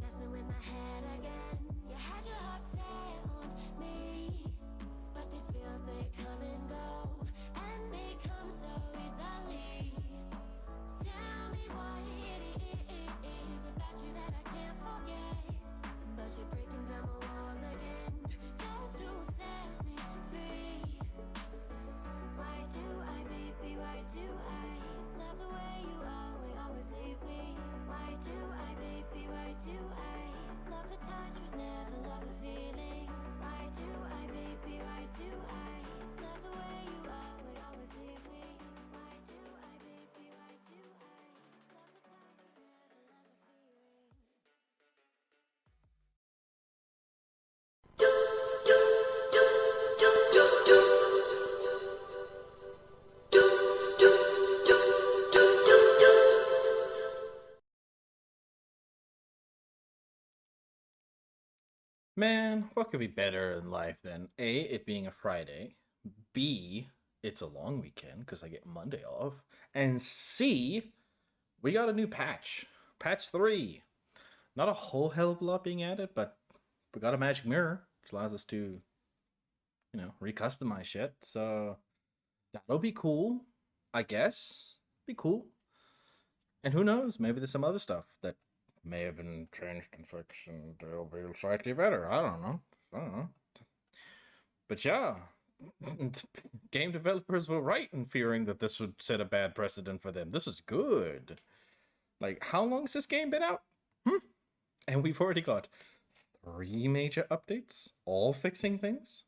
Messing with my head again. You had your heart set on me, but these feels they come and go, and they come so easily. Tell me what it is about you that I can't forget, but you're breaking down my walls again just to set me free. Why do I, baby, why do I love the way you always leave me? Why do I, baby, why do I love the touch but never love the feeling? Why do I, baby, why do I love the way you always leave me? Why do I, baby, why do I love the touch but never love the feeling? Man, what could be better in life than A, it being a Friday, B, it's a long weekend because I get Monday off, and C, we got a new patch. Patch 3. Not a whole hell of a lot being added, but we got a magic mirror, which allows us to, recustomize shit. So that'll be cool, I guess. Be cool. And who knows, maybe there's some other stuff that may have been changed and fixed and they'll be slightly better. I don't know. But yeah, game developers were right in fearing that this would set a bad precedent for them. This is good. Like, how long has this game been out? And we've already got 3 major updates, all fixing things?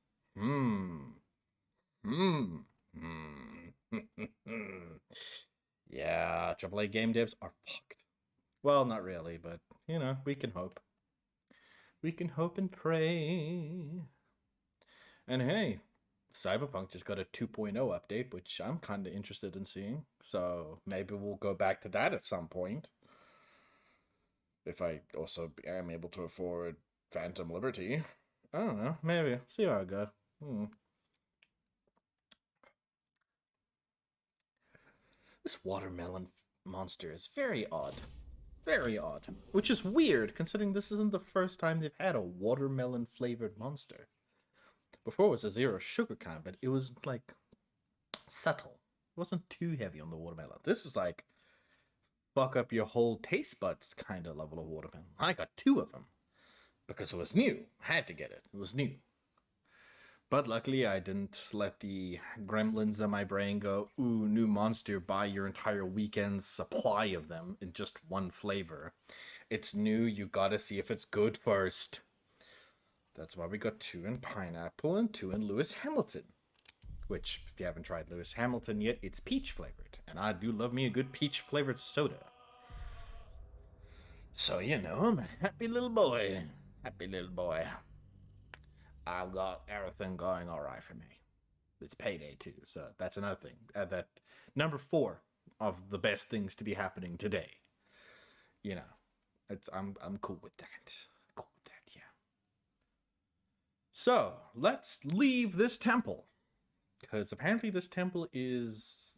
Yeah, AAA game devs are fucked. Well, not really, but, we can hope. We can hope and pray. And hey, Cyberpunk just got a 2.0 update, which I'm kind of interested in seeing. So maybe we'll go back to that at some point. If I also am able to afford Phantom Liberty. I don't know. Maybe. See how I go. This watermelon monster is very odd. Very odd. Which is weird, considering this isn't the first time they've had a watermelon flavored monster. Before it was a zero sugar kind, but it was like subtle. It wasn't too heavy on the watermelon. This is like fuck up your whole taste buds kind of level of watermelon. I got 2 of them because it was new. I had to get it. It was new. But luckily, I didn't let the gremlins in my brain go, ooh, new monster, buy your entire weekend's supply of them in just one flavor. It's new, you gotta see if it's good first. That's why we got 2 in pineapple and 2 in Lewis Hamilton. Which, if you haven't tried Lewis Hamilton yet, it's peach flavored. And I do love me a good peach flavored soda. So, I'm a happy little boy. Happy little boy. I've got everything going all right for me. It's payday too, so that's another thing. That number 4 of the best things to be happening today. I'm cool with that. Cool with that, yeah. So let's leave this temple, because apparently this temple is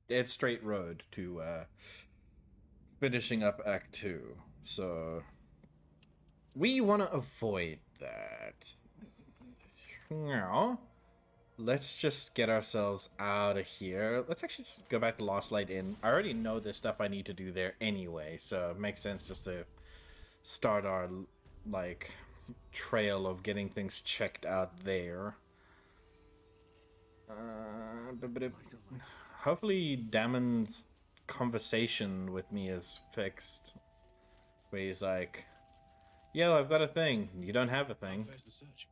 dead straight road to finishing up Act 2. So we want to avoid that. Let's just get ourselves out of here. Let's actually just go back to Lost Light Inn. I already know there's stuff I need to do there anyway, so it makes sense just to start our, trail of getting things checked out there. Hopefully Damon's conversation with me is fixed. Where he's like, yo, I've got a thing. You don't have a thing. Where's the search?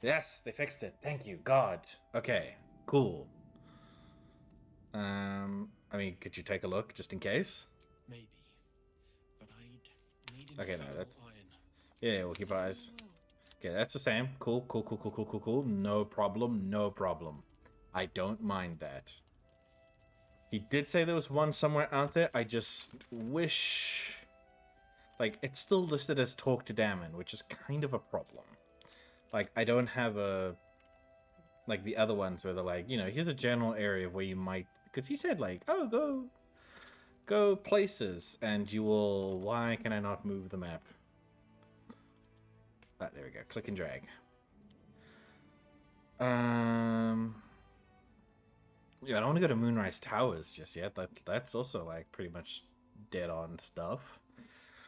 Yes, they fixed it. Thank you, God. Okay, cool. Could you take a look just in case? Maybe, but I'd need Okay, no, infernal that's... iron. Yeah, we'll keep our eyes. Okay, that's the same. Cool. No problem. I don't mind that. He did say there was one somewhere out there. I just wish... it's still listed as talk to Damon, which is kind of a problem. I don't have a... the other ones where they're here's a general area where you might... Because he said, Go places, and you will... Why can I not move the map? Ah, there we go. Click and drag. Yeah, I don't want to go to Moonrise Towers just yet. That's also, like, pretty much dead-on stuff.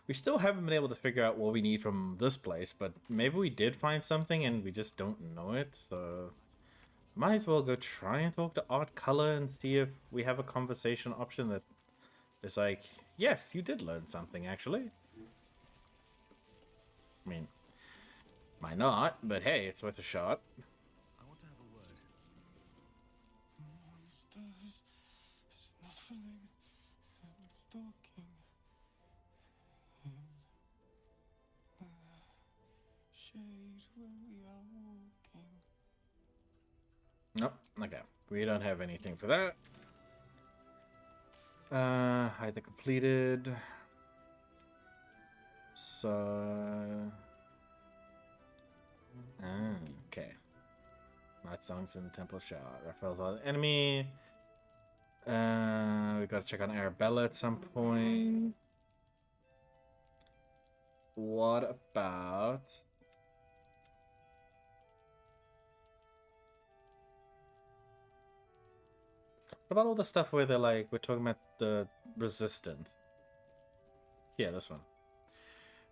We still haven't been able to figure out what we need from this place, but maybe we did find something and we just don't know it, so... Might as well go try and talk to Art Color and see if we have a conversation option that is like, yes, you did learn something, actually. I mean, might not, but hey, it's worth a shot. I want to have a word. Monsters snuffling and stalking in the shade where we are walking. Nope, okay. We don't have anything for that. Hide the completed. So... okay. Night songs in the Temple of Shah. Raphael's other enemy. We gotta check on Arabella at some point. What about... What about all the stuff where they're like, we're talking about the resistance? Yeah, this one.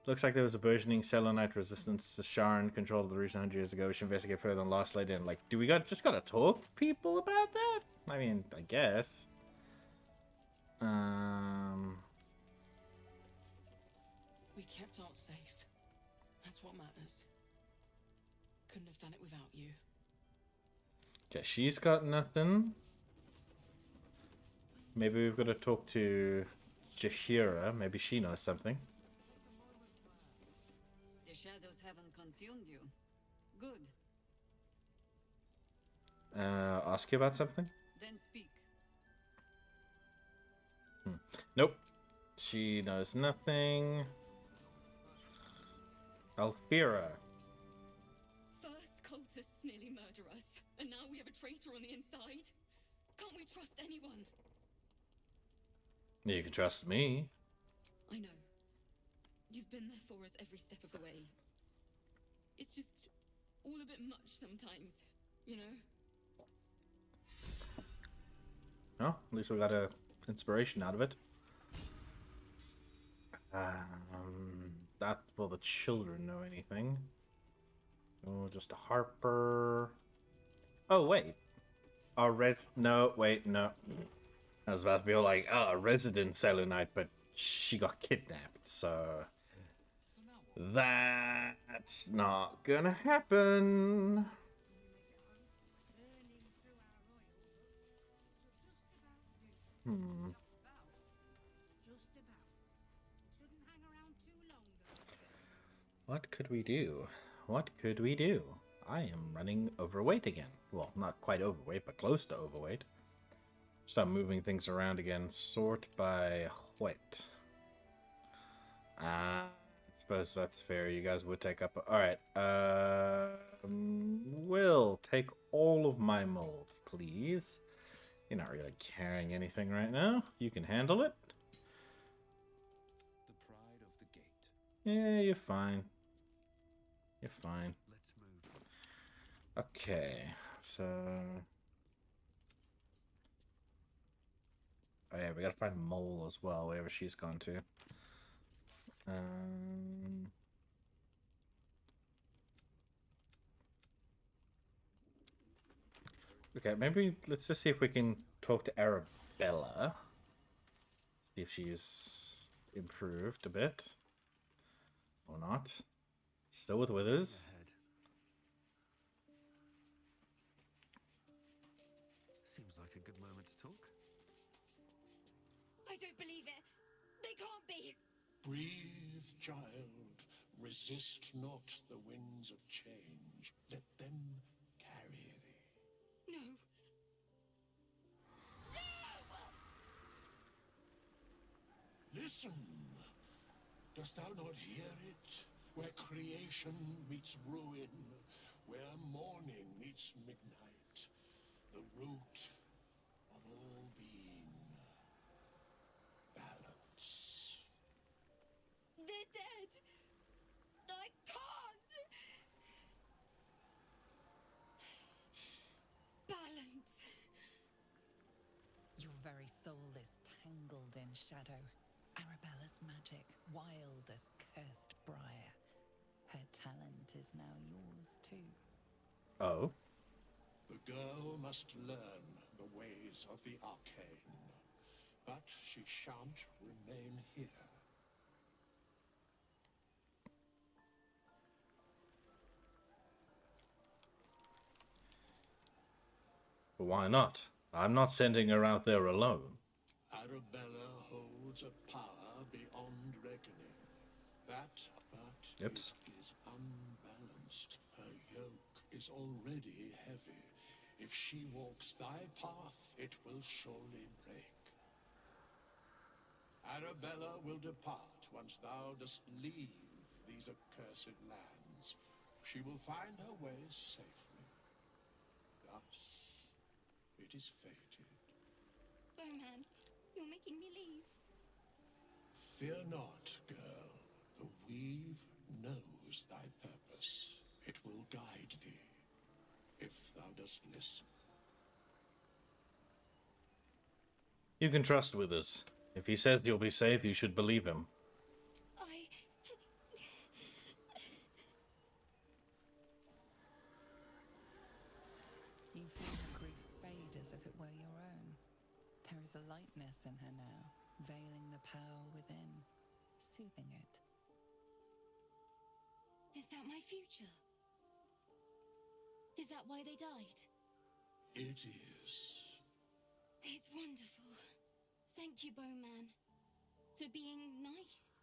Looks like there was a burgeoning Selenite resistance to Sharon controlled the region 100 years ago. We should investigate further and last later. And like, do we just gotta talk to people about that? I mean, I guess. We kept Art safe. That's what matters. Couldn't have done it without you. Okay, she's got nothing. Maybe we've got to talk to Jahira. Maybe she knows something. The shadows haven't consumed you. Good. Ask you about something? Then speak. Nope. She knows nothing. Alfira. First cultists nearly murder us, and now we have a traitor on the inside. Can't we trust anyone? You can trust me. I know. You've been there for us every step of the way. It's just all a bit much sometimes, you know? Oh, at least we got a inspiration out of it. Not will the children know anything. Oh, just a Harper. Oh, wait. No, wait, no. I was about to be like, a resident Selenite, but she got kidnapped, so... That's not gonna happen. What could we do? What could we do? I am running overweight again. Well, not quite overweight, but close to overweight. Start moving things around again. Sort by what? I suppose that's fair. You guys would take up... Alright. Will take all of my molds, please. You're not really carrying anything right now. You can handle it. The pride of the gate. Yeah, you're fine. You're fine. Let's move. Okay, so... Oh yeah, we gotta find Mole as well, wherever she's gone to. Okay, maybe let's just see if we can talk to Arabella. See if she's improved a bit. Or not. Still with Withers. Ahead. Seems like a good moment to talk. I don't believe it. They can't be. Breathe, child. Resist not the winds of change. Let them carry thee. No. Listen. Dost thou not hear it? Where creation meets ruin, where morning meets midnight, the root of all being. That They're dead. I can't. Balance. Your very soul is tangled in shadow. Arabella's magic, wild as cursed briar. Her talent is now yours too. Oh. The girl must learn the ways of the arcane, but she shan't remain here. Why not? I'm not sending her out there alone. Arabella holds a power beyond reckoning. But Oops. it is unbalanced. Her yoke is already heavy. If she walks thy path, it will surely break. Arabella will depart once thou dost leave these accursed lands. She will find her way safely. Thus, it is fated. Bowman, you're making me leave. Fear not, girl. The weave knows thy purpose. It will guide thee, if thou dost listen. You can trust Withers. If he says you'll be safe, you should believe him. You feel her grief fade as if it were your own. There is a lightness in her now, veiling the power within, soothing it. Is that my future? Is that why they died? It is. It's wonderful. Thank you, Bowman, for being nice.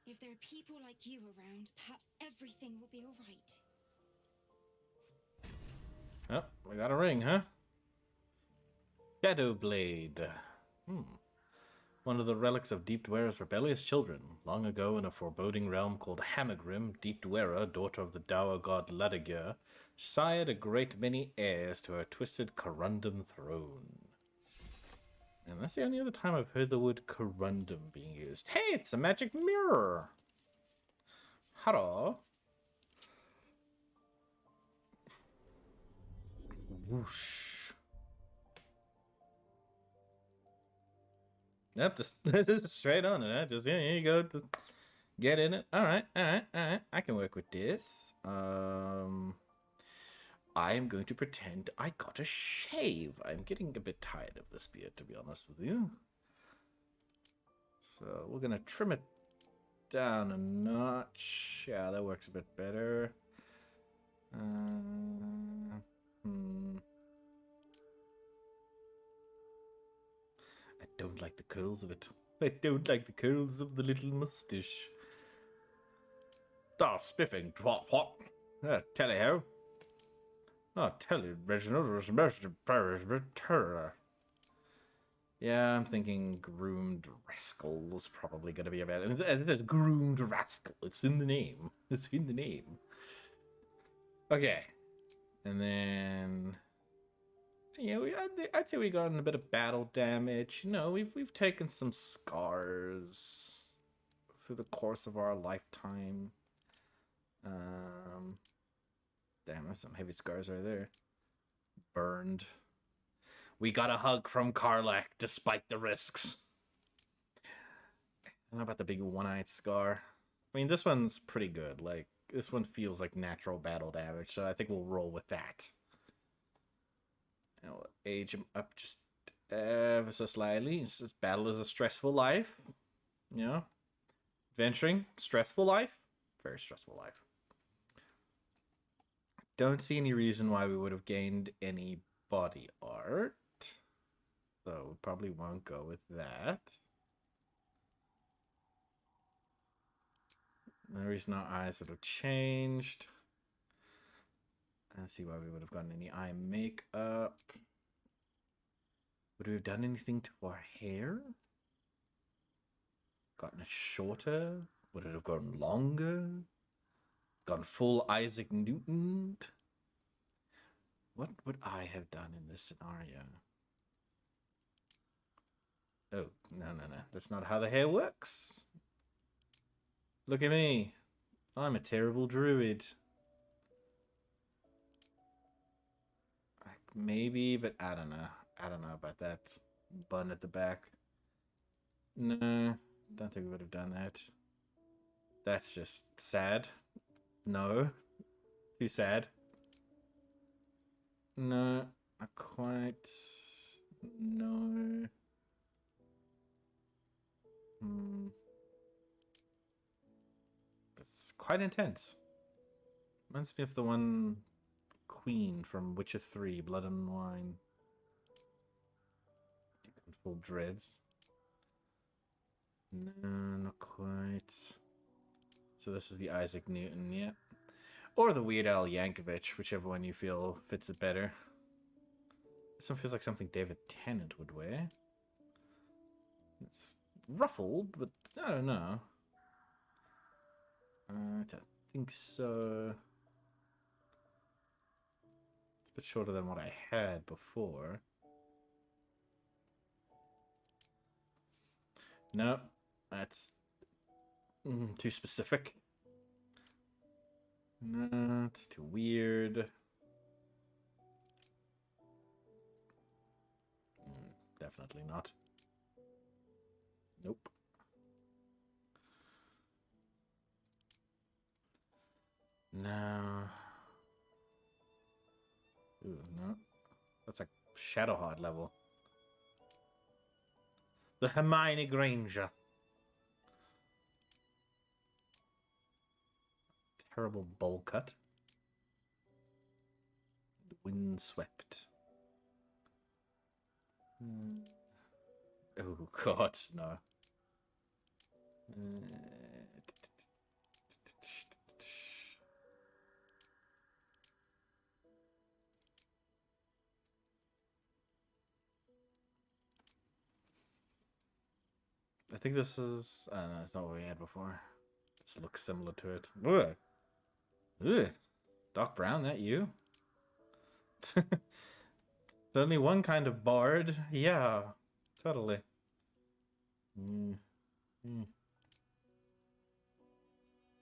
If there are people like you around, perhaps everything will be all right. Oh, we got a ring, huh? Shadow Blade. One of the relics of Deep Dwera's rebellious children. Long ago, in a foreboding realm called Hammergrim, Deep Dwera, daughter of the Dower god Ladagir, sired a great many heirs to her twisted Corundum throne. And that's the only other time I've heard the word Corundum being used. Hey, it's a magic mirror! Hello. Whoosh. Yep, just straight on it. Huh? Just yeah, here you go. Just get in it. All right. I can work with this. I am going to pretend I got a shave. I'm getting a bit tired of this beard, to be honest with you. So we're gonna trim it down a notch. Yeah, that works a bit better. I don't like the curls of it. I don't like the curls of the little mustache. Oh, spiffing. What? Tally ho. Oh, tell you, Reginald was most embarrassed with terror. Yeah, I'm thinking groomed rascal is probably going to be about it. As it is, groomed rascal. It's in the name. It's in the name. Okay. And then... Yeah, I'd say we got a bit of battle damage. You know, we've taken some scars through the course of our lifetime. Damn, there's some heavy scars right there. Burned. We got a hug from Karlach despite the risks. I don't know about the big one-eyed scar. I mean, this one's pretty good. Like, this one feels like natural battle damage, so I think we'll roll with that. And we'll age him up just ever so slightly. Battle is a stressful life. You know? Venturing, stressful life. Very stressful life. Don't see any reason why we would have gained any body art. So we probably won't go with that. No reason our eyes would have changed. I don't see why we would have gotten any eye makeup. Would we have done anything to our hair? Gotten it shorter? Would it have gone longer? Gone full Isaac Newton? What would I have done in this scenario? Oh, no. That's not how the hair works. Look at me. I'm a terrible druid. Maybe, but I don't know. I don't know about that button at the back. No, don't think we would have done that. That's just sad. No. Too sad. No, not quite. No. It's quite intense. Reminds me of the one Queen from Witcher 3, Blood and Wine. Full dreads. No, not quite. So this is the Isaac Newton, yeah. Or the Weird Al Yankovic, whichever one you feel fits it better. This one feels like something David Tennant would wear. It's ruffled, but I don't know. I don't think so. It's a bit shorter than what I had before. No, that's too specific. No, it's too weird. Definitely not. Nope. No. Ooh, no. That's like Shadowheart level. The Hermione Granger. Terrible bowl cut. Windswept. Oh god, no. I think this is... I don't know, it's not what we had before. This looks similar to it. Ugh. Ugh. Doc Brown, that you? There's only one kind of bard. Yeah, totally.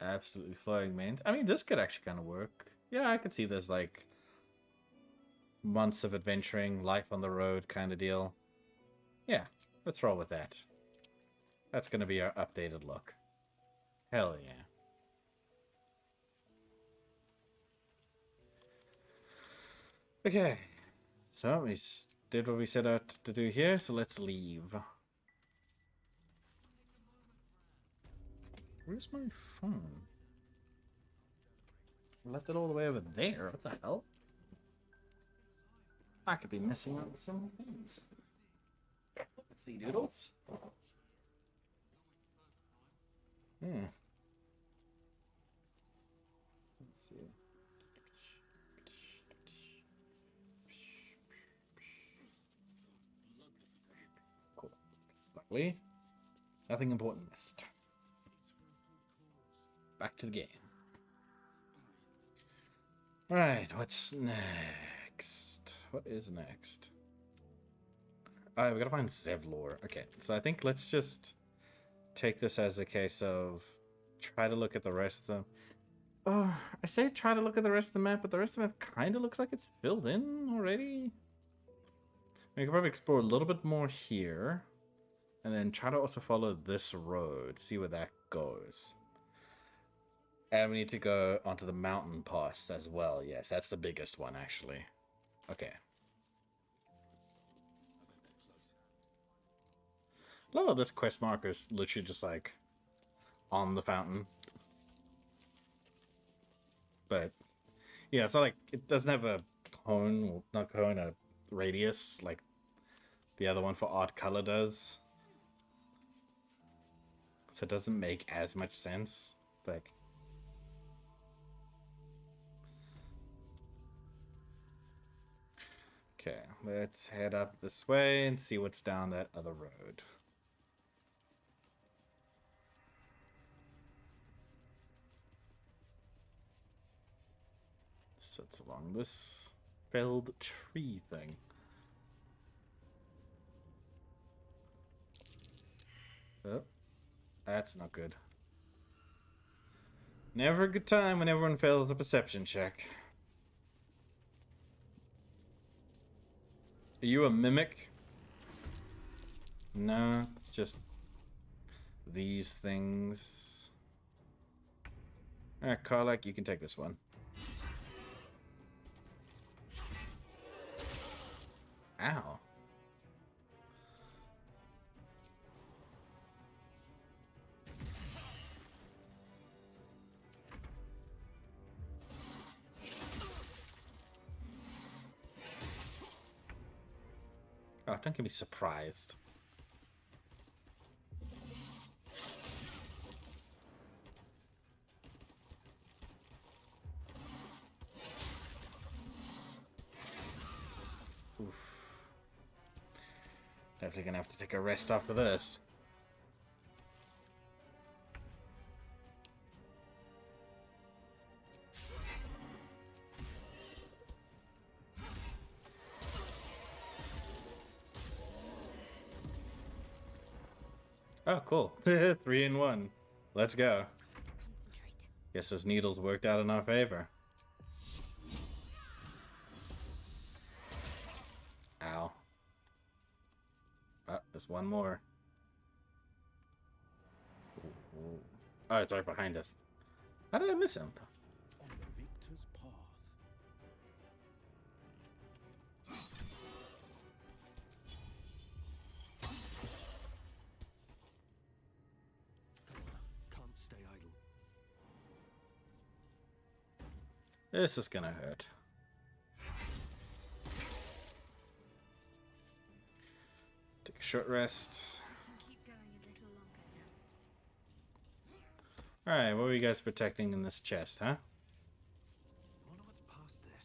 Absolutely flowing mains. I mean, this could actually kind of work. Yeah, I could see this, like, months of adventuring, life on the road kind of deal. Yeah, let's roll with that. That's going to be our updated look. Hell yeah. Okay. So, we did what we set out to do here, so let's leave. Where's my phone? I left it all the way over there. What the hell? I could be messing up with some things. Let's see, doodles. Hmm. Let's see. Cool. Luckily, nothing important missed. Back to the game. Alright, what's next? What is next? Alright, we gotta find Zevlor. Okay, so I think let's just take this as a case of try to look at the rest of them. I say try to look at the rest of the map, but the rest of the map kind of looks like it's filled in already. We can probably explore a little bit more here. And then try to also follow this road, see where that goes. And we need to go onto the mountain pass as well. Yes, that's the biggest one, actually. Okay. Love how this quest marker is literally just, like, on the fountain. But, yeah, it's not like... It doesn't have a cone, well, not cone, a radius, like the other one for Odd Color does. So it doesn't make as much sense. Like... Okay, let's head up this way and see what's down that other road. So it's along this felled tree thing. Oh, that's not good. Never a good time when everyone fails the perception check. Are you a mimic? No, it's just these things. Alright, Karlak, you can take this one. Ow. Oh, don't get me surprised. Oof. Definitely gonna have to take a rest after this. Oh, cool. 3 in 1. Let's go. Concentrate. Guess those needles worked out in our favor. Ow. Oh, there's one more. Ooh. Oh, it's right behind us. How did I miss him? On the victor's path. Can't stay idle. This is gonna hurt. Take a short rest. Keep going a little longer now. Alright, what were you guys protecting in this chest, huh? I wonder what's past this.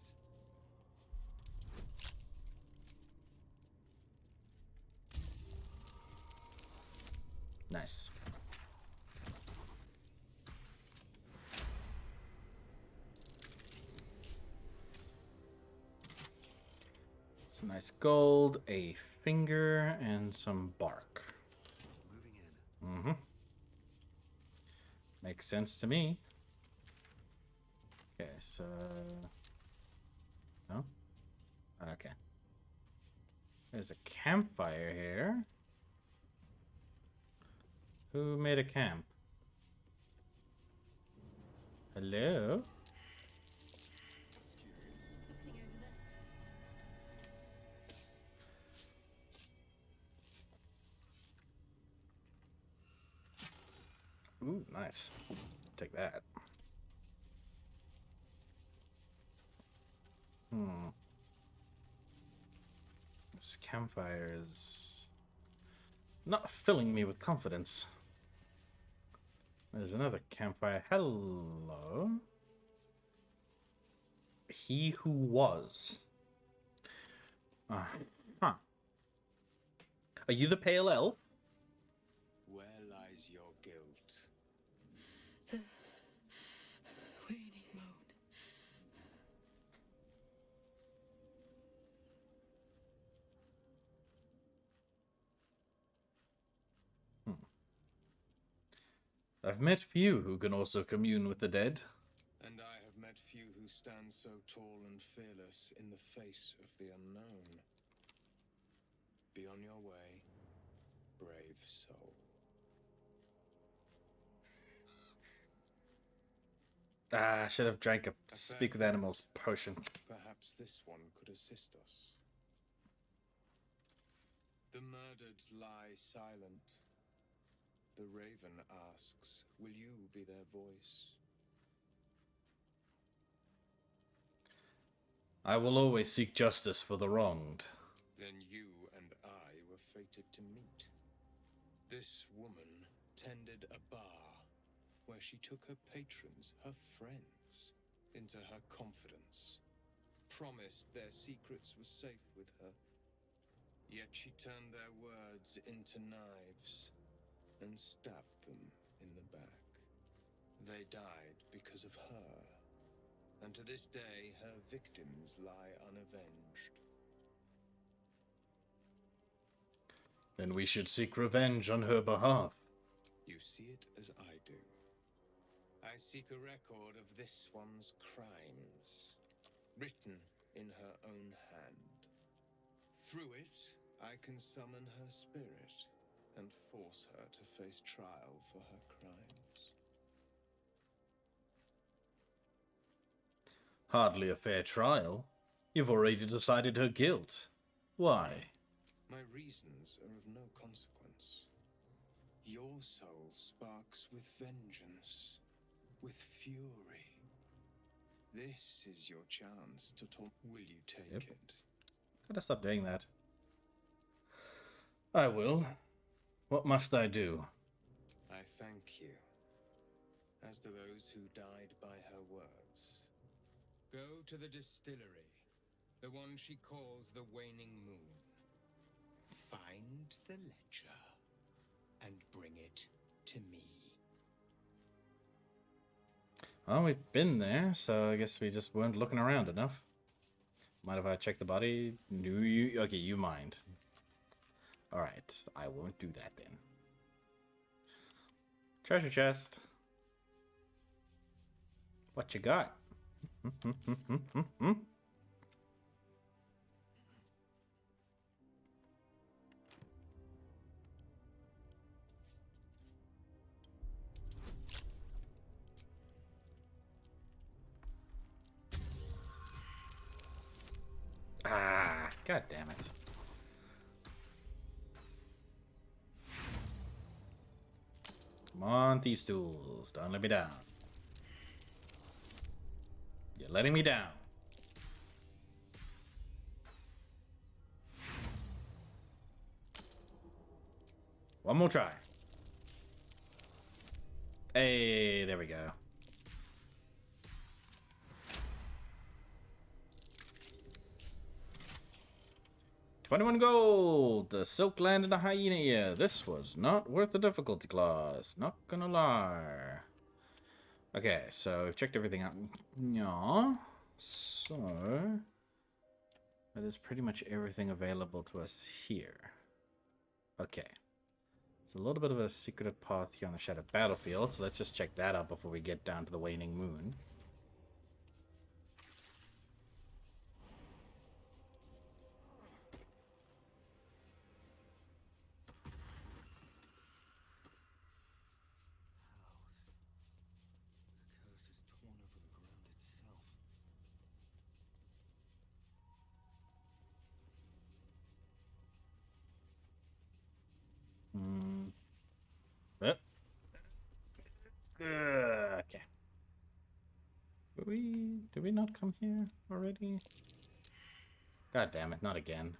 Nice. Some nice gold, a finger, and some bark. Moving in. Mm-hmm. Makes sense to me. Okay, so... No? Okay. There's a campfire here. Who made a camp? Hello? Something over there. Ooh, nice. Take that. This campfire is not filling me with confidence. There's another campfire. Hello. He who was. Huh. Are you the pale elf? Where lies your guilt? The waiting mode. I've met few who can also commune with the dead. And I have met few who stand so tall and fearless in the face of the unknown. Be on your way, brave soul. Ah, I should have drank a speak with animals potion. Perhaps this one could assist us. The murdered lie silent. The raven asks, will you be their voice? I will always seek justice for the wronged. Then you and I were fated to meet. This woman tended a bar where she took her patrons, her friends, into her confidence, promised their secrets were safe with her. Yet she turned their words into knives and stabbed them in the back. They died because of her, and to this day her victims lie unavenged. Then we should seek revenge on her behalf. You see it as I do. I seek a record of this one's crimes, written in her own hand. Through it, I can summon her spirit and force her to face trial for her crimes. Hardly a fair trial. You've already decided her guilt. Why? My reasons are of no consequence. Your soul sparks with vengeance, with fury. This is your chance to talk. Will you take Yep. it? Gotta stop doing that. I will. What must I do? I thank you, as do those who died by her words. Go to the distillery, the one she calls the Waning Moon. Find the ledger and bring it to me. Well, we've been there, so I guess we just weren't looking around enough. Mind if I check the body? No, you... Okay, you mind. Alright, I won't do that then. Treasure chest. What you got? Ah, god damn it. Come on, these tools. Don't let me down. You're letting me down. One more try. Hey, there we go. $21 gold! The Silk Land and the Hyena Ear. This was not worth the difficulty class. Not gonna lie. Okay, so we've checked everything out. Yeah. So that is pretty much everything available to us here. Okay. It's a little bit of a secretive path here on the Shattered Battlefield, so let's just check that out before we get down to the Waning Moon. The curse is torn over the ground itself. Yep. Okay. Did we not come here already? God damn it, not again.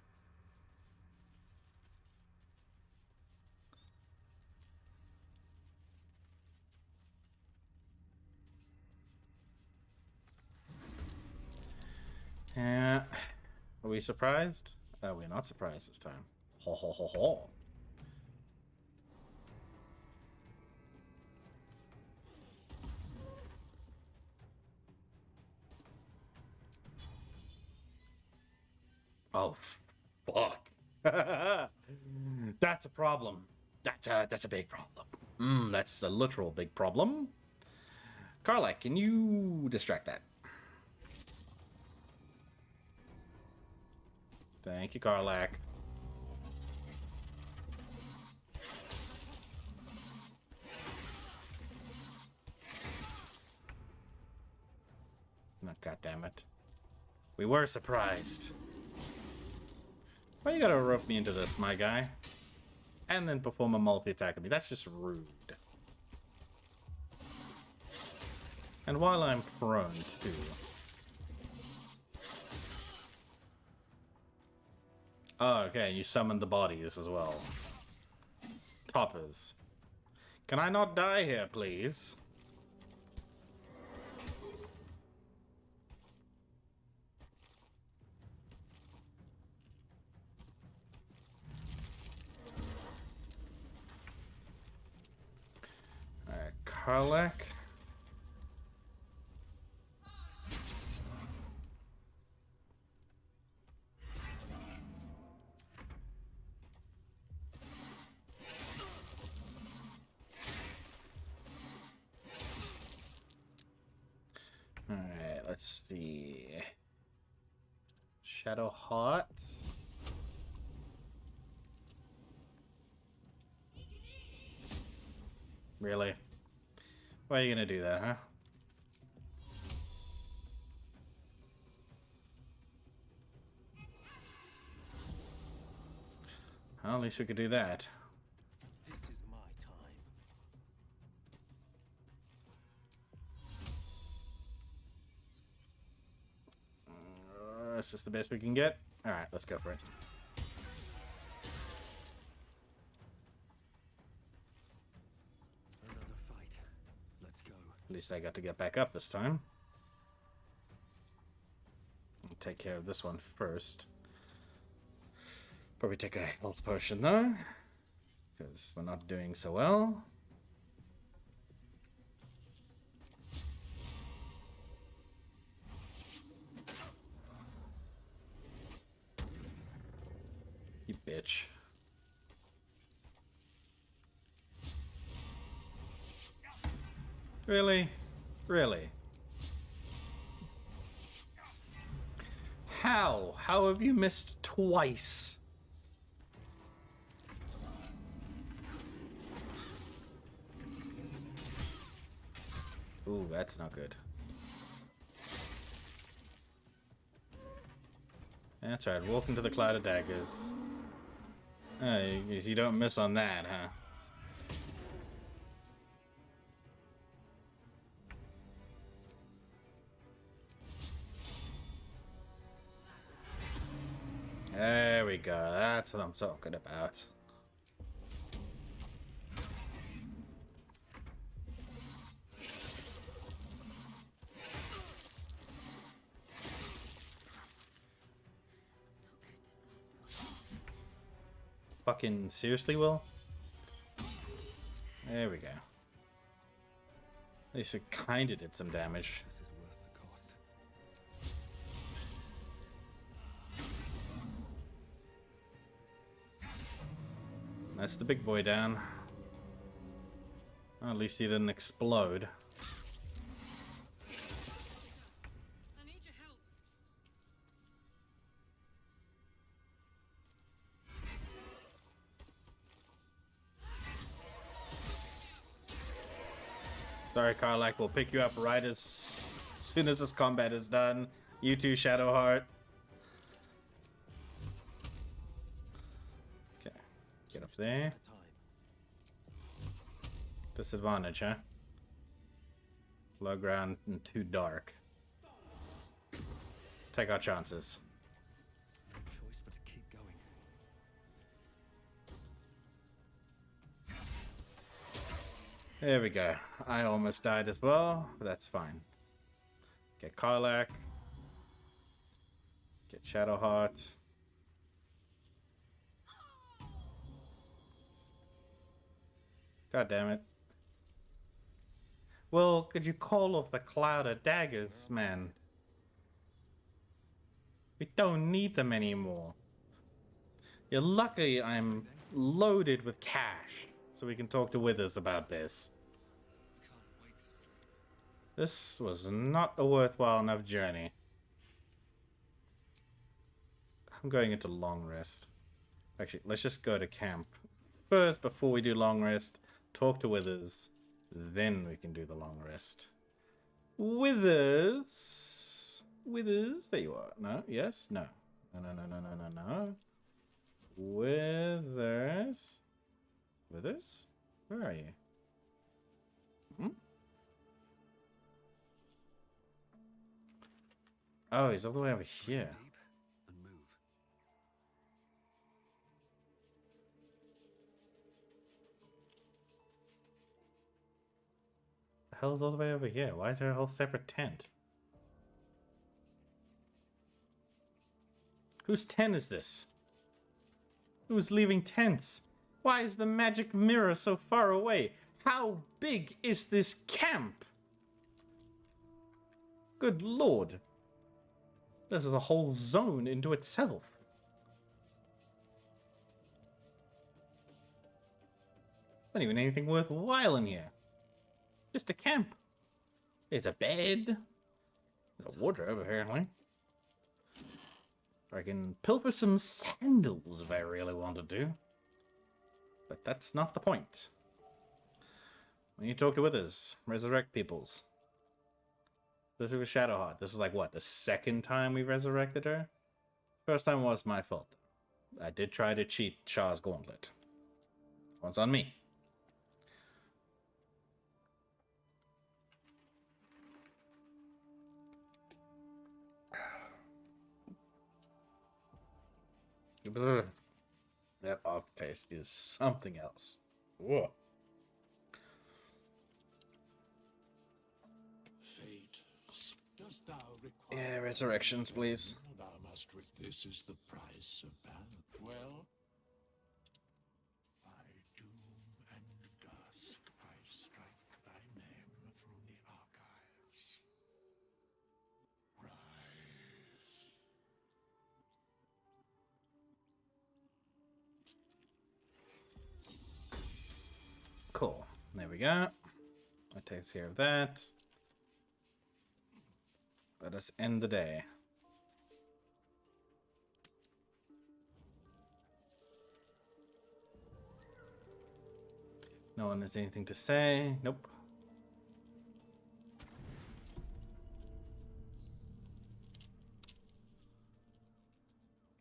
Yeah. Are we surprised? We're not surprised this time. Ho ho ho ho. Oh, fuck. That's a problem. That's a big problem. That's a literal big problem. Karlak, can you distract that? Thank you, Karlak. Oh, God damn it. We were surprised. Why you gotta rope me into this, my guy? And then perform a multi-attack on me. That's just rude. And while I'm prone, too. Oh, okay, you summoned the bodies as well. Toppers. Can I not die here, please? Alright, Karlak. Alright, let's see. Shadow Heart. Really? Why are you gonna do that, huh? Well, at least we could do that. This is my time. That's just the best we can get. Alright, let's go for it. Another fight. Let's go. At least I got to get back up this time. I'll take care of this one first. Probably take a health potion though, because we're not doing so well. You bitch. Really? Really? How? How have you missed twice? Ooh, that's not good. That's right, walk into the cloud of daggers. You don't miss on that, huh? There we go, that's what I'm talking about. Fucking seriously, Will? There we go. At least it kinda did some damage. This is worth the cost. That's the big boy down. Well, at least he didn't explode. I need your help. Sorry, Karlak, we'll pick you up right as soon as this combat is done. You too, Shadowheart. Okay, get up there. Time. Disadvantage, huh? Low ground and too dark. Take our chances. No choice but to keep going. There we go. I almost died as well, but that's fine. Get Karlak. Get Shadowheart. God damn it. Well, could you call off the cloud of daggers, man? We don't need them anymore. You're lucky I'm loaded with cash, so we can talk to Withers about this. Can't wait for sleep. This was not a worthwhile enough journey. I'm going into long rest. Actually, let's just go to camp first before we do long rest. Talk to Withers, then we can do the long rest. Withers, Withers, there you are. No, yes, no, no, no, no, no, no, no, no. Withers, Withers, where are you? Hmm? Oh, he's all the way over here. Deep and move. The hell's all the way over here? Why is there a whole separate tent? Whose tent is this? Who's leaving tents? Why is the magic mirror so far away? How big is this camp? Good lord. This is a whole zone into itself. Not even anything worthwhile in here. Just a camp. There's a bed. The wardrobe, apparently. I can pilfer some sandals if I really wanted to. But that's not the point. When you talk to withers, resurrect peoples. This is with Shadowheart. This is like, what, the second time we resurrected her? First time was my fault. I did try to cheat Shah's gauntlet. One's on me. That aftertaste is something else. Whoa. Fate, dost thou require? Yeah, resurrections, please. Thou must. This is the price of Baldur. Well, by doom and dusk, I strike thy name from the archives. Rise. Cool. There we go. That takes care of that. Let us end the day. No one has anything to say. Nope.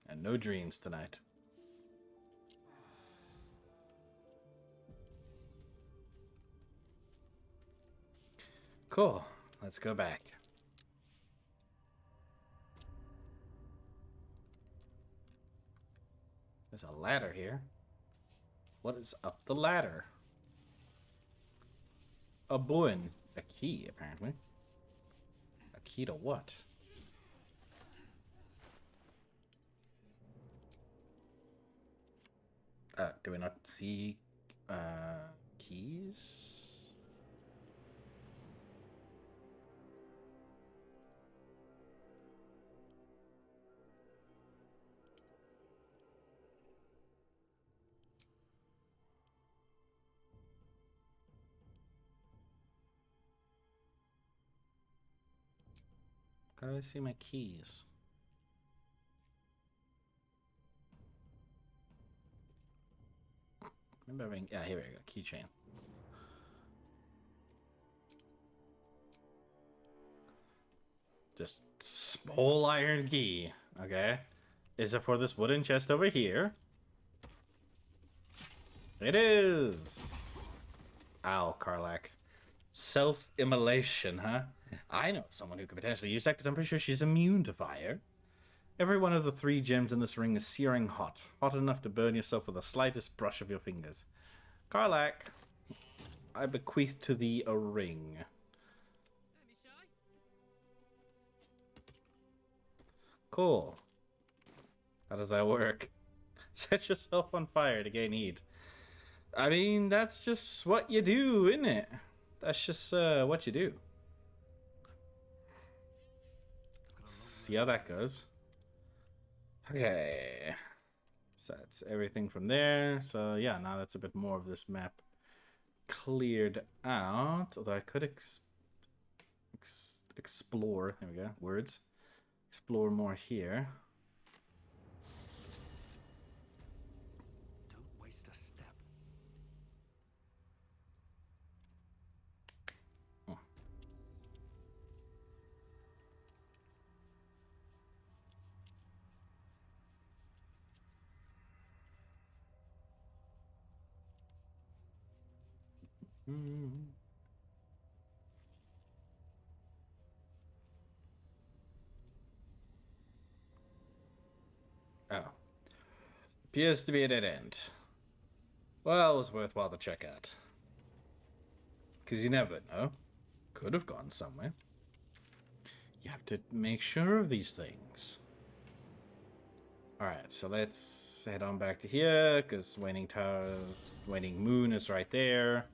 And no dreams tonight. Cool. Let's go back. There's a ladder here. What is up the ladder? A button. A key, apparently. A key to what? Do we not see keys? How do I see my keys? Maybe having, yeah, here we go, keychain. Just small iron key, okay? Is it for this wooden chest over here? It is! Ow, Karlak. Self-immolation, huh? I know someone who could potentially use that because I'm pretty sure she's immune to fire. Every one of the 3 gems in this ring is searing hot. Hot enough to burn yourself with the slightest brush of your fingers. Karlak, I bequeath to thee a ring. Cool. How does that work? Set yourself on fire to gain heat. I mean, that's just what you do, isn't it? That's just what you do. See how that goes. Okay. So that's everything from there. So yeah, now that's a bit more of this map cleared out. Although I could explore. There we go. Words. Explore more here. Don't waste a step. Oh. Oh. Appears to be a dead end. Well, it was worthwhile to check out. Because you never know. Could have gone somewhere. You have to make sure of these things. Alright, so let's head on back to here, because Waning Moon is right there.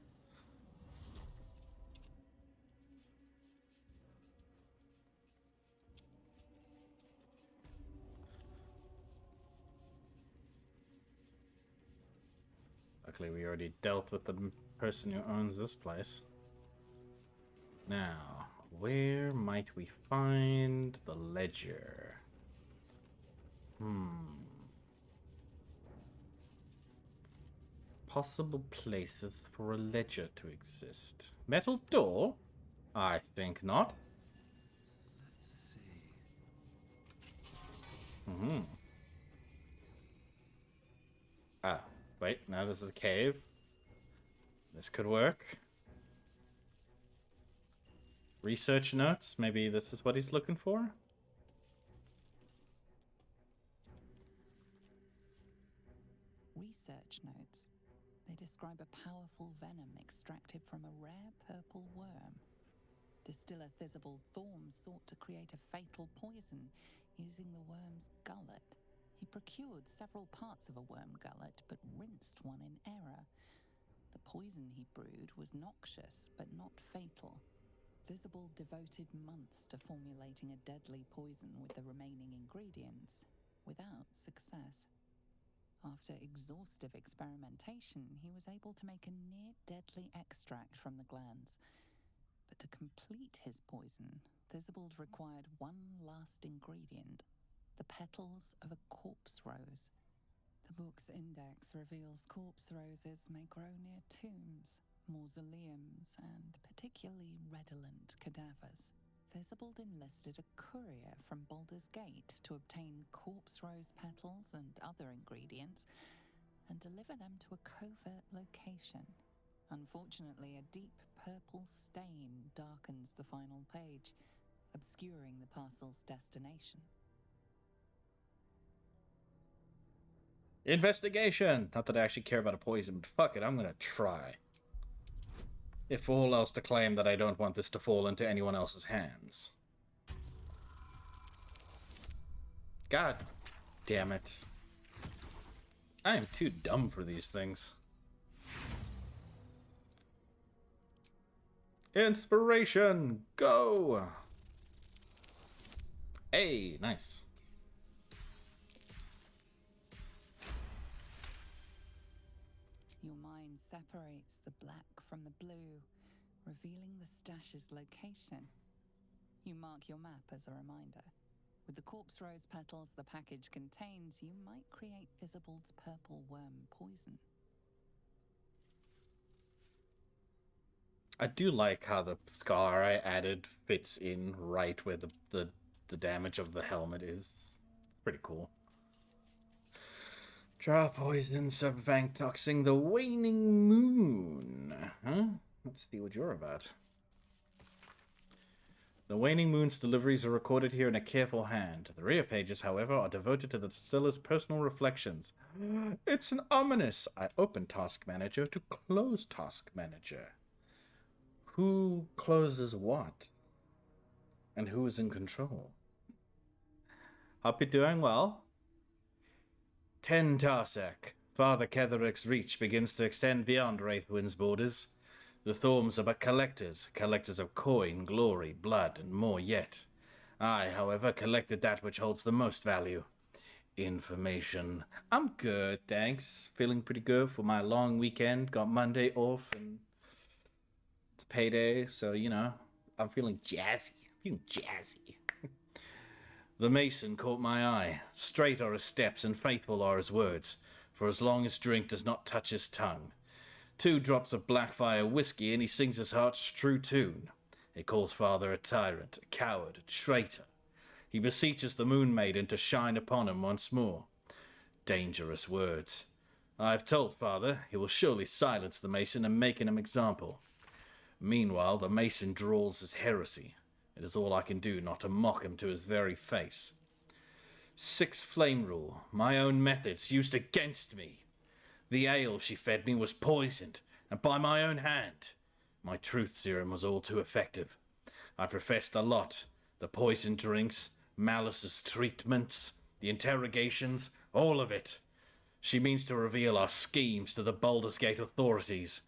Luckily, we already dealt with the person who owns this place. Now, Where might we find the ledger? Possible places for a ledger to exist. Metal door? I think not. Let's see. Ah, wait, now this is a cave. This could work. Research notes? Maybe this is what he's looking for? Research notes. They describe a powerful venom extracted from a rare purple worm. Distiller Thisibald Thorm sought to create a fatal poison using the worm's gullet. He procured several parts of a worm gullet, but rinsed one in error. The poison he brewed was noxious, but not fatal. Thisibald devoted months to formulating a deadly poison with the remaining ingredients, without success. After exhaustive experimentation, he was able to make a near-deadly extract from the glands. But to complete his poison, Thisibald required one last ingredient, the petals of a corpse rose. The book's index reveals corpse roses may grow near tombs, mausoleums, and particularly redolent cadavers. Thisibald enlisted a courier from Baldur's Gate to obtain corpse rose petals and other ingredients and deliver them to a covert location. Unfortunately, a deep purple stain darkens the final page, obscuring the parcel's destination. Investigation! Not that I actually care about a poison, but fuck it, I'm gonna try. If all else to claim that I don't want this to fall into anyone else's hands. God damn it. I am too dumb for these things. Inspiration! Go! Hey, nice. Your mind separates the black from the blue, revealing the stash's location. You mark your map as a reminder. With the corpse rose petals the package contains, you might create Thisibald's purple worm poison. I do like how the scar I added fits in right where the damage of the helmet is. It's pretty cool. Draw poison, subbank toxing the waning moon. Huh? Let's see what you're about. The waning moon's deliveries are recorded here in a careful hand. The rear pages, however, are devoted to the distiller's personal reflections. It's an ominous. I open Task Manager to close Task Manager. Who closes what? And who is in control? Hope you're doing well. 10 Tarsec. Father Ketheric's reach begins to extend beyond Wraithwind's borders. The Thorms are but collectors, collectors of coin, glory, blood, and more yet. I, however, collected that which holds the most value. Information. I'm good, thanks. Feeling pretty good for my long weekend. Got Monday off and it's payday, so, you know, I'm feeling jazzy. The mason caught my eye. Straight are his steps and faithful are his words, for as long as drink does not touch his tongue. 2 drops of Blackfire whiskey and he sings his heart's true tune. He calls father a tyrant, a coward, a traitor. He beseeches the Moon Maiden to shine upon him once more. Dangerous words. I have told father he will surely silence the mason and make him an example. Meanwhile, the mason drawls his heresy. It is all I can do not to mock him to his very face. 6 flame rule, my own methods used against me. The ale she fed me was poisoned, and by my own hand. My truth serum was all too effective. I professed the lot, the poison drinks, Malice's treatments, the interrogations, all of it. She means to reveal our schemes to the Baldur's Gate authorities.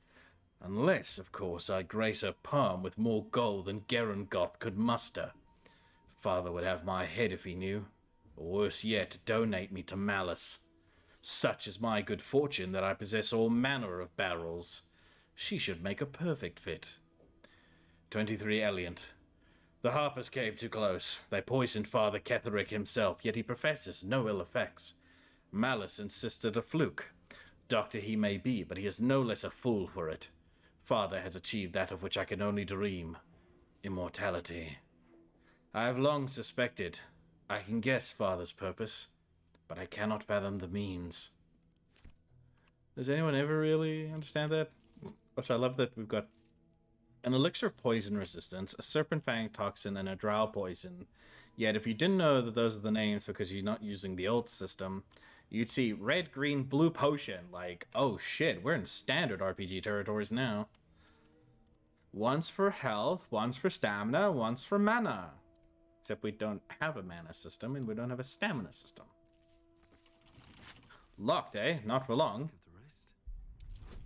Unless, of course, I grace her palm with more gold than Gerengoth could muster. Father would have my head if he knew, or worse yet, donate me to Malice. Such is my good fortune that I possess all manner of barrels. She should make a perfect fit. 23 Eliant. The Harpers came too close. They poisoned Father Ketherick himself, yet he professes no ill effects. Malice insisted a fluke. Doctor he may be, but he is no less a fool for it. Father has achieved that of which I can only dream. Immortality. I have long suspected. I can guess Father's purpose, but I cannot fathom the means. Does anyone ever really understand that? Also, I love that we've got an elixir poison resistance, a serpent fang toxin, and a drow poison. Yet if you didn't know that those are the names because you're not using the old system, you'd see red, green, blue potion. Like, oh shit, we're in standard RPG territories now. One's for health, one's for stamina, one's for mana. Except we don't have a mana system and we don't have a stamina system. Locked, eh? Not for long.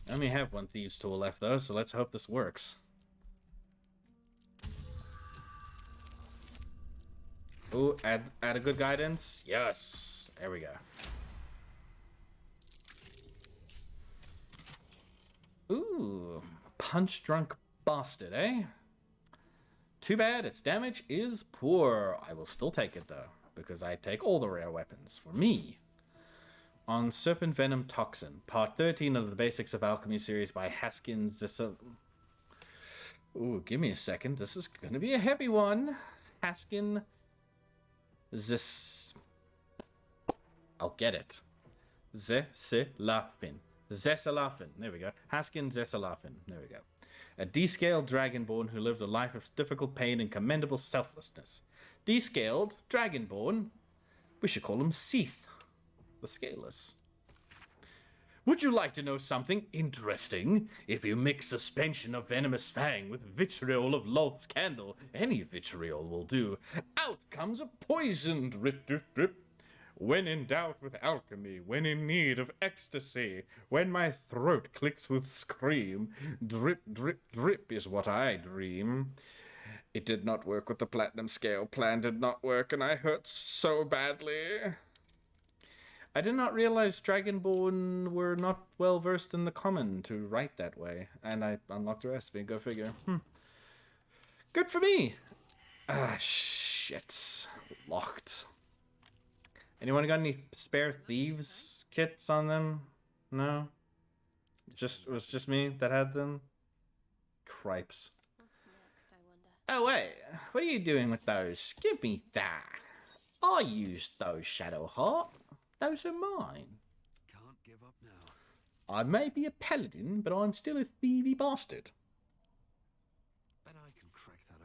I only have one thieves tool left though, so let's hope this works. Ooh, add a good guidance. Yes. There we go. Ooh, punch drunk bastard, eh? Too bad its damage is poor. I will still take it though, because I take all the rare weapons for me. On Serpent Venom Toxin, part 13 of the Basics of Alchemy series by Haskin Zessa. Ooh, give me a second. This is gonna be a heavy one. Haskin I'll get it. Zesilafin. Zesilafin. There we go. Haskin Zesilafin. There we go. A descaled dragonborn who lived a life of difficult pain and commendable selflessness. Descaled dragonborn. We should call him Seath, the Scaleless. Would you like to know something interesting? If you mix suspension of venomous fang with vitriol of Loth's candle, any vitriol will do, out comes a poison, drip, drip, drip. When in doubt with alchemy, when in need of ecstasy, when my throat clicks with scream, drip, drip, drip is what I dream. It did not work with the platinum scale, plan did not work, and I hurt so badly. I did not realize Dragonborn were not well versed in the common to write that way, and I unlocked the recipe. Go figure. Good for me. Ah, shit. Locked. Anyone got any spare thieves kits on them? No. It was just me that had them. Cripes. What's next, I wonder? Oh wait, what are you doing with those? Give me that. I used those, Shadowheart. Those are mine. Can't give up now. I may be a paladin, but I'm still a thievy bastard. Bet I can crack that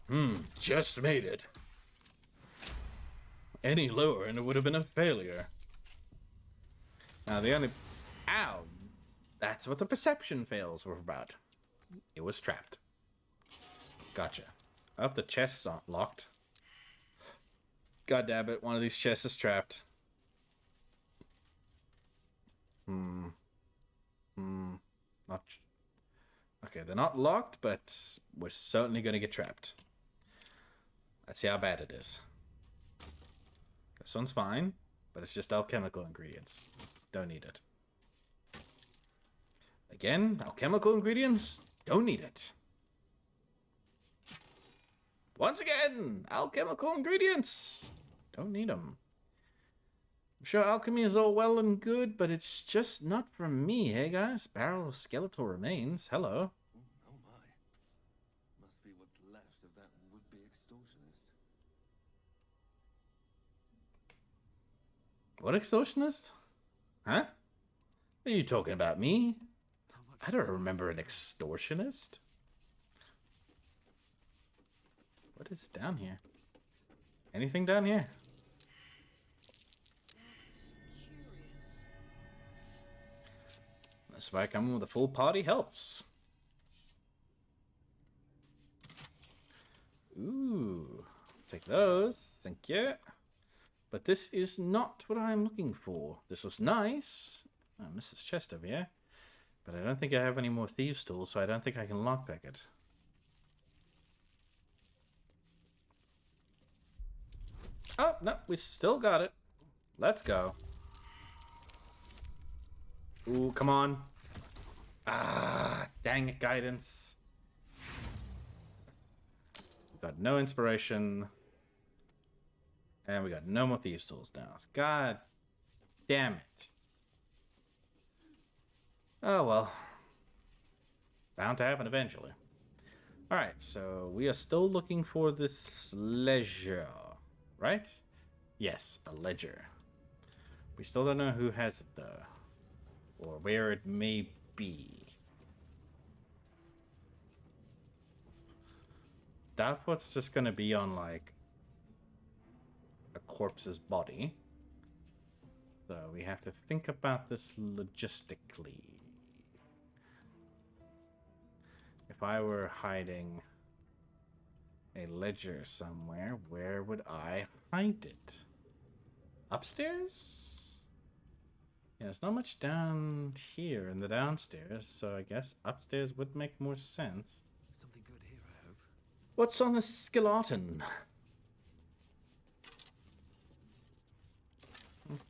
open. Just made it. Any lower and it would have been a failure. Now the only... Ow! That's what the perception fails were about. It was trapped. Gotcha. I hope the chests aren't locked. God damn it, one of these chests is trapped. Not... Okay, they're not locked, but we're certainly going to get trapped. Let's see how bad it is. This one's fine, but it's just alchemical ingredients. Don't need it. Again, alchemical ingredients? Don't need it. Once again, alchemical ingredients. Don't need them. I'm sure alchemy is all well and good, but it's just not for me, hey guys? Barrel of skeletal remains. Hello. Oh my. Must be what's left of that would-be extortionist. What extortionist? Huh? Are you talking about me? I don't remember an extortionist. What is down here? Anything down here? That's curious. That's why coming with a full party helps. Ooh. Take those. Thank you. But this is not what I'm looking for. This was nice. I missed this chest over here. But I don't think I have any more thieves' tools, so I don't think I can lockpick it. Oh, no, we still got it. Let's go. Ooh, come on. Ah, dang it, guidance. We got no inspiration. And we got no more Thieves' Tools now. God damn it. Oh well. Bound to happen eventually. Alright, so we are still looking for this ledger, right? Yes, a ledger. We still don't know who has it though. Or where it may be. Doubt what's just gonna be on like a corpse's body. So we have to think about this logistically. If I were hiding a ledger somewhere, where would I hide it? Upstairs? Yeah, there's not much down here in the downstairs, so I guess upstairs would make more sense. Something good here, I hope. What's on the skeleton?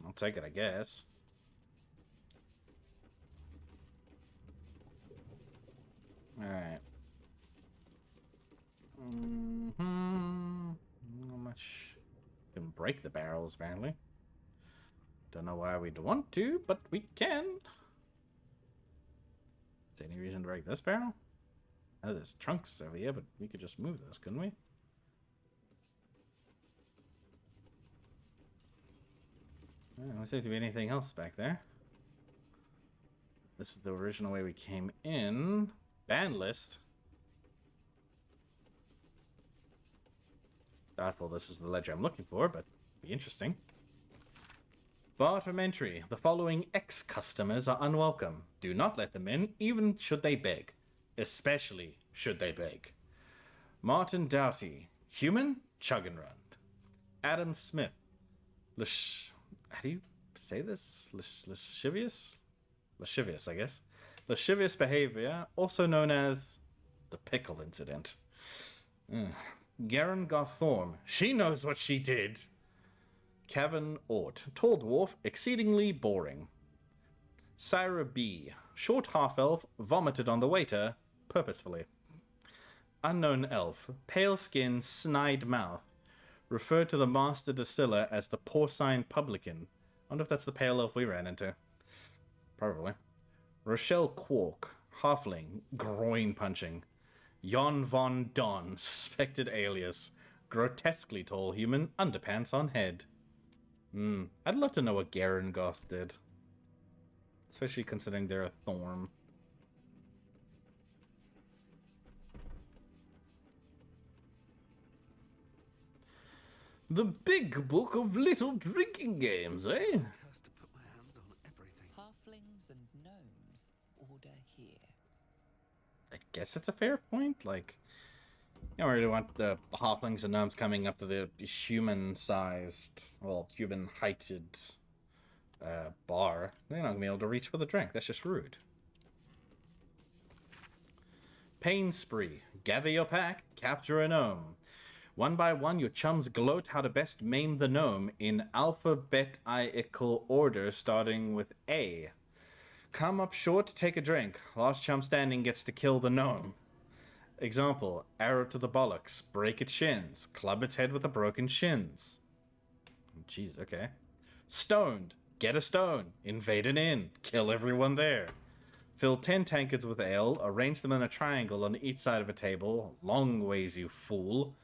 I'll take it, I guess. Alright. Not much. Can break the barrels, apparently. Don't know why we'd want to, but we can. Is there any reason to break this barrel? I know there's trunks over here, but we could just move those, couldn't we? Doesn't seem to be anything else back there. This is the original way we came in. Band list. Doubtful this is the ledger I'm looking for, but be interesting. Bartram entry. The following ex-customers are unwelcome. Do not let them in, even should they beg. Especially should they beg. Martin Doughty. Human? Chug and run. Adam Smith. How do you say this? Lascivious? Lascivious, I guess. Lascivious behavior, also known as the pickle incident. Garen Garthorne. She knows what she did. Kevin Ort. Tall dwarf, exceedingly boring. Syra B. Short half-elf, vomited on the waiter, purposefully. Unknown elf. Pale skin, snide mouth. Referred to the master distiller as the porcine publican. I wonder if that's the pale elf we ran into. Probably. Rochelle Quark. Halfling. Groin punching. Jon von Don. Suspected alias. Grotesquely tall human. Underpants on head. I'd love to know what Garen Goth did. Especially considering they're a Thorm. The big book of little drinking games, eh? Cursed to put my hands on everything. Halflings and gnomes order here. I guess that's a fair point. Like, you don't really want the halflings and gnomes coming up to the human-sized, well, human-heighted bar. They're not going to be able to reach for the drink. That's just rude. Pain spree. Gather your pack. Capture a gnome. One by one, your chums gloat how to best maim the gnome in alphabetical order, starting with A. Come up short, take a drink. Last chum standing gets to kill the gnome. Example, arrow to the bollocks, break its shins, club its head with the broken shins. Jeez, okay. Stoned, get a stone, invade an inn, kill everyone there. Fill 10 tankards with ale, arrange them in a triangle on each side of a table, long ways you fool.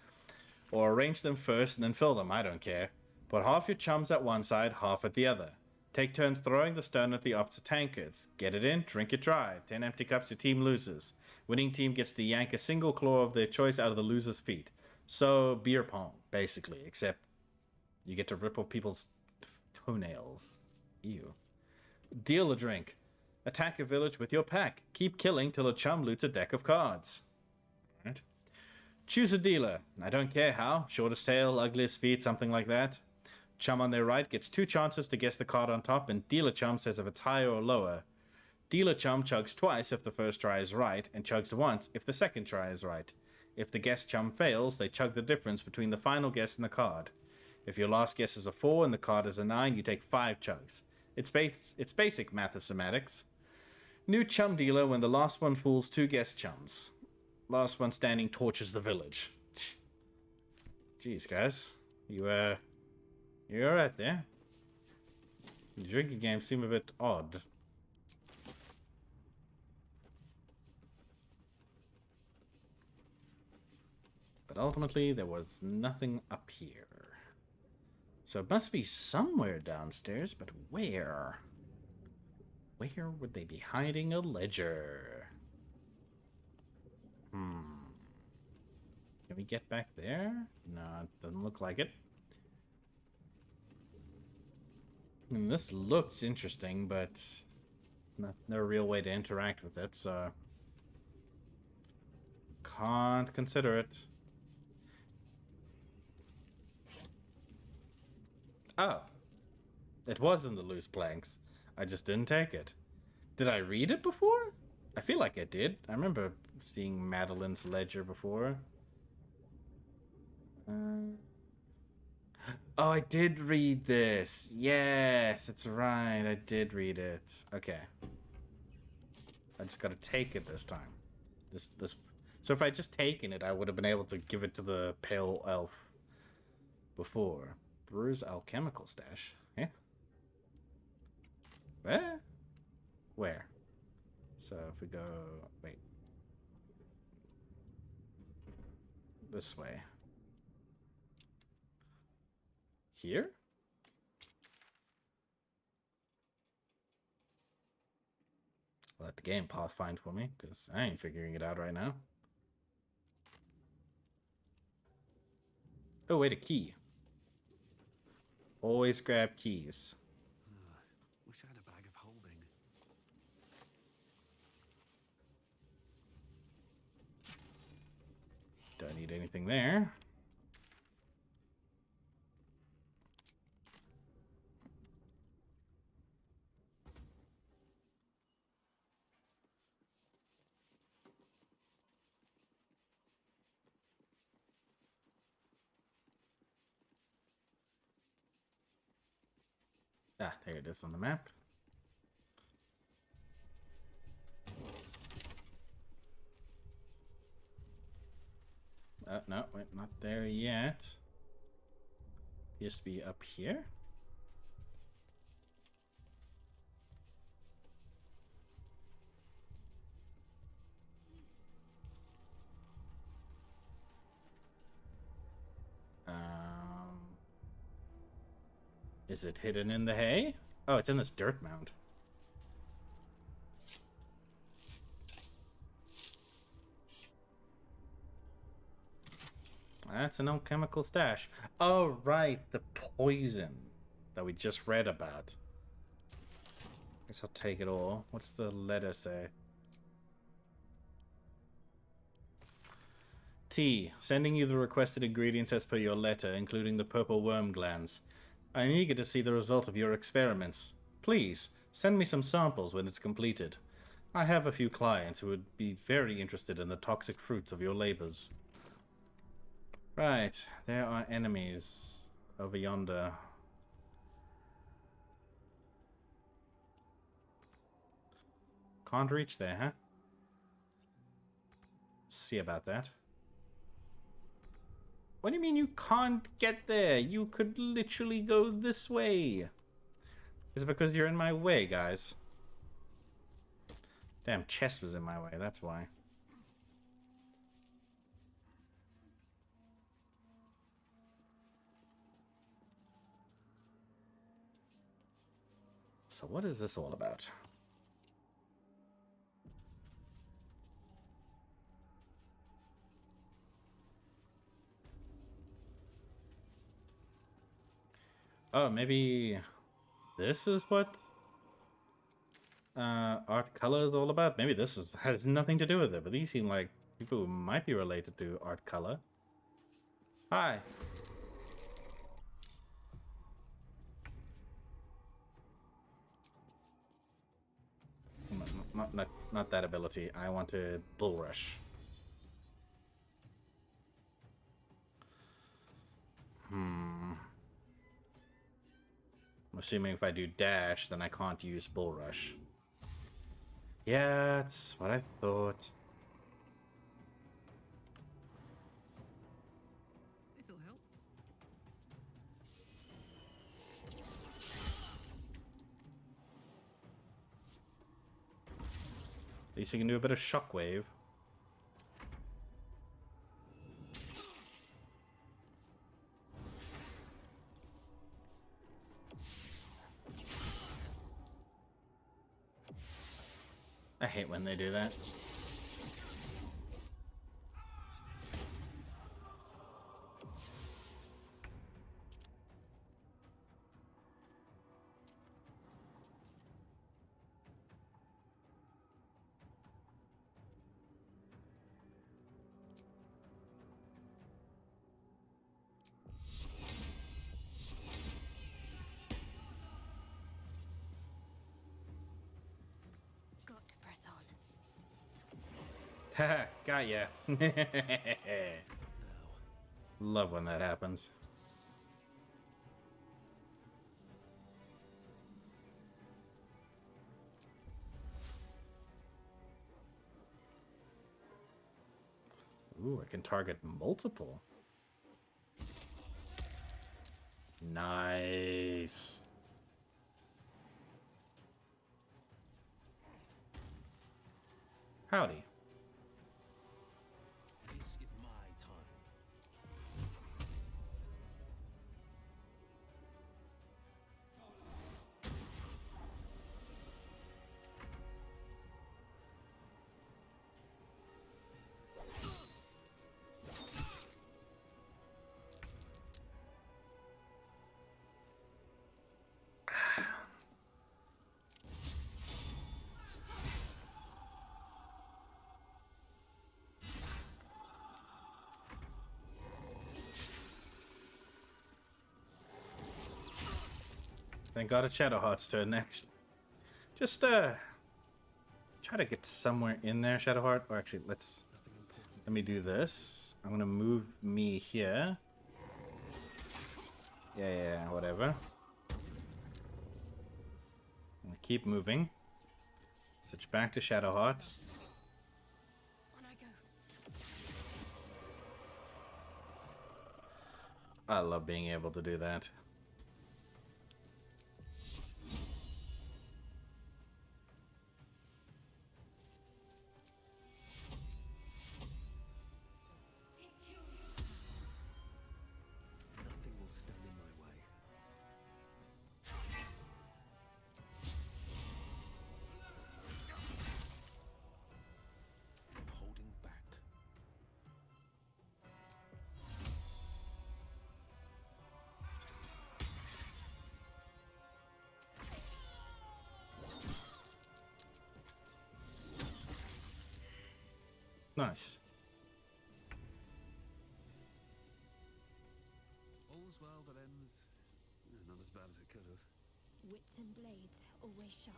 Or arrange them first and then fill them, I don't care. Put half your chums at one side, half at the other. Take turns throwing the stone at the opposite tankards. Get it in, drink it dry. 10 empty cups, your team loses. Winning team gets to yank a single claw of their choice out of the loser's feet. So, beer pong, basically, except you get to rip off people's toenails. Ew. Deal a drink. Attack a village with your pack. Keep killing till a chum loots a deck of cards. Right. Choose a dealer. I don't care how. Shortest tail, ugliest feet, something like that. Chum on their right gets 2 chances to guess the card on top, and dealer chum says if it's higher or lower. Dealer chum chugs twice if the first try is right, and chugs once if the second try is right. If the guess chum fails, they chug the difference between the final guess and the card. If your last guess is a 4 and the card is a 9, you take 5 chugs. It's basic mathematics. New chum dealer when the last one fools two guest chums. Last one standing torches the village. Jeez, guys. You're alright there. The drinking games seem a bit odd. But ultimately, there was nothing up here. So it must be somewhere downstairs, but where? Where would they be hiding a ledger? Can we get back there? No, it doesn't look like it. This looks interesting, but no real way to interact with it, so can't consider it. Oh, it was in the loose planks. I just didn't take it. Did I read it before? I feel like I did. I remember seeing Madeline's ledger before. Oh, I did read this. Yes, it's right. I did read it. Okay. I just gotta take it this time. This. So if I just taken it, I would have been able to give it to the pale elf before. Brewer's alchemical stash. Yeah. Where? Where? So if we go... Wait. This way. Here? Let the game path find for me, because I ain't figuring it out right now. Oh, wait, a key. Always grab keys. Wish I had a bag of holding. Don't need anything there. Ah, there it is on the map. No, wait, not there yet. Used to be up here. Is it hidden in the hay? Oh, it's in this dirt mound. That's an alchemical stash. Oh, right, the poison that we just read about. Guess I'll take it all. What's the letter say? T. Sending you the requested ingredients as per your letter, including the purple worm glands. I'm eager to see the result of your experiments. Please, send me some samples when it's completed. I have a few clients who would be very interested in the toxic fruits of your labors. Right, there are enemies over yonder. Can't reach there, huh? See about that. What do you mean you can't get there? You could literally go this way. Is it because you're in my way, guys? Damn, chest was in my way, that's why. So what is this all about? Oh, maybe this is what art color is all about? Maybe this has nothing to do with it, but these seem like people who might be related to art color. Hi. Not that ability. I wanted Bull Rush. I'm assuming if I do dash, then I can't use Bull Rush. Yeah, that's what I thought. This'll help. At least you can do a bit of shockwave. I hate when they do that. Got to press on. Haha, got ya. Love when that happens. Ooh, I can target multiple. Nice. Howdy. This is my time. Thank God it's Shadowheart's turn next. Just try to get somewhere in there, Shadowheart. Or actually, let me do this. I'm gonna move me here. Yeah, whatever. I'm gonna keep moving. Switch back to Shadowheart. On I go. I love being able to do that. Nothing will stand in my way. I'm holding back. Nice. All's well that ends not as bad as it could have. Wits and blades always sharp.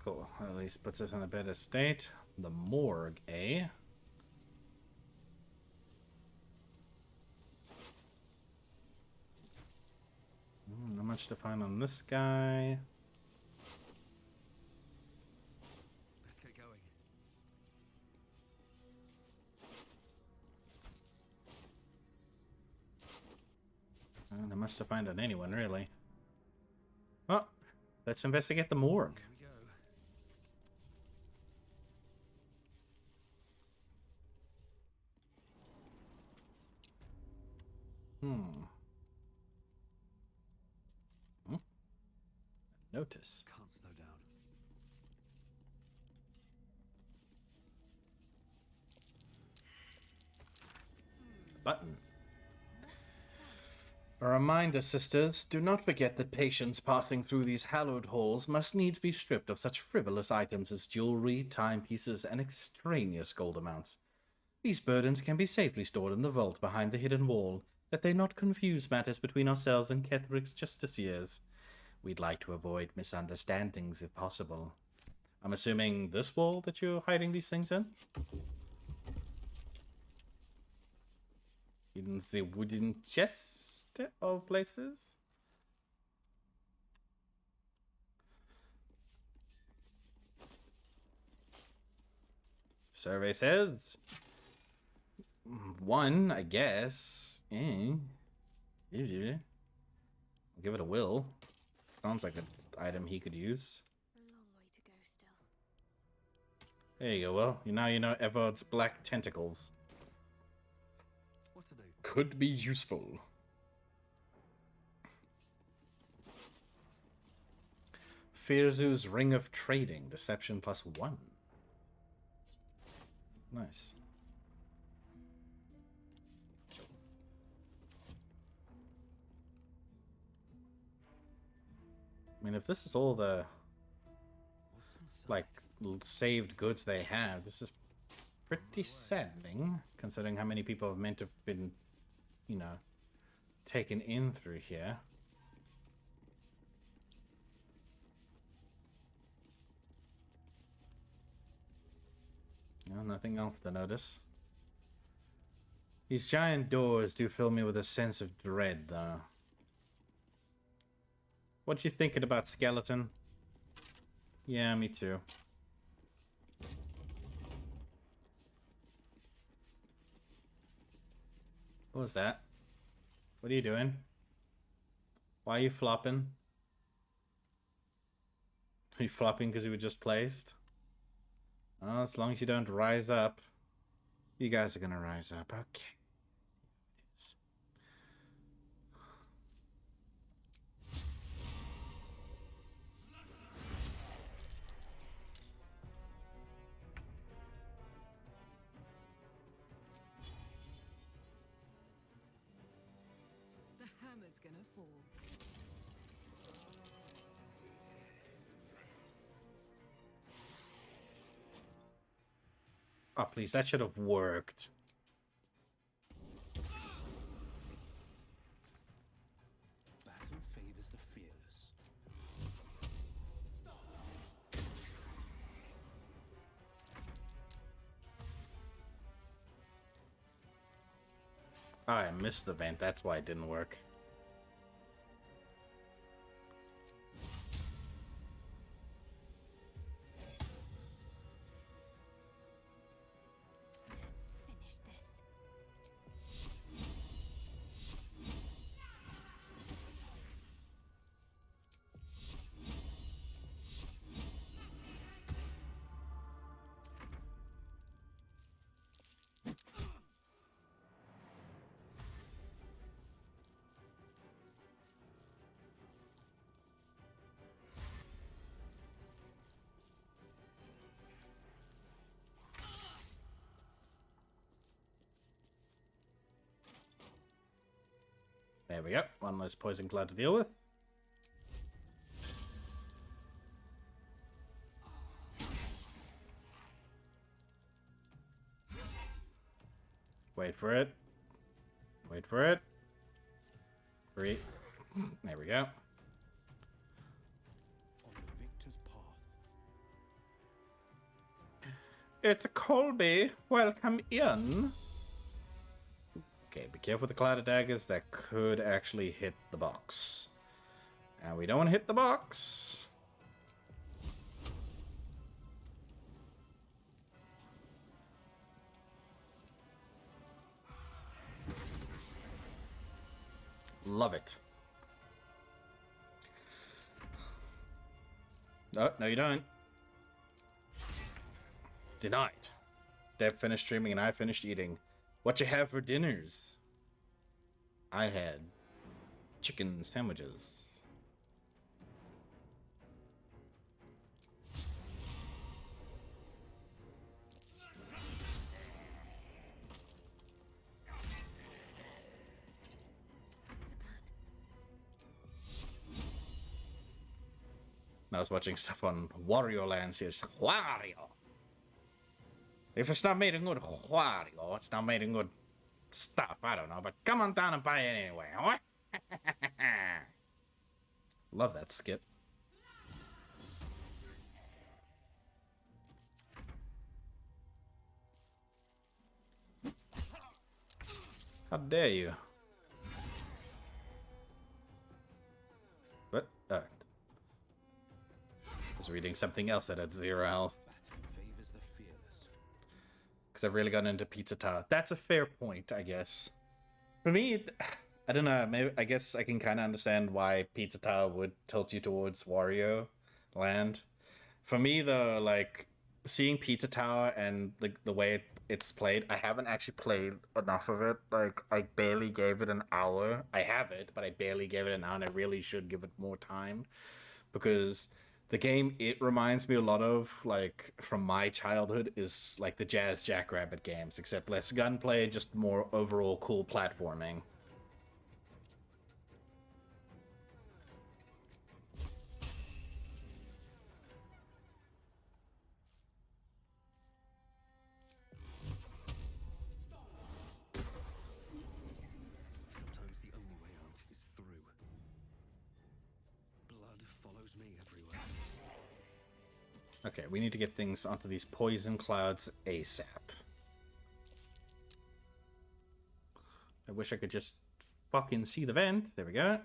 Cool. At least puts us in a better state. The morgue, eh? Not much to find on this guy. Let's get going. Not much to find on anyone, really. Well, let's investigate the morgue. Here we go. Notice. Can't slow down. Button. A reminder, sisters, do not forget that patients passing through these hallowed halls must needs be stripped of such frivolous items as jewelry, timepieces, and extraneous gold amounts. These burdens can be safely stored in the vault behind the hidden wall, that they not confuse matters between ourselves and Ketherick's justiciars. We'd like to avoid misunderstandings if possible. I'm assuming this wall that you're hiding these things in? In the wooden chest of places? Survey says 1, I guess. I'll give it a will. Sounds like an item he could use. A long way to go still. There you go. Well, now you know Evod's black tentacles. What are they? Could be useful. Firzu's Ring of Trading. Deception +1. Nice. I mean, if this is all the, What's inside? like, saved goods they have, this is pretty saddening, considering how many people have meant to have been, you know, taken in through here. No, nothing else to notice. These giant doors do fill me with a sense of dread, though. What you thinking about, skeleton? Yeah, me too. What was that? What are you doing? Why are you flopping? Are you flopping because you were just placed? Oh, as long as you don't rise up. You guys are gonna rise up. Okay. The hammer's gonna fall. Oh, please, that should have worked. Battle favors the fearless. Oh, I missed the vent. That's why it didn't work. Let's finish this. There we go. One less poison cloud to deal with. Wait for it. Wait for it. 3. There we go. On the victor's path. It's Colby. Welcome in. Okay, be careful with the cloud of daggers. That could actually hit the box. And we don't want to hit the box. Love it. No, no you don't. Denied. Deb finished streaming and I finished eating. What you have for dinners? I had chicken sandwiches. I was watching stuff on Wario Land. Here's Wario. If it's not made in good Wario, it's not made in good stuff. I don't know, but come on down and buy it anyway. Love that skit. How dare you? What? I was reading something else that had 0 health. Favors the fearless. Because I've really gotten into Pizza Tower. That's a fair point, I guess. For me, I don't know. Maybe I guess I can kind of understand why Pizza Tower would tilt you towards Wario Land. For me, though, like seeing Pizza Tower and the way it's played, I haven't actually played enough of it. Like I barely gave it an hour. I have it, but I barely gave it an hour, and I really should give it more time because the game it reminds me a lot of, like from my childhood, is like the Jazz Jackrabbit games, except less gunplay, just more overall cool platforming. Sometimes the only way out is through. Blood follows me everywhere. Okay, we need to get things onto these poison clouds ASAP. I wish I could just fucking see the vent. There we go.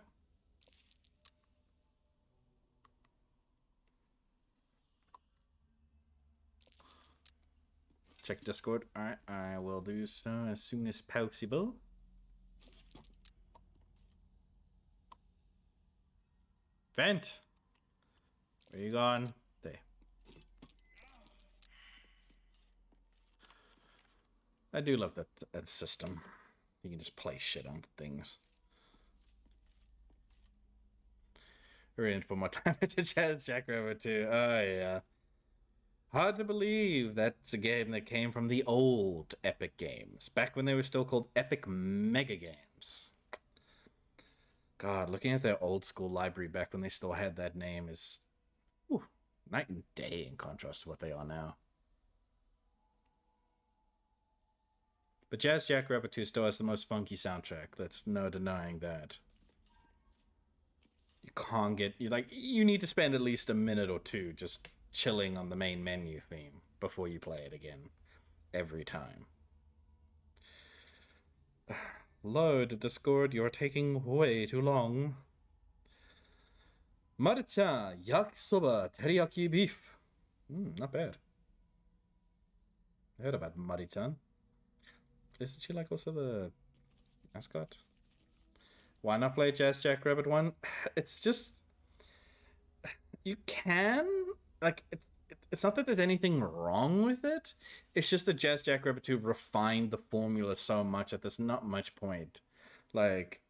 Check Discord. Alright, I will do so as soon as possible. Vent! Where you gone? There. I do love that system. You can just place shit on things. We're going to put more time into Jazz Jackrabbit too. Oh yeah. Hard to believe that's a game that came from the old Epic Games, back when they were still called Epic Mega Games. God, looking at their old school library back when they still had that name is night and day in contrast to what they are now. But Jazz Jackrabbit 2 still has the most funky soundtrack. That's no denying that. You can't get... You need to spend at least a minute or two just chilling on the main menu theme before you play it again. Every time. Load, Discord, you're taking way too long. Marcha, yakisoba, teriyaki beef. Not bad. I heard about Mari-chan. Isn't she like also the mascot? Why not play Jazz Jackrabbit 1? It's just... You can... Like, it's not that there's anything wrong with it. It's just that Jazz Jackrabbit 2 refined the formula so much that there's not much point. Like,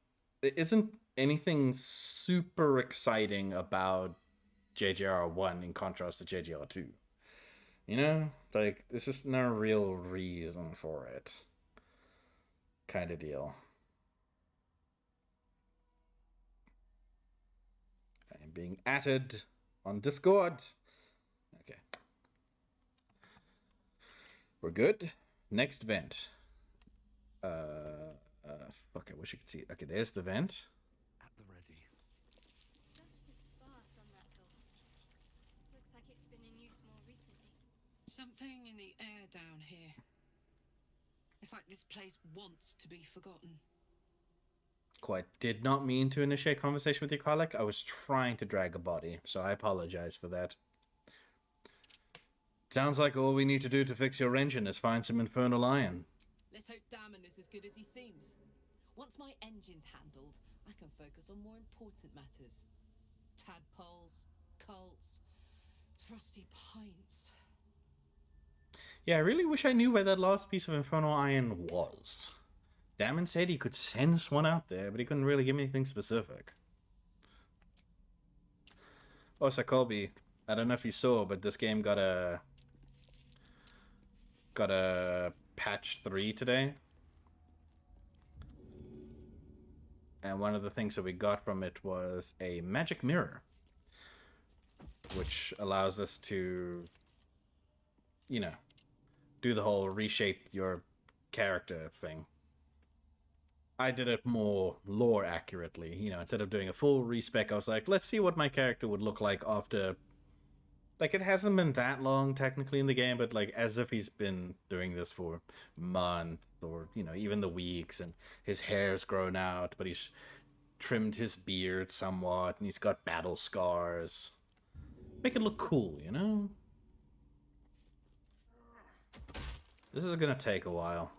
there isn't anything super exciting about JJR 1 in contrast to JJR 2. You know? Like, there's just no real reason for it. Kind of deal. I am being added on Discord. Okay. We're good. Next vent. Fuck, I wish you could see it. Okay, there's the vent. At the ready. Dust is sparse on that door. Looks like it's been in use more recently. Something in the air down here. It's like this place wants to be forgotten. Quite did not mean to initiate conversation with you, Karlek. I was trying to drag a body, so I apologize for that. Sounds like all we need to do to fix your engine is find some infernal iron. Let's hope Damon is as good as he seems. Once my engine's handled, I can focus on more important matters. Tadpoles, cults, frosty pints. Yeah, I really wish I knew where that last piece of infernal iron was. Damon said he could sense one out there, but he couldn't really give me anything specific. Oh, Sakobi, I don't know if you saw, but this game got a patch 3 today. And one of the things that we got from it was a magic mirror, which allows us to, you know, do the whole reshape your character thing. I did it more lore accurately. You know, instead of doing a full respec, I was like, let's see what my character would look like after. Like, it hasn't been that long technically in the game, but like as if he's been doing this for months or, you know, even the weeks, and his hair's grown out, but he's trimmed his beard somewhat, and he's got battle scars. Make it look cool, you know? This is gonna take a while.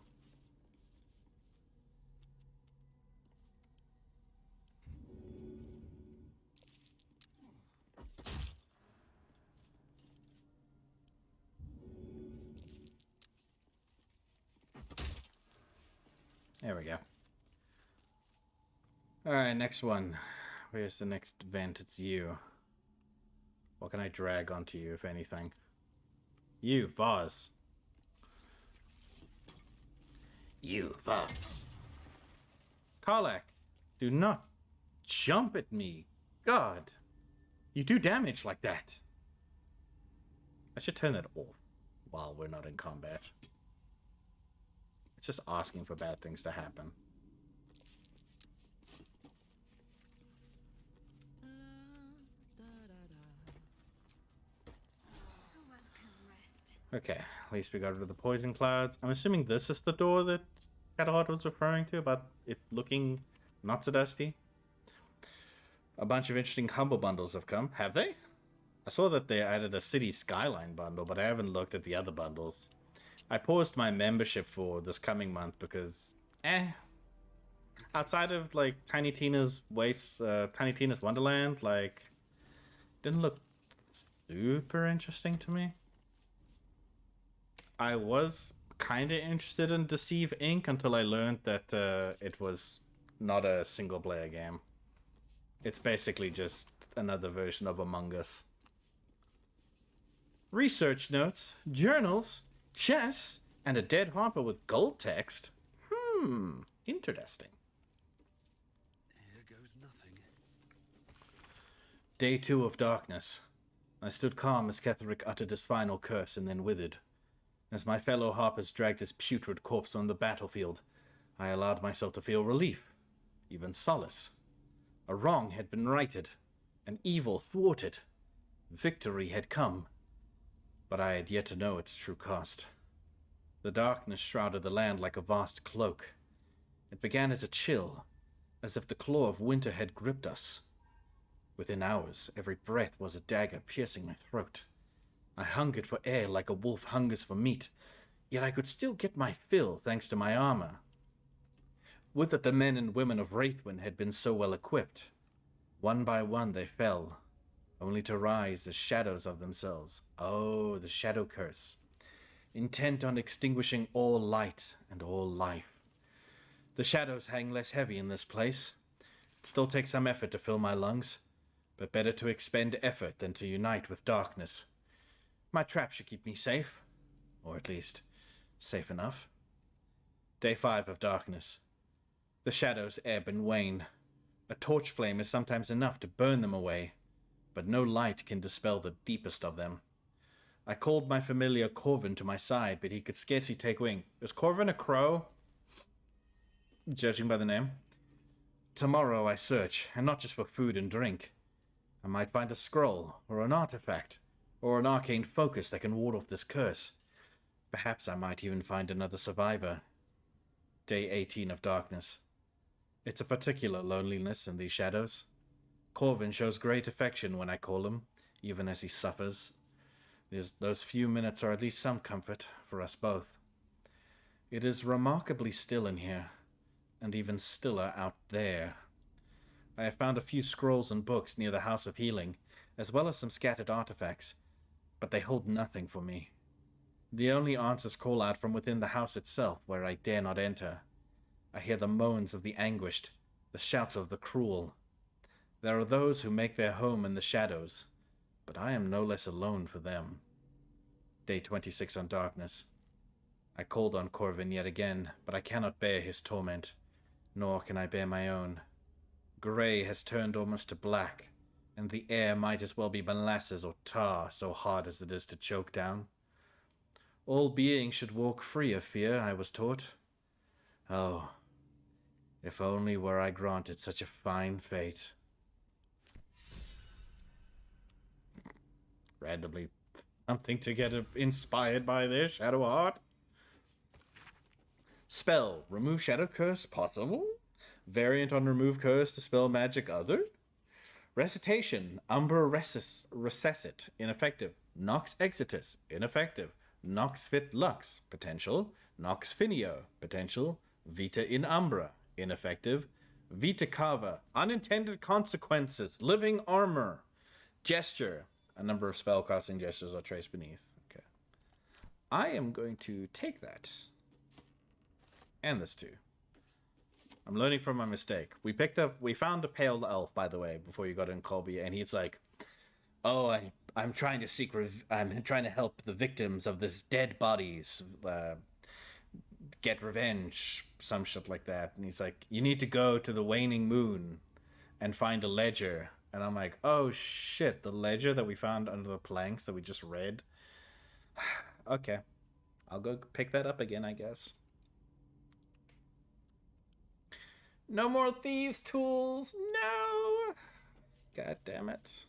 There we go. Alright, next one. Where's the next vent? It's you. What can I drag onto you, if anything? You, vase. You, vase. Karlach, do not jump at me. God. You do damage like that. I should turn that off while we're not in combat. It's just asking for bad things to happen. Okay, at least we got rid of the poison clouds. I'm assuming this is the door that Catahart was referring to about it looking not so dusty. A bunch of interesting humble bundles have come. Have they? I saw that they added a city skyline bundle, but I haven't looked at the other bundles. I paused my membership for this coming month because, outside of like Tiny Tina's Wonderland, like, didn't look super interesting to me. I was kind of interested in Deceive Inc. until I learned that it was not a single player game. It's basically just another version of Among Us. Research notes, journals, chess, and a dead hopper with gold text. Interesting. Here goes nothing. Day 2 of darkness. I stood calm as Ketherick uttered his final curse and then withered. As my fellow harpers dragged his putrid corpse from the battlefield, I allowed myself to feel relief, even solace. A wrong had been righted, an evil thwarted. Victory had come, but I had yet to know its true cost. The darkness shrouded the land like a vast cloak. It began as a chill, as if the claw of winter had gripped us. Within hours, every breath was a dagger piercing my throat. I hungered for air like a wolf hungers for meat, yet I could still get my fill thanks to my armor. Would that the men and women of Wraithwind had been so well equipped. One by one they fell, only to rise as shadows of themselves. Oh, the shadow curse, intent on extinguishing all light and all life. The shadows hang less heavy in this place. It still takes some effort to fill my lungs, but better to expend effort than to unite with darkness. My trap should keep me safe, or at least safe enough. Day 5 of darkness. The shadows ebb and wane. A torch flame is sometimes enough to burn them away, but no light can dispel the deepest of them. I called my familiar Corvin to my side, but he could scarcely take wing. Is Corvin a crow? Judging by the name. Tomorrow I search, and not just for food and drink. I might find a scroll, or an artifact, or an arcane focus that can ward off this curse. Perhaps I might even find another survivor. Day 18 of darkness. It's a particular loneliness in these shadows. Corvin shows great affection when I call him, even as he suffers. Those few minutes are at least some comfort for us both. It is remarkably still in here, and even stiller out there. I have found a few scrolls and books near the House of Healing, as well as some scattered artifacts, but they hold nothing for me. The only answers call out from within the house itself, where I dare not enter. I hear the moans of the anguished, the shouts of the cruel. There are those who make their home in the shadows, but I am no less alone for them. Day 26 on darkness. I called on Corvin yet again, but I cannot bear his torment, nor can I bear my own. Grey has turned almost to black, and the air might as well be molasses or tar, so hard as it is to choke down. All beings should walk free of fear, I was taught. Oh, If only were I granted such a fine fate. Randomly something to get inspired by there, Shadow Heart. Spell. Remove Shadow Curse. Possible. Variant on remove curse to spell magic other. Recitation. Umbra Recessit. Ineffective. Nox Exitus. Ineffective. Nox Fit Lux. Potential. Nox Finio. Potential. Vita in Umbra. Ineffective. Vita Cava. Unintended consequences. Living armor. Gesture. A number of spellcasting gestures are traced beneath. Okay. I am going to take that. And this too. I'm learning from my mistake. We found a pale elf, by the way, before you got in Colby, and he's like, "Oh, I'm trying to I'm trying to help the victims of this dead bodies get revenge," some shit like that. And he's like, "You need to go to the waning moon and find a ledger." And I'm like, "Oh shit, the ledger that we found under the planks that we just read." Okay, I'll go pick that up again, I guess. No more thieves' tools. No. God damn it.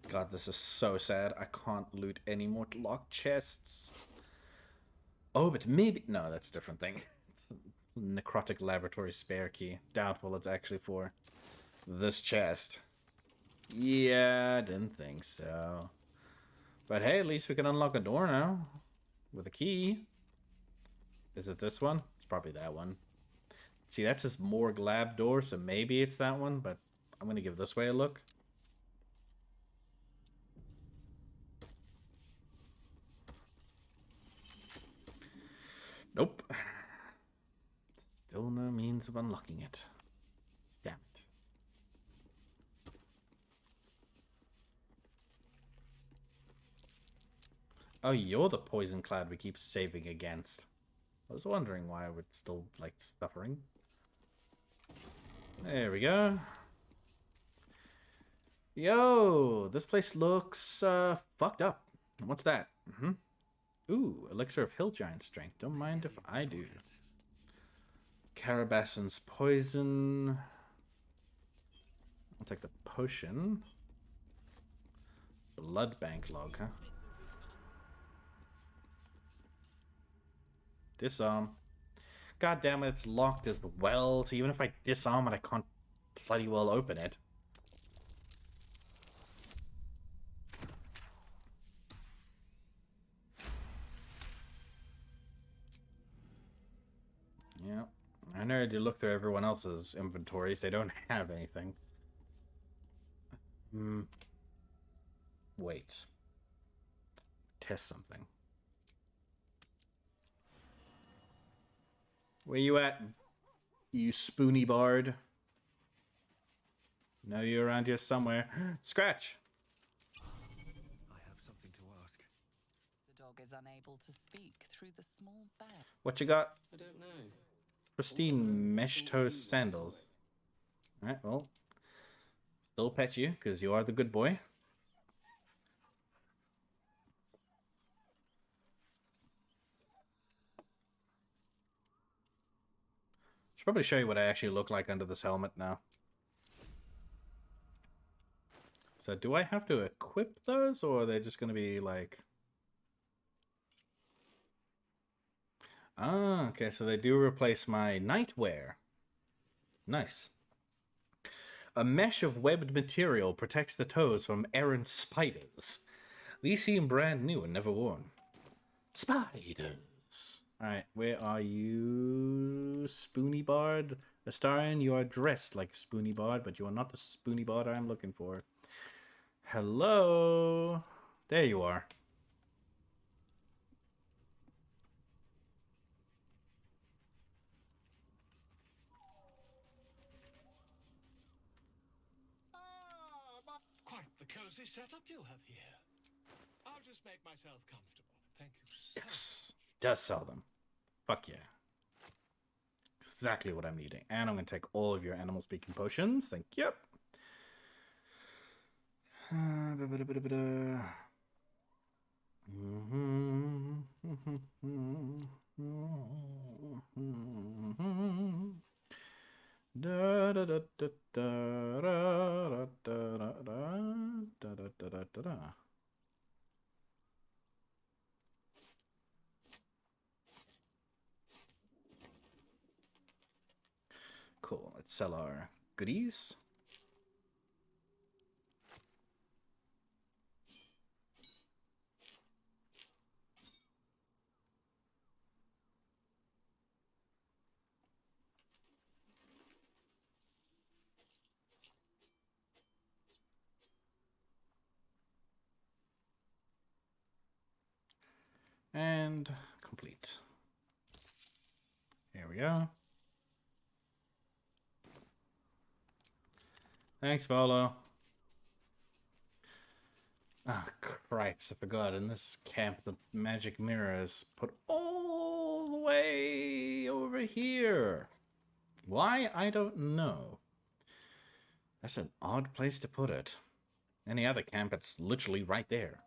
God, this is so sad. I can't loot any more locked chests. Oh, but maybe... No, that's a different thing. It's a necrotic laboratory spare key. Doubtful it's actually for this chest. Yeah, I didn't think so. But hey, at least we can unlock a door now. With a key. Is it this one? It's probably that one. See, that's his morgue lab door, so maybe it's that one, but I'm going to give this way a look. Nope. Still no means of unlocking it. Damn it. Oh, you're the poison cloud we keep saving against. I was wondering why I would still like suffering. There we go. Yo, this place looks fucked up. What's that? Ooh, elixir of hill giant strength. Don't mind if I do. Carabassen's poison. I'll take the potion. Blood bank log, huh? Disarm. God damn it, it's locked as well. So even if I disarm it, I can't bloody well open it. Yeah. I know you look through everyone else's inventories. They don't have anything. Wait. Test something. Where you at, you spoony bard? Know you're around here somewhere. Scratch! I have something to ask. The dog is unable to speak through the small bag. What you got? I don't know. Pristine mesh toe sandals. Alright, well. Still pet you, because you are the good boy. Should probably show you what I actually look like under this helmet now. So do I have to equip those, or are they just going to be like... Ah, okay, so they do replace my nightwear. Nice. A mesh of webbed material protects the toes from errant spiders. These seem brand new and never worn. Spiders. Alright, where are you, Spoony Bard? Astarion, you are dressed like a Spoony Bard, but you are not the Spoony Bard I'm looking for. Hello? There you are. Quite the cozy setup you have here. I'll just make myself comfortable. Thank you so much. Yes. Does sell them. Fuck yeah. Exactly what I'm needing. And I'm going to take all of your animal speaking potions. Thank you. Da da da da da da da da da da da da da. Cool. Let's sell our goodies. And complete. Here we go. Thanks, Polo. Ah, cripes, I forgot. In this camp, the magic mirror is put all the way over here. Why? I don't know. That's an odd place to put it. Any other camp, it's literally right there.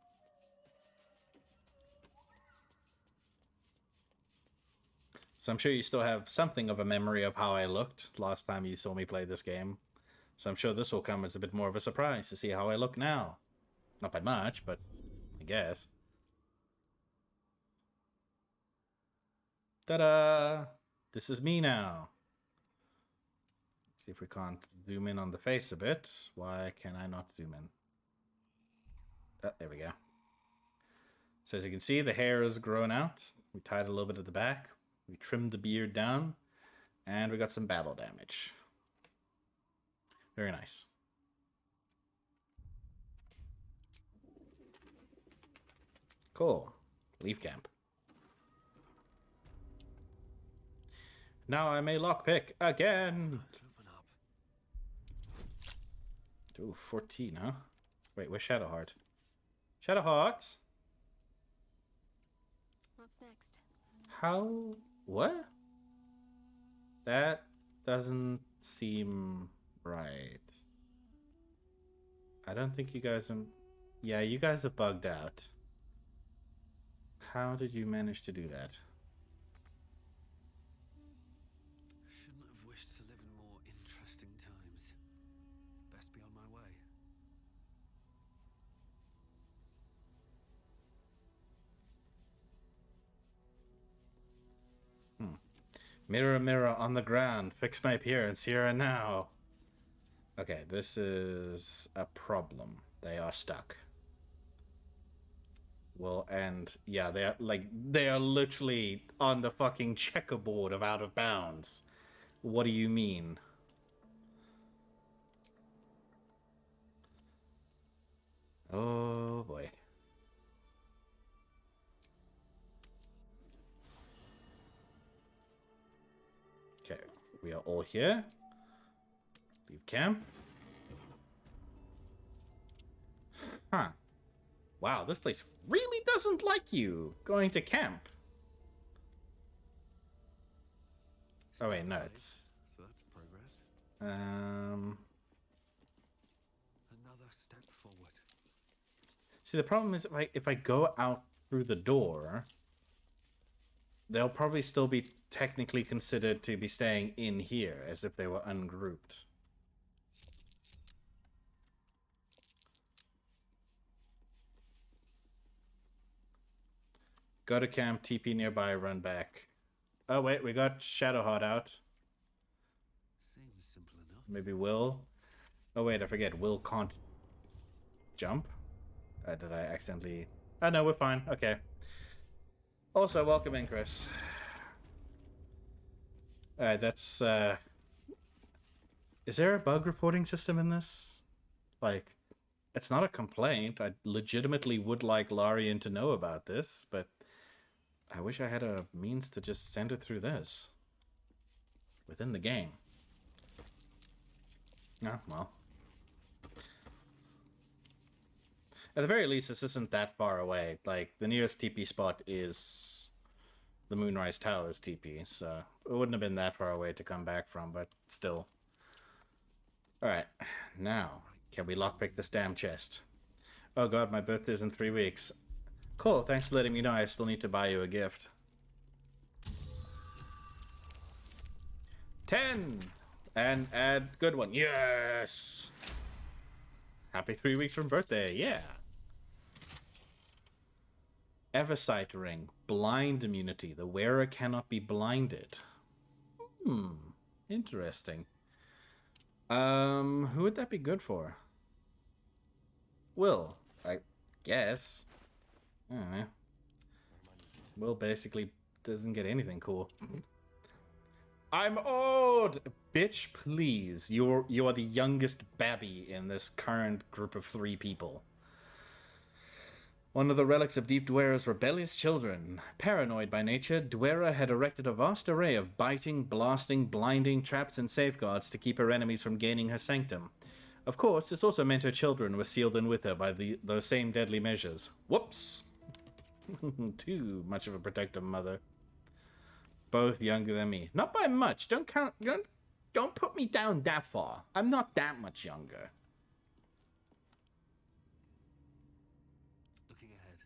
So I'm sure you still have something of a memory of how I looked last time you saw me play this game. So I'm sure this will come as a bit more of a surprise to see how I look now. Not by much, but I guess. Ta-da! This is me now. Let's see if we can't zoom in on the face a bit. Why can I not zoom in? Oh, there we go. So as you can see, the hair is grown out. We tied a little bit at the back. We trimmed the beard down. And we got some battle damage. Very nice. Cool. Leaf camp. Now I may lockpick again. Open up. Ooh, 14, huh? Wait, where's Shadowheart? Shadowheart? What's next? How? What? That doesn't seem right. I don't think you guys are... Yeah, you guys are bugged out. How did you manage to do that? Shouldn't have wished to live in more interesting times. Best be on my way. Mirror, mirror on the ground, fix my appearance here and now. Okay, this is a problem. They are stuck. Well, and yeah, they are literally on the fucking checkerboard of out of bounds. What do you mean? Oh boy. Okay, we are all here. Leave camp. Huh. Wow, this place really doesn't like you going to camp. Oh wait, no, it's... So that's progress. Um... Another step forward. See, the problem is if I go out through the door, they'll probably still be technically considered to be staying in here, as if they were ungrouped. Go to camp, TP nearby, run back. Oh wait, we got Shadowheart out. Seems simple enough. Maybe Will. Oh wait, I forget. Will can't jump. Did I accidentally... Oh no, we're fine. Okay. Also, welcome in, Chris. Alright, that's... Is there a bug reporting system in this? Like, it's not a complaint. I legitimately would like Larian to know about this, but I wish I had a means to just send it through this. Within the game. Ah, well. At the very least, this isn't that far away. Like, the nearest TP spot is the Moonrise Towers TP, so it wouldn't have been that far away to come back from, but still. Alright, now, can we lockpick this damn chest? Oh god, my birthday's in 3 weeks. Cool, thanks for letting me know. I still need to buy you a gift. 10! And add good one. Yes! Happy 3 weeks from birthday, yeah! Eversight ring. Blind immunity. The wearer cannot be blinded. Interesting. Who would that be good for? Will, I guess. I don't know. Will basically doesn't get anything cool. I'm old! Bitch, please. You are the youngest babby in this current group of 3 people. One of the relics of Deep Dwera's rebellious children. Paranoid by nature, Dwera had erected a vast array of biting, blasting, blinding traps and safeguards to keep her enemies from gaining her sanctum. Of course, this also meant her children were sealed in with her by those same deadly measures. Whoops! Too much of a protective mother. Both younger than me. Not by much. Don't put me down that far. I'm not that much younger. Looking ahead.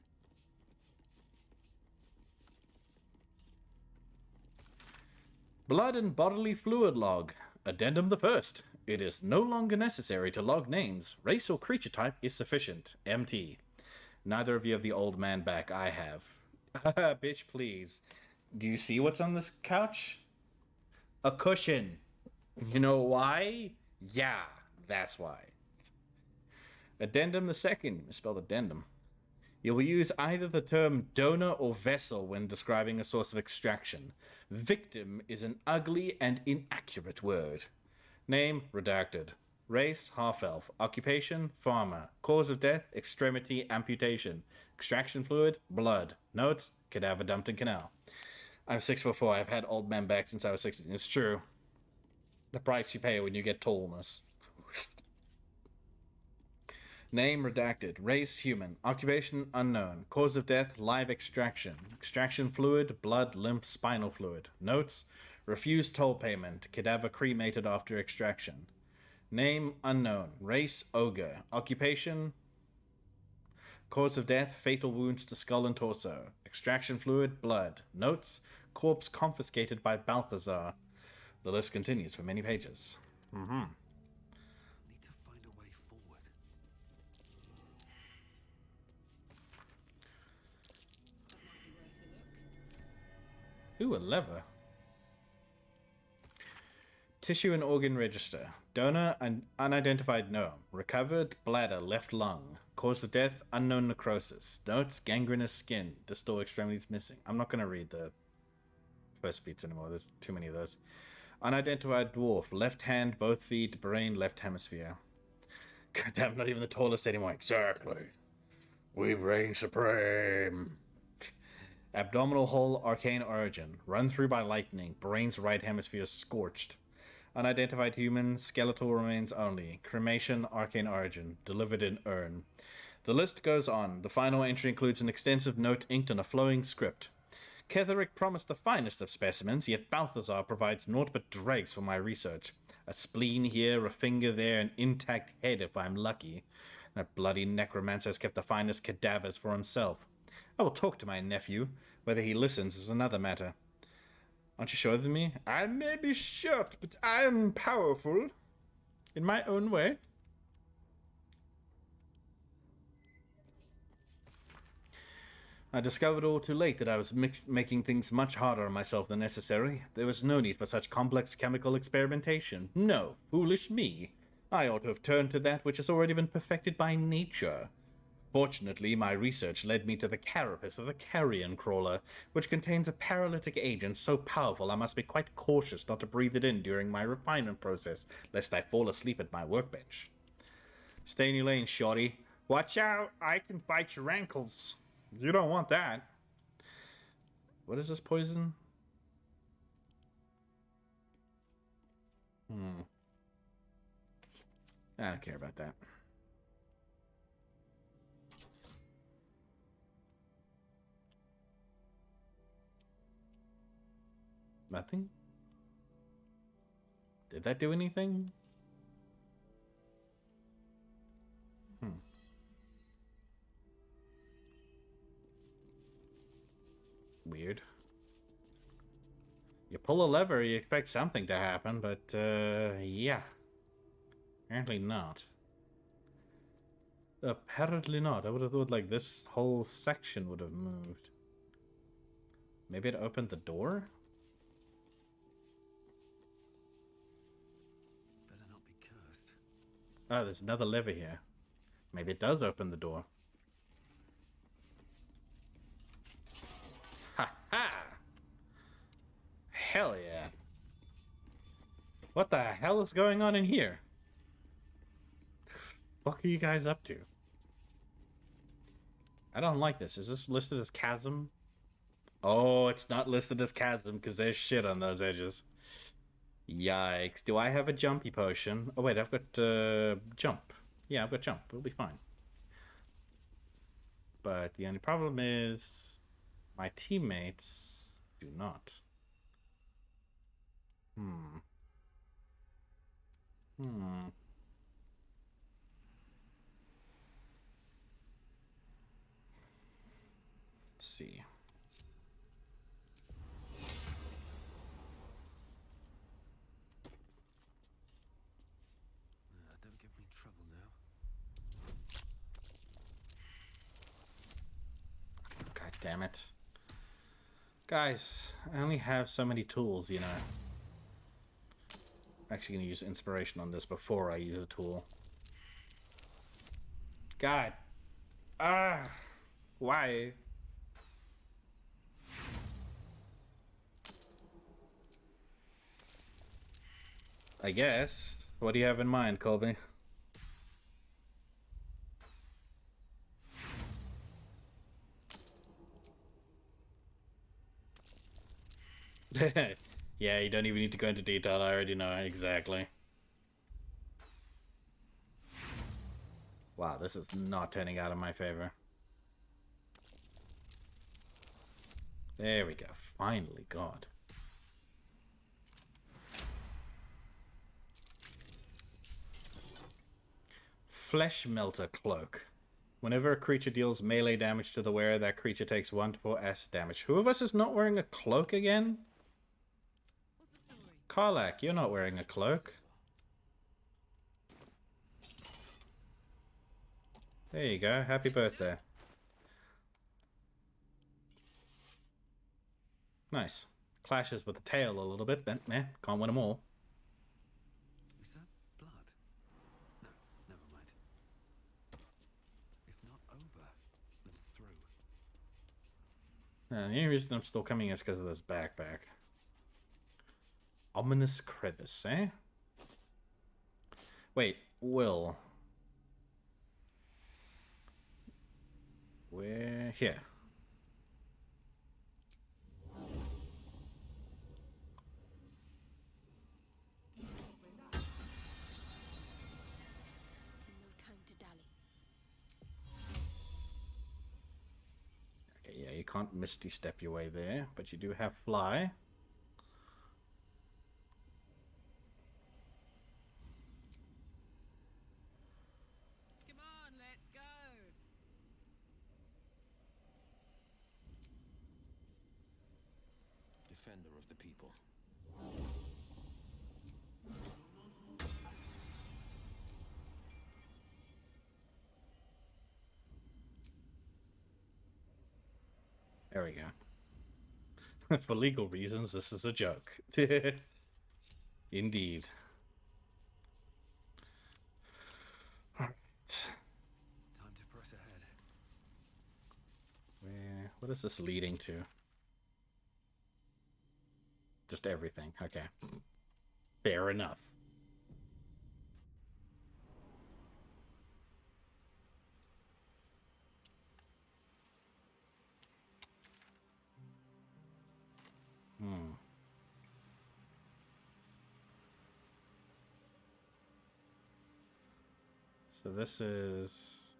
Blood and bodily fluid log. Addendum the first. It is no longer necessary to log names. Race or creature type is sufficient. MT. Neither of you have the old man back. I have. Bitch, please. Do you see what's on this couch? A cushion. You know why? Yeah, that's why. Addendum the second. Misspelled addendum. You will use either the term donor or vessel when describing a source of extraction. Victim is an ugly and inaccurate word. Name, redacted. Race, half-elf. Occupation, farmer. Cause of death, extremity, amputation. Extraction fluid, blood. Notes, cadaver dumped in canal. I'm 6'4". I've had old man back since I was 16. It's true. The price you pay when you get tallness. Name redacted. Race human. Occupation unknown. Cause of death live extraction. Extraction fluid blood lymph spinal fluid. Notes refused toll payment. Cadaver cremated after extraction. Name unknown. Race ogre. Occupation cause of death fatal wounds to skull and torso. Extraction fluid blood. Notes corpse confiscated by Balthazar. The list continues for many pages. Need to find a way forward. Ooh, a lever. Tissue and organ register. Donor, unidentified gnome. Recovered, bladder, left lung. Cause of death, unknown necrosis. Notes, gangrenous skin. Distal extremities missing. I'm not going to read the first beats anymore. There's too many of those. Unidentified dwarf. Left hand, both feet, brain, left hemisphere. Goddamn, not even the tallest anymore. Exactly. We reign supreme. Abdominal hole, arcane origin. Run through by lightning. Brain's right hemisphere scorched. Unidentified human, skeletal remains only. Cremation, arcane origin. Delivered in urn. The list goes on. The final entry includes an extensive note inked in a flowing script. Ketherick promised the finest of specimens, yet Balthazar provides naught but dregs for my research. A spleen here, a finger there, an intact head if I'm lucky. That bloody necromancer has kept the finest cadavers for himself. I will talk to my nephew. Whether he listens is another matter. Aren't you shorter than me? I may be short, but I am powerful. In my own way. I discovered all too late that I was making things much harder on myself than necessary. There was no need for such complex chemical experimentation. No, foolish me. I ought to have turned to that which has already been perfected by nature. Fortunately, my research led me to the carapace of the carrion crawler, which contains a paralytic agent so powerful I must be quite cautious not to breathe it in during my refinement process, lest I fall asleep at my workbench. Stay in your lane, shorty. Watch out, I can bite your ankles. You don't want that. What is this poison? I don't care about that. Nothing? Did that do anything? Weird. You pull a lever, you expect something to happen, but, yeah. Apparently not. Apparently not. I would have thought, like, this whole section would have moved. Maybe it opened the door? Better not be cursed. Oh, there's another lever here. Maybe it does open the door. Ha ha! Hell yeah. What the hell is going on in here? What are you guys up to? I don't like this. Is this listed as chasm? Oh, it's not listed as chasm because there's shit on those edges. Yikes. Do I have a jumpy potion? Oh, wait, I've got jump. Yeah, I've got jump. We'll be fine. But the only problem is my teammates do not. Let's see. Don't give me trouble now. God damn it. Guys, I only have so many tools, you know. I'm actually going to use inspiration on this before I use a tool. God. Ah. Why? I guess. What do you have in mind, Colby? Yeah, you don't even need to go into detail. I already know exactly. Wow, this is not turning out in my favor. There we go. Finally, God. Flesh Melter Cloak. Whenever a creature deals melee damage to the wearer, that creature takes 1 to 4 acid damage. Who of us is not wearing a cloak again? Karlak, you're not wearing a cloak. There you go. Happy birthday. Nice. Clashes with the tail a little bit, but meh, can't win them all. Is that blood? No, never mind. If not over, then through. The only reason I'm still coming is because of this backpack. Ominous crevice, eh? Wait, Will. Where? Here. Okay, yeah, you can't Misty Step your way there, but you do have Fly. Come on, let's go. Defender of the people. There we go. For legal reasons, this is a joke. Indeed. Alright. Time to press ahead. What is this leading to? Just everything. Okay. Fair enough. So this is...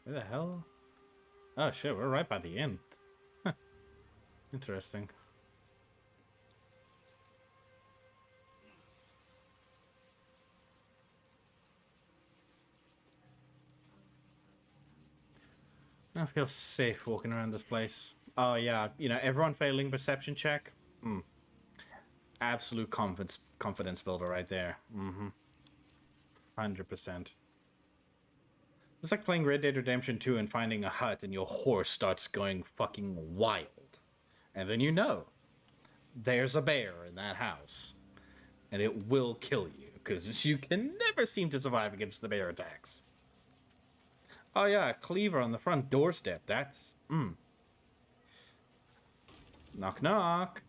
Where the hell? Oh shit, we're right by the end. Interesting. I feel safe walking around this place. Oh yeah, you know, everyone failing perception check. Absolute confidence builder right there. 100%. It's like playing Red Dead Redemption 2 and finding a hut and your horse starts going fucking wild. And then you know, there's a bear in that house. And it will kill you, because you can never seem to survive against the bear attacks. Oh yeah, a cleaver on the front doorstep. That's, Knock knock.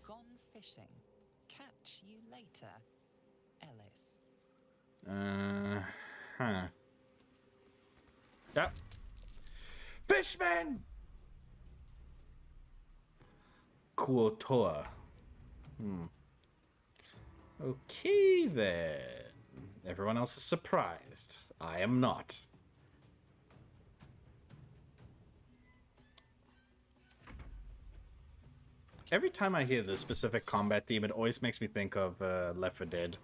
Gone fishing. Catch you later, Ellis. Huh. Yep. Fishman! Kuotoa. Okay then. Everyone else is surprised. I am not. Every time I hear the specific combat theme, it always makes me think of Left 4 Dead.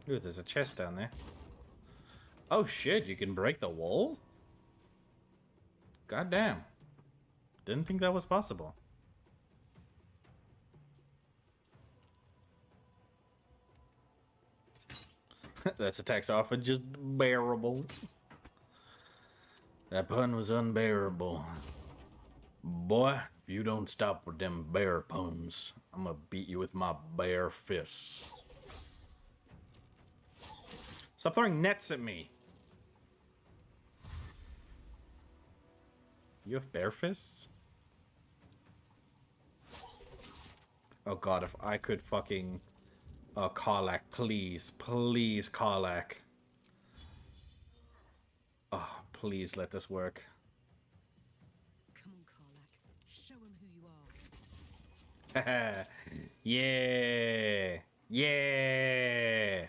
Ooh, there's a chest down there. Oh shit, you can break the wall? God damn. Didn't think that was possible. That's attacks often just bearable. That pun was unbearable. Boy, if you don't stop with them bear puns, I'm gonna beat you with my bare fists. Stop throwing nets at me. You have bare fists? Oh god, if I could fucking... Oh, Karlak, please. Please, Karlak. Oh, please let this work. Come on, Karlak. Show him who you are. Yeah. Yeah.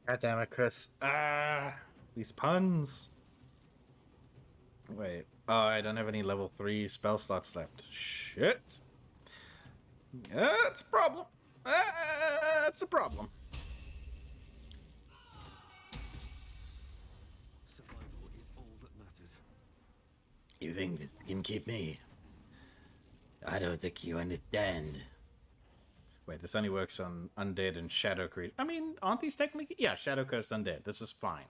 God damn it, Chris. Ah, these puns. Wait. Oh, I don't have any level 3 spell slots left. Shit. That's a problem. That's a problem. Survival is all that matters. You think that you can keep me? I don't think you understand. Wait, this only works on undead and shadow creatures. I mean, aren't these technically? Yeah, shadow cursed undead. This is fine.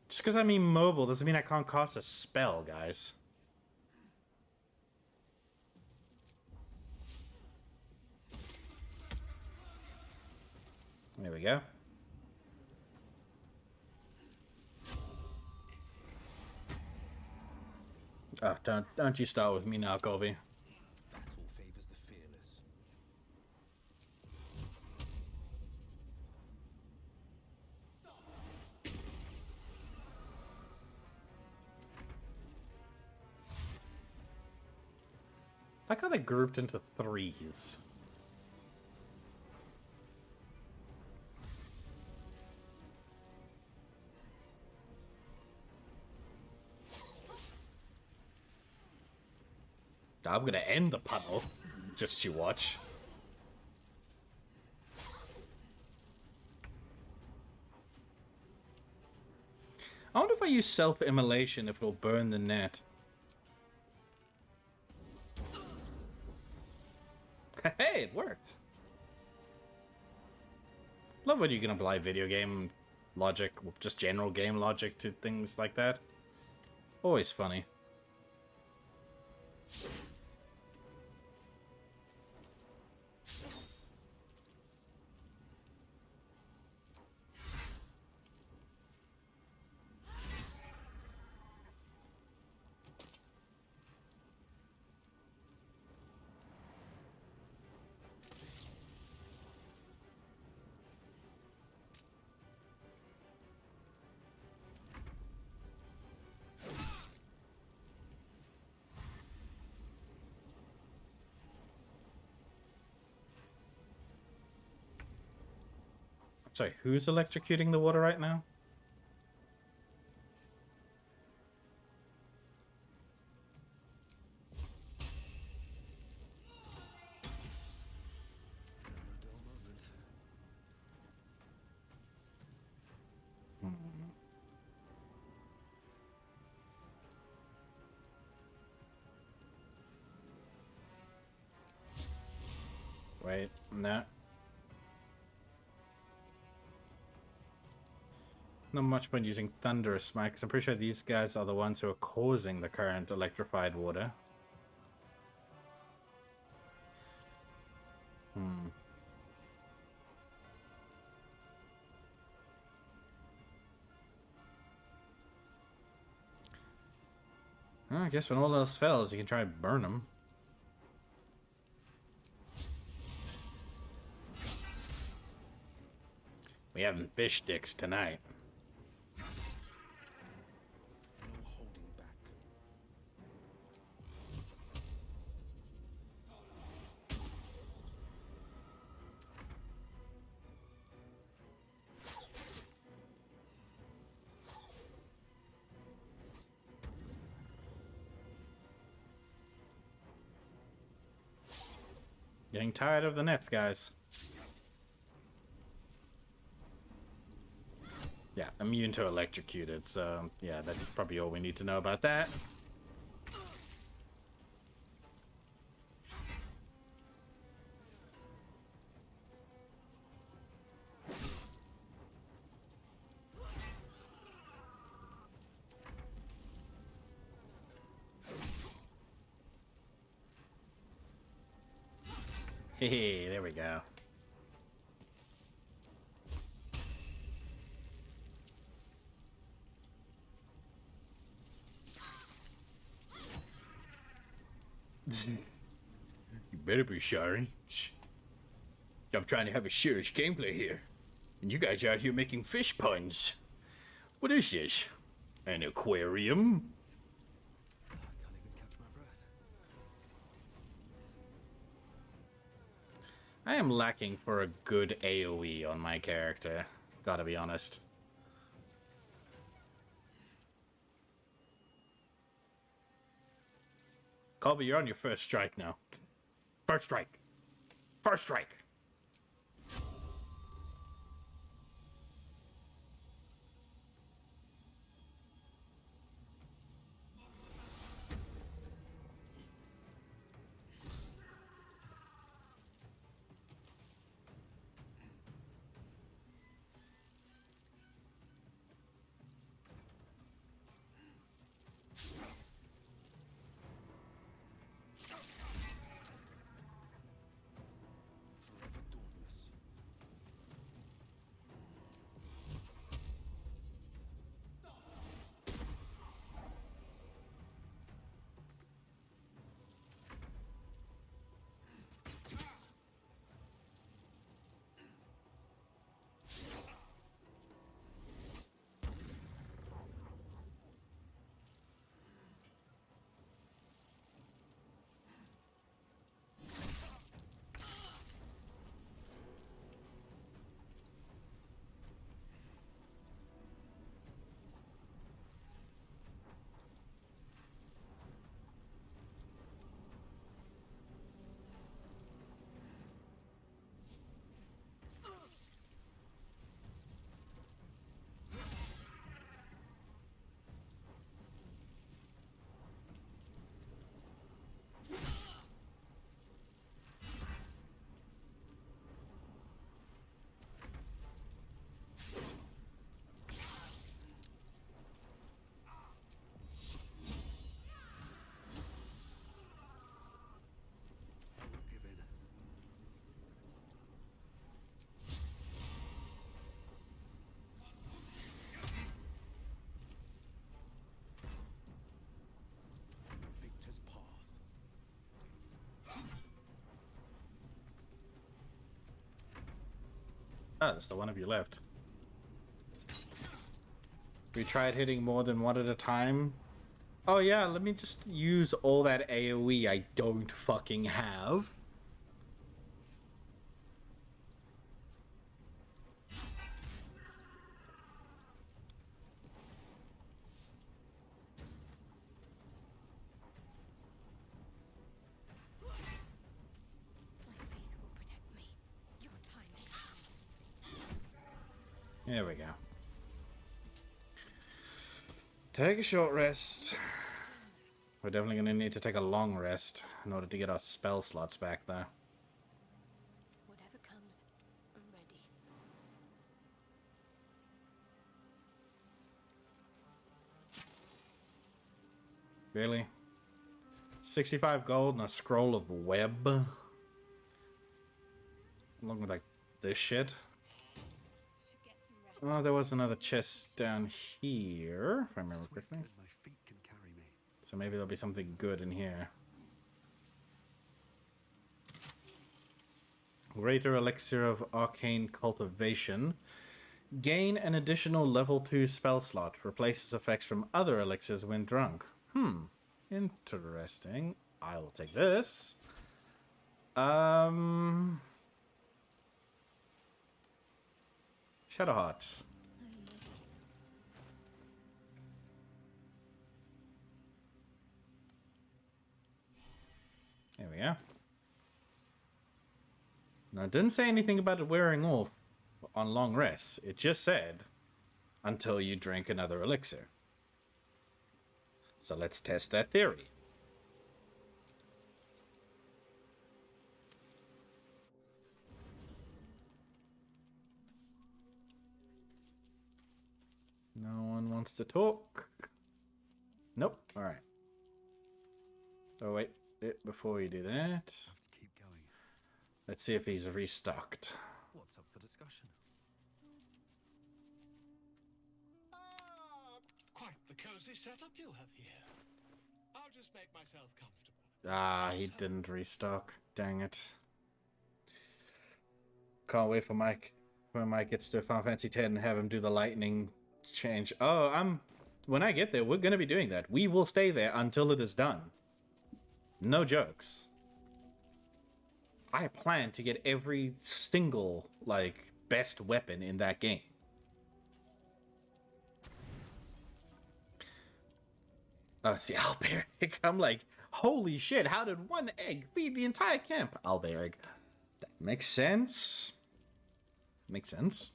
Just because I'm immobile doesn't mean I can't cast a spell, guys. There we go. Oh, don't you start with me now, Colby. Battle favors the fearless. Like how they grouped into threes. I'm gonna end the puddle. Just you watch. I wonder if I use self-immolation if it'll burn the net. Hey, it worked. Love when you can apply video game logic, just general game logic to things like that. Always funny. Sorry, who's electrocuting the water right now? Never a dull moment. Wait, no. Not much point using Thunder Smite, because I'm pretty sure these guys are the ones who are causing the current electrified water. Well, I guess when all else fails, you can try and burn them. We having fish sticks tonight. No holding back. Getting tired of the nets, guys. Yeah, immune to electrocuted, so yeah, that's probably all we need to know about that. Hey, there we go. You better be sorry. I'm trying to have a serious gameplay here. And you guys are out here making fish puns. What is this? An aquarium? I can't even catch my breath. I am lacking for a good AoE on my character. Gotta be honest. Colby, you're on your first strike now. First strike. First strike. Forever dauntless. I won't give in. The victor's path. Ah, there's the one of you left. We tried hitting more than one at a time. Oh yeah, let me just use all that AoE I don't fucking have. Here we go. Take a short rest. We're definitely going to need to take a long rest in order to get our spell slots back there. Whatever comes, I'm ready. Really? 65 gold and a scroll of web? Along with, like, this shit? Should get some rest. Oh, there was another chest down here, if I remember Swift correctly. as my feet can carry me. So maybe there'll be something good in here. Greater Elixir of Arcane Cultivation. Gain an additional level 2 spell slot. Replaces effects from other elixirs when drunk. Interesting. I will take this. Shadowheart. There we go. Now, it didn't say anything about it wearing off on long rests. It just said, until you drink another elixir. So let's test that theory. No one wants to talk. Nope. All right. Oh, wait. Before we do that, Have to keep going. let's see if he's restocked. What's up for discussion? Quite the cozy setup you have here. I'll just make myself comfortable. Ah, he didn't restock. Dang it. Can't wait for Mike. When Mike gets to Final Fantasy X and have him do the lightning change. Oh, when I get there, we're going to be doing that. We will stay there until it is done. No jokes. I plan to get every single, like, best weapon in that game. See, Alberic. I'm like, holy shit, how did one egg feed the entire camp? Alberic. That makes sense. Makes sense.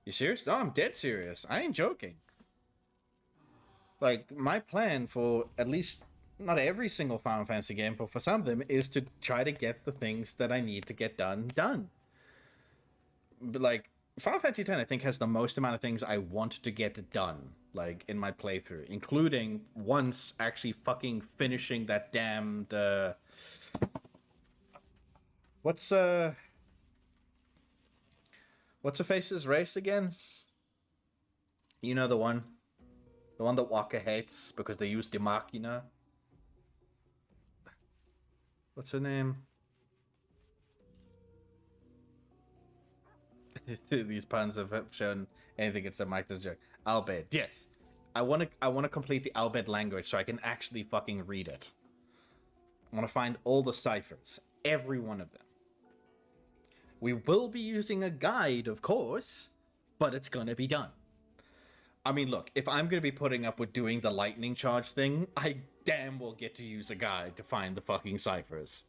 You serious? No, I'm dead serious. I ain't joking. Like, my plan for at least, not every single Final Fantasy game, but for some of them, is to try to get the things that I need to get done. But, like, Final Fantasy X, I think, has the most amount of things I want to get done, like, in my playthrough, including once actually fucking finishing that damned, What's her face's race again? You know the one? The one that Walker hates because they use Demachina. What's her name? These puns have shown anything except Mike does joke. Albed, yes. I wanna complete the Albed language so I can actually fucking read it. I wanna find all the ciphers. Every one of them. We will be using a guide, of course, but it's gonna be done. I mean, look, if I'm gonna be putting up with doing the lightning charge thing, I damn well get to use a guide to find the fucking ciphers.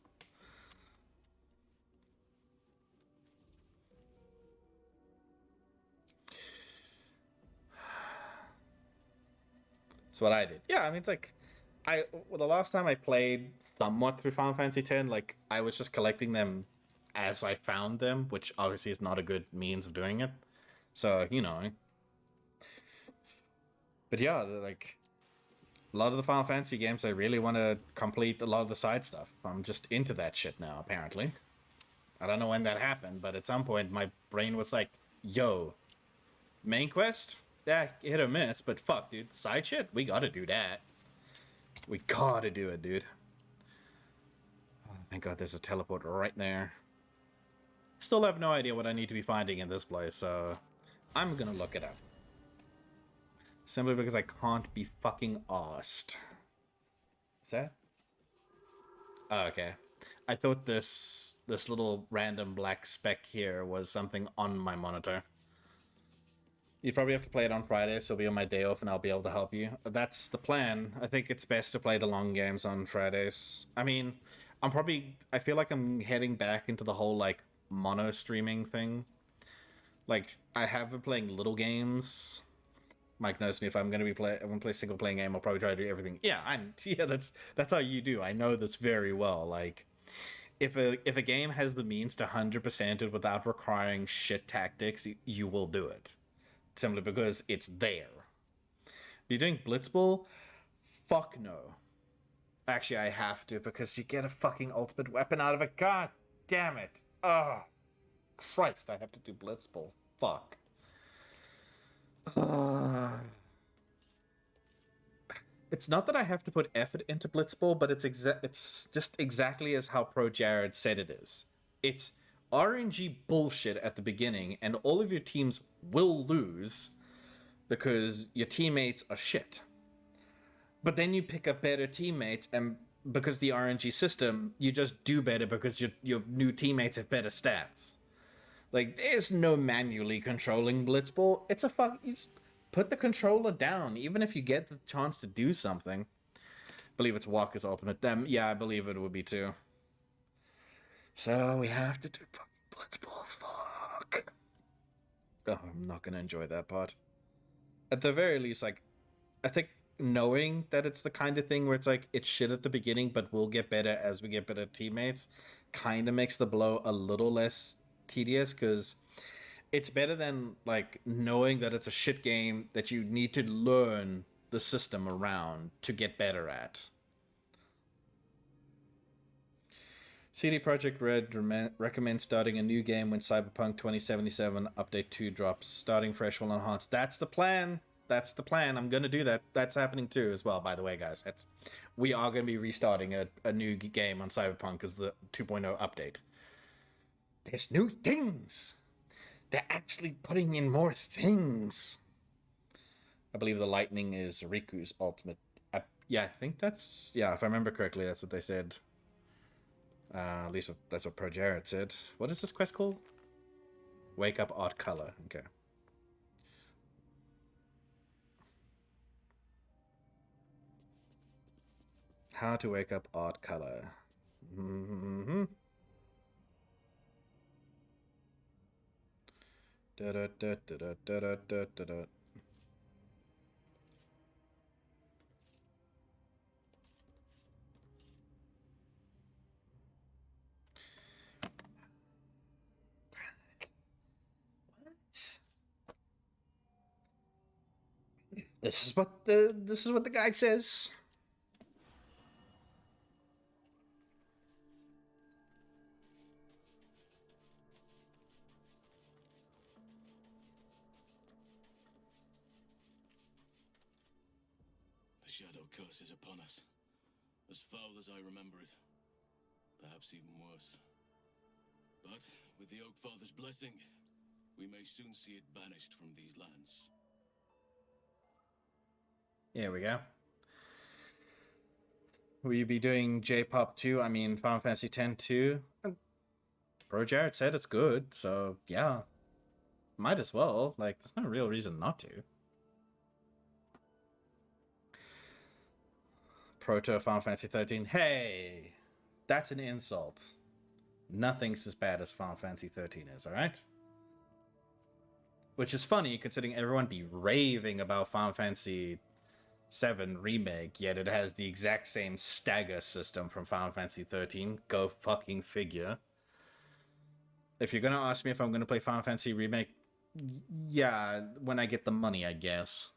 That's what I did. Yeah, I mean, it's like, the last time I played somewhat through Final Fantasy X, like, I was just collecting them as I found them, which obviously is not a good means of doing it. So, you know. But yeah, like, a lot of the Final Fantasy games, I really want to complete a lot of the side stuff. I'm just into that shit now, apparently. I don't know when that happened, but at some point my brain was like, yo, main quest? Yeah, hit or miss, but fuck, dude, side shit? We gotta do that. We gotta do it, dude. Oh, thank God there's a teleport right there. Still have no idea what I need to be finding in this place, so I'm gonna look it up. Simply because I can't be fucking arsed. Is that? Oh, okay. I thought this little random black speck here was something on my monitor. You'd probably have to play it on Friday, so it'll be on my day off and I'll be able to help you. That's the plan. I think it's best to play the long games on Fridays. I mean, I feel like I'm heading back into the whole like mono streaming thing. Like I have been playing little games. Mike knows me. If I'm gonna play single playing game, I'll probably try to do everything. Yeah, that's how you do. I know this very well. Like if a game has the means to 100% it without requiring shit tactics, you will do it. Simply because it's there. You're doing Blitzball? Fuck no. Actually, I have to because you get a fucking ultimate weapon out of it. God damn it. Oh, Christ, I have to do Blitzball. Fuck. It's not that I have to put effort into Blitzball, but it's just exactly as how Pro Jared said it is. It's RNG bullshit at the beginning, and all of your teams will lose because your teammates are shit. But then you pick up better teammates, and because the RNG system, you just do better because your new teammates have better stats. Like, there's no manually controlling Blitzball. It's a fuck. You just put the controller down, even if you get the chance to do something. I believe it's Walker's ultimate. Yeah, I believe it would be too. So we have to do Blitzball. Fuck. Oh, I'm not gonna enjoy that part. At the very least, like, I think knowing that it's the kind of thing where it's like it's shit at the beginning, but we'll get better as we get better teammates, kind of makes the blow a little less tedious, because it's better than like knowing that it's a shit game that you need to learn the system around to get better at. CD Projekt Red recommends starting a new game when Cyberpunk 2077 Update 2 drops. Starting fresh will enhance. That's the plan. That's the plan. I'm going to do that. That's happening too as well, by the way, guys. We are going to be restarting a new game on Cyberpunk as the 2.0 update. There's new things. They're actually putting in more things. I believe the lightning is Riku's ultimate. Yeah, I think that's... Yeah, if I remember correctly, that's what they said. At least that's what Pro Jared said. What is this quest called? Wake up odd color. Okay. How to wake up odd color. Mm-hmm. Da-da-da-da-da-da-da-da. This is what the guy says. The shadow curse is upon us. As foul as I remember it. Perhaps even worse. But with the Oak Father's blessing, we may soon see it banished from these lands. Here we go. Will you be doing J-pop 2? I mean, Final Fantasy X 2? Bro Jared said it's good, so yeah. Might as well. Like, there's no real reason not to. Proto Final Fantasy 13. Hey! That's an insult. Nothing's as bad as Final Fantasy 13 is, alright? Which is funny, considering everyone be raving about Final Fantasy 7 Remake, yet it has the exact same stagger system from Final Fantasy 13. Go fucking figure. If you're gonna ask me if I'm gonna play Final Fantasy Remake, yeah, when I get the money, I guess.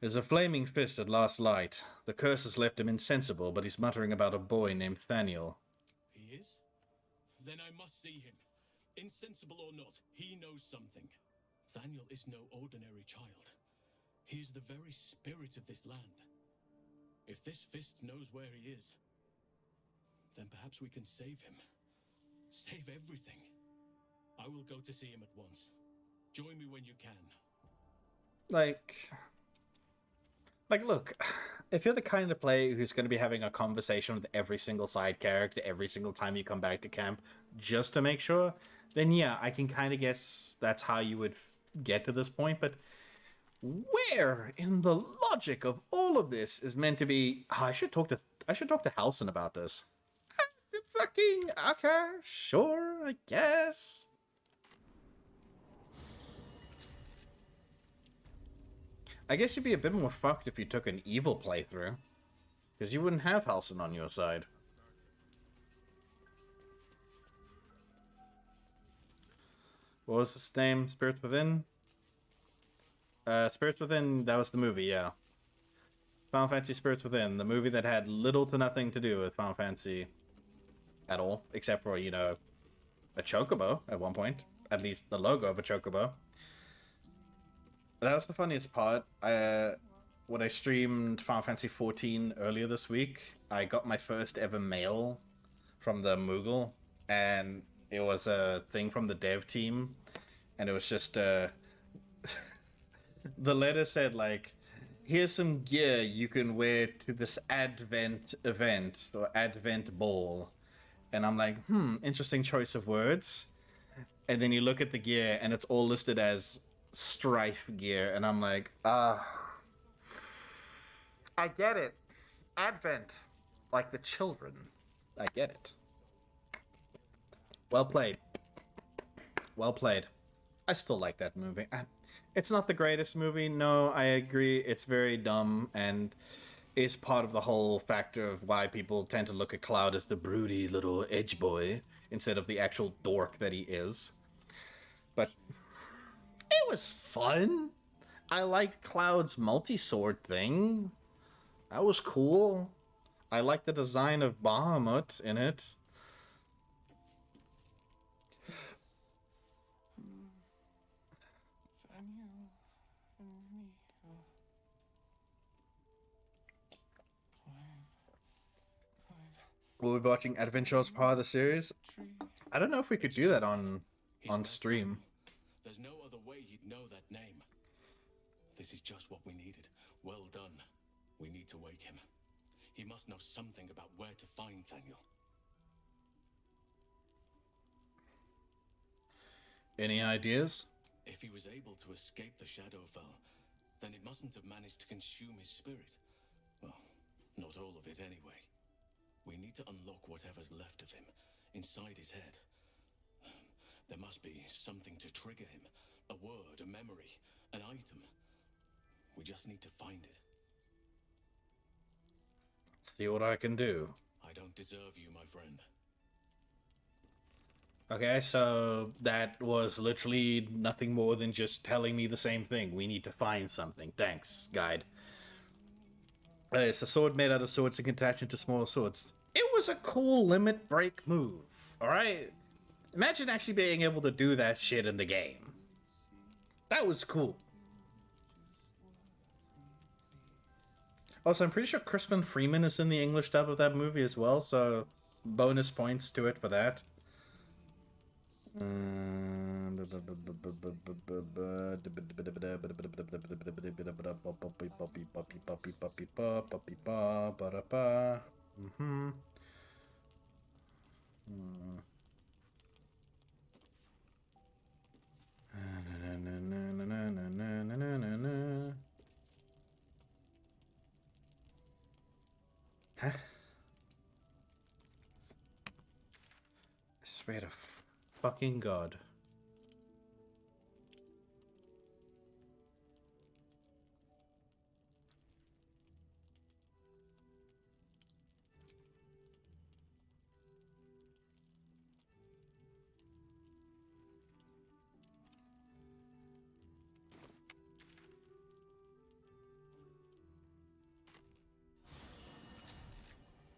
There's a flaming fist at last light. The curse has left him insensible, but he's muttering about a boy named Thaniel. He is? Then I must see him. Insensible or not, he knows something. Thaniel is no ordinary child. He is the very spirit of this land. If this fist knows where he is, then perhaps we can save him. Save everything. I will go to see him at once. Join me when you can. Like, look, if you're the kind of player who's going to be having a conversation with every single side character every single time you come back to camp, just to make sure, then yeah, I can kind of guess that's how you would get to this point, but where in the logic of all of this is meant to be, I should talk to I should talk to Halson about this. Fucking okay, sure, I guess. I guess you'd be a bit more fucked if you took an evil playthrough, because you wouldn't have Halson on your side. What was his name? Spirits Within? Spirits Within, that was the movie, yeah. Final Fantasy Spirits Within, the movie that had little to nothing to do with Final Fantasy at all, except for, you know, a chocobo at one point. At least the logo of a chocobo. That was the funniest part. When I streamed Final Fantasy 14 earlier this week, I got my first ever mail from the Moogle, and it was a thing from the dev team, and it was just the letter said, like, here's some gear you can wear to this Advent event or Advent ball. And I'm like, interesting choice of words. And then you look at the gear and it's all listed as Strife gear, and I'm like, I get it. Advent. Like the children. I get it. Well played. Well played. I still like that movie. It's not the greatest movie. No, I agree. It's very dumb and is part of the whole factor of why people tend to look at Cloud as the broody little edge boy instead of the actual dork that he is. But it was fun. I liked Cloud's multi-sword thing. That was cool. I like the design of Bahamut in it. We'll be watching Adventure as part of the series. I don't know if we could do that on stream. There's no other way he'd know that name. This is just what we needed. Well done. We need to wake him. He must know something about where to find Thaniel. Any ideas? If he was able to escape the Shadowfell, then it mustn't have managed to consume his spirit. Well, not all of it anyway. We need to unlock whatever's left of him, inside his head. There must be something to trigger him. A word, a memory, an item. We just need to find it. See what I can do. I don't deserve you, my friend. Okay, so that was literally nothing more than just telling me the same thing. We need to find something. Thanks, guide. It's a sword made out of swords that can attach into small swords. It was a cool limit break move, alright? Imagine actually being able to do that shit in the game. That was cool. Also, I'm pretty sure Crispin Freeman is in the English dub of that movie as well, so bonus points to it for that. Huh? I swear to fucking God.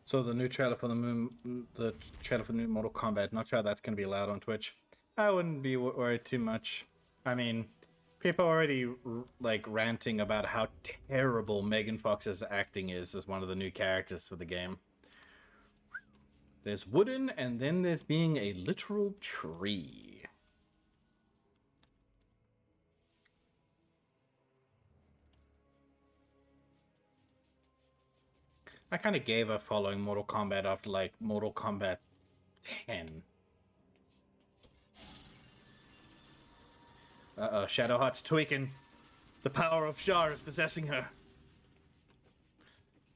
So the new trailer for the trailer for the new Mortal Kombat. Not sure that's going to be allowed on Twitch. I wouldn't be worried too much. I mean, people are already like ranting about how terrible Megan Fox's acting is as one of the new characters for the game. There's wooden, and then there's being a literal tree. I kind of gave up following Mortal Kombat after, like, Mortal Kombat 10. Uh-oh, Shadowheart's tweaking. The power of Shar is possessing her.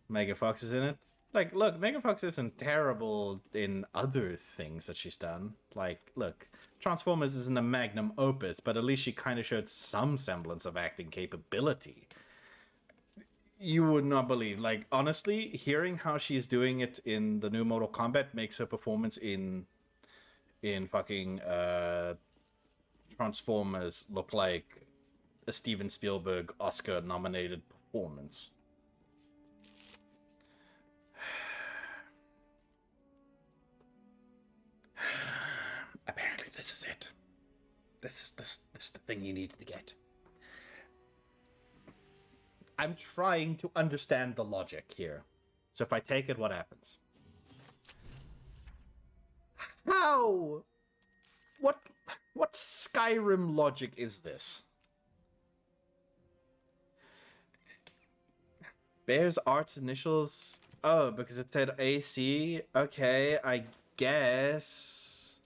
Megan Fox is in it. Like, look, Megan Fox isn't terrible in other things that she's done. Like, look, Transformers isn't a magnum opus, but at least she kind of showed some semblance of acting capability. You would not believe. Like, honestly, hearing how she's doing it in the new Mortal Kombat makes her performance in fucking Transformers look like a Steven Spielberg Oscar-nominated performance. Apparently, this is it. This is the thing you needed to get. I'm trying to understand the logic here. So if I take it, what happens? How? What Skyrim logic is this? Bear's Art's initials? Oh, because it said AC? Okay, I guess.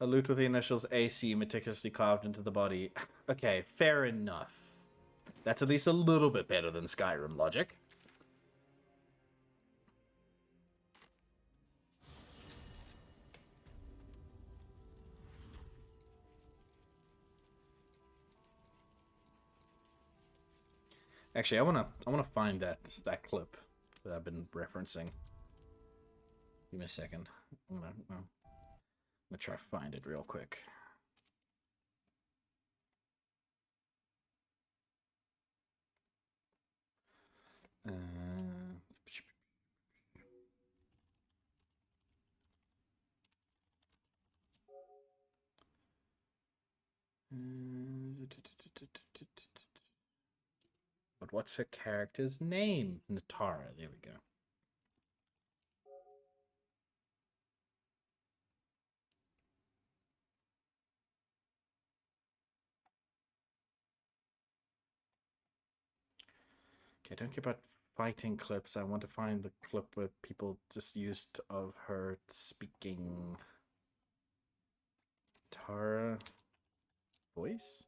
A loot with the initials AC meticulously carved into the body. Okay, fair enough. That's at least a little bit better than Skyrim logic. Actually, I wanna find that clip that I've been referencing. Give me a second. I'm gonna try to find it real quick. But what's her character's name? Natara. There we go. Okay, I don't care about fighting clips. I want to find the clip where people just used of her speaking. Tara voice?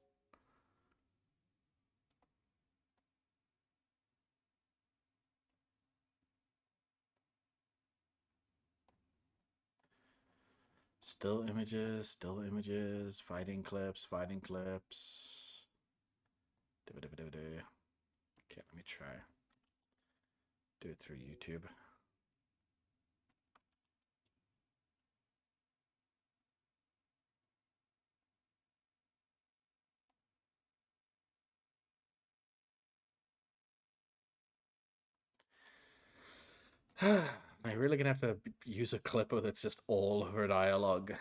Still images, fighting clips. Okay, let me try. Do it through YouTube. Am I really gonna have to use a clip that's just all her dialogue?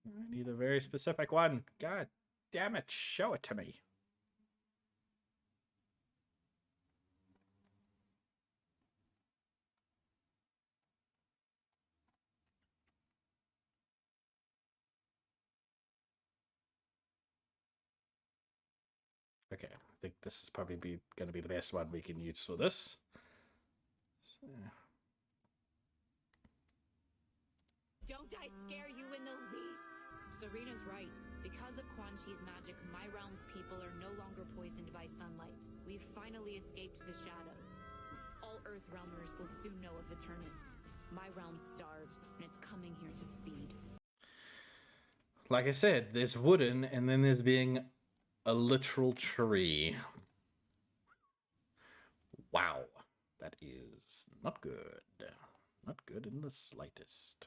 I need a very specific one. God damn it, show it to me. Okay, I think this is probably going to be the best one we can use for this. So, Don't I scare you in the least? Serena's right. Because of Quan Chi's magic, my realm's people are no longer poisoned by sunlight. We've finally escaped the shadows. All Earth realmers will soon know of Eternus. My realm starves, and it's coming here to feed. like I said, there's wooden, and then there's being a literal tree. Wow, that is not good. Not good in the slightest.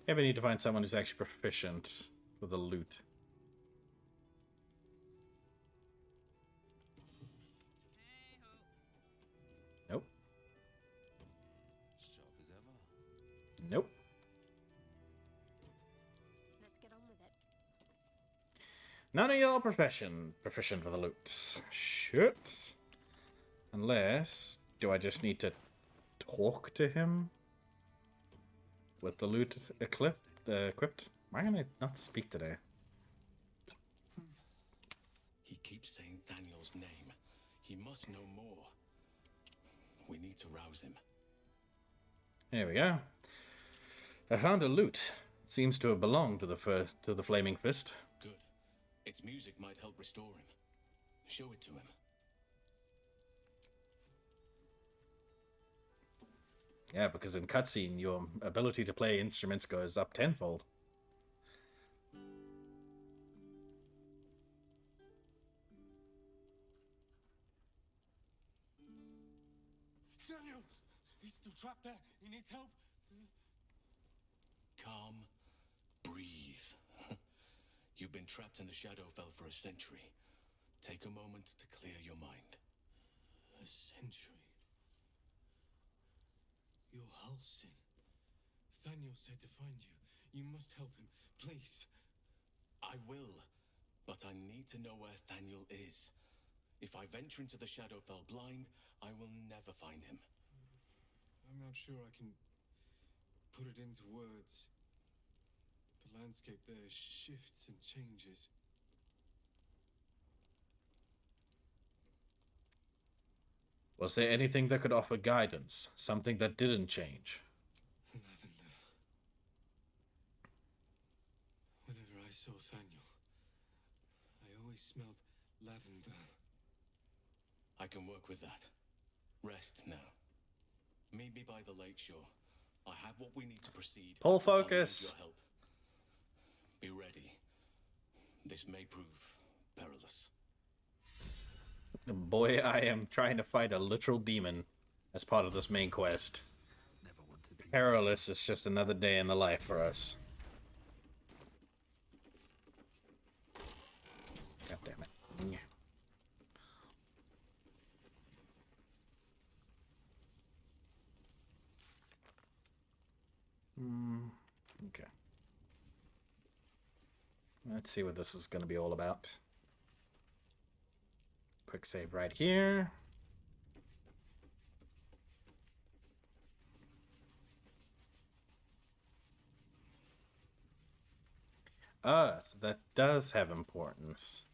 Maybe I need to find someone who's actually proficient with the loot. Nope. Sharp as ever. Nope. Let's get on with it. None of y'all proficient with the loot. Shit. Unless, do I just need to talk to him with the loot equipped? Why can I not speak today? He keeps saying Daniel's name. He must know more. We need to rouse him. Here we go. I found a loot. It seems to have belonged to the Flaming Fist. Good. Its music might help restore him. Show it to him. Yeah, because in cutscene, your ability to play instruments goes up tenfold. Daniel! He's still trapped there. He needs help. Calm. Breathe. You've been trapped in the Shadowfell for a century. Take a moment to clear your mind. A century? You're Halsin. Thaniel said to find you. You must help him, please. I will, but I need to know where Thaniel is. If I venture into the Shadowfell blind, I will never find him. I'm not sure I can put it into words. The landscape there shifts and changes. Was there anything that could offer guidance? Something that didn't change? Lavender. Whenever I saw Thaniel, I always smelled lavender. I can work with that. Rest now. Meet me by the lakeshore. I have what we need to proceed. Pull but I'll need focus. your help. Be ready. This may prove perilous. Boy, I am trying to fight a literal demon as part of this main quest. Never want to be. Perilous is just another day in the life for us. God damn it. Okay. Let's see what this is going to be all about. Quick save right here. So that does have importance.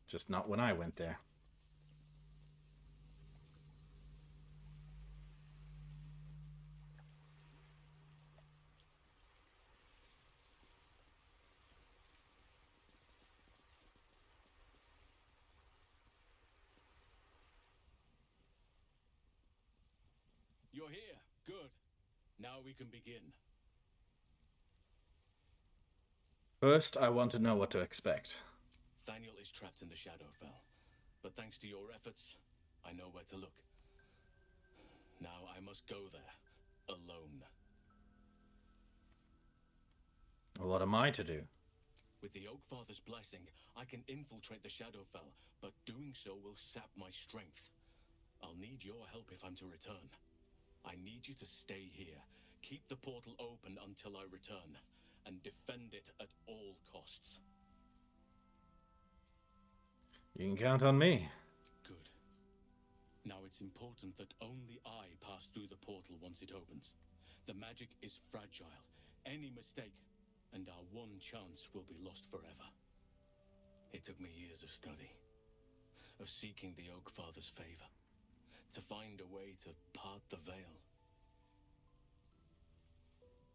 Just not when I went there. You're here. Good. Now we can begin. First, I want to know what to expect. Thaniel is trapped in the Shadowfell, but thanks to your efforts, I know where to look. Now I must go there, alone. What am I to do? With the Oakfather's blessing, I can infiltrate the Shadowfell, but doing so will sap my strength. I'll need your help if I'm to return. I need you to stay here, keep the portal open until I return, and defend it at all costs. You can count on me. Good. Now it's important that only I pass through the portal once it opens. The magic is fragile. Any mistake, and our one chance will be lost forever. It took me years of study, of seeking the Oakfather's favor, to find a way to part the veil.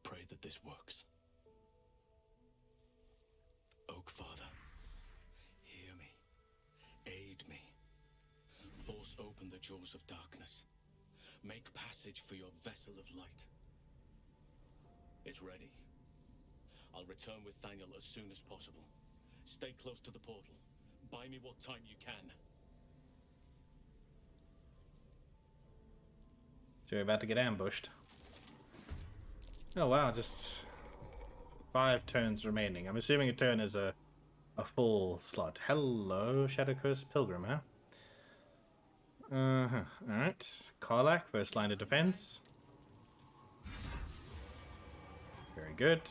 Pray that this works. Oakfather, hear me. Aid me. Force open the jaws of darkness. Make passage for your vessel of light. It's ready. I'll return with Thaniel as soon as possible. Stay close to the portal. Buy me what time you can. So you're about to get ambushed. Oh wow, just 5 turns remaining. I'm assuming a turn is a full slot. Hello, Shadow Coast Pilgrim, huh? Uh-huh. Alright. Karlak, first line of defense. Very good.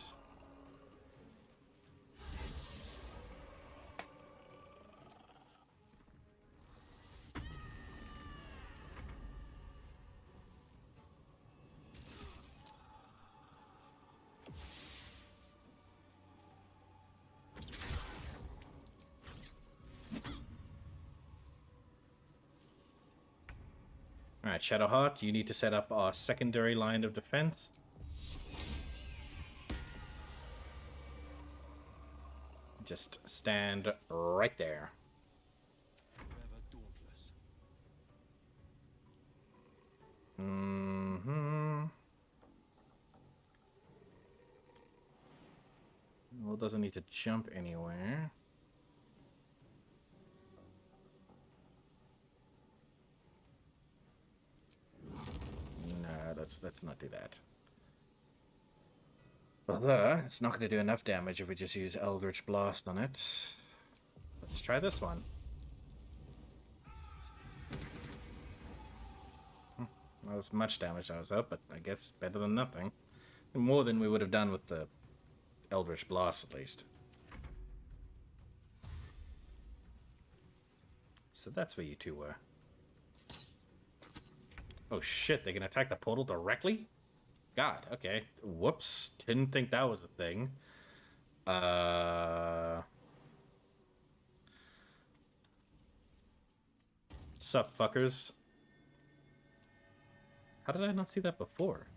Alright, Shadowheart, you need to set up our secondary line of defense. Just stand right there. Forever dauntless. Mm-hmm. Well, it doesn't need to jump anywhere. No, let's not do that. Although, it's not going to do enough damage if we just use Eldritch Blast on it. Let's try this one. Not as much damage as I was up, but I guess better than nothing. More than we would have done with the Eldritch Blast, at least. So that's where you two were. Oh shit, they can attack the portal directly? God, okay. Whoops. Didn't think that was a thing. Sup, fuckers? How did I not see that before?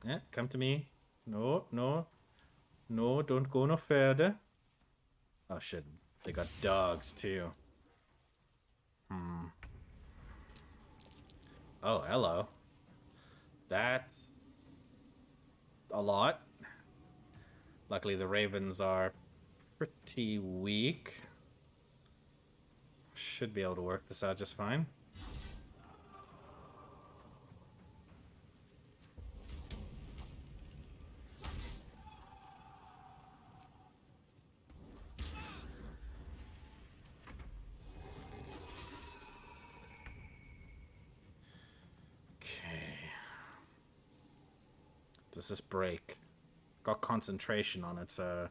Yeah, come to me. No, no. No, don't go no further. Oh shit, they got dogs too. Oh, hello. That's a lot. Luckily the ravens are pretty weak. Should be able to work this out just fine. Does this break? Got concentration on it, so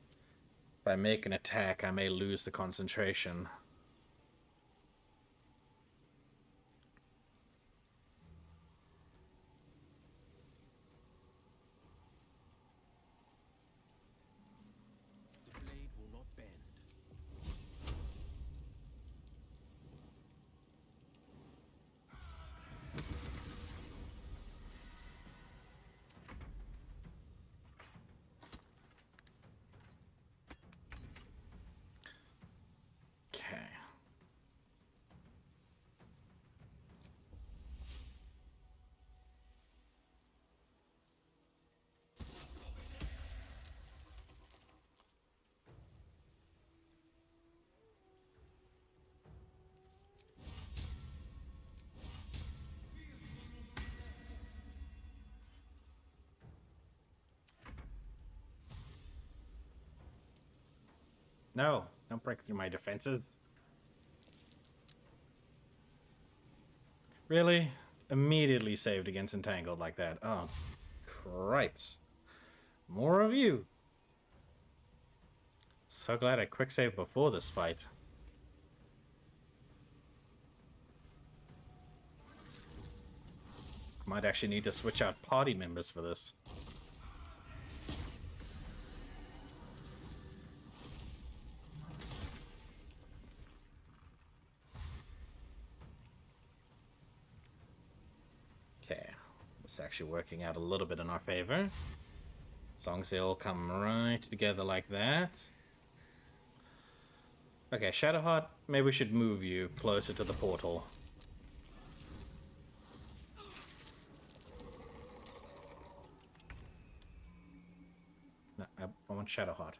if I make an attack, I may lose the concentration. The blade will not bend. Okay. No, don't break through my defenses. Really? Immediately saved against Entangled like that. Oh, cripes. More of you. So glad I quick saved before this fight. Might actually need to switch out party members for this. Okay, it's actually working out a little bit in our favor. As long as they all come right together like that. Okay, Shadowheart, maybe we should move you closer to the portal. I want Shadowheart.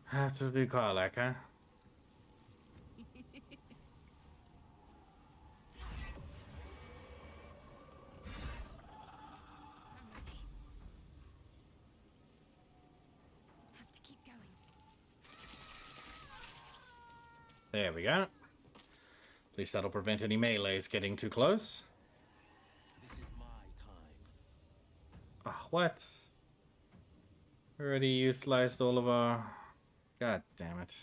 Have to do Karlak, huh? I'm ready. Have to keep going. There we go. At least that'll prevent any melees getting too close. This is my time. Ah, what? Already utilized all of our... God damn it.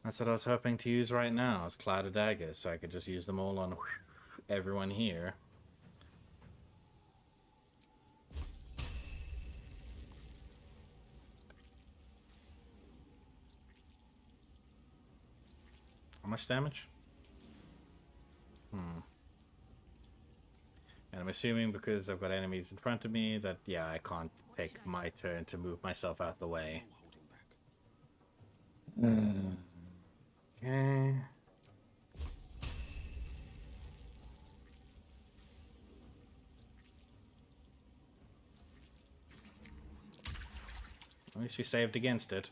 That's what I was hoping to use right now, is Cloud of Daggers, so I could just use them all on everyone here. How much damage? And I'm assuming because I've got enemies in front of me that, yeah, I can't take my turn to move myself out the way. No holding back. Okay. At least we saved against it.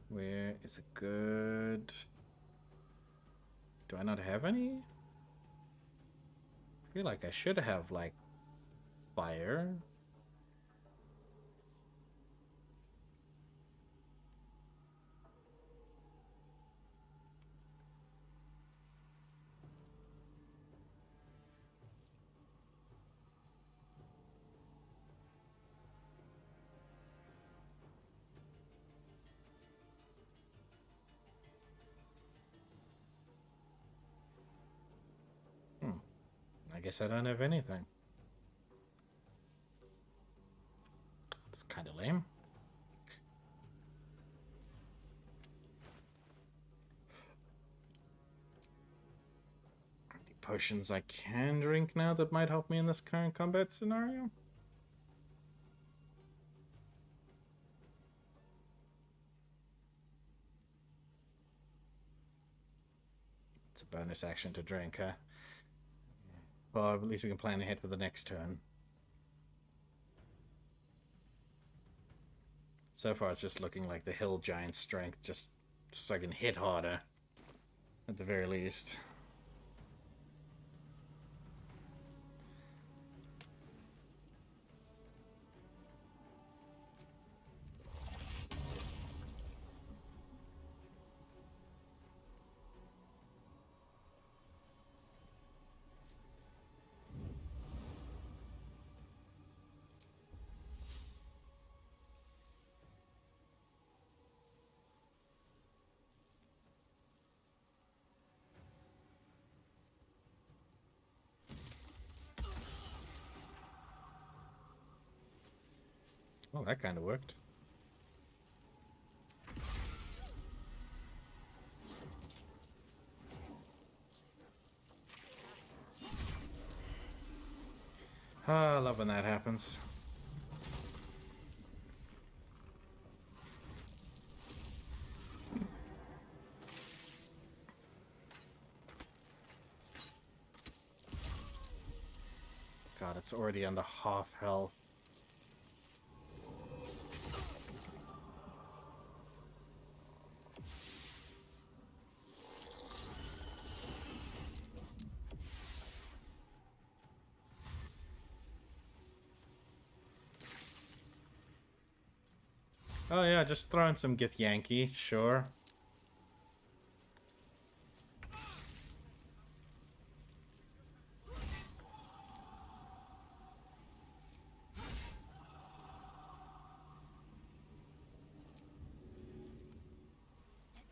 Where is a good... Do I not have any? I feel like I should have, like, fire. I guess I don't have anything. It's kind of lame. Any potions I can drink now that might help me in this current combat scenario? It's a bonus action to drink, huh? Well, at least we can plan ahead for the next turn. So far, it's just looking like the hill giant strength, just so I can hit harder, at the very least. Oh, that kind of worked. Ah, I love when that happens. God, it's already under half health. Oh yeah, just throwing some Githyanki, sure.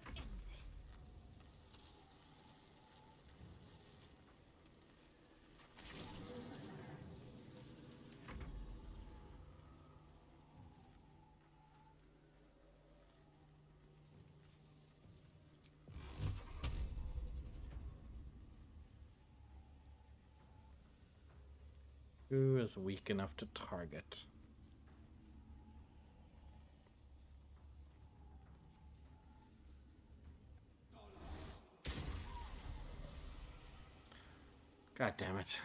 Let's end this. Who is weak enough to target? God damn it.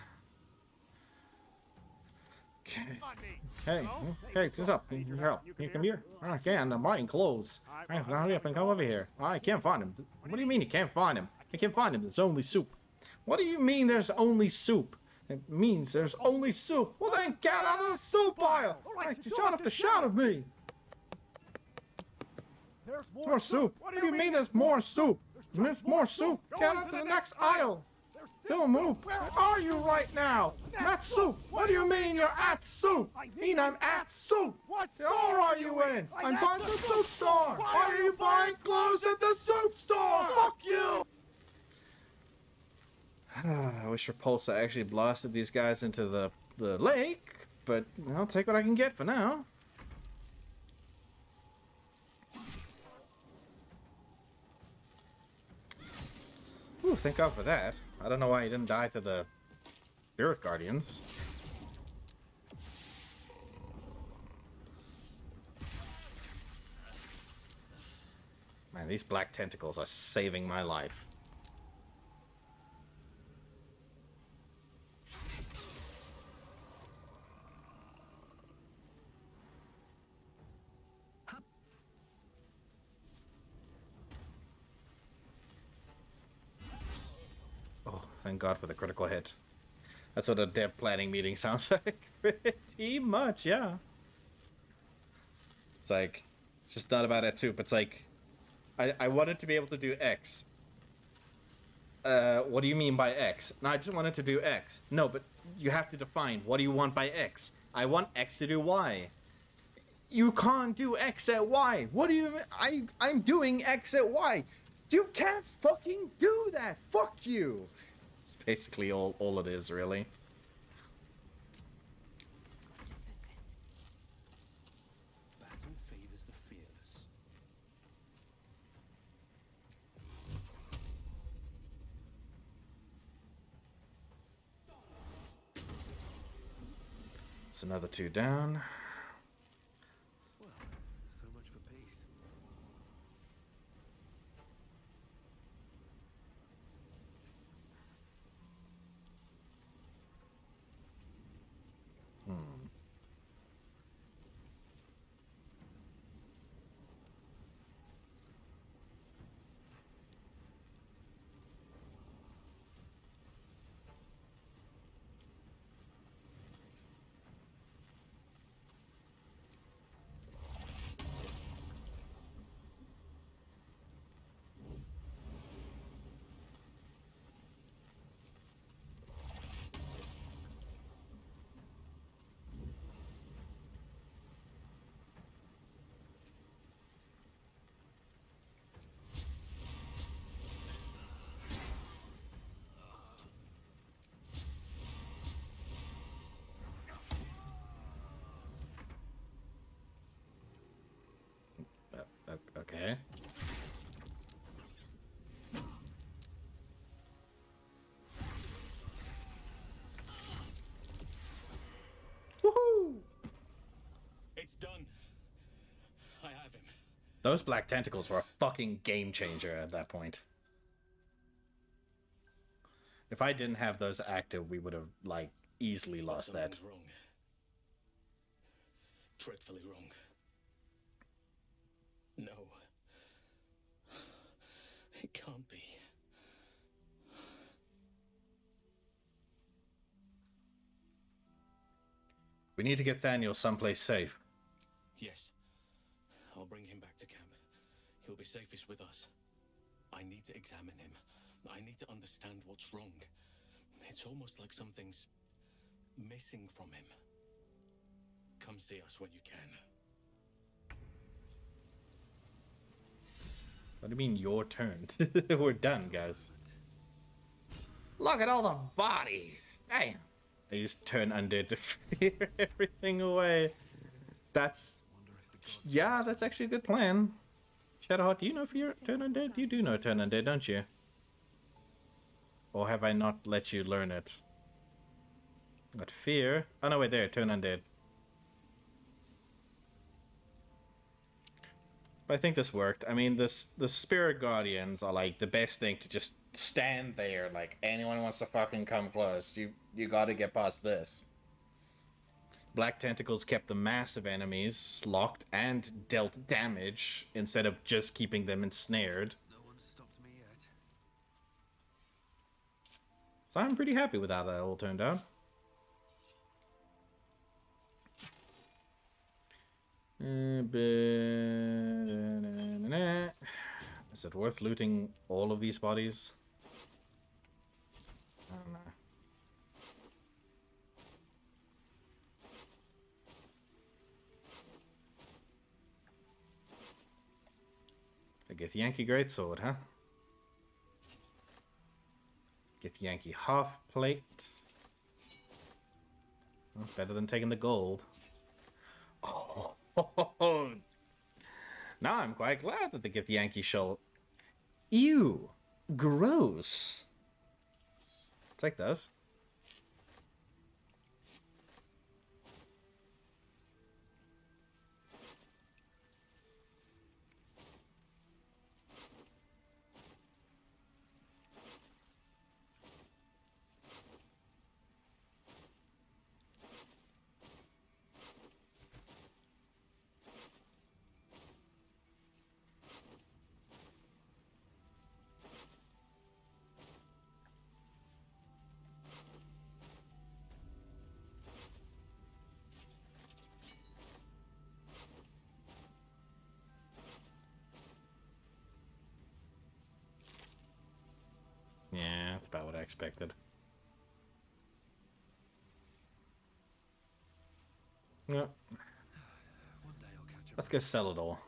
Okay. Hey, hey, what's up? Need your help? Can you come here? I can't. I'm buying clothes. Hurry up and come over here. I can't find him. What do you mean you can't find him? I can't find him. There's only soup. What do you mean there's only soup? It means there's only soup. Well then get out of the soup aisle! You don't have to shout at me! There's more soup. What do you mean there's more soup? There's more soup. Get out to the next aisle. Don't move. Where are you right now? I'm at soup. What do you mean you're at soup? I mean I'm at soup. What store are you in? I'm buying the soup store. Why are you buying clothes at the soup store? Fuck you! I wish Repulsa actually blasted these guys into the lake, but I'll take what I can get for now. Ooh, thank God for that. I don't know why he didn't die to the Spirit Guardians. Man, these black tentacles are saving my life. Oh, thank God for the critical hit. That's what a dev planning meeting sounds like. Pretty much, yeah. It's like, it's just not about that soup. It's like, I wanted to be able to do X. What do you mean by X? No, I just wanted to do X. No, but you have to define, what do you want by X? I want X to do Y. You can't do X at Y. What do you mean? I'm doing X at Y. You can't fucking do that. Fuck you. It's basically all it is, really. Battle favors the fearless. It's another 2 down. Well, so much for peace. Okay. Woohoo! It's done. I have him. Those black tentacles were a fucking game changer at that point. If I didn't have those active, we would have, like, easily lost that. Something's wrong. Dreadfully wrong. No. It can't be. We need to get Thaniel someplace safe. Yes. I'll bring him back to camp. He'll be safest with us. I need to examine him. I need to understand what's wrong. It's almost like something's missing from him. Come see us when you can. What do you mean your turn? We're done, guys. Look at all the bodies. Damn. They just turn undead to clear everything away. That's... Yeah, that's actually a good plan. Shadowheart, do you know if you're turn undead? You do know turn undead, don't you? Or have I not let you learn it? Got fear. Oh no, wait, there, turn undead. But I think this worked. I mean, the spirit guardians are like the best thing to just stand there. Like anyone wants to fucking come close, you got to get past this. Black tentacles kept the massive enemies locked and dealt damage instead of just keeping them ensnared. No one stopped me yet. So I'm pretty happy with how that all turned out. Is it worth looting all of these bodies? I don't know. I get the Yankee Greatsword, huh? Get the Yankee half plate. Well, better than taking the gold. Oh, now I'm quite glad that they get the Yankee show. Ew, gross. Take those. Yeah, that's about what I expected. Yeah. One day I'll catch up. Let's go sell it all.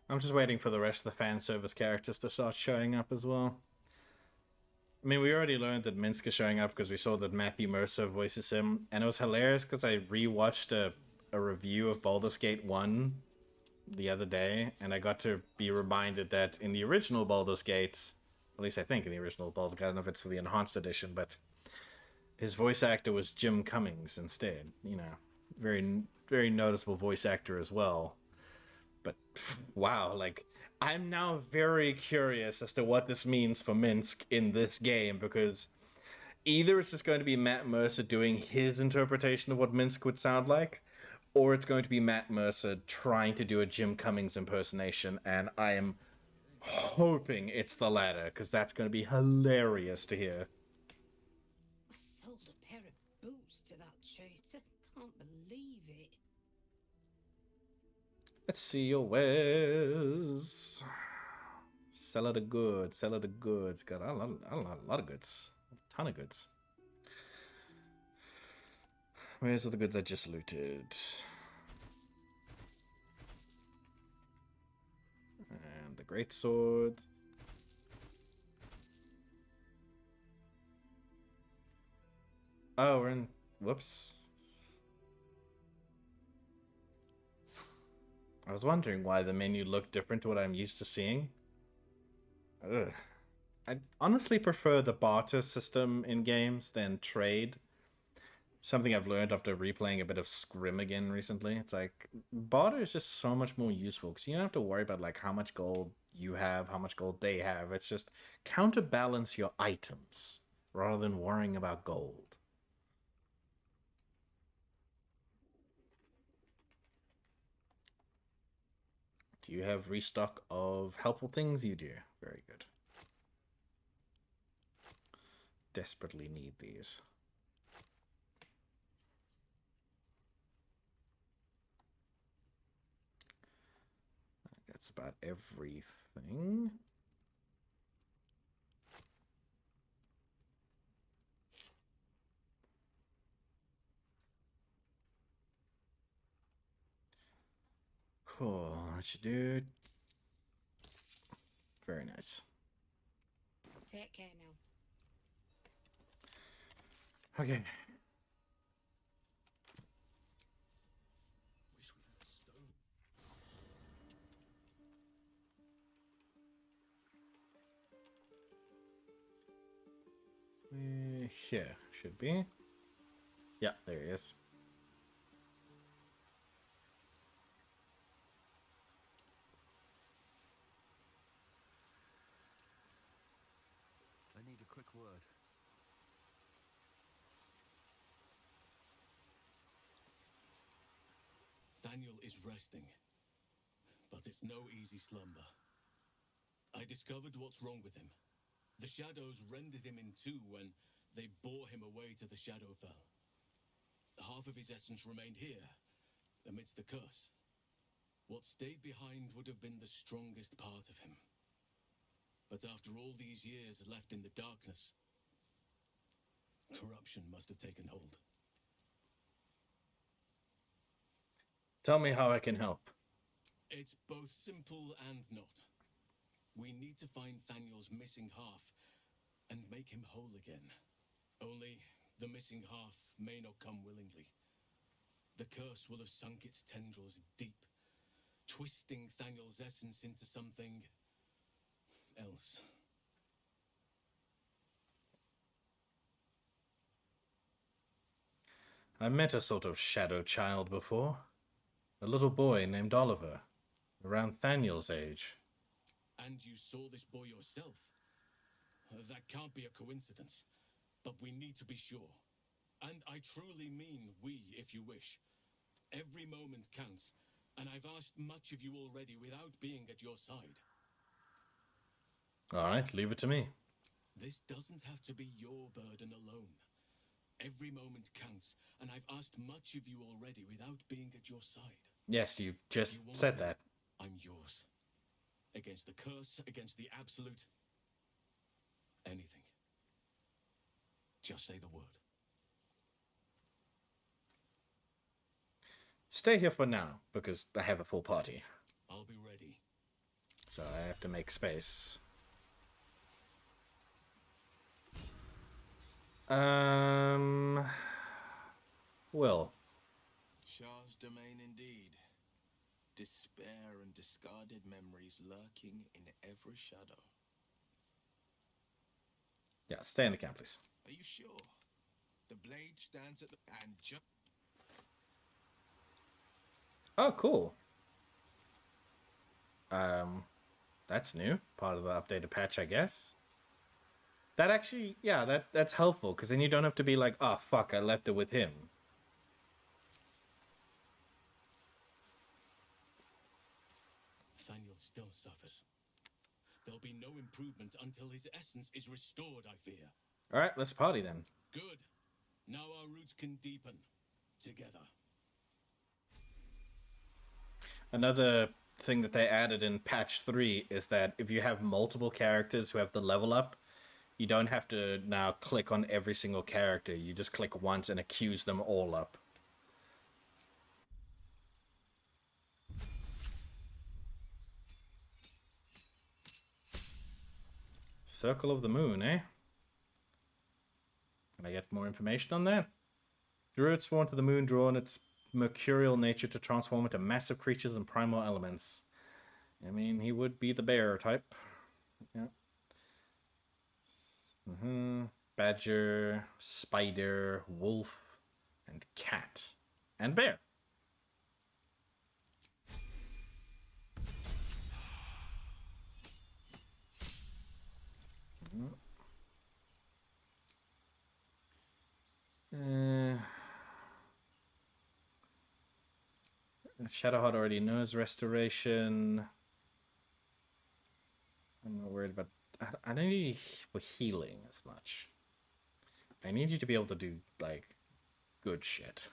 I'm just waiting for the rest of the fan service characters to start showing up as well. I mean, we already learned that Minsk is showing up because we saw that Matthew Mercer voices him, and it was hilarious because I rewatched a review of Baldur's Gate 1 the other day, and I got to be reminded that in the original Baldur's Gate, at least I think in the original Baldur's Gate, I don't know if it's for the enhanced edition, but his voice actor was Jim Cummings instead. You know, very, very noticeable voice actor as well. But wow, like, I'm now very curious as to what this means for Minsk in this game, because either it's just going to be Matt Mercer doing his interpretation of what Minsk would sound like, or it's going to be Matt Mercer trying to do a Jim Cummings impersonation, and I am hoping it's the latter, because that's going to be hilarious to hear. I sold a pair of boots to that traitor. Can't believe it. Let's see your wares. Sell it a goods. Sell it a goods. Got a lot of goods. A ton of goods. Where's all the goods I just looted? And the great sword. Oh, we're in. Whoops. I was wondering why the menu looked different to what I'm used to seeing. Ugh. I honestly prefer the barter system in games than trade. Something I've learned after replaying a bit of Scrim again recently. It's like, barter is just so much more useful because you don't have to worry about like how much gold you have, how much gold they have. It's just counterbalance your items rather than worrying about gold. Do you have restock of helpful things? You do. Very good. Desperately need these. That's about everything. Cool. That should do it. Very nice. Take care now. Okay. Here should be. Yeah, there he is. I need a quick word. Thaniel is resting, but it's no easy slumber. I discovered what's wrong with him. The shadows rendered him in two when they bore him away to the Shadowfell. Half of his essence remained here, amidst the curse. What stayed behind would have been the strongest part of him. But after all these years left in the darkness, corruption must have taken hold. Tell me how I can help. It's both simple and not. We need to find Thaniel's missing half and make him whole again. Only the missing half may not come willingly. The curse will have sunk its tendrils deep, twisting Thaniel's essence into something else. I met a sort of shadow child before. A little boy named Oliver, around Thaniel's age. And you saw this boy yourself? That can't be a coincidence. But we need to be sure. And I truly mean we, if you wish. Every moment counts, and I've asked much of you already without being at your side. Alright, leave it to me. This doesn't have to be your burden alone. Every moment counts, and I've asked much of you already without being at your side. Yes, you just said that. I'm yours. Against the curse, against the absolute. Anything. Just say the word. Stay here for now, because I have a full party. I'll be ready. So I have to make space. Will. Shah's domain indeed. Despair and discarded memories lurking in every shadow. Yeah, stay in the camp, please. Are you sure? The blade stands at the and just. Oh, cool. That's new. Part of the updated patch, I guess. That actually, yeah, that's helpful, because then you don't have to be like, oh, fuck, I left it with him. Thaniel still suffers. There'll be no improvement until his essence is restored, I fear. Alright, let's party then. Good. Now our roots can deepen. Together. Another thing that they added in patch 3 is that if you have multiple characters who have the level up, you don't have to now click on every single character. You just click once and accuse them all up. Circle of the Moon, eh? Can I get more information on that? Druids sworn to the moon draw on its mercurial nature to transform into massive creatures and primal elements. I mean, he would be the bear type. Yeah. Badger, spider, wolf, and cat. And bear. Shadowheart already knows restoration. I'm not worried about... I don't need healing as much. I need you to be able to do, like, good shit.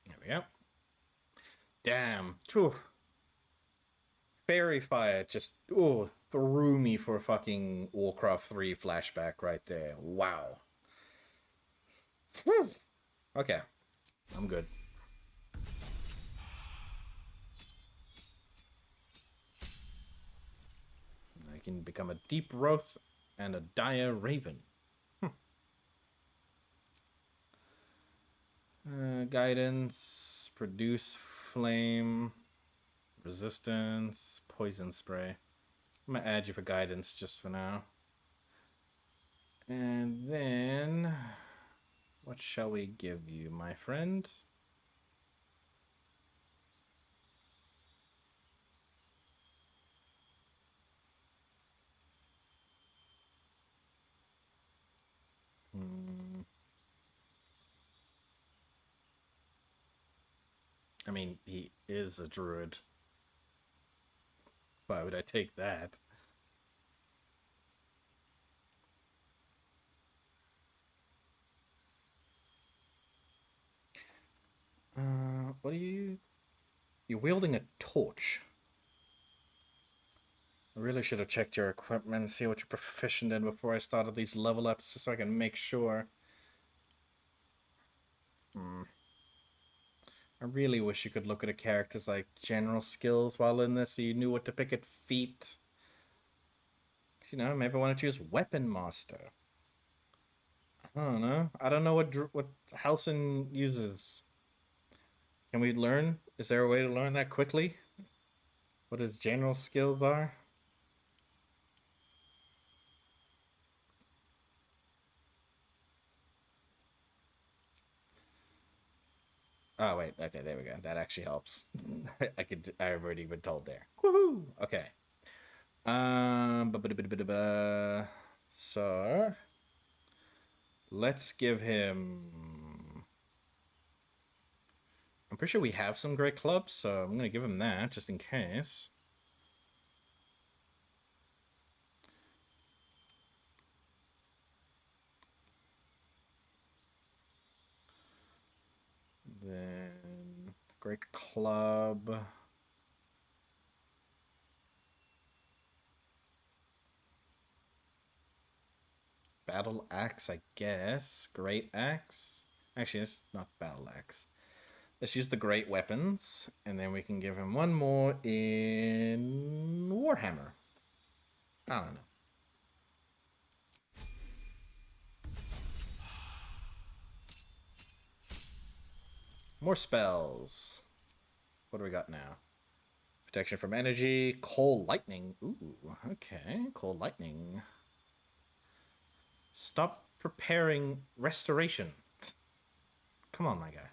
There we go. Damn. Whew. Fairy Fire just threw me for a fucking Warcraft 3 flashback right there. Wow. Whew. Okay. I'm good. can become a deep wrath and a dire raven. Guidance, produce flame, resistance, poison spray. I'm gonna add you for guidance just for now. And then, what shall we give you, my friend? I mean, he is a druid. Why would I take that? What are you? You're wielding a torch. I really should have checked your equipment and see what you're proficient in before I started these level ups so I can make sure. I really wish you could look at a character's like general skills while in this so you knew what to pick at feet. You know, maybe I want to choose Weapon Master. I don't know. I don't know what Halson uses. Can we learn? Is there a way to learn that quickly? What his general skills are? Oh wait, okay, there we go. That actually helps. I've already been told there. Woohoo! Okay. So let's give him. I'm pretty sure we have some great clubs, so I'm gonna give him that just in case. Then great club. Battle axe, I guess. Great axe. Actually, it's not battle axe. Let's use the great weapons, and then we can give him one more in Warhammer. I don't know. More spells. What do we got now? Protection from energy, cold lightning. Ooh, okay, cold lightning. Stop preparing restoration. Come on, my guy.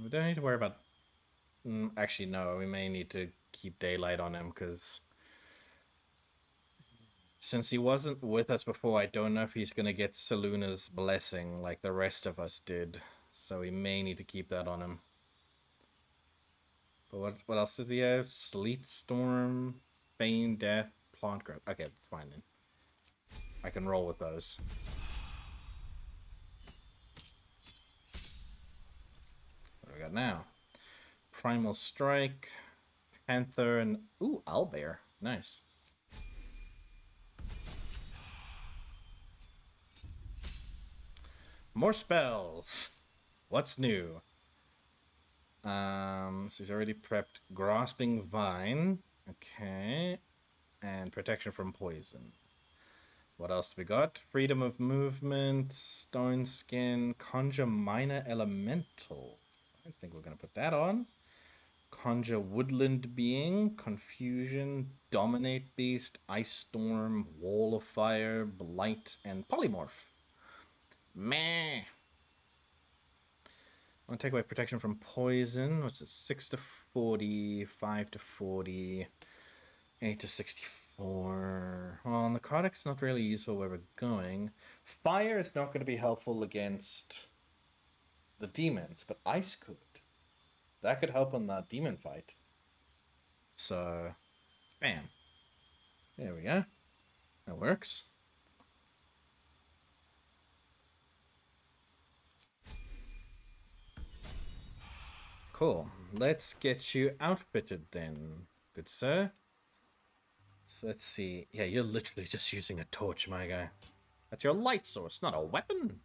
We don't need to worry about... Actually, no, we may need to keep daylight on him, because... Since he wasn't with us before, I don't know if he's going to get Seluna's blessing like the rest of us did. So we may need to keep that on him. But what else does he have? Sleet Storm, Feign Death, Plant Growth. Okay, that's fine then. I can roll with those. What do we got now? Primal Strike, Panther, and... Ooh, Owlbear. Nice. More spells. What's new? So he's already prepped Grasping Vine. Okay. And Protection from Poison. What else do we got? Freedom of Movement, Stone Skin, Conjure Minor Elemental. I think we're going to put that on. Conjure Woodland Being, Confusion, Dominate Beast, Ice Storm, Wall of Fire, Blight, and Polymorph. Meh. I want to take away protection from poison. What's it? 6 to 40, 5 to 40, 8 to 64. Well, Necrotic's not really useful where we're going. Fire is not going to be helpful against the demons, but ice could. That could help on that demon fight. So, bam. There we go. That works. Cool. Let's get you outfitted then, good sir. So let's see. Yeah, you're literally just using a torch, my guy. That's your light source, not a weapon.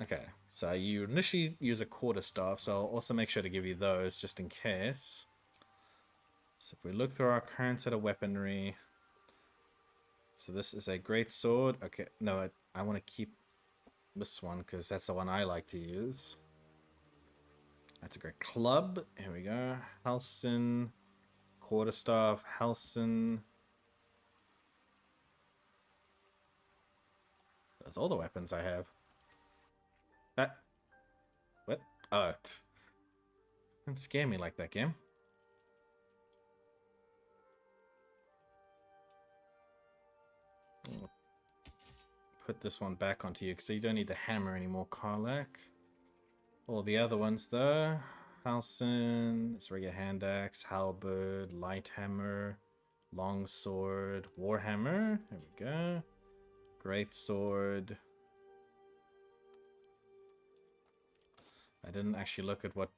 Okay, So you initially use a quarterstaff, so I'll also make sure to give you those just in case. So if we look through our current set of weaponry, so this is a great sword. Okay, no, I want to keep this one because that's the one I like to use. That's a great club. Here we go. Halcyon, quarterstaff, Halcyon. That's all the weapons I have. What? Oh, don't scare me like that, game. I'll put this one back onto you because you don't need the hammer anymore, Karlak. All the other ones though. Halcyon, it's regular hand axe, halberd, light hammer, long sword, warhammer. There we go. Great sword. I didn't actually look at what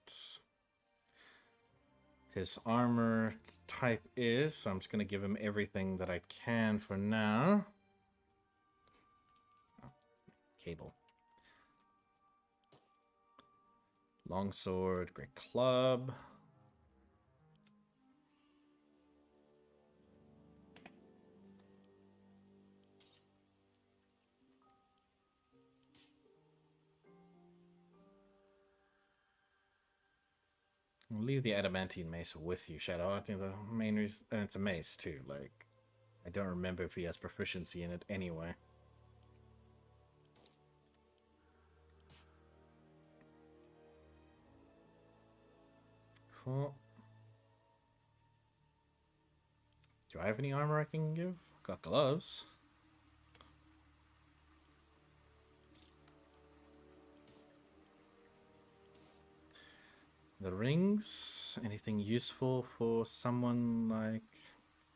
his armor type is, so I'm just going to give him everything that I can for now. Oh, cable. Longsword, great club. I'll leave the adamantine mace with you, Shadow. I think the main reason, and it's a mace too. Like, I don't remember if he has proficiency in it anyway. Cool. Do I have any armor I can give? Got gloves. The rings. Anything useful for someone like...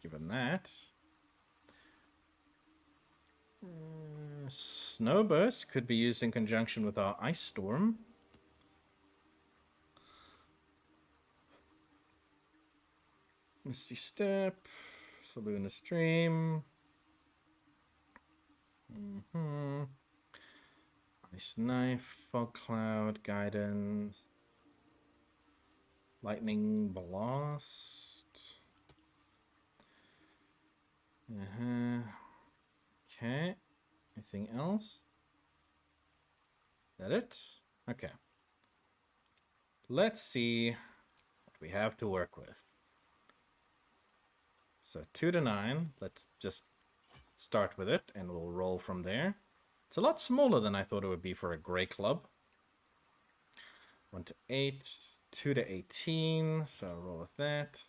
Given that. Snowburst could be used in conjunction with our Ice Storm. Misty Step. Saloon Stream. Ice Knife. Fog Cloud. Guidance. Lightning Blast. Okay. Anything else? That it? Okay. Let's see what we have to work with. So 2 to 9. Let's just start with it and we'll roll from there. It's a lot smaller than I thought it would be for a gray club. 1 to 8. 2 to 18. So I'll roll with that.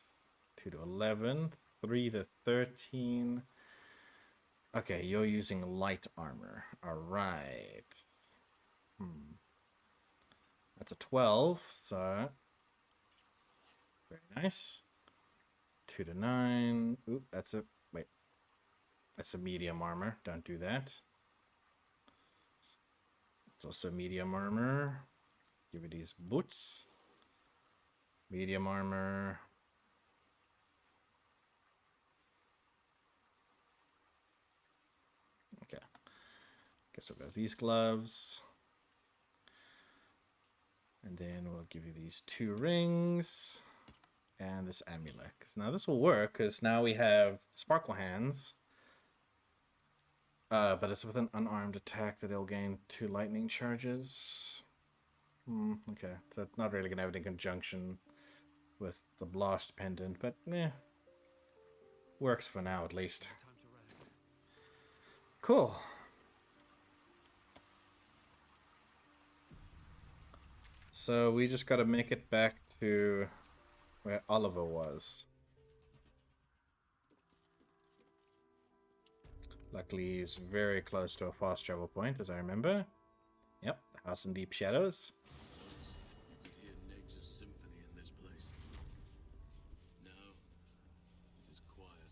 2 to 11. 3 to 13. Okay, you're using light armor. Alright. That's a 12, so... Very nice. 2 to 9. Oop, that's a... Wait. That's a medium armor. Don't do that. It's also medium armor. Give it these boots. Medium armor. Okay. Guess we'll go with these gloves. And then we'll give you these 2 rings. And this amulet. Now this will work because now we have Sparkle Hands. But it's with an unarmed attack that it'll gain 2 lightning charges. Okay, so it's not really going to have any conjunction with the Blast Pendant, but works for now at least. Cool. So we just got to make it back to where Oliver was. Luckily, he's very close to a fast travel point, as I remember. Yep, the house in Deep Shadows. You could hear nature's symphony in this place. Now, it is quiet.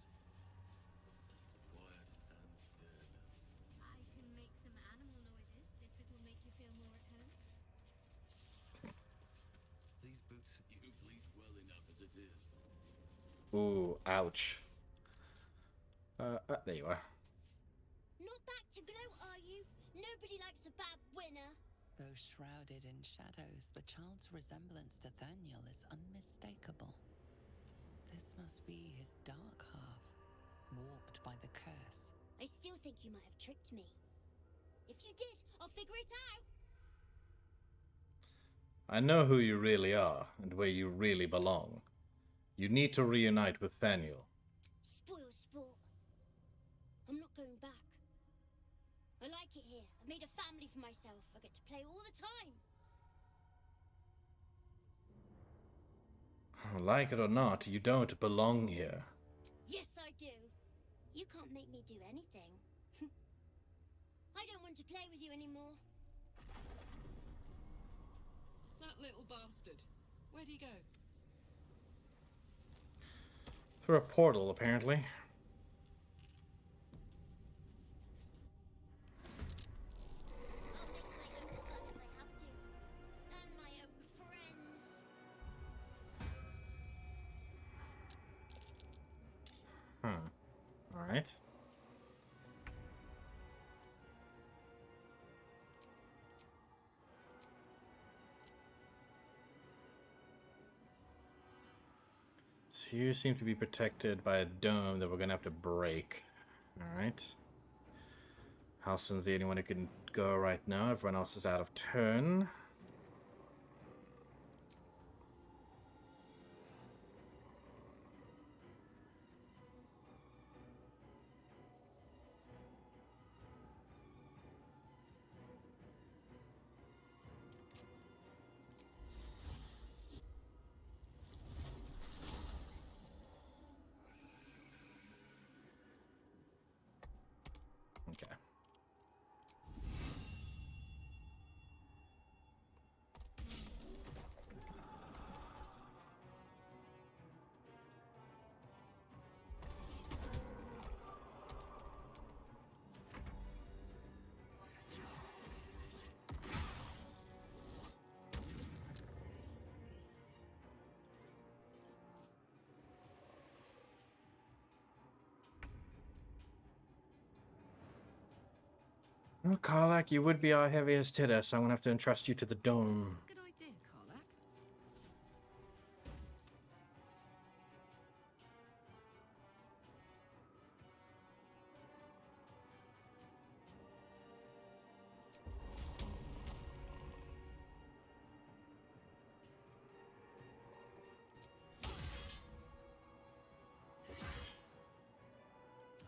Quiet and dead. I can make some animal noises if it will make you feel more at home. These boots, you bleed well enough as it is. Ooh, ouch. There you are. Not back to gloat, are you? Nobody likes a bad winner. Though shrouded in shadows, the child's resemblance to Thaniel is unmistakable. This must be his dark half, warped by the curse. I still think you might have tricked me. If you did, I'll figure it out. I know who you really are and where you really belong. You need to reunite with Thaniel. Spoil sport. I'm not going back. I like it here. I've made a family for myself. I get to play all the time. Like it or not, you don't belong here. Yes, I do. You can't make me do anything. I don't want to play with you anymore. That little bastard. Where'd he go? Through a portal, apparently. Alright. So you seem to be protected by a dome that we're gonna have to break. Alright. Halson's the only one who can go right now. Everyone else is out of turn. Okay. Well, Karlak, you would be our heaviest hitter, so I'm gonna have to entrust you to the dome. Good idea, Karlak.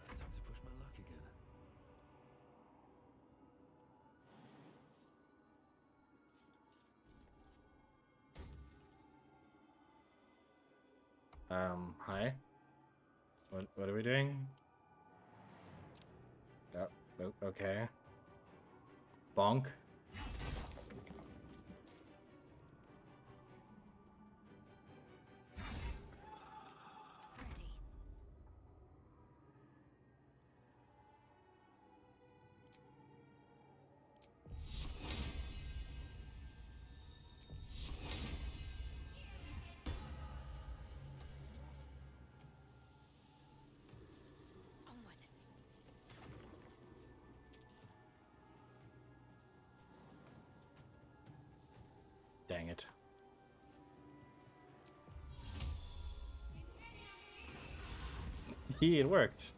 Time to push my luck again. Hi. What are we doing? Okay. Bonk. Dang it. It worked.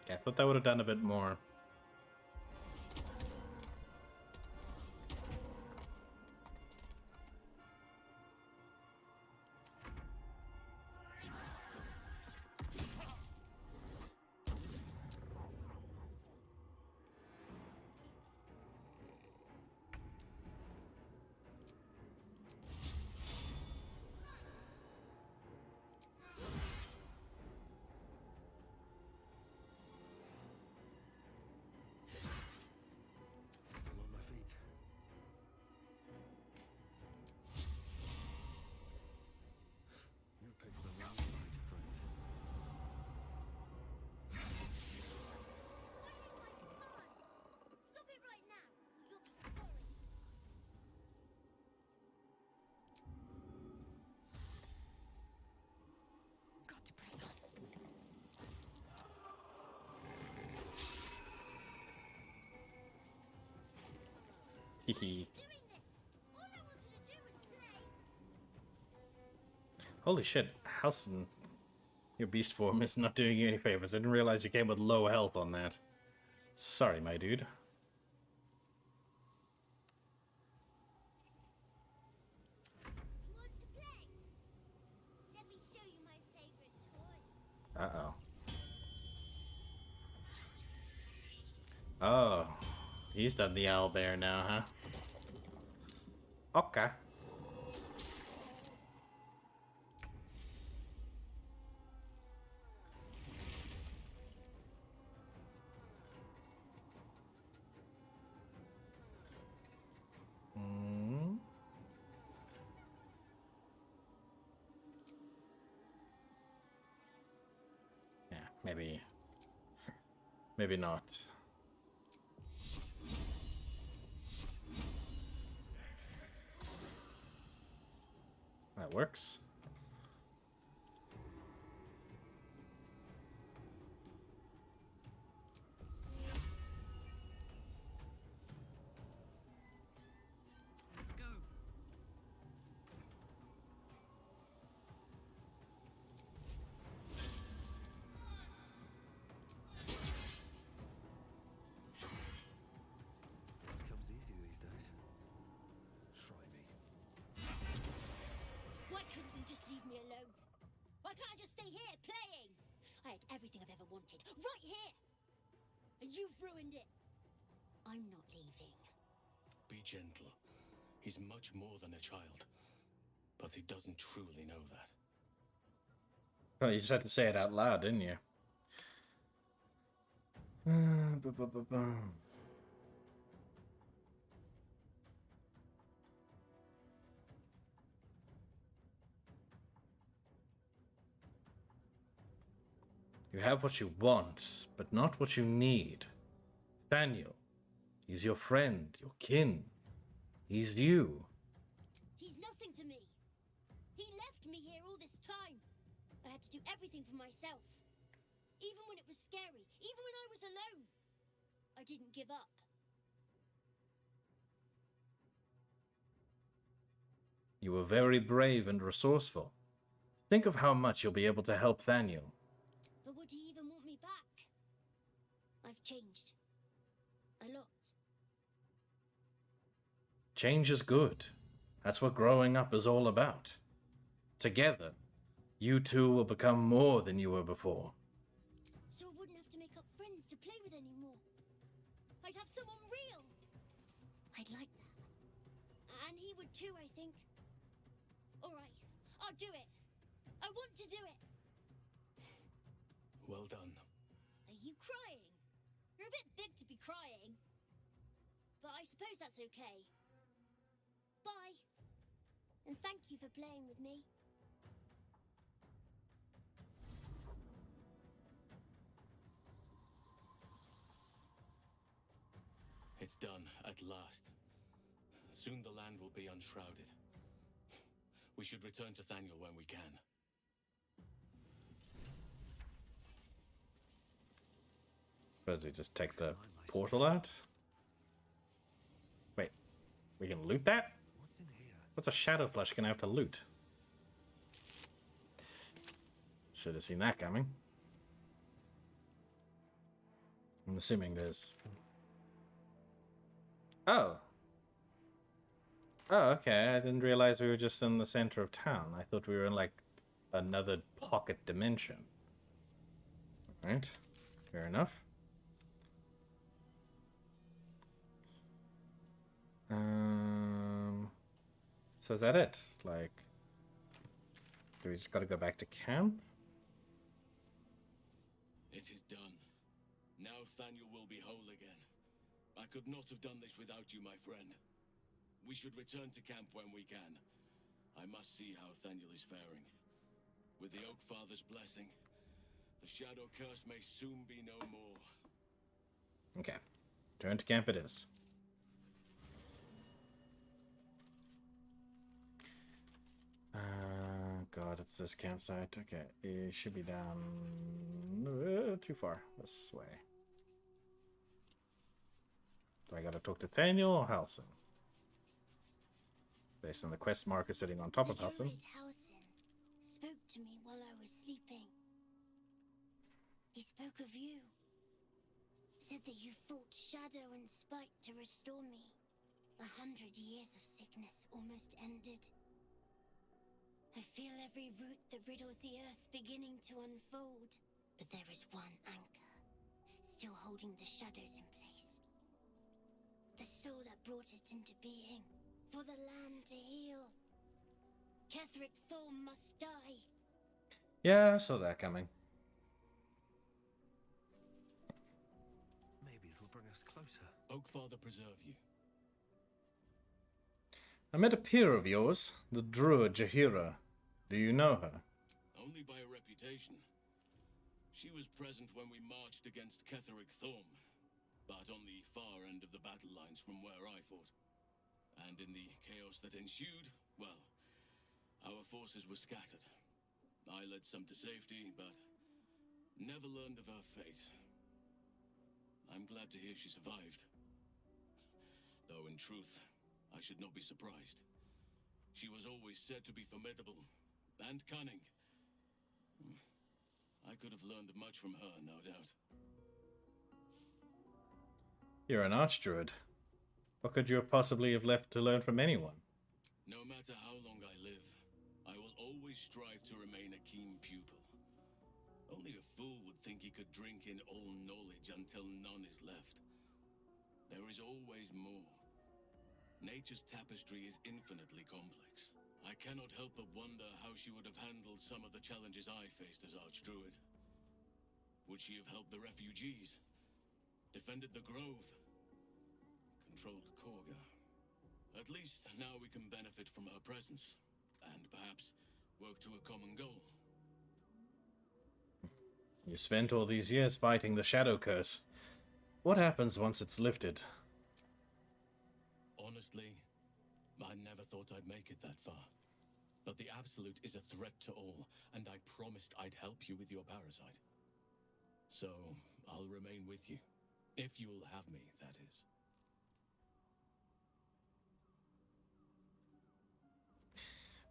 Okay, I thought that would have done a bit more. Hehe. Holy shit, Halson, your beast form is not doing you any favors. I didn't realize you came with low health on that. Sorry, my dude. Uh-oh. Oh, he's done the owlbear now, huh? Okay. Hmm. Yeah, maybe not. That works. Let's go. It comes easy these days. Try me. Why couldn't you just leave me alone? Why can't I just stay here playing? I had everything I've ever wanted right here. And you've ruined it. I'm not leaving. Be gentle. He's much more than a child. But he doesn't truly know that. Oh, you just had to say it out loud, didn't you? You have what you want, but not what you need. Daniel, he's your friend, your kin. He's you. He's nothing to me. He left me here all this time. I had to do everything for myself. Even when it was scary, even when I was alone. I didn't give up. You were very brave and resourceful. Think of how much you'll be able to help Daniel. But would he even want me back? I've changed. A lot. Change is good. That's what growing up is all about. Together, you two will become more than you were before. So I wouldn't have to make up friends to play with anymore. I'd have someone real. I'd like that. And he would too, I think. Alright, I'll do it. I want to do it. Well done. Are you crying? You're a bit big to be crying. But I suppose that's okay. Bye. And thank you for playing with me. It's done, at last. Soon the land will be unshrouded. We should return to Thaniel when we can. Suppose we just take the portal out? Wait, we can loot that? What's in here? What's a shadow plush gonna have to loot? Should have seen that coming. I'm assuming there's... Oh. Oh, okay. I didn't realize we were just in the center of town. I thought we were in, like, another pocket dimension. Alright. Fair enough. So is that it? Like, do we just gotta go back to camp? It is done. Now Thaniel will be whole again. I could not have done this without you, my friend. We should return to camp when we can. I must see how Thaniel is faring. With the Oak Father's blessing, the Shadow Curse may soon be no more. Okay. Return to camp it is. God, it's this campsite. Okay, it should be down too far this way. Do I gotta talk to Thaniel or Halson? based on the quest marker sitting on top of The Hassan. druid Hausen spoke to me while I was sleeping. He spoke of you. Said that you fought shadow and spite to restore me. 100 years of sickness almost ended. I feel every root that riddles the earth beginning to unfold. But there is one anchor, still holding the shadows in place. The soul that brought it into being, for the land to heal. Ketheric Thorm must die. Yeah, I saw that coming. Maybe it'll bring us closer. Oakfather preserve you. I met a peer of yours, the druid Jahira. Do you know her? Only by a reputation. She was present when we marched against Ketheric Thorm, but on the far end of the battle lines from where I fought. And in the chaos that ensued, well, our forces were scattered. I led some to safety, but never learned of her fate. I'm glad to hear she survived. Though in truth, I should not be surprised. She was always said to be formidable and cunning. I could have learned much from her, no doubt. You're an archdruid. What could you possibly have left to learn from anyone? No matter how long I live, I will always strive to remain a keen pupil. Only a fool would think he could drink in all knowledge until none is left. There is always more. Nature's tapestry is infinitely complex. I cannot help but wonder how she would have handled some of the challenges I faced as Archdruid. Would she have helped the refugees? Defended the Grove? Controlled Korga? At least now we can benefit from her presence, and perhaps work to a common goal. You spent all these years fighting the Shadow Curse. What happens once it's lifted? Honestly, I never thought I'd make it that far. But the Absolute is a threat to all, and I promised I'd help you with your parasite. So, I'll remain with you. If you'll have me, that is.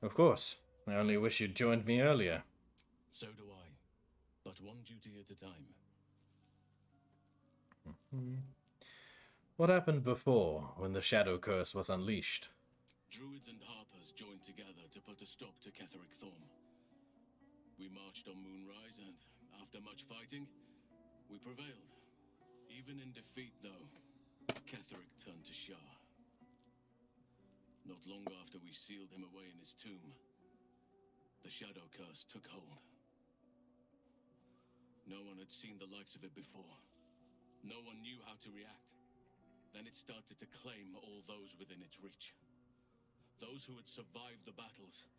Of course. I only wish you'd joined me earlier. So do I. But one duty at a time. What happened before, when the Shadow Curse was unleashed? Druids and Harpers joined together to put a stop to Ketheric Thorm. We marched on Moonrise, and after much fighting, we prevailed. Even in defeat, though, Ketheric turned to Shah. Not long after we sealed him away in his tomb, the Shadow Curse took hold. No one had seen the likes of it before. No one knew how to react. Then it started to claim all those within its reach. Those who had survived the battles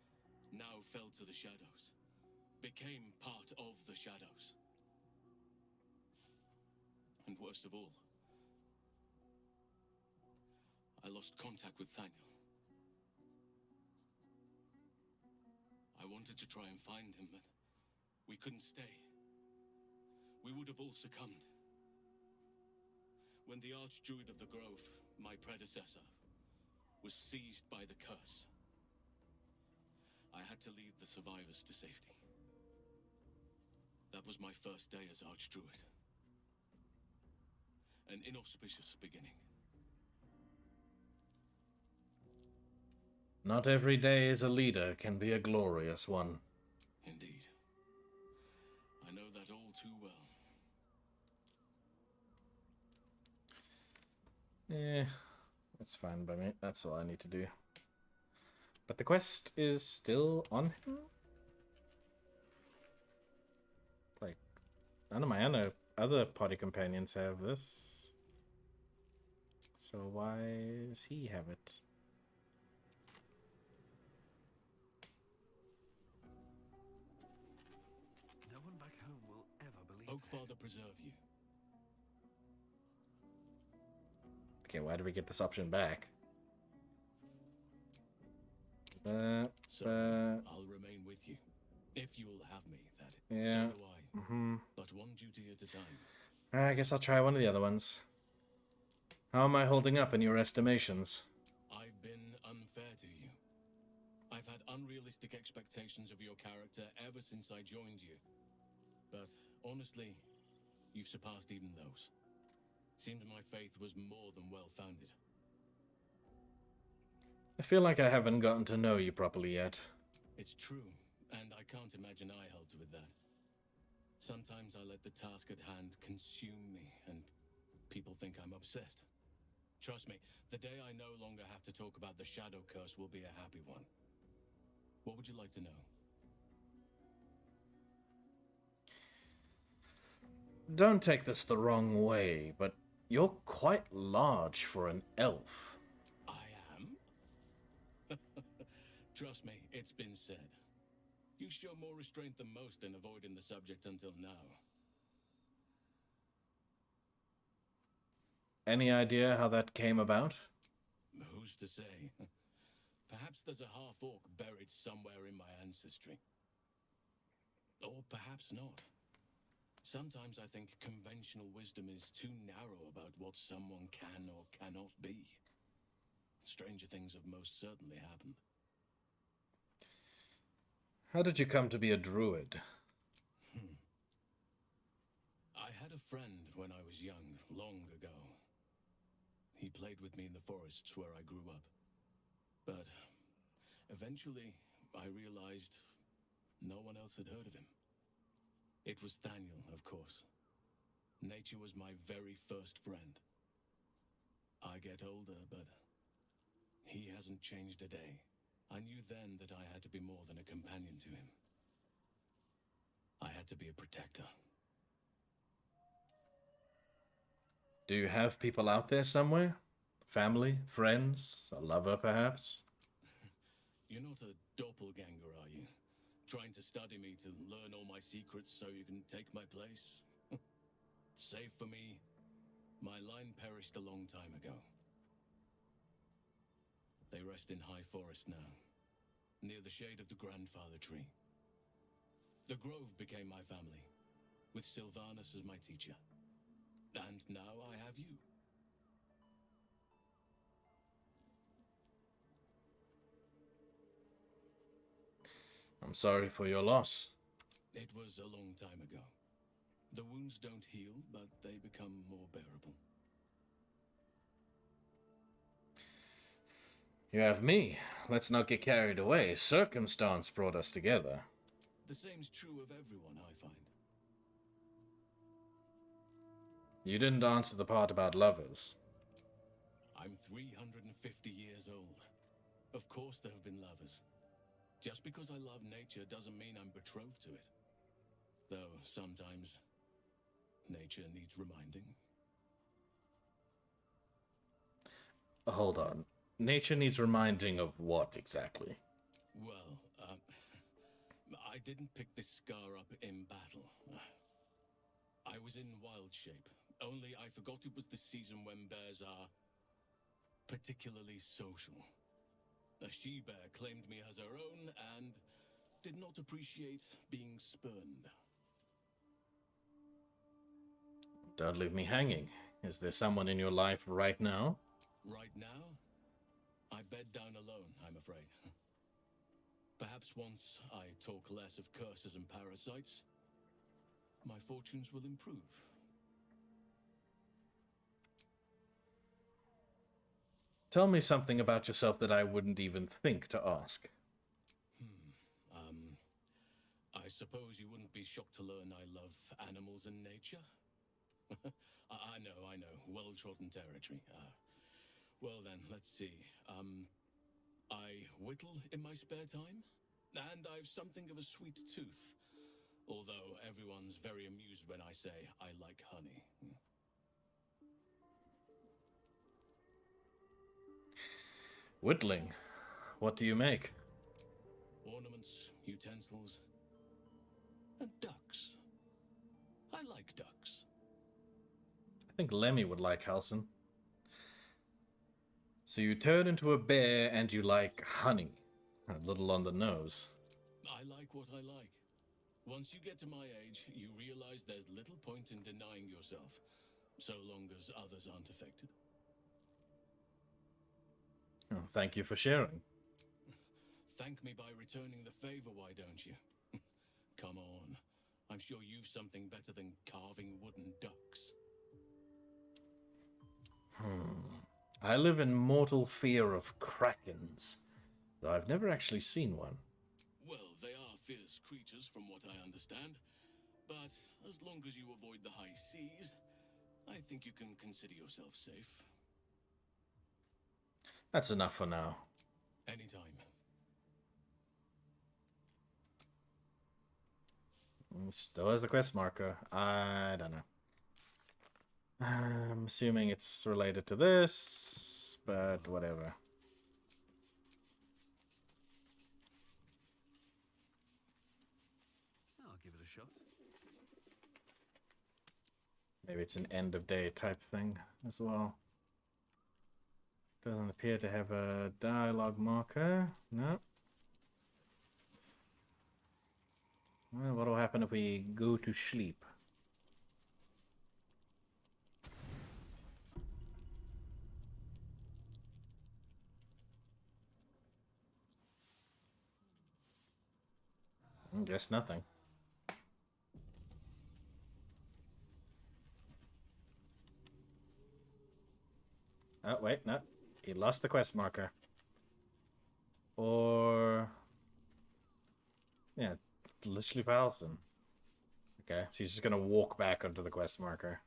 now fell to the shadows, became part of the shadows. And worst of all, I lost contact with Thaniel. I wanted to try and find him, but we couldn't stay. We would have all succumbed. When the Archdruid of the Grove, my predecessor, was seized by the curse, I had to lead the survivors to safety. That was my first day as Archdruid. An inauspicious beginning. Not every day as a leader can be a glorious one. Indeed. I know that all too well. That's fine by me. That's all I need to do. But the quest is still on him? Like, none of my other party companions have this. So why does he have it? No one back home will ever believe Oakfather preserve you. Okay, why do we get this option back? So, I'll remain with you. If you'll have me, that is. Yeah. So do I. Mm-hmm. But one duty at a time. I guess I'll try one of the other ones. How am I holding up in your estimations? I've been unfair to you. I've had unrealistic expectations of your character ever since I joined you. But honestly, you've surpassed even those. Seems my faith was more than well-founded. I feel like I haven't gotten to know you properly yet. It's true, and I can't imagine I helped with that. Sometimes I let the task at hand consume me, and people think I'm obsessed. Trust me, the day I no longer have to talk about the Shadow Curse will be a happy one. What would you like to know? Don't take this the wrong way, but you're quite large for an elf. I am? Trust me, it's been said. You show more restraint than most in avoiding the subject until now. Any idea how that came about? Who's to say? Perhaps there's a half-orc buried somewhere in my ancestry. Or perhaps not. Sometimes I think conventional wisdom is too narrow about what someone can or cannot be. Stranger things have most certainly happened. How did you come to be a druid? I had a friend when I was young, long ago. He played with me in the forests where I grew up. But eventually, I realized no one else had heard of him. It was Daniel, of course. Nature was my very first friend. I get older, but he hasn't changed a day. I knew then that I had to be more than a companion to him. I had to be a protector. Do you have people out there somewhere? Family? Friends? A lover, perhaps? You're not a doppelganger, are you? Trying to study me to learn all my secrets so you can take my place? Save for me, my line perished a long time ago. They rest in high forest now, near the shade of the grandfather tree. The grove became my family, with Sylvanus as my teacher. And now I have you. I'm sorry for your loss. It was a long time ago. The wounds don't heal, but they become more bearable. You have me. Let's not get carried away. Circumstance brought us together. The same's true of everyone, I find. You didn't answer the part about lovers. I'm 350 years old. Of course there have been lovers. Just because I love nature doesn't mean I'm betrothed to it. Though sometimes nature needs reminding. Hold on. Nature needs reminding of what exactly? Well, I didn't pick this scar up in battle. I was in wild shape. Only I forgot it was the season when bears are particularly social. A she-bear claimed me as her own and did not appreciate being spurned. Don't leave me hanging. Is there someone in your life right now? Right now, I bed down alone, I'm afraid. Perhaps once I talk less of curses and parasites, my fortunes will improve. Tell me something about yourself that I wouldn't even think to ask. I suppose you wouldn't be shocked to learn I love animals and nature? I know. Well-trodden territory. Well then, let's see. I whittle in my spare time, and I've something of a sweet tooth. Although everyone's very amused when I say I like honey. Whittling. What do you make? Ornaments, utensils, and ducks. I like ducks. I think Lemmy would like Halson. So you turn into a bear and you like honey. A little on the nose. I like what I like. Once you get to my age, you realize there's little point in denying yourself, so long as others aren't affected. Oh, thank you for sharing. Thank me by returning the favor, why don't you? Come on. I'm sure you've something better than carving wooden ducks. I live in mortal fear of krakens, though I've never actually seen one. Well, they are fierce creatures from what I understand. But as long as you avoid the high seas, I think you can consider yourself safe. That's enough for now. Anytime. Still has the quest marker. I don't know. I'm assuming it's related to this, but whatever. I'll give it a shot. Maybe it's an end of day type thing as well. Doesn't appear to have a dialogue marker. No. Well, what'll happen if we go to sleep? I guess nothing. Oh, wait, no. He lost the quest marker. Or... yeah, literally for Alison. Okay, so he's just gonna walk back onto the quest marker.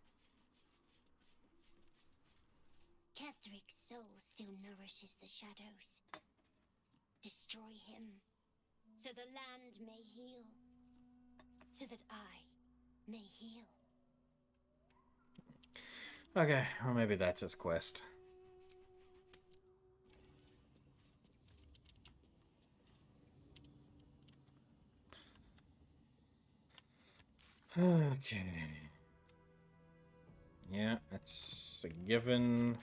Kethric's soul still nourishes the shadows. Destroy him, so the land may heal, so that I may heal. Okay, or maybe that's his quest. Okay. Yeah, that's a given.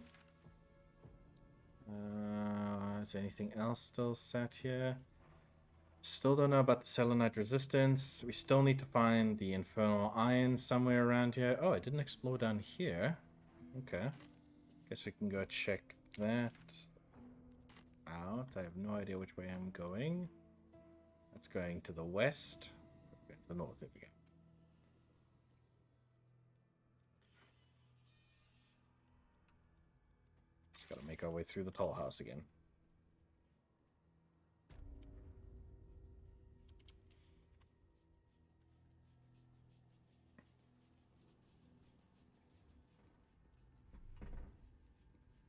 Is anything else still set here? Still don't know about the selenite resistance. We still need to find the infernal iron somewhere around here. Oh, I didn't explore down here. Okay. Guess we can go check that out. I have no idea which way I'm going. That's going to the west. Okay, the north, there we go. Just gotta make our way through the tall house again.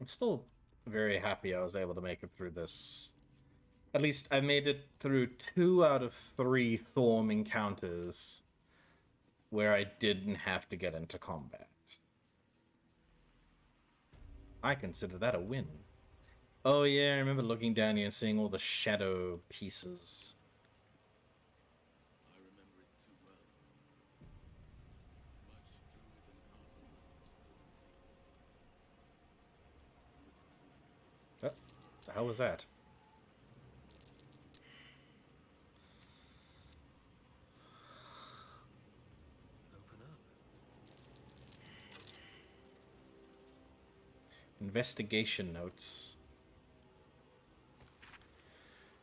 I'm still very happy I was able to make it through this. At least I made it through 2 out of 3 Thorm encounters where I didn't have to get into combat. I consider that a win. Oh yeah, I remember looking down here and seeing all the shadow pieces. I remember it too well. Much druid and Oh, the hell was that? Open up. Investigation notes.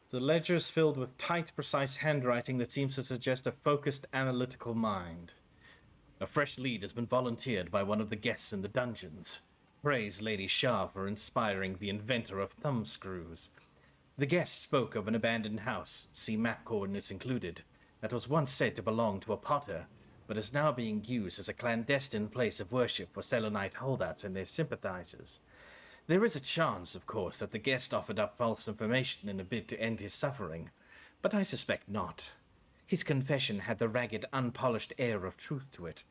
The ledger is filled with tight, precise handwriting that seems to suggest a focused, analytical mind. A fresh lead has been volunteered by one of the guests in the dungeons. Praise Lady Shah for inspiring the inventor of thumbscrews. The guest spoke of an abandoned house, see map coordinates included, that was once said to belong to a potter, but is now being used as a clandestine place of worship for Selenite holdouts and their sympathizers. There is a chance, of course, that the guest offered up false information in a bid to end his suffering, but I suspect not. His confession had the ragged, unpolished air of truth to it.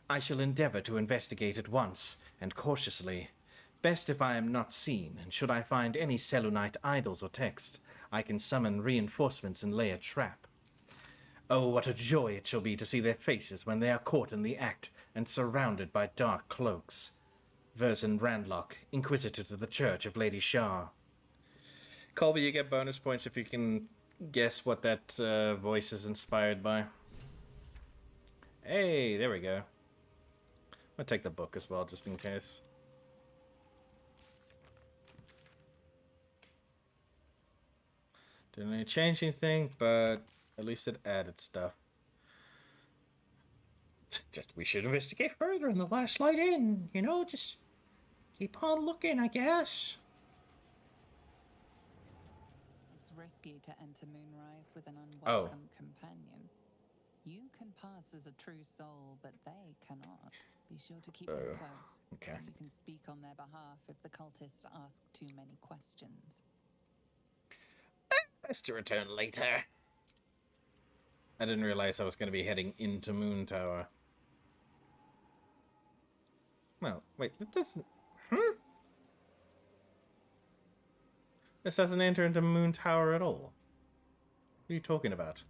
I shall endeavor to investigate at once, and cautiously. Best if I am not seen, and should I find any Selunite idols or texts, I can summon reinforcements and lay a trap. Oh, what a joy it shall be to see their faces when they are caught in the act and surrounded by dark cloaks. Verzen Randlock, Inquisitor to the Church of Lady Shah. Colby, you get bonus points if you can guess what that voice is inspired by. Hey, there we go. I'll take the book as well, just in case. Didn't really change anything, but at least it added stuff. Just, we should investigate further in the last light in, you know, just keep on looking, I guess. It's risky to enter Moonrise with an unwelcome companion. You can pass as a true soul, but they cannot. Be sure to keep them close, okay. so you can speak on their behalf if the cultists ask too many questions. Best to return later. I didn't realize I was going to be heading into Moon Tower. No, wait, that doesn't... This doesn't enter into Moon Tower at all. What are you talking about?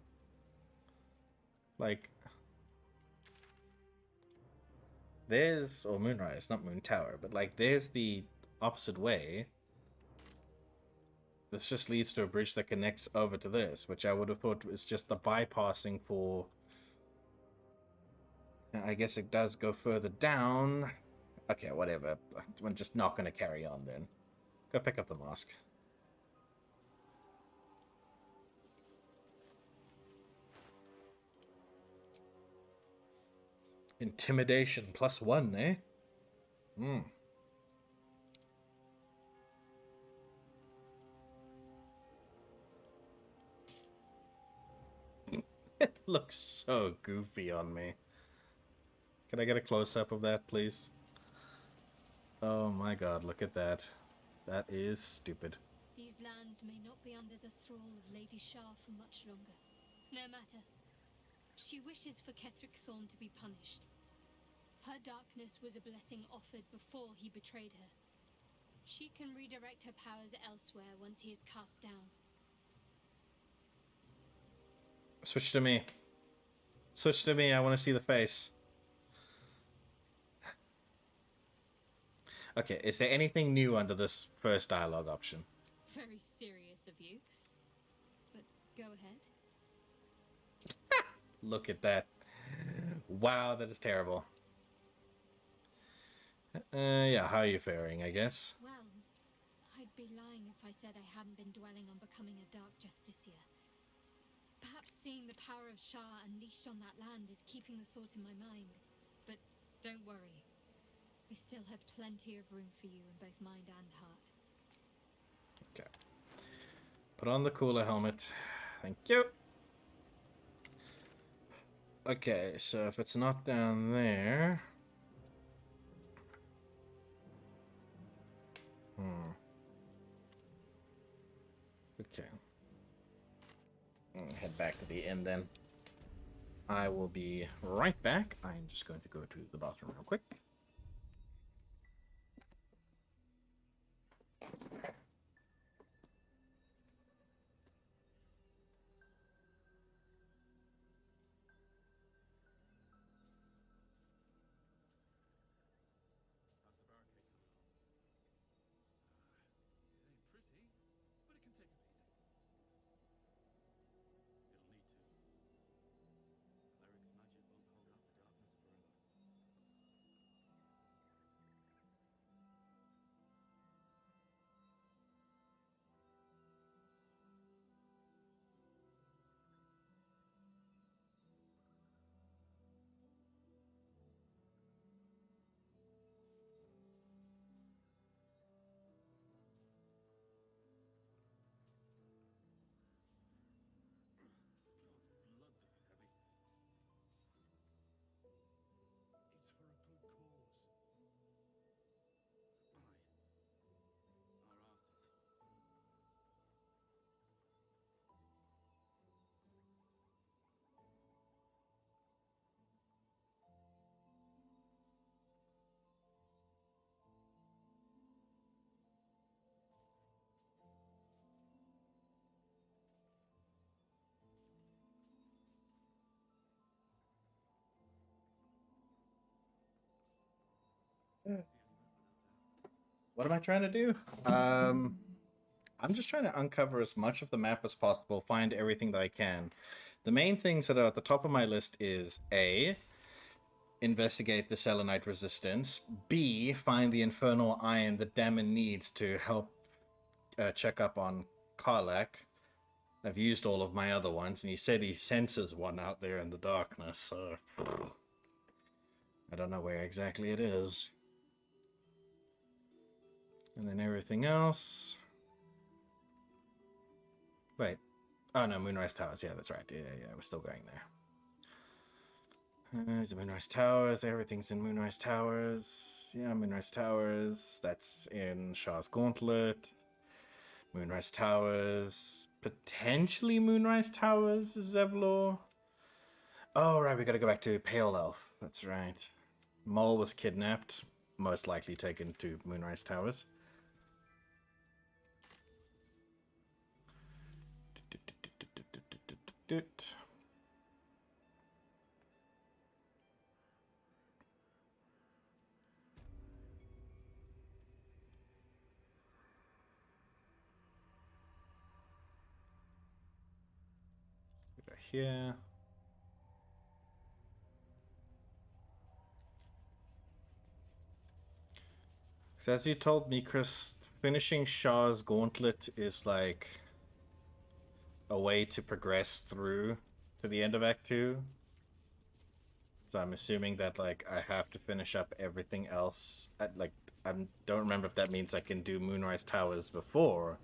Like... There's... Or Moonrise, not Moon Tower, but like, there's the opposite way. This just leads to a bridge that connects over to this, which I would have thought was just the bypassing for... I guess it does go further down. Okay, whatever. I'm just not going to carry on then. Go pick up the mask. Intimidation +1, eh? It looks so goofy on me. Can I get a close-up of that, please? Oh my god, look at that. That is stupid. These lands may not be under the thrall of Lady Shah for much longer. No matter. She wishes for Ketheric Thorn to be punished. Her darkness was a blessing offered before he betrayed her. She can redirect her powers elsewhere once he is cast down. Switch to me. Switch to me, I want to see the face. Okay, is there anything new under this first dialogue option? Very serious of you. But go ahead. Look at that. Wow, that is terrible. Yeah, how are you faring, I guess? Well, I'd be lying if I said I hadn't been dwelling on becoming a Dark Justiciar. Perhaps seeing the power of Shah unleashed on that land is keeping the thought in my mind. But don't worry. I still have plenty of room for you in both mind and heart. Okay. Put on the cooler helmet. Thank you. Okay, so if it's not down there... Okay. Head back to the inn then. I will be right back. I'm just going to go to the bathroom real quick. What am I trying to do? I'm just trying to uncover as much of the map as possible, find everything that I can. The main things that are at the top of my list is A, investigate the Selenite resistance, B, find the infernal iron that Damon needs to help check up on Karlak, I've used all of my other ones, and he said he senses one out there in the darkness, so I don't know where exactly it is. And then everything else. Wait. Oh no, Moonrise Towers. Yeah, that's right. Yeah, we're still going there. There's the Moonrise Towers. Everything's in Moonrise Towers. Yeah, Moonrise Towers. That's in Shah's Gauntlet. Moonrise Towers. Potentially Moonrise Towers, Zevlor. Oh, right, we gotta go back to Pale Elf. That's right. Mole was kidnapped. Most likely taken to Moonrise Towers. Go here. So as you told me, Chris, finishing Shah's Gauntlet is like a way to progress through to the end of Act 2. So I'm assuming that like I have to finish up everything else. I don't remember if that means I can do Moonrise Towers before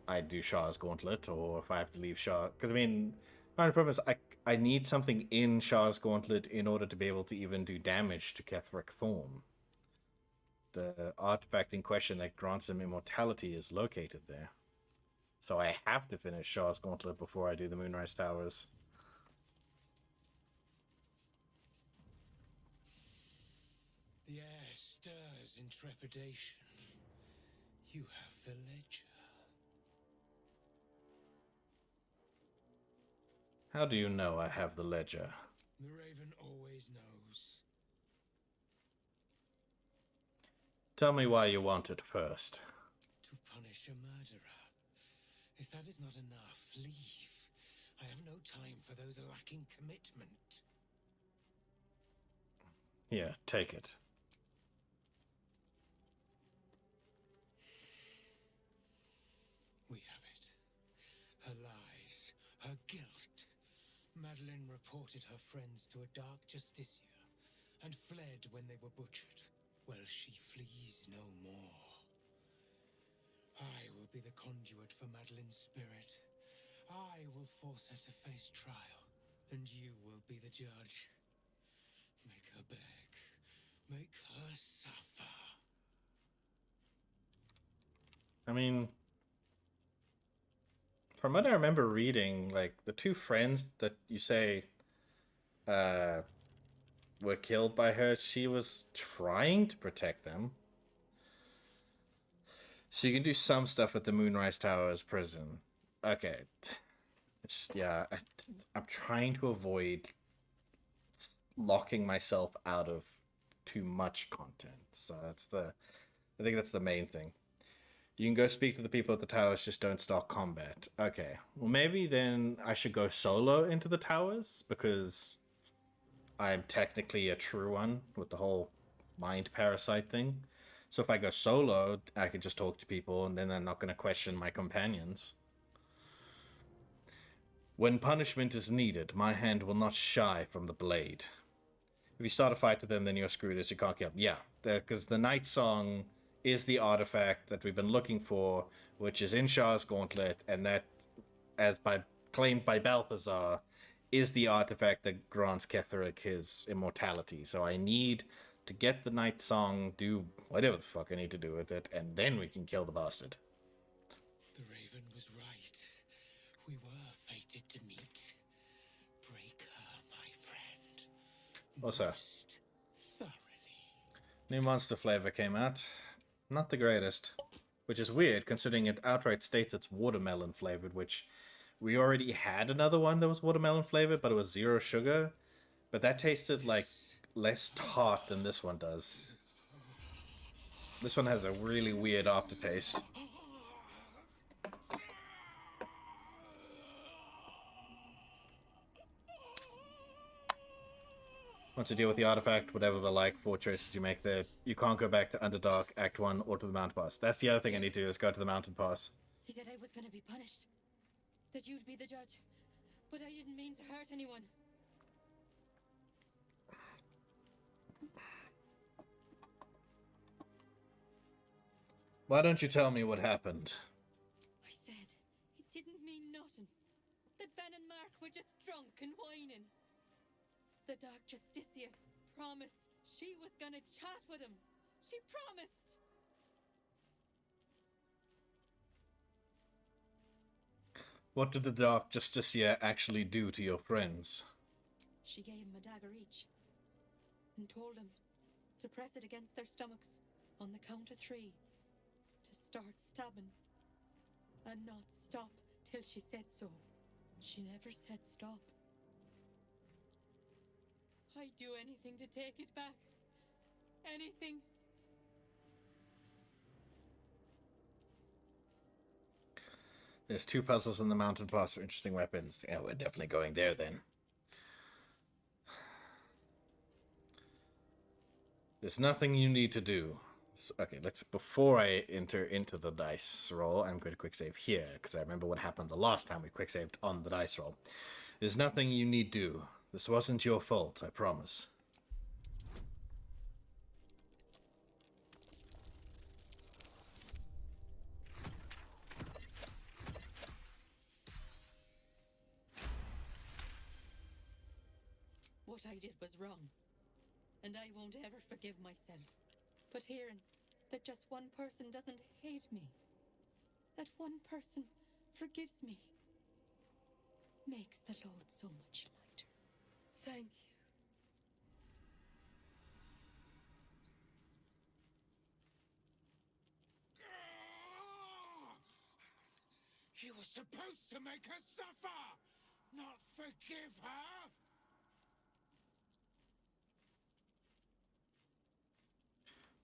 I do Shah's Gauntlet, or if I have to leave Shah. Because I mean, my problem is I need something in Shah's Gauntlet in order to be able to even do damage to Ketheric Thorm. The artifact in question that grants him immortality is located there. So I have to finish Shah's Gauntlet before I do the Moonrise Towers. The air stirs in trepidation. You have the ledger. How do you know I have the ledger? The Raven always knows. Tell me why you want it first. To punish a murderer. If that is not enough, leave. I have no time for those lacking commitment. Here, take it. We have it. Her lies, her guilt. Madeline reported her friends to a dark justiciar and fled when they were butchered. Well, she flees no more. I will be the conduit for Madeline's spirit. I will force her to face trial, and you will be the judge. Make her beg. Make her suffer. I mean, from what I remember reading, like, the two friends that you say were killed by her, she was trying to protect them. So you can do some stuff at the Moonrise Towers prison. Okay. It's, yeah, I'm trying to avoid locking myself out of too much content. So I think that's the main thing. You can go speak to the people at the towers, just don't start combat. Okay. Well, maybe then I should go solo into the towers, because I'm technically a true one with the whole mind parasite thing. So if I go solo, I can just talk to people, and then they're not going to question my companions. When punishment is needed, my hand will not shy from the blade. If you start a fight with them, then you're screwed as you can't kill them. Yeah, because the Night Song is the artifact that we've been looking for, which is in Shah's Gauntlet, and that, claimed by Balthazar, is the artifact that grants Ketheric his immortality. So I need to get the Night Song, do whatever the fuck I need to do with it, and then we can kill the bastard. The Raven was right. We were fated to meet. Break her, my friend. Also, Most thoroughly. new monster flavor came out. Not the greatest. Which is weird, considering it outright states it's watermelon flavored, which we already had another one that was watermelon flavored, but it was 0 sugar. But that tasted like less tart than this one does. This one has a really weird aftertaste. Once you deal with the artifact, whatever the like 4 choices you make there, you can't go back to Underdark, Act 1, or to the Mountain Pass. That's the other thing I need to do, is go to the Mountain Pass. He said I was gonna be punished. that you'd be the judge, but I didn't mean to hurt anyone. Why don't you tell me what happened? I said it didn't mean nothing. That Ben and Mark were just drunk and whining. The Dark Justicia promised she was gonna chat with him. She promised. What did the Dark Justicia actually do to your friends? She gave him a dagger each and told him to press it against their stomachs on the count of 3 to start stabbing and not stop till she said so. She never said stop. I'd do anything to take it back. Anything. There's 2 puzzles in the mountain pass for interesting weapons. Yeah, we're definitely going there then. There's nothing you need to do. So, okay, before I enter into the dice roll, I'm going to quick save here, because I remember what happened the last time we quick saved on the dice roll. There's nothing you need do. This wasn't your fault, I promise. What I did was wrong, and I won't ever forgive myself. But hearing that just one person doesn't hate me, that one person forgives me, makes the load so much lighter. Thank you. You were supposed to make her suffer, not forgive her!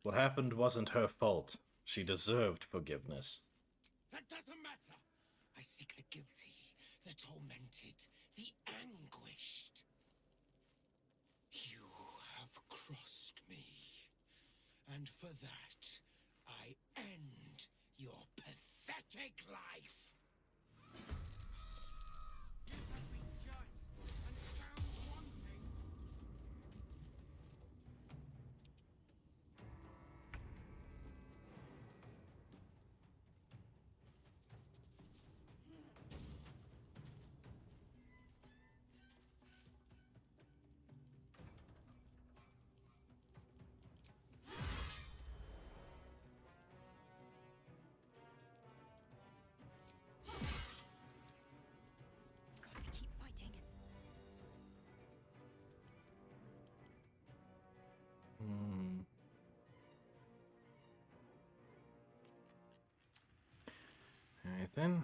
What happened wasn't her fault. She deserved forgiveness. That doesn't matter! I seek the guilty, the tormented, the anguished. You have crossed me, and for that, I end your pathetic life! You have been judged and found wanting. Got to keep fighting. Alright then.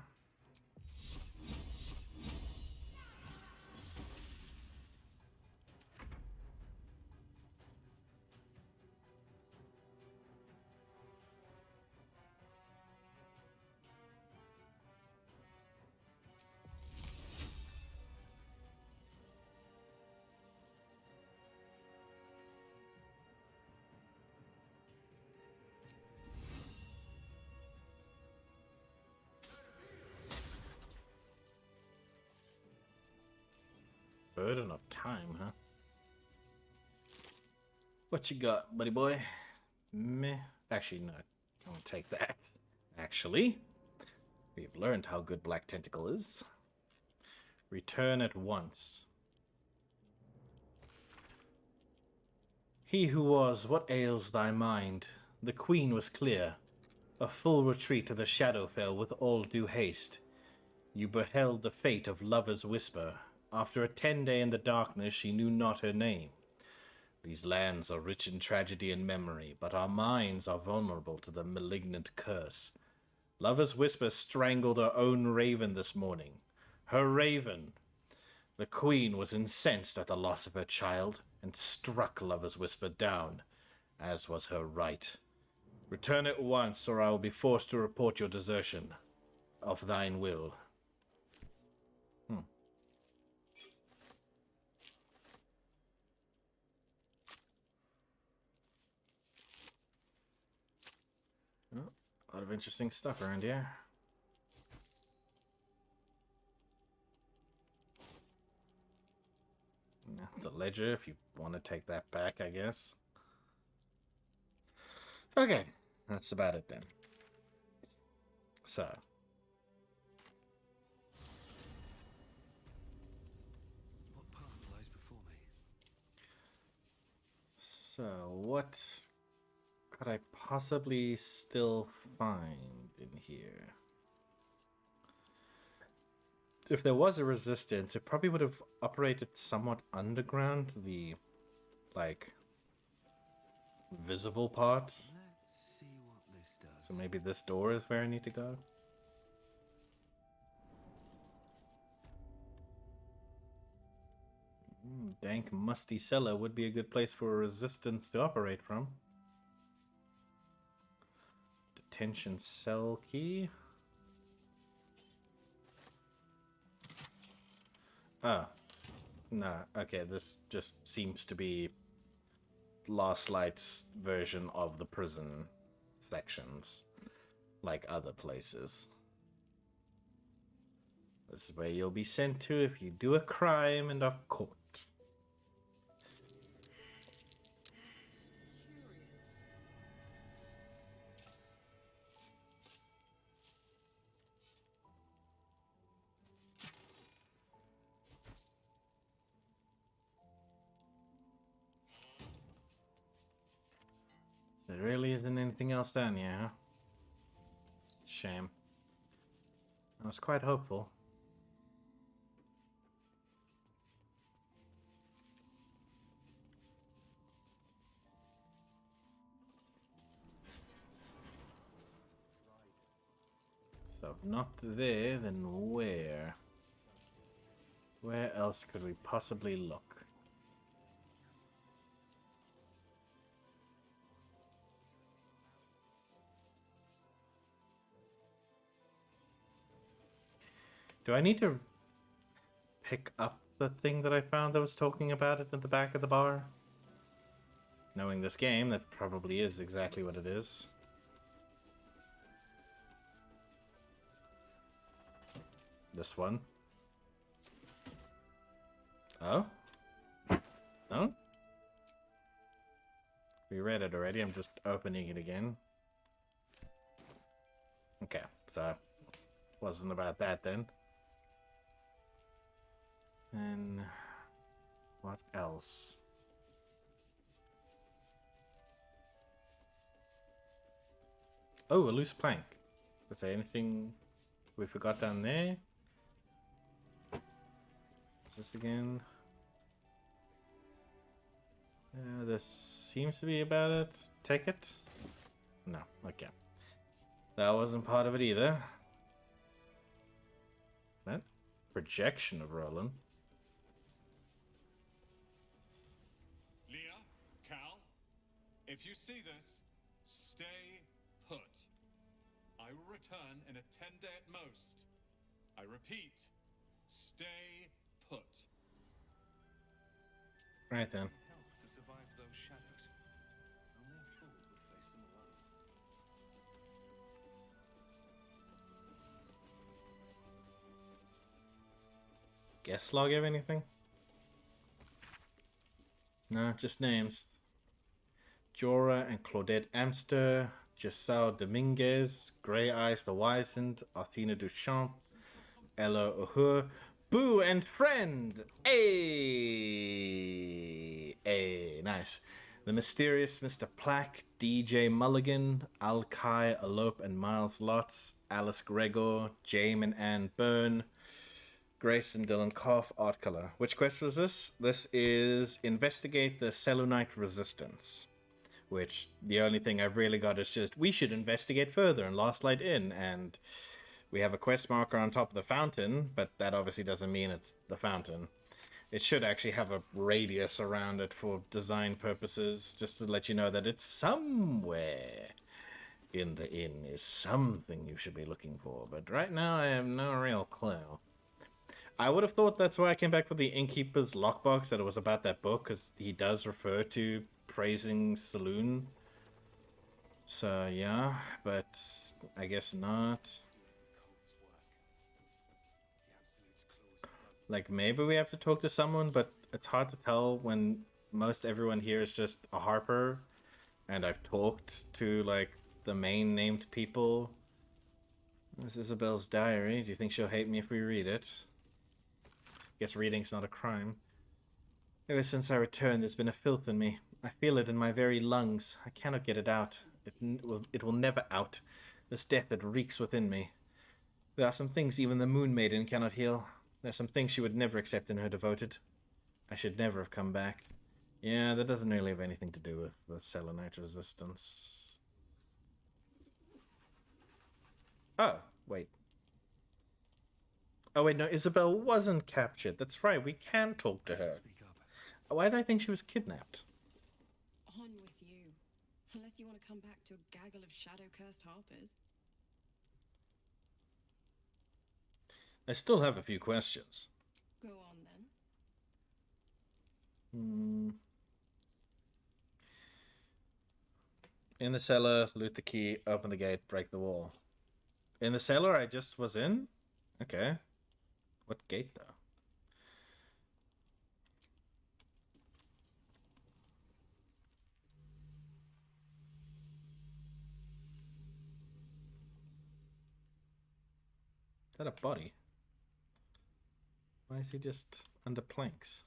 Burden of time, huh? What you got, buddy boy? Meh. Actually, no. I'm gonna take that. Actually, we've learned how good Black Tentacle is. Return at once. He who was, what ails thy mind? The queen was clear. A full retreat to the Shadowfell with all due haste. You beheld the fate of Lover's Whisper. After a 10-day in the darkness, she knew not her name. These lands are rich in tragedy and memory, but our minds are vulnerable to the malignant curse. Lover's Whisper strangled her own raven this morning. Her raven! The queen was incensed at the loss of her child, and struck Lover's Whisper down, as was her right. Return at once, or I will be forced to report your desertion. Of thine will. Oh, a lot of interesting stuff around here. The ledger, if you want to take that back, I guess. Okay, that's about it then. So. What path lies before me? So, what could I possibly still find in here? If there was a resistance, it probably would have operated somewhat underground, the, like, visible part. Let's see what this does. So maybe this door is where I need to go? Dank, musty cellar would be a good place for a resistance to operate from. Detention cell key. Oh. Nah, okay, this just seems to be Last Light's version of the prison sections, like other places. This is where you'll be sent to if you do a crime and are caught. There really isn't anything else down here, huh? Shame. I was quite hopeful. So, if not there, then where? Where else could we possibly look? Do I need to pick up the thing that I found that was talking about it at the back of the bar? Knowing this game, that probably is exactly what it is. This one. Oh? No? We read it already, I'm just opening it again. Okay, so wasn't about that then. And what else? Oh, a loose plank. Is there anything we forgot down there? What's this again? This seems to be about it. Take it? No, okay. That wasn't part of it either. That projection of Roland. Leah, Cal, if you see this, stay put. I will return in a 10-day at most. I repeat, stay put. Right then. Help to survive those shadows. Only a fool would face them alone. Guest log of anything? No, just names. Jorah and Claudette Amster, Giselle Dominguez, Grey Eyes the Wizened, Athena Duchamp, Ella Uhur, Boo and Friend! Hey, nice. The Mysterious Mr. Plack, DJ Mulligan, Al-Kai Alope and Miles Lotz, Alice Gregor, Jame and Ann Byrne, Grace and Dylan Koff, art color. Which quest was this? This is Investigate the Selûnite Resistance. Which, the only thing I've really got is just, we should investigate further in Last Light Inn, and we have a quest marker on top of the fountain, but that obviously doesn't mean it's the fountain. It should actually have a radius around it for design purposes, just to let you know that it's somewhere in the inn is something you should be looking for, but right now I have no real clue. I would have thought that's why I came back with the Innkeeper's Lockbox, that it was about that book, because he does refer to praising Saloon. So, yeah, but I guess not. like maybe we have to talk to someone, but it's hard to tell when most everyone here is just a harper, and I've talked to like the main named people. This is Isabel's diary. Do you think she'll hate me if we read it? Guess reading's not a crime. Ever since I returned, there's been a filth in me. I feel it in my very lungs. I cannot get it out. It will never out. This death that reeks within me. There are some things even the Moon Maiden cannot heal. There are some things she would never accept in her devoted. I should never have come back. Yeah, that doesn't really have anything to do with the selenite resistance. Oh, wait. Oh, wait, no, Isabel wasn't captured. That's right, we can talk to her. Why did I think she was kidnapped? On with you. Unless you want to come back to a gaggle of shadow-cursed harpers. I still have a few questions. Go on, then. In the cellar, loot the key, open the gate, break the wall. In the cellar I just was in? Okay. What gate, though? Is that a body? Why is he just under planks?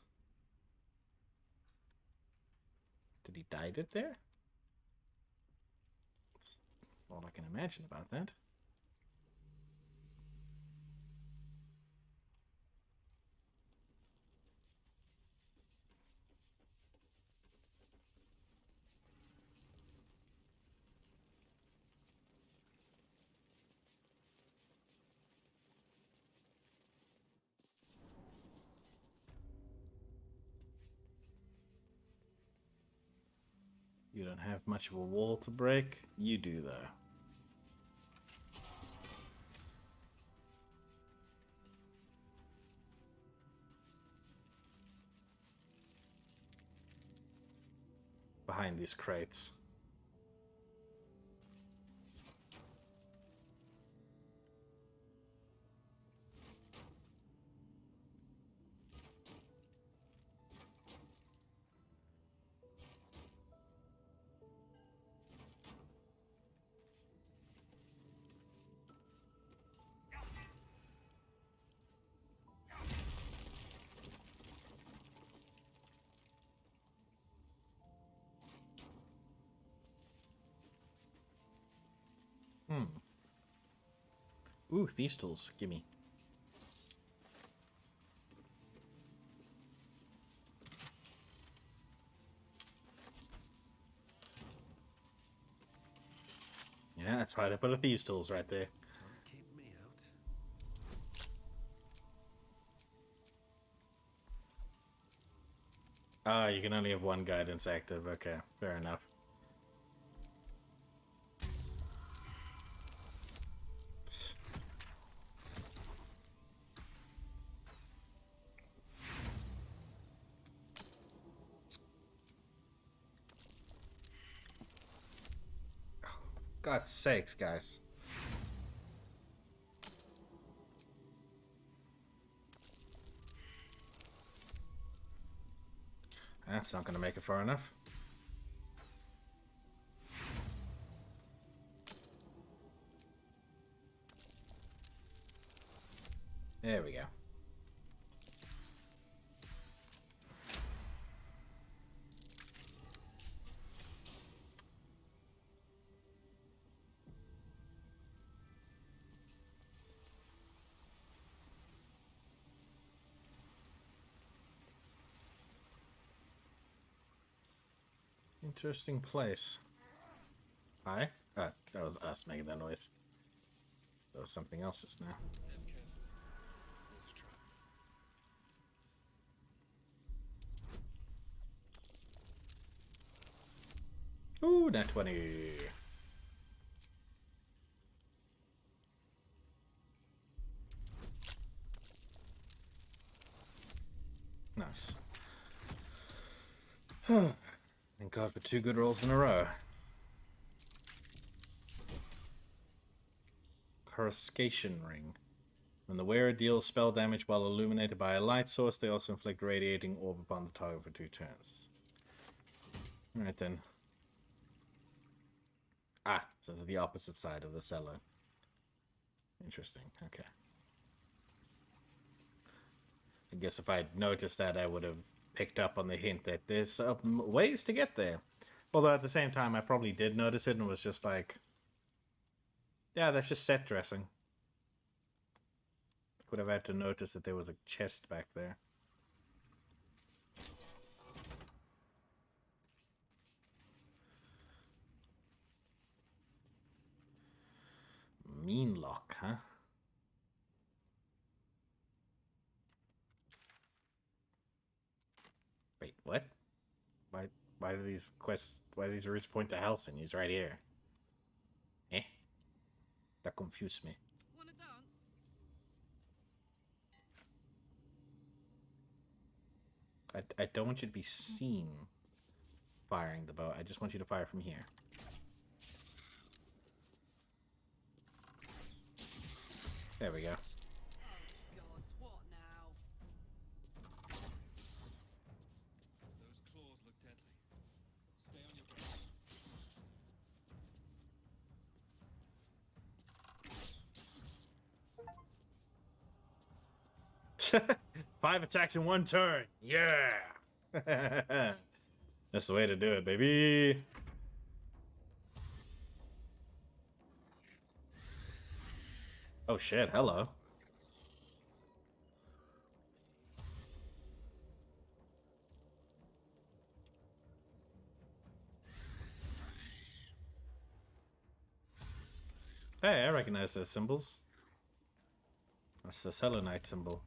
Did he die it there? That's all I can imagine about that. You don't have much of a wall to break. You do, though. Behind these crates. Ooh, thieves' tools. Gimme. Yeah, that's why they put a thieves' tools right there. Keep me out. Ah, you can only have one guidance active. Okay, fair enough. God's sakes, guys. That's not going to make it far enough. There we go. Interesting place. Hi? That was us making that noise. That was something else just now. Ooh, nat 20. Nice. Thank God for 2 good rolls in a row. Coruscation ring. When the wearer deals spell damage while illuminated by a light source, they also inflict radiating orb upon the target for 2 turns. Alright then. Ah, so it's the opposite side of the cellar. Interesting, okay. I guess if I'd noticed that, I would have picked up on the hint that there's ways to get there. Although at the same time, I probably did notice it and was just like, yeah, that's just set dressing. Would have had to notice that there was a chest back there. Mean lock, huh? Wait, what? Why do these quests, why do these routes point to Halcyon? He's right here. Eh? That confused me. Wanna dance? I don't want you to be seen firing the bow. I just want you to fire from here. There we go. Oh gods, what now? Those claws look deadly. Stay on your guard. 5 attacks in 1 turn. Yeah. That's the way to do it, baby. Oh shit, hello. Hey, I recognize those symbols. That's the Selenite symbol.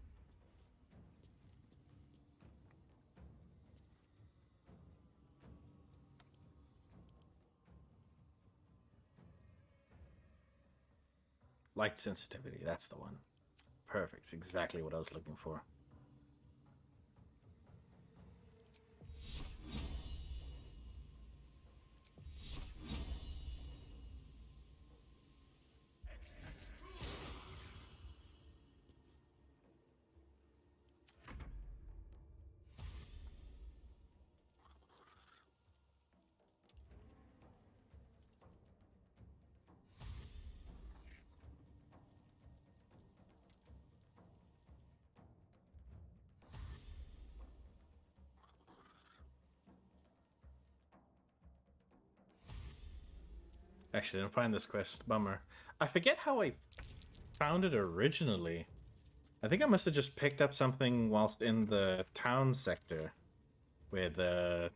Light sensitivity, that's the one. Perfect, it's exactly what I was looking for. Actually, I didn't find this quest. Bummer. I forget how I found it originally. I think I must have just picked up something whilst in the town sector where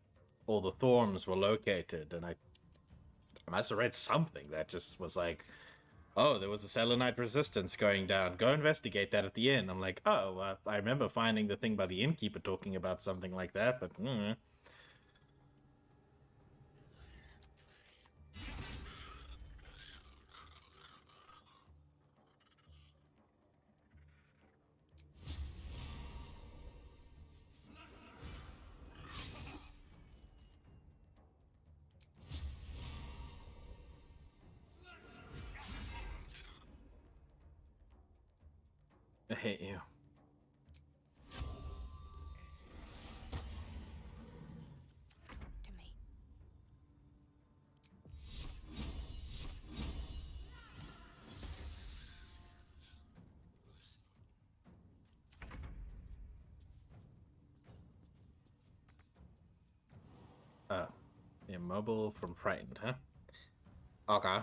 all the Thorms were located, and I must have read something that just was like, oh, there was a Selenite resistance going down. Go investigate that at the inn. I'm like, oh, I remember finding the thing by the innkeeper talking about something like that, but I hate you. To me. Oh, immobile from frightened, huh? Okay.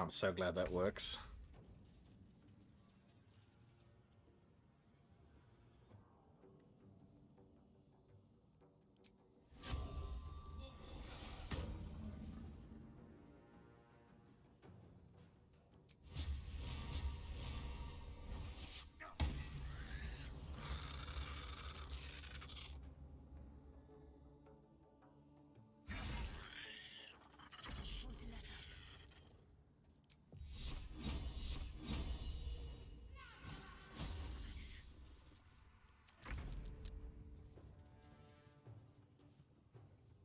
I'm so glad that works.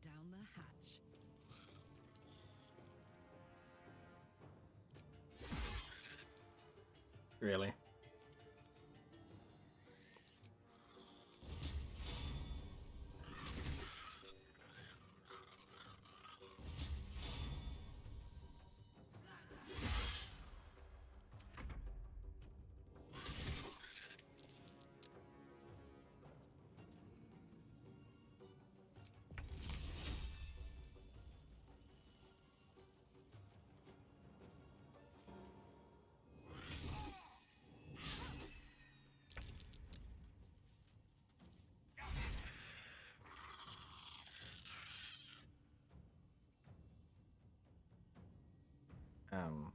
Down the hatch. Really? Um.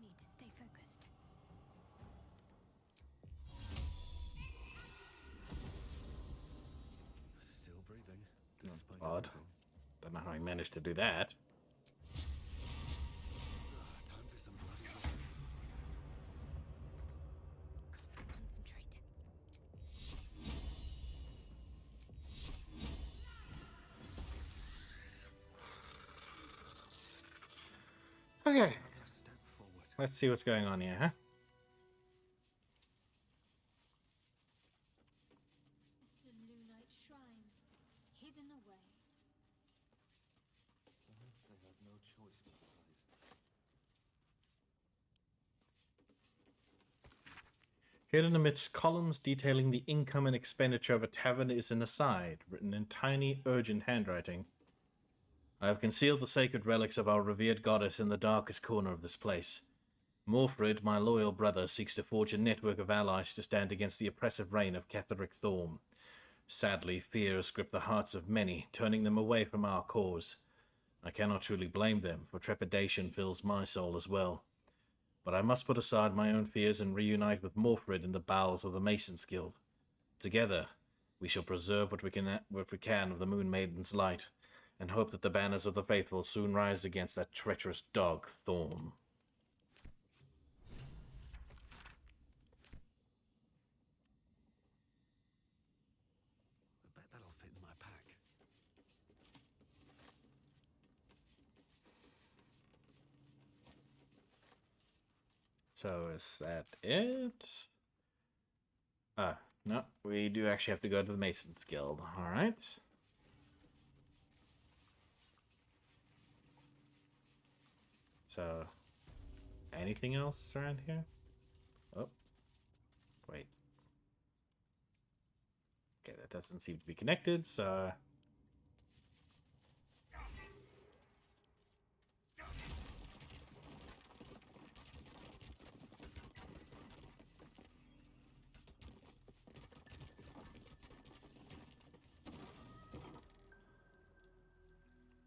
Need to stay focused. Still breathing. Despite Odd. everything. Don't know how he managed to do that. Time for some bloody work. Concentrate. Okay. Another step forward. Let's see what's going on here, huh? A Selûnite shrine, hidden away. Perhaps they had no choice but to hide. Hidden amidst columns detailing the income and expenditure of a tavern is an aside, written in tiny, urgent handwriting. I have concealed the sacred relics of our revered goddess in the darkest corner of this place. Morfrid, my loyal brother, seeks to forge a network of allies to stand against the oppressive reign of Ketheric Thorm. Sadly, fear has gripped the hearts of many, turning them away from our cause. I cannot truly blame them, for trepidation fills my soul as well. But I must put aside my own fears and reunite with Morfrid in the bowels of the Masons Guild. Together, we shall preserve what we can of the Moon Maiden's light, and hope that the banners of the faithful soon rise against that treacherous dog, Thorm. I bet that'll fit in my pack. So is that it? No, we do actually have to go to the Masons Guild. Alright. So, anything else around here? Oh, wait. Okay, that doesn't seem to be connected, so...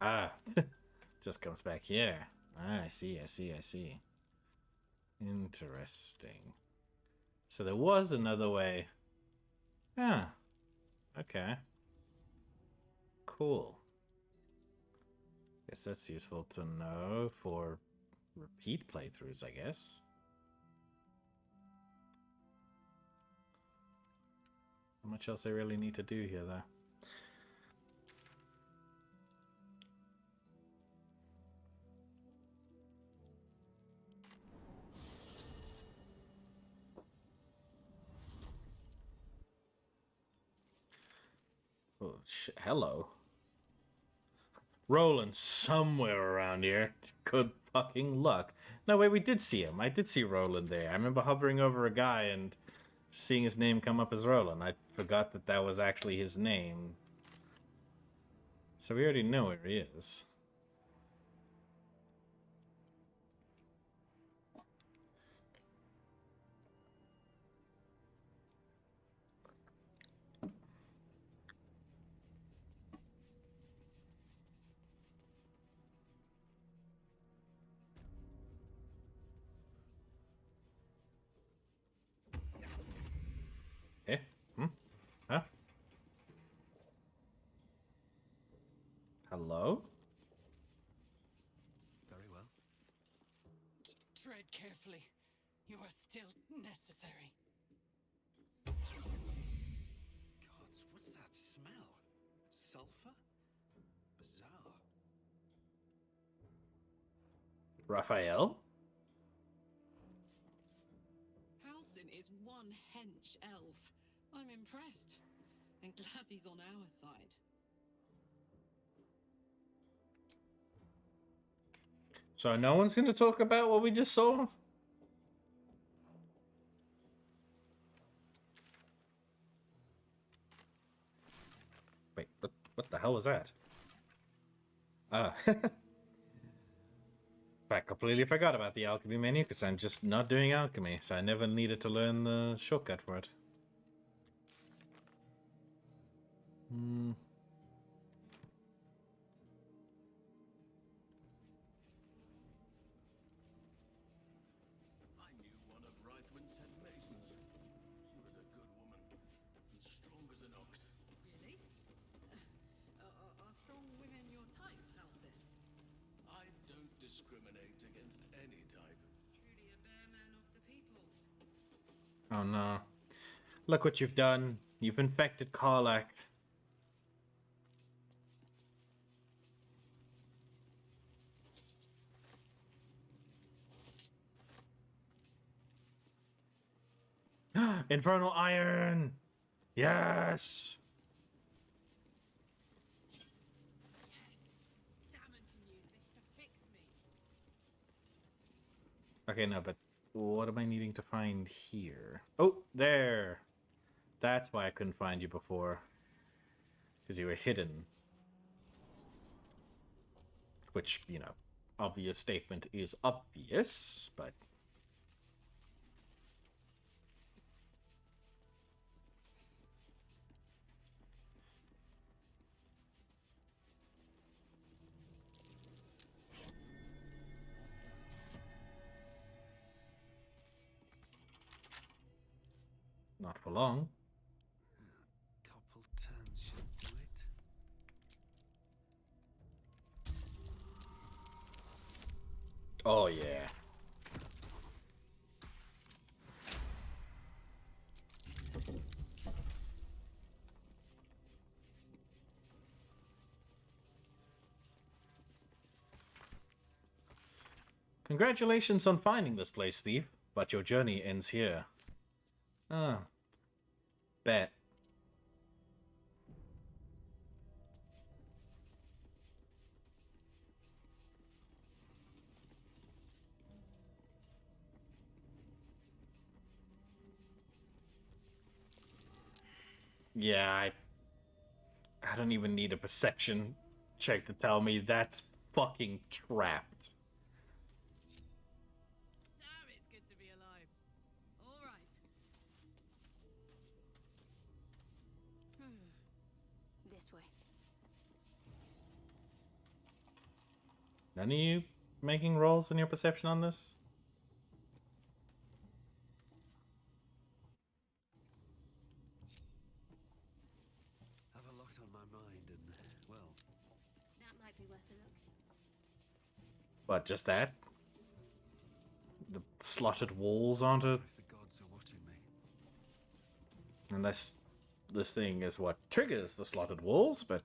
Ah, just comes back here. Ah, I see. Interesting. So there was another way. Ah, okay. Cool. Guess that's useful to know for repeat playthroughs, I guess. How much else I really need to do here, though? Oh, hello. Roland somewhere around here. Good fucking luck. No, wait, we did see him. I did see Roland there. I remember hovering over a guy and seeing his name come up as Roland. I forgot that that was actually his name. So we already know where he is. Eh? Hmm? Huh? Hello? Very well. Tread carefully. You are still necessary. God, what's that smell? Sulfur? Bizarre. Raphael? Halsin is one hench elf. I'm impressed. And glad he's on our side. So no one's going to talk about what we just saw? Wait, what the hell was that? Ah. I completely forgot about the alchemy menu because I'm just not doing alchemy, so I never needed to learn the shortcut for it. Hmm. I knew one of Reithman's head masons. She was a good woman, and strong as an ox. Really? Are strong women your type, Halsin? I don't discriminate against any type. Truly a bear man of the people. Oh no. Look what you've done. You've infected Karlach. Infernal Iron! Yes! Damon can use this to fix me. Okay, no, but what am I needing to find here? Oh, there! That's why I couldn't find you before. Because you were hidden. Which, you know, obvious statement is obvious, but... Not for long. Couple turns should do it. Oh, yeah. Congratulations on finding this place, Steve, but your journey ends here. Ah. Bet. Yeah, I don't even need a perception check to tell me that's fucking trapped. Damn, it's good to be alive. All right. This way. None of you making rolls in your perception on this? Have a lot on my mind and, well... That might be worth a look. What, just that? The slotted walls aren't it? If the gods are watching me. Unless this thing is what triggers the slotted walls, but...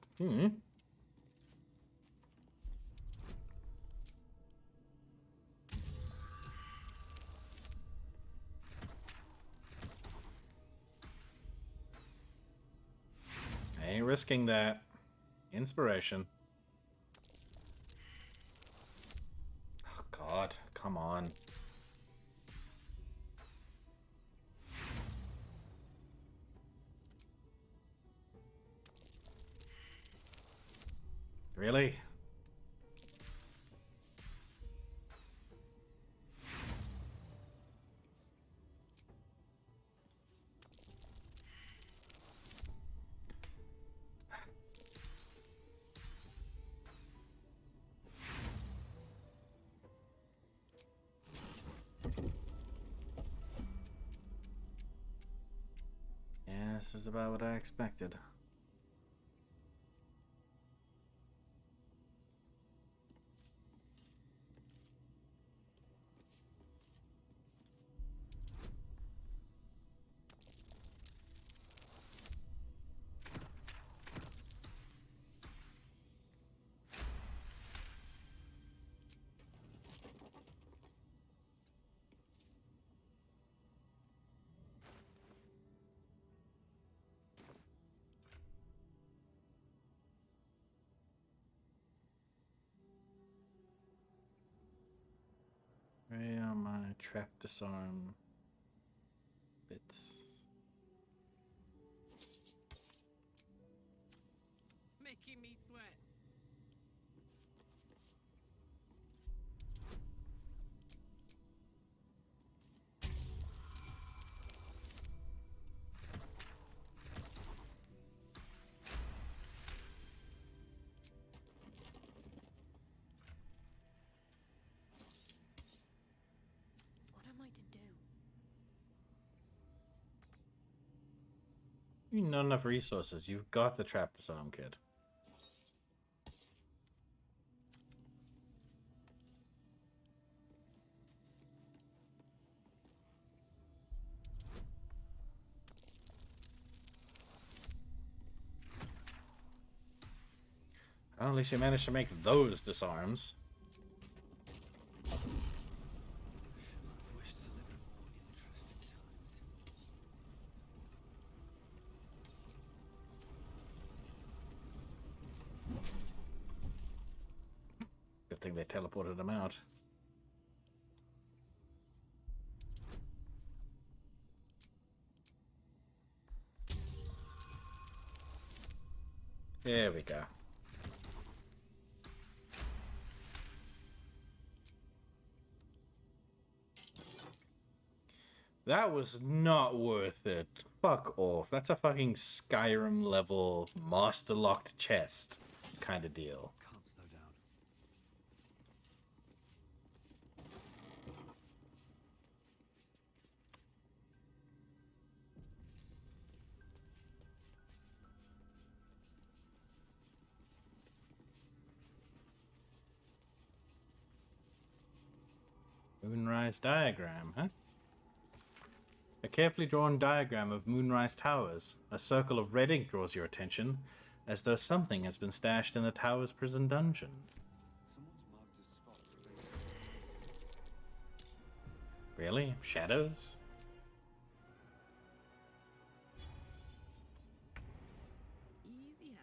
Ain't risking that. Inspiration. Oh god, come on. Really? Yeah, this is about what I expected. Where are my trap disarm bits? Making me sweat. What am I to do? You need not enough resources. You've got the trap disarm kit. Well, at least you managed to make those disarms. I've wished to live in more interesting times. Good thing they teleported them out. There we go. That was not worth it. Fuck off. That's a fucking Skyrim level master locked chest kind of deal. Can't slow down. Moonrise diagram, huh? A carefully drawn diagram of Moonrise Towers. A circle of red ink draws your attention, as though something has been stashed in the tower's prison dungeon. Someone's marked a spot for Really? Shadows? Easy as.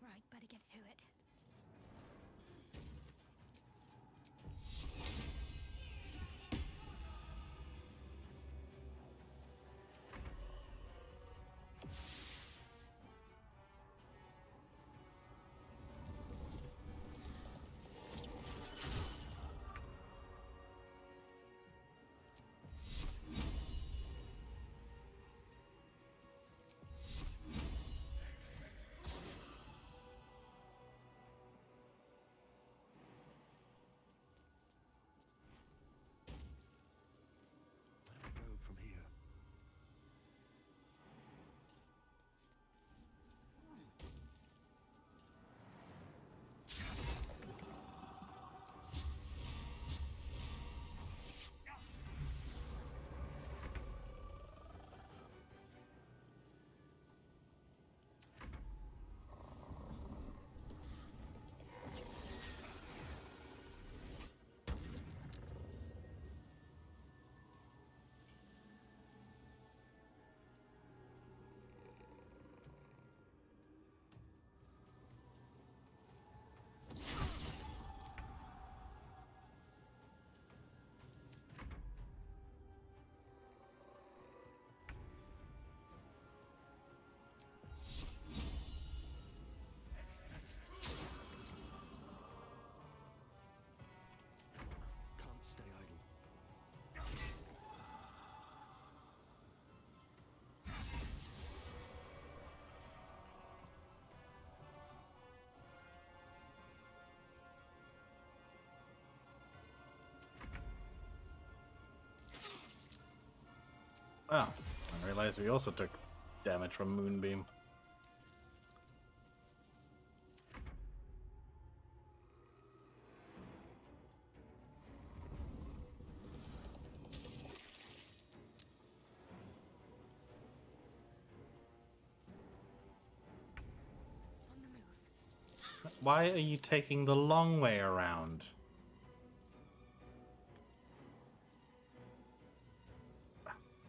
Right, better get to it. Oh, I realized we also took damage from Moonbeam. Why are you taking the long way around?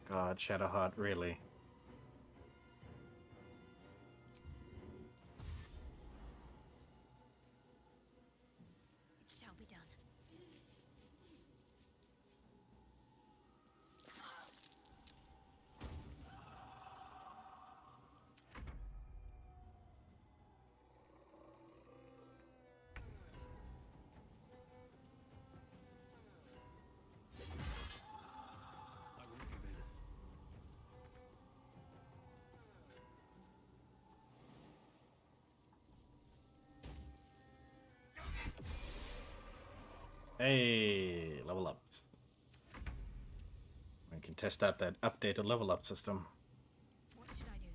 God, Shadowheart, really? It shall be done. I won't give in. Hey, level ups. We can test out that updated level up system. What should I do?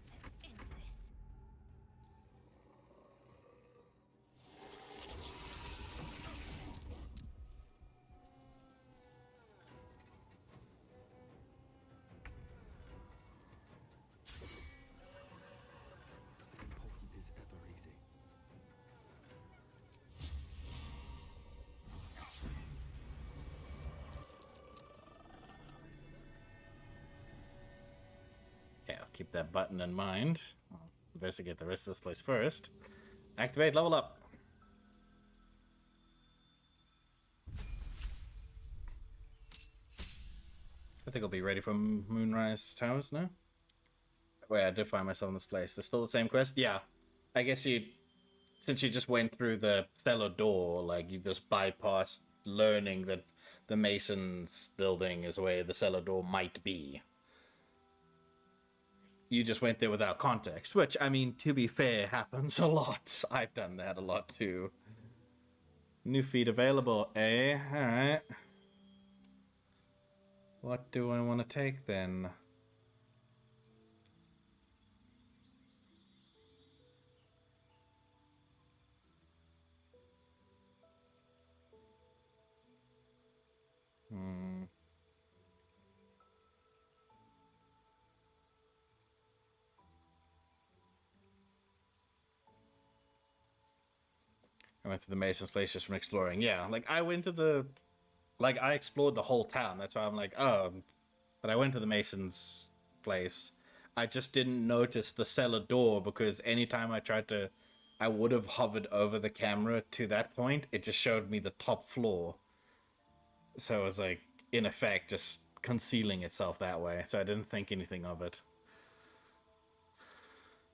Let's end this. Nothing important is ever easy. Yeah, I'll keep that button in mind. I'll investigate the rest of this place first. Activate level up. I think I'll be ready for Moonrise Towers now. Wait, I did find myself in this place. There's still the same quest? Yeah. I guess since you just went through the cellar door, like, you just bypassed learning that the Mason's building is where the cellar door might be. You just went there without context, which, I mean, to be fair, happens a lot. I've done that a lot, too. New feed available, eh? Alright. What do I want to take, then? I went to the Mason's place just from exploring. Yeah, like, I explored the whole town. That's why I'm like, oh, but I went to the Mason's place. I just didn't notice the cellar door because anytime I would have hovered over the camera to that point, it just showed me the top floor. So it was like, in effect, just concealing itself that way. So I didn't think anything of it.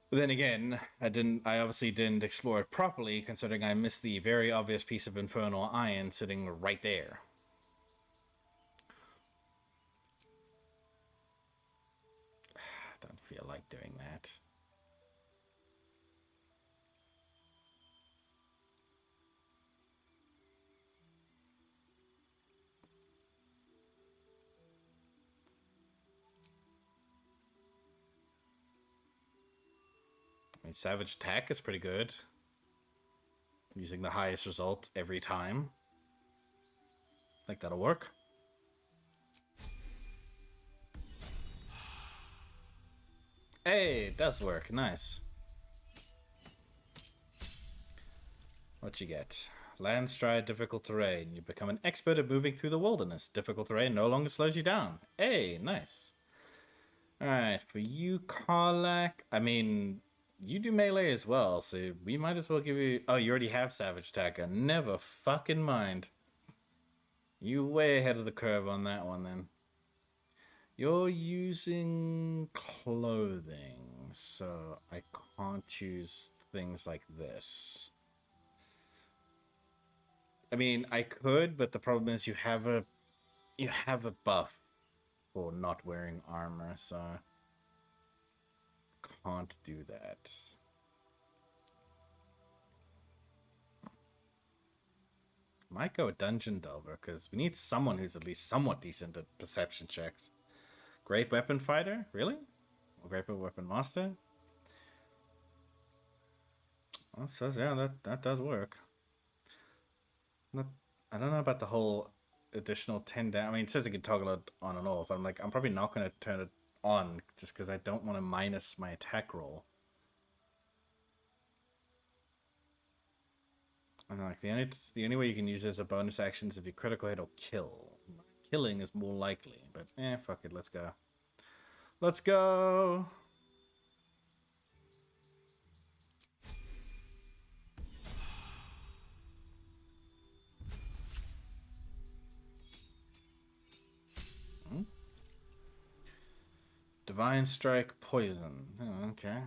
But then again, I obviously didn't explore it properly, considering I missed the very obvious piece of infernal iron sitting right there. Don't feel like doing that. I mean, Savage Attack is pretty good. Using the highest result every time. I think that'll work. Hey, it does work. Nice. What you get? Landstride, difficult terrain. You become an expert at moving through the wilderness. Difficult terrain no longer slows you down. Hey, nice. Alright, for you, Karlak, I mean, you do melee as well, so we might as well give you... Oh, you already have Savage Attacker. Never fucking mind. You way ahead of the curve on that one, then. You're using clothing, so I can't choose things like this. I mean, I could, but the problem is you have a buff for not wearing armor, so can't do that. Might go with Dungeon Delver, because we need someone who's at least somewhat decent at perception checks. Great Weapon Fighter? Really? Or Great Weapon Master? Well, it says, yeah, that does work. Not, I don't know about the whole additional 10 damage. I mean, it says it can toggle it on and off, but I'm probably not going to turn it on just because I don't want to minus my attack roll. And like the only way you can use it as a bonus action is if you critical hit or kill. Killing is more likely, but fuck it, let's go. Let's go. Divine Strike Poison. Oh, okay.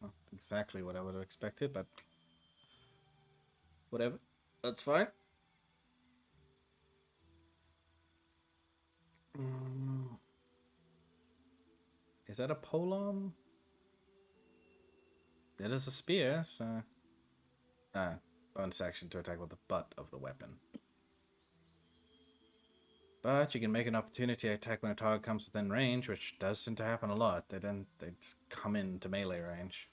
Not exactly what I would have expected, but whatever. That's fine. Is that a polearm? It is a spear, so... bonus action to attack with the butt of the weapon. But you can make an opportunity attack when a target comes within range, which does tend to happen a lot. They just come into melee range.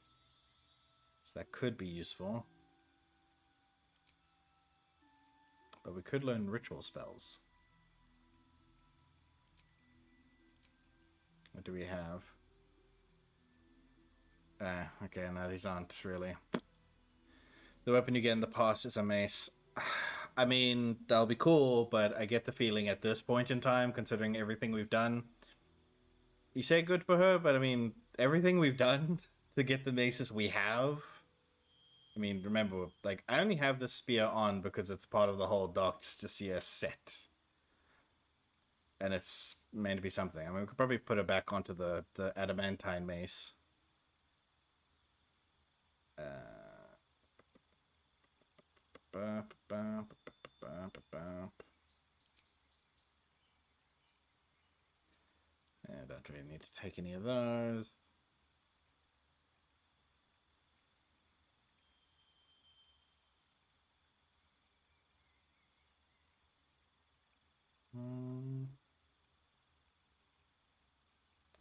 So that could be useful. But we could learn ritual spells. What do we have? Okay, no, these aren't really. The weapon you get in the past is a mace. I mean, that'll be cool, but I get the feeling at this point in time, considering everything we've done, you say good for her, but I mean, everything we've done to get the maces we have. I mean, remember, like, I only have this spear on because it's part of the whole Dark Justicia set. And it's meant to be something. I mean, we could probably put it back onto the adamantine mace. Yeah, don't really need to take any of those.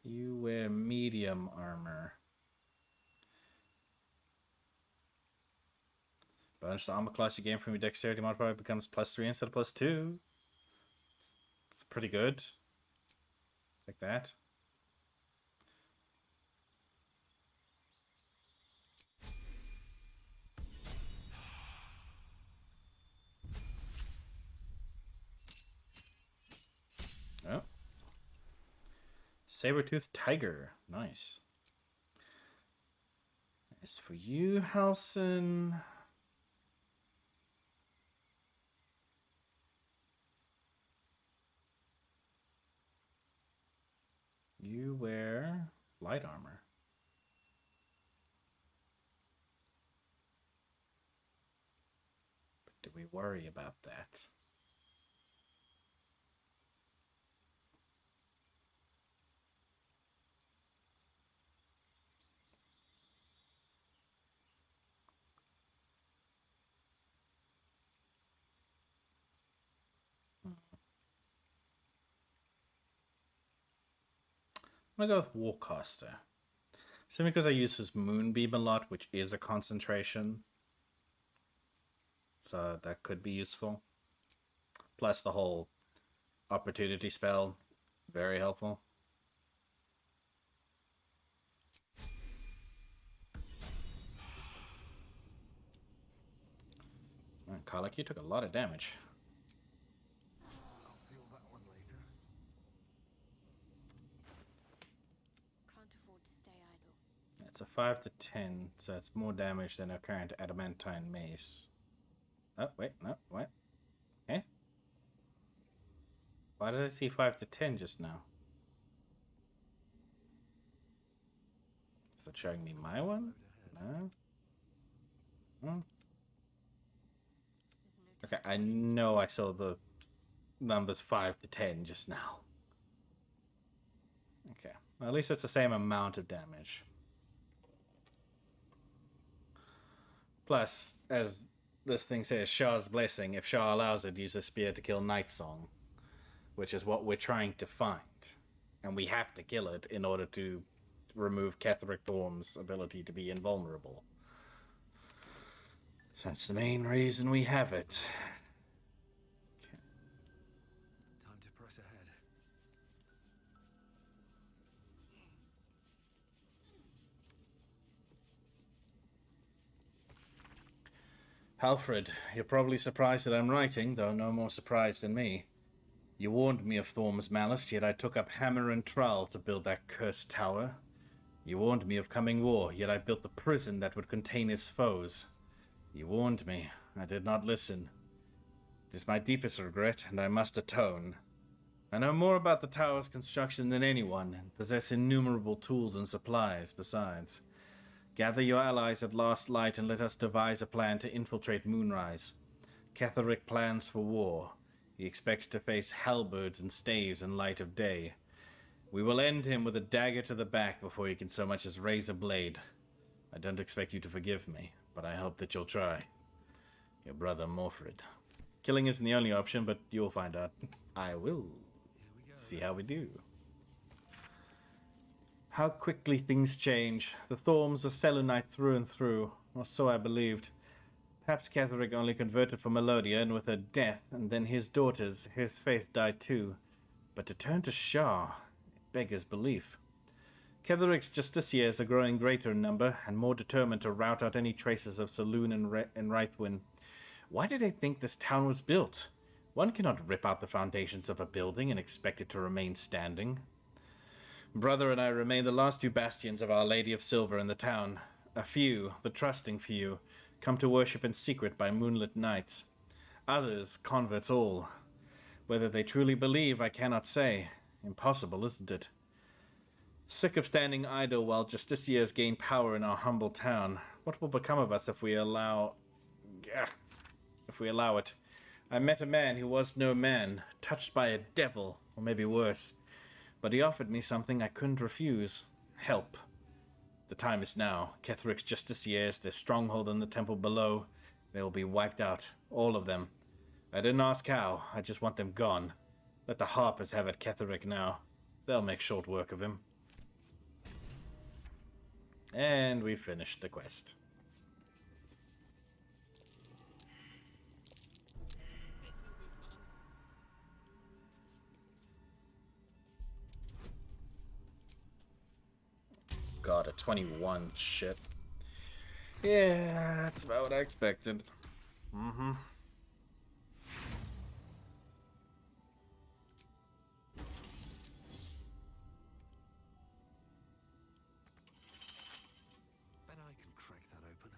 You wear medium armor. Bonus to armor class you gain from your dexterity modifier becomes +3 instead of +2. It's pretty good. Like that. Oh. Saber-toothed tiger. Nice. As for you, Halson... You wear light armor. But do we worry about that? I'm gonna go with Warcaster. Simply because I use his Moonbeam a lot, which is a concentration. So that could be useful. Plus the whole opportunity spell. Very helpful. Alright, Karlak, you took a lot of damage. I'll feel that one later. Can't afford to stay idle. It's a 5 to 10, so it's more damage than a current adamantine mace. Oh, wait, no, what? Eh? Why did I see 5 to 10 just now? Is it showing me my one? No? Hmm. Okay, I know I saw the numbers 5 to 10 just now. Okay, well, at least it's the same amount of damage. Plus, as this thing says Shah's blessing. If Shah allows it, use a spear to kill Night Song, which is what we're trying to find. And we have to kill it in order to remove Ketheric Thorm's ability to be invulnerable. That's the main reason we have it. Time to press ahead. Halfred, you're probably surprised that I'm writing, though no more surprised than me. You warned me of Thorm's malice, yet I took up hammer and trowel to build that cursed tower. You warned me of coming war, yet I built the prison that would contain his foes. You warned me. I did not listen. It is my deepest regret, and I must atone. I know more about the tower's construction than anyone, and possess innumerable tools and supplies besides. Gather your allies at last light, and let us devise a plan to infiltrate Moonrise. Ketheric plans for war. He expects to face halberds and staves in light of day. We will end him with a dagger to the back before he can so much as raise a blade. I don't expect you to forgive me, but I hope that you'll try. Your brother Morfred. Killing isn't the only option, but you'll find out. I will. See how we do. How quickly things change. The Thorms are Selûnite through and through, or so I believed. Perhaps Ketheric only converted for Melodia, and with her death, and then his daughters, his faith died too. But to turn to Shah, it beggars belief. Ketheric's justiciars are growing greater in number, and more determined to rout out any traces of Selûne and Raithwin. Why do they think this town was built? One cannot rip out the foundations of a building and expect it to remain standing. Brother and I remain the last two bastions of Our Lady of Silver in the town. A few, the trusting few, come to worship in secret by moonlit nights. Others, converts all. Whether they truly believe, I cannot say. Impossible, isn't it? Sick of standing idle while justiciars gain power in our humble town. What will become of us if we allow it? I met a man who was no man, touched by a devil, or maybe worse. But he offered me something I couldn't refuse. Help. The time is now. Ketheric's justiciars, their stronghold in the temple below, they will be wiped out. All of them. I didn't ask how. I just want them gone. Let the Harpers have at Ketheric now. They'll make short work of him. And we finished the quest. God, a 21. Shit. Yeah, that's about what I expected. Mm-hmm. Bet I can crack that open.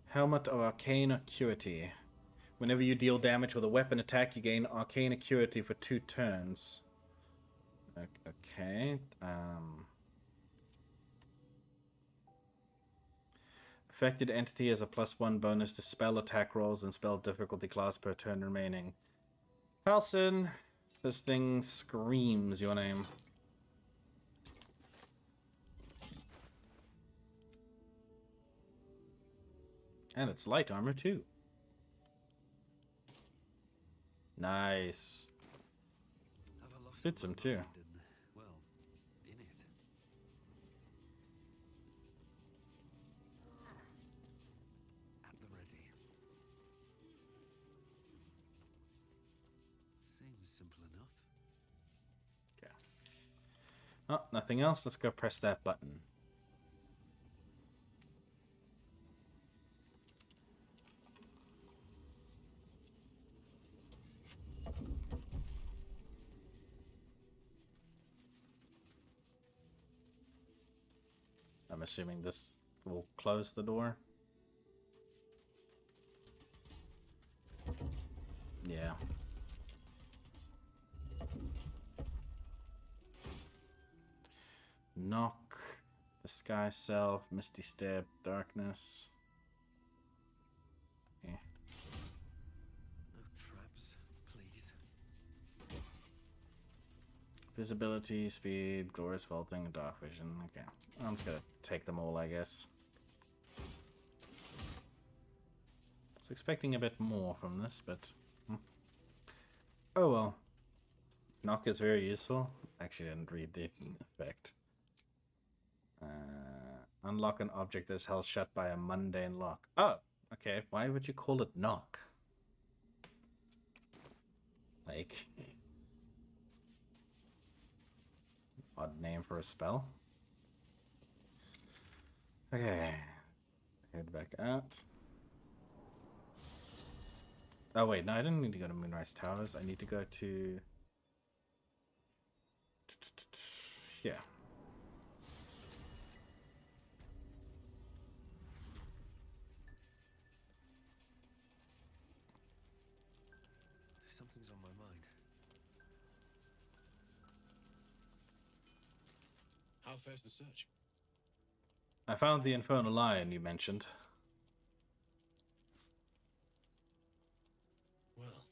Helmet of Arcane Acuity. Whenever you deal damage with a weapon attack, you gain Arcane Acuity for 2 turns. Okay. Affected entity has a +1 bonus to spell attack rolls and spell difficulty class per turn remaining. Halsin, this thing screams your name. And it's light armor too. Nice. Suits him too. Well, in it. At the ready. Seems simple enough. Okay. Oh, nothing else. Let's go press that button. I'm assuming this will close the door. Yeah. Knock, the sky self, misty step, darkness. Yeah. No traps. Visibility, speed, glorious vaulting, and dark vision. Okay, I'm just gonna take them all, I guess. I was expecting a bit more from this, but oh well. Knock is very useful. Actually, I didn't read the effect. Unlock an object that is held shut by a mundane lock. Oh, okay. Why would you call it knock? Like, odd name for a spell. Okay. Head back out. Oh wait, no, I didn't need to go to Moonrise Towers. I need to go to... yeah. Something's on my mind. How fares the search? I found the Infernal Lion you mentioned. Well.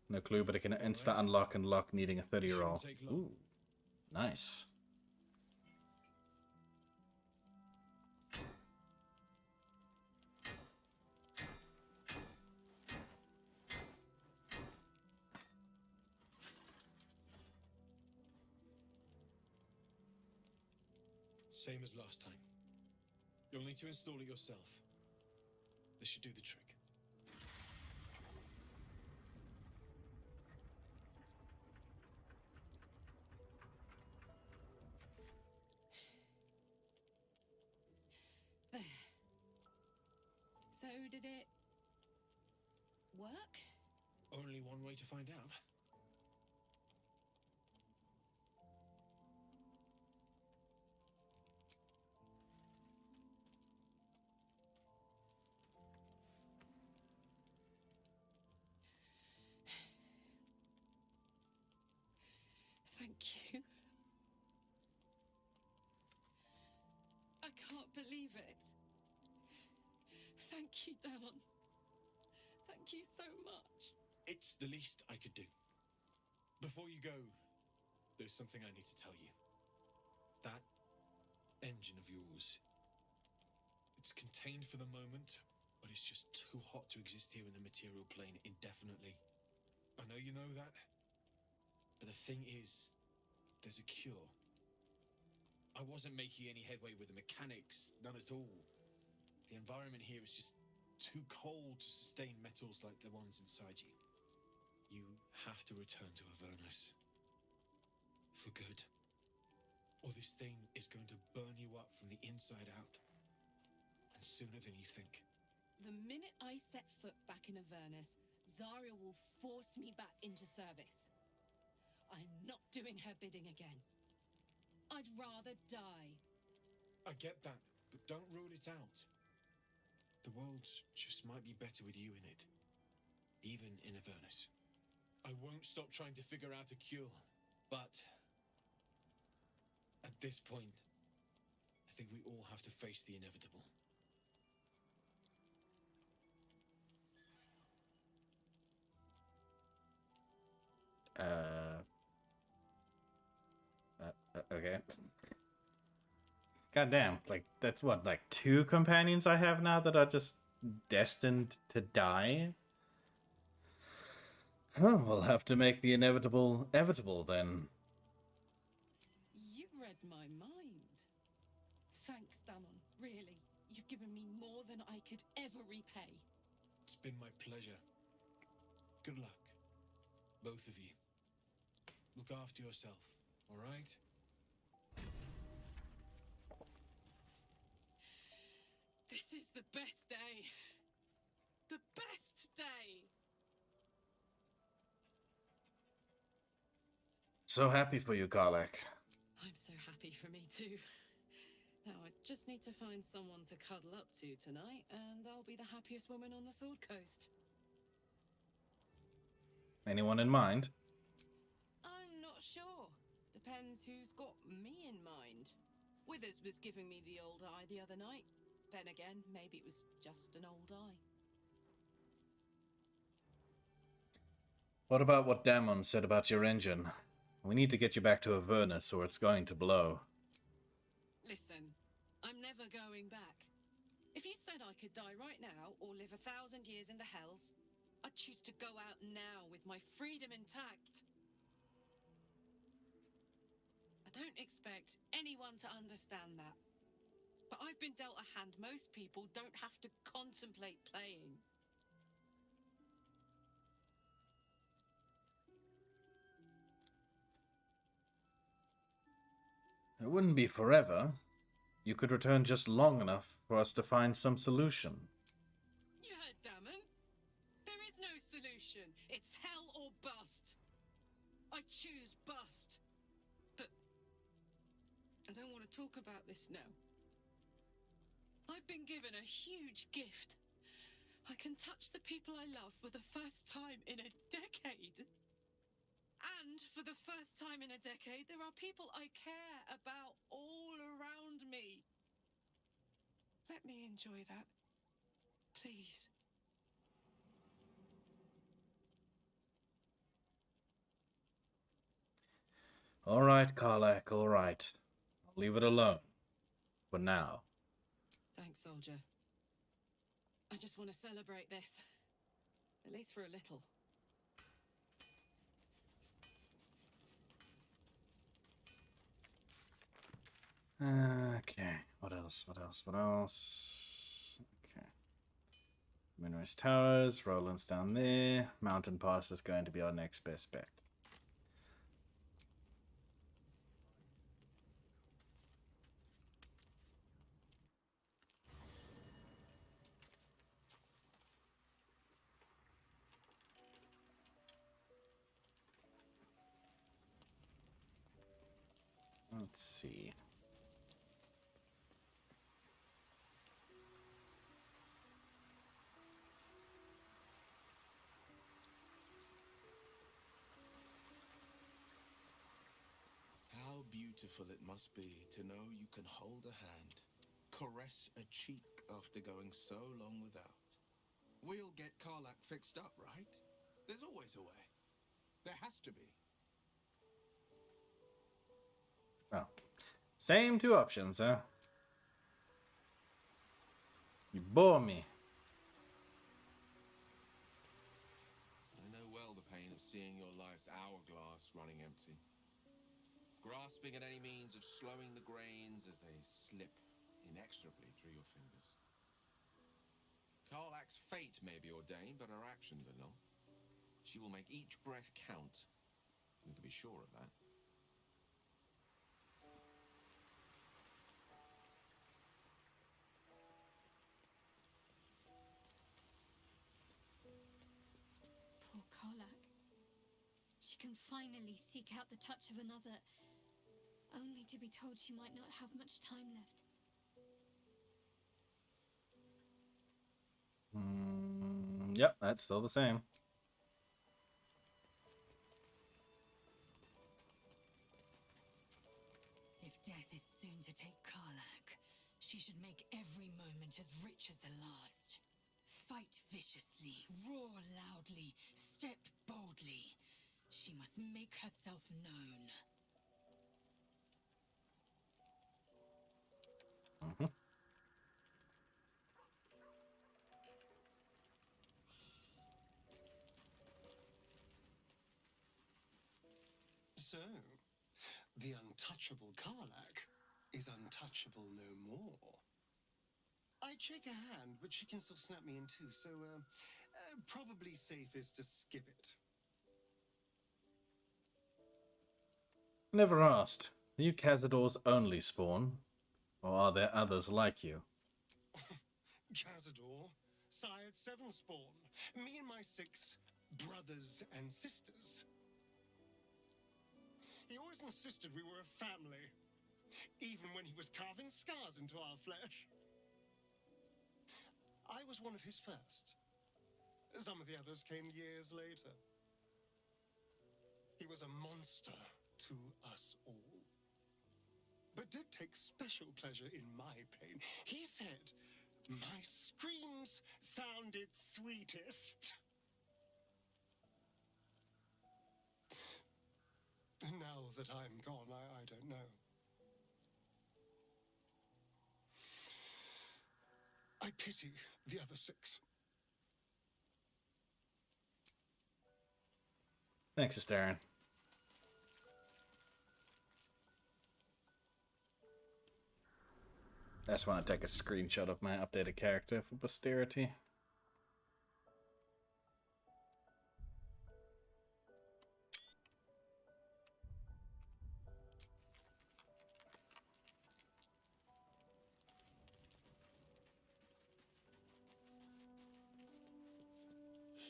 No clue, but it can insta unlock and lock needing a 30 roll. Ooh, nice. Same as last time. You'll need to install it yourself. This should do the trick. There. So did it work? Only one way to find out. Thank you. I can't believe it. Thank you, Damon. Thank you so much. It's the least I could do. Before you go, there's something I need to tell you. That engine of yours, it's contained for the moment, but it's just too hot to exist here in the material plane indefinitely. I know you know that, but the thing is, there's a cure. I wasn't making any headway with the mechanics, none at all. The environment here is just too cold to sustain metals like the ones inside you. You have to return to Avernus. For good. Or this thing is going to burn you up from the inside out. And sooner than you think. The minute I set foot back in Avernus, Zarya will force me back into service. I'm not doing her bidding again. I'd rather die. I get that, but don't rule it out. The world just might be better with you in it. Even in Avernus. I won't stop trying to figure out a cure, but at this point, I think we all have to face the inevitable. Okay. Goddamn, like, that's what, like 2 companions I have now that are just destined to die? Oh, we'll have to make the inevitable evitable then. You read my mind. Thanks, Damon. Really, you've given me more than I could ever repay. It's been my pleasure. Good luck, both of you. Look after yourself, all right? This is the best day. The best day. So happy for you, Garlic. I'm so happy for me too. Now I just need to find someone to cuddle up to tonight, and I'll be the happiest woman on the Sword Coast. Anyone in mind? I'm not sure. Depends who's got me in mind. Withers was giving me the old eye the other night. Then again, maybe it was just an old eye. What about what Damon said about your engine? We need to get you back to Avernus or it's going to blow. Listen, I'm never going back. If you said I could die right now or live 1,000 years in the Hells, I'd choose to go out now with my freedom intact. I don't expect anyone to understand that. But I've been dealt a hand most people don't have to contemplate playing. It wouldn't be forever. You could return just long enough for us to find some solution. You heard Damon? There is no solution. It's hell or bust. I choose bust. But I don't want to talk about this now. I've been given a huge gift. I can touch the people I love for the first time in a decade. And for the first time in a decade, there are people I care about all around me. Let me enjoy that, please. All right, Karlak, all right. I'll leave it alone. For now. Thanks, soldier. I just want to celebrate this. At least for a little. Okay, what else? Okay. Moonrise Towers, Roland's down there. Mountain Pass is going to be our next best bet. Let's see. How beautiful it must be to know you can hold a hand, caress a cheek after going so long without. We'll get Karlak fixed up, right? There's always a way. There has to be. Oh. Same two options, huh? You bore me. I know well the pain of seeing your life's hourglass running empty. Grasping at any means of slowing the grains as they slip inexorably through your fingers. Karlak's fate may be ordained, but her actions are not. She will make each breath count. You can be sure of that. Poor Karlak. She can finally seek out the touch of another, only to be told she might not have much time left. Yep, that's still the same. If death is soon to take Karlak, she should make every moment as rich as the last. Fight viciously, roar loudly, step boldly. She must make herself known. So, the untouchable Karlak is untouchable no more. I'd shake her hand, but she can still snap me in two, so, probably safest to skip it. Never asked. Are you Cazador's only spawn? Or are there others like you? Cazador, sired 7 spawn. Me and my 6 brothers and sisters. He always insisted we were a family, even when he was carving scars into our flesh. I was one of his first. Some of the others came years later. He was a monster to us all, but did take special pleasure in my pain. He said my screams sounded sweetest. Now that I'm gone, I don't know. I pity the other 6. Thanks, Darren. I just want to take a screenshot of my updated character for posterity.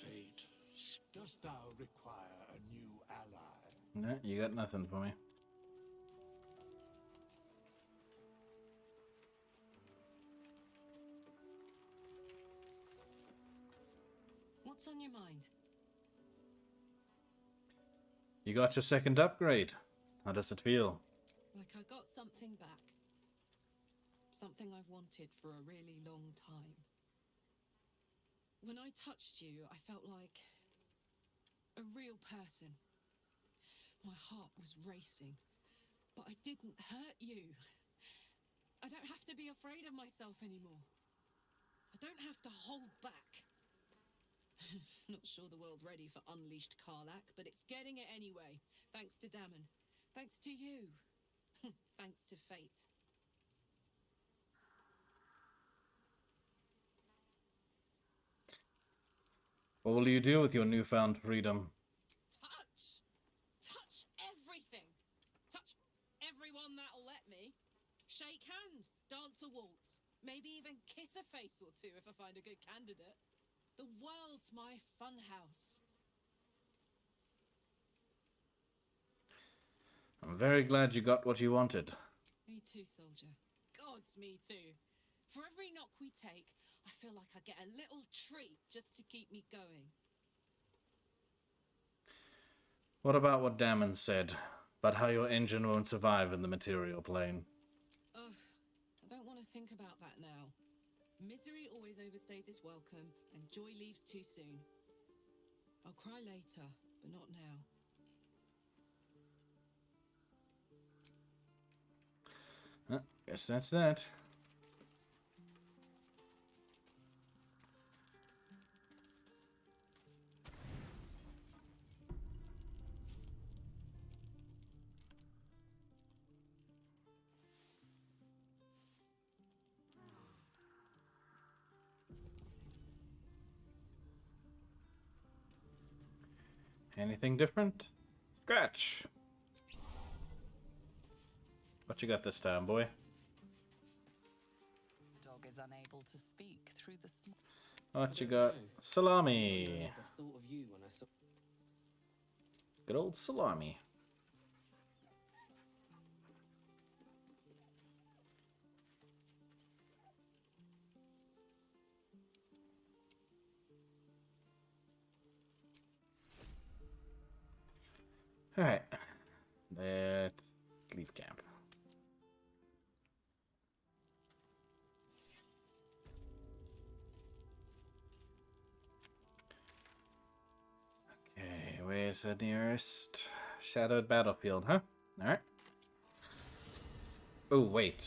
Fate, dost thou require a new ally? No, you got nothing for me. What's on your mind? You got your second upgrade. How does it feel? Like I got something back. Something I've wanted for a really long time. When I touched you, I felt like a real person. My heart was racing, but I didn't hurt you. I don't have to be afraid of myself anymore. I don't have to hold back. Not sure the world's ready for unleashed Karlach, but it's getting it anyway. Thanks to Dammon. Thanks to you. Thanks to fate. What will you do with your newfound freedom? Touch! Touch everything! Touch everyone that'll let me. Shake hands, dance a waltz, maybe even kiss a face or two if I find a good candidate. The world's my funhouse. I'm very glad you got what you wanted. Me too, soldier. Gods, me too. For every knock we take, I feel like I get a little treat just to keep me going. What about what Dammon said? About how your engine won't survive in the material plane? Ugh, I don't want to think about that now. Misery always overstays its welcome, and joy leaves too soon. I'll cry later, but not now. Guess that's that. Anything different? Scratch! What you got this time, boy? Dog is unable to speak through the What you got? Salami! I thought of you when I saw. Good old salami. Alright. Let's leave camp. Okay, where's the nearest shadowed battlefield, huh? Alright. Oh, wait.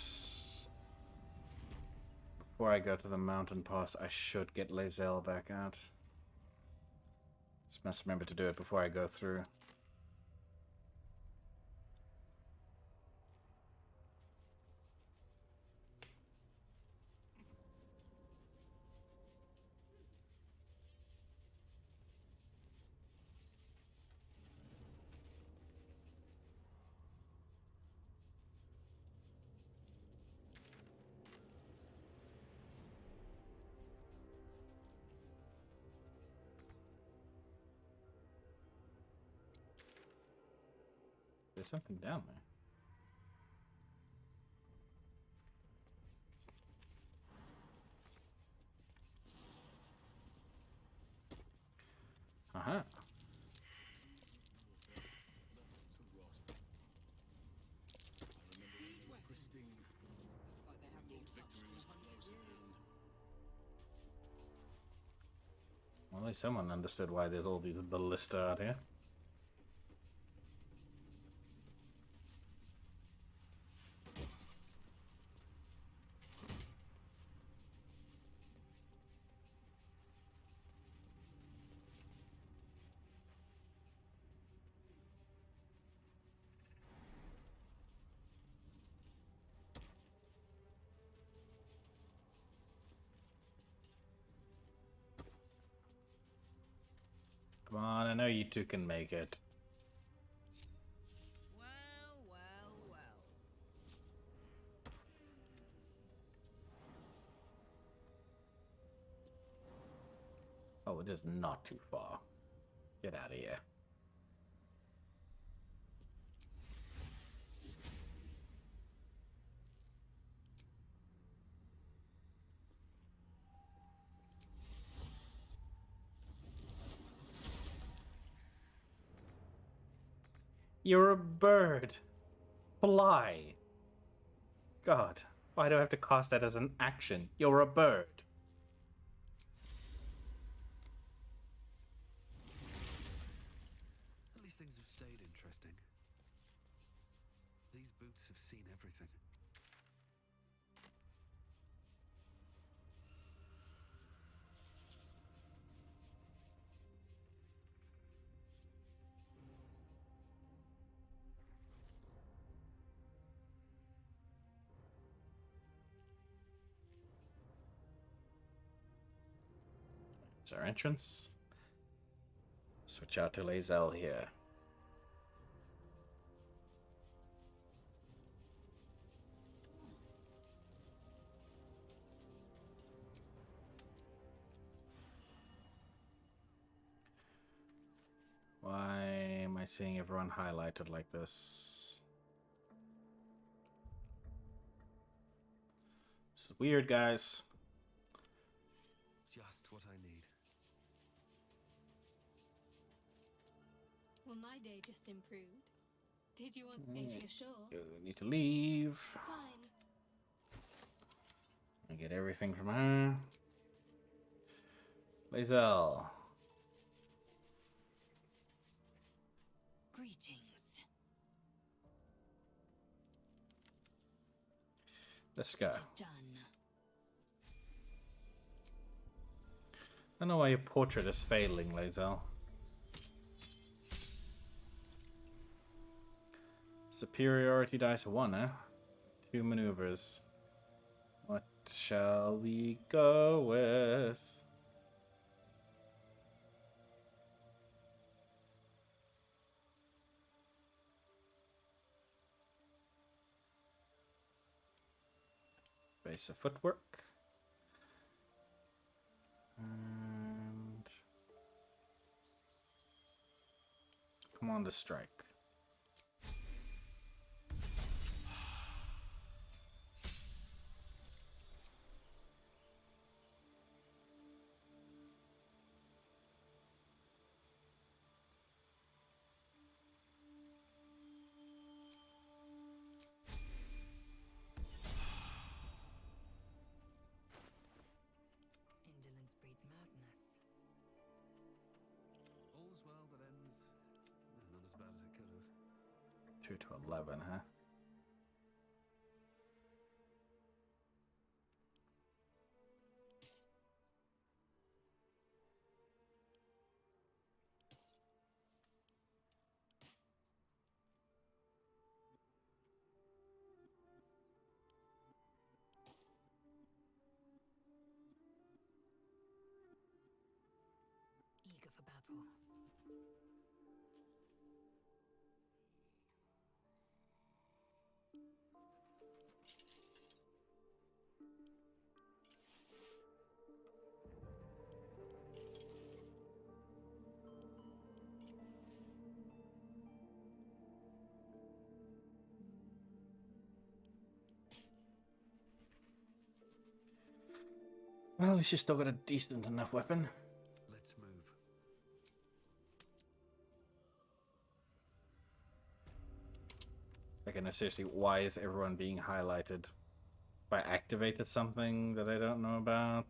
Before I go to the mountain pass, I should get Lae'zel back out. Just must remember to do it before I go through. There's something down there. Uh-huh. Well, at least someone understood why there's all these ballista out here. I know you two can make it. Well, well, well. Oh, it is not too far. Get out of here. You're a bird. Fly. God, why do I have to cast that as an action? You're a bird. At least things have stayed interesting. These boots have seen everything. It's our entrance. Switch out to Lae'zel here. Why am I seeing everyone highlighted like this? This is weird, guys. Just what I need. Well, my day just improved. Did you want... If you're sure. You need to leave. Fine. I get everything from her. Lae'zel. Greetings. Let's go. It is done. I don't know why your portrait is failing, Lae'zel. Superiority dice 1, eh? 2 maneuvers. What shall we go with? Base of footwork. And come on to strike. Indolence breeds madness. All's well that ends not as bad as it could have. 2 to 11, huh? Eager for battle. Well, at least you still got a decent enough weapon. Let's move. Like, no, seriously, why is everyone being highlighted? If I activated something that I don't know about?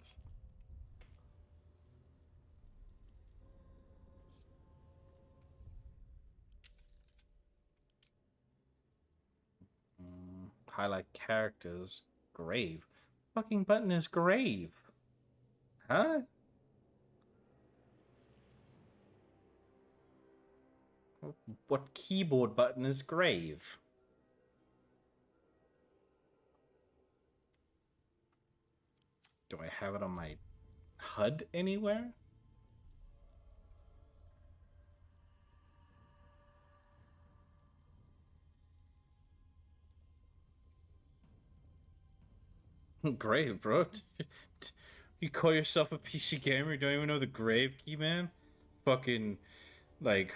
Highlight characters. Grave. Fucking button is grave. Huh? What keyboard button is grave? Do I have it on my HUD anywhere? Grave, bro. You call yourself a PC gamer? You don't even know the grave key, man? Fucking, like,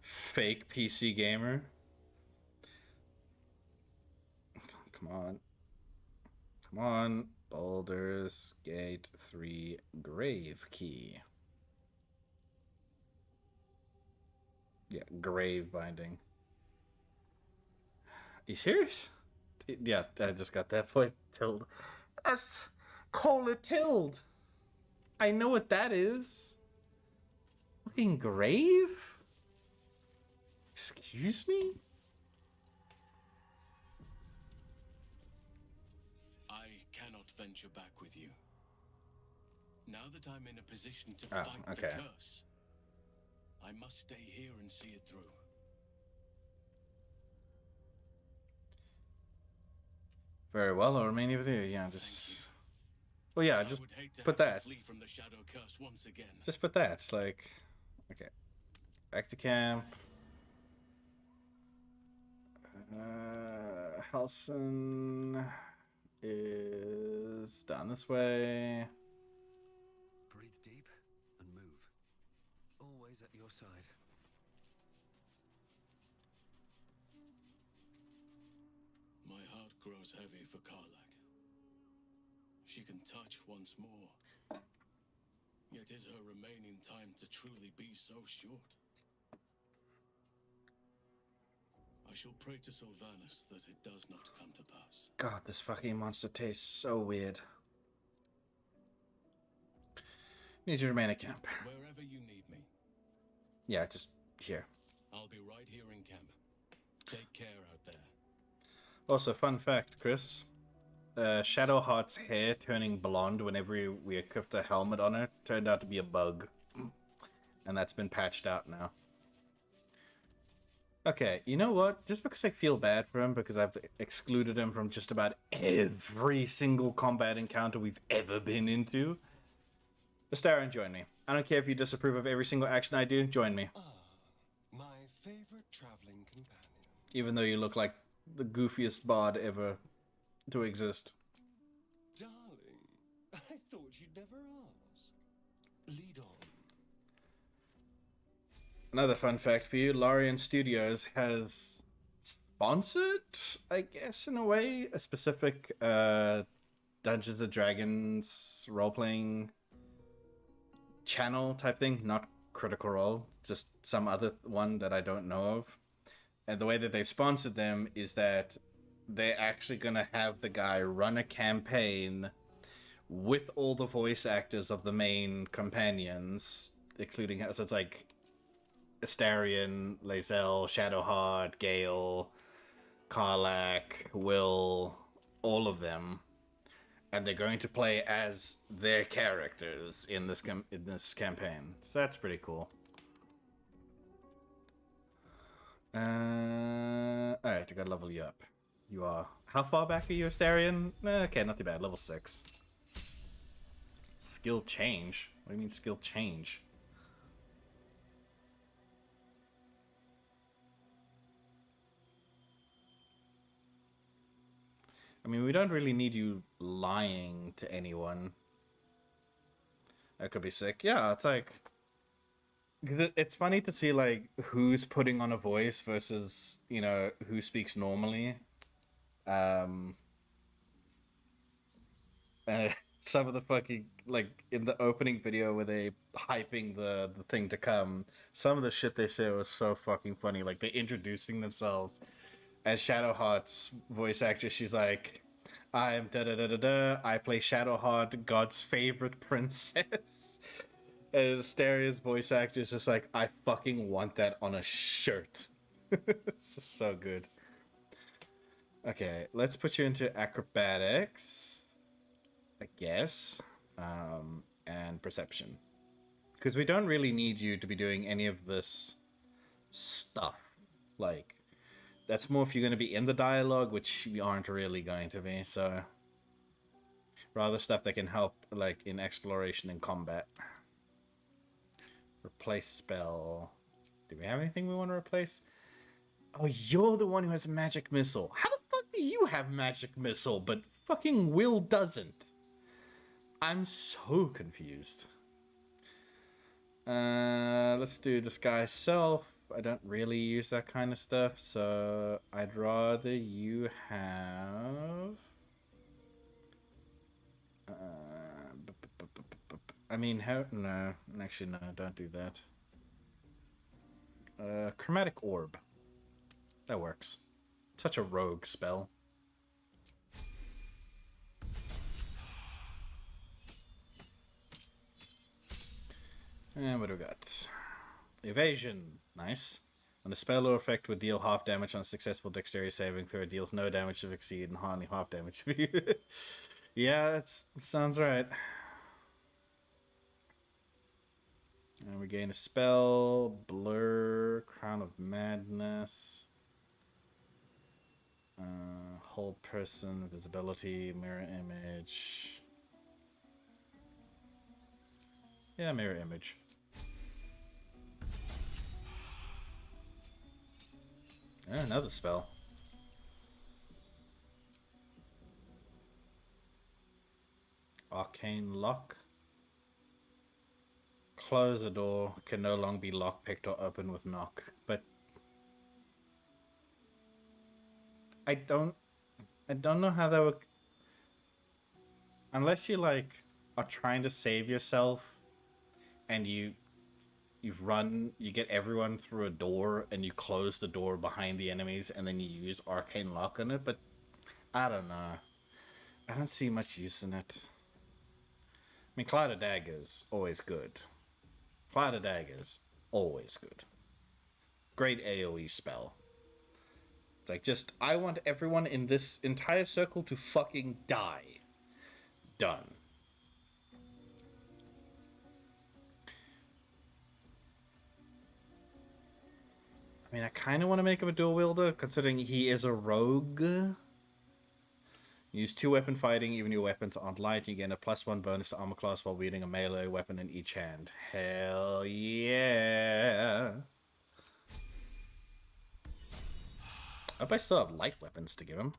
fake PC gamer. Come on. Come on. Baldur's Gate 3 grave key. Yeah, grave binding. You serious? Yeah, I just got that point. Tilde. That's... Call it Tilde. I know what that is. Fucking grave? Excuse me? I cannot venture back with you. Now that I'm in a position to fight the curse, I must stay here and see it through. Very well, I'll remain with you. Yeah, just... Well, yeah, just put that. Flee from the shadow curse once again. Just put that. Like, okay. Back to camp. Halson is down this way. Breathe deep and move. Always at your side. My heart grows heavy for Karlak. She can touch once more. Yet is her remaining time to truly be so short? I shall pray to Sylvanus that it does not come to pass. God, this fucking monster tastes so weird. Need you to remain at camp. Wherever you need me. Yeah, just here. I'll be right here in camp. Take care out there. Also, fun fact, Chris. Shadowheart's hair turning blonde whenever we equipped a helmet on her turned out to be a bug. And that's been patched out now. Okay, you know what? Just because I feel bad for him, because I've excluded him from just about every single combat encounter we've ever been into, Astarion, join me. I don't care if you disapprove of every single action I do, join me. My favorite traveling companion. Even though you look like the goofiest bard ever to exist. Darling, I thought you'd never ask. Lead on. Another fun fact for you, Larian Studios has sponsored, I guess, in a way, a specific Dungeons & Dragons role-playing channel type thing, not Critical Role, just some other one that I don't know of. And the way that they sponsored them is that they're actually going to have the guy run a campaign with all the voice actors of the main companions, including, so it's like Astarion, Lae'zel, Shadowheart, Gale, Karlak, Will, all of them. And they're going to play as their characters in this campaign. So that's pretty cool. Alright, I gotta level you up. You are... How far back are you, Astarion? Okay, not too bad. Level 6. Skill change? What do you mean skill change? I mean, we don't really need you lying to anyone. That could be sick. Yeah, it's like... It's funny to see, like, who's putting on a voice versus, you know, who speaks normally. And some of the fucking, like, in the opening video where they hyping the thing to come, some of the shit they say was so fucking funny. Like, they're introducing themselves as Shadowheart's voice actress. She's like, I'm da-da-da-da-da, I play Shadowheart, God's favorite princess. And Asteria's voice actor is just like, I fucking want that on a shirt. It's just so good. Okay, let's put you into acrobatics, I guess, and perception. Because we don't really need you to be doing any of this stuff. Like, that's more if you're going to be in the dialogue, which we aren't really going to be, so... Rather stuff that can help, like, in exploration and combat. Replace spell. Do we have anything we want to replace? Oh, you're the one who has a magic missile. How the fuck do you have magic missile, but fucking Will doesn't? I'm so confused. Let's do disguise self. I don't really use that kind of stuff, so I'd rather you have... I mean, how... No, actually, no, don't do that. Chromatic orb. That works. Such a rogue spell. And what do we got? Evasion. Nice. When a spell or effect would deal half damage on a successful dexterity saving throw, it deals no damage to exceed and only half damage. Yeah, that sounds right. And we gain a spell, Blur, Crown of Madness, Whole Person, Visibility, Mirror Image. Yeah, Mirror Image. Another spell. Arcane Lock. Close a door, can no longer be lockpicked or opened with knock. But I don't know how that would... Unless you, like, are trying to save yourself and you get everyone through a door and you close the door behind the enemies and then you use Arcane Lock on it, but I don't know. I don't see much use in it. I mean, Cloud of Daggers, always good. Cloud of Daggers, always good. Great AoE spell. It's like, just, I want everyone in this entire circle to fucking die. Done. I mean, I kind of want to make him a dual wielder, considering he is a rogue. Use 2 weapon fighting, even your weapons aren't light. You gain a +1 bonus to armor class while wielding a melee weapon in each hand. Hell yeah! I hope I still have light weapons to give him.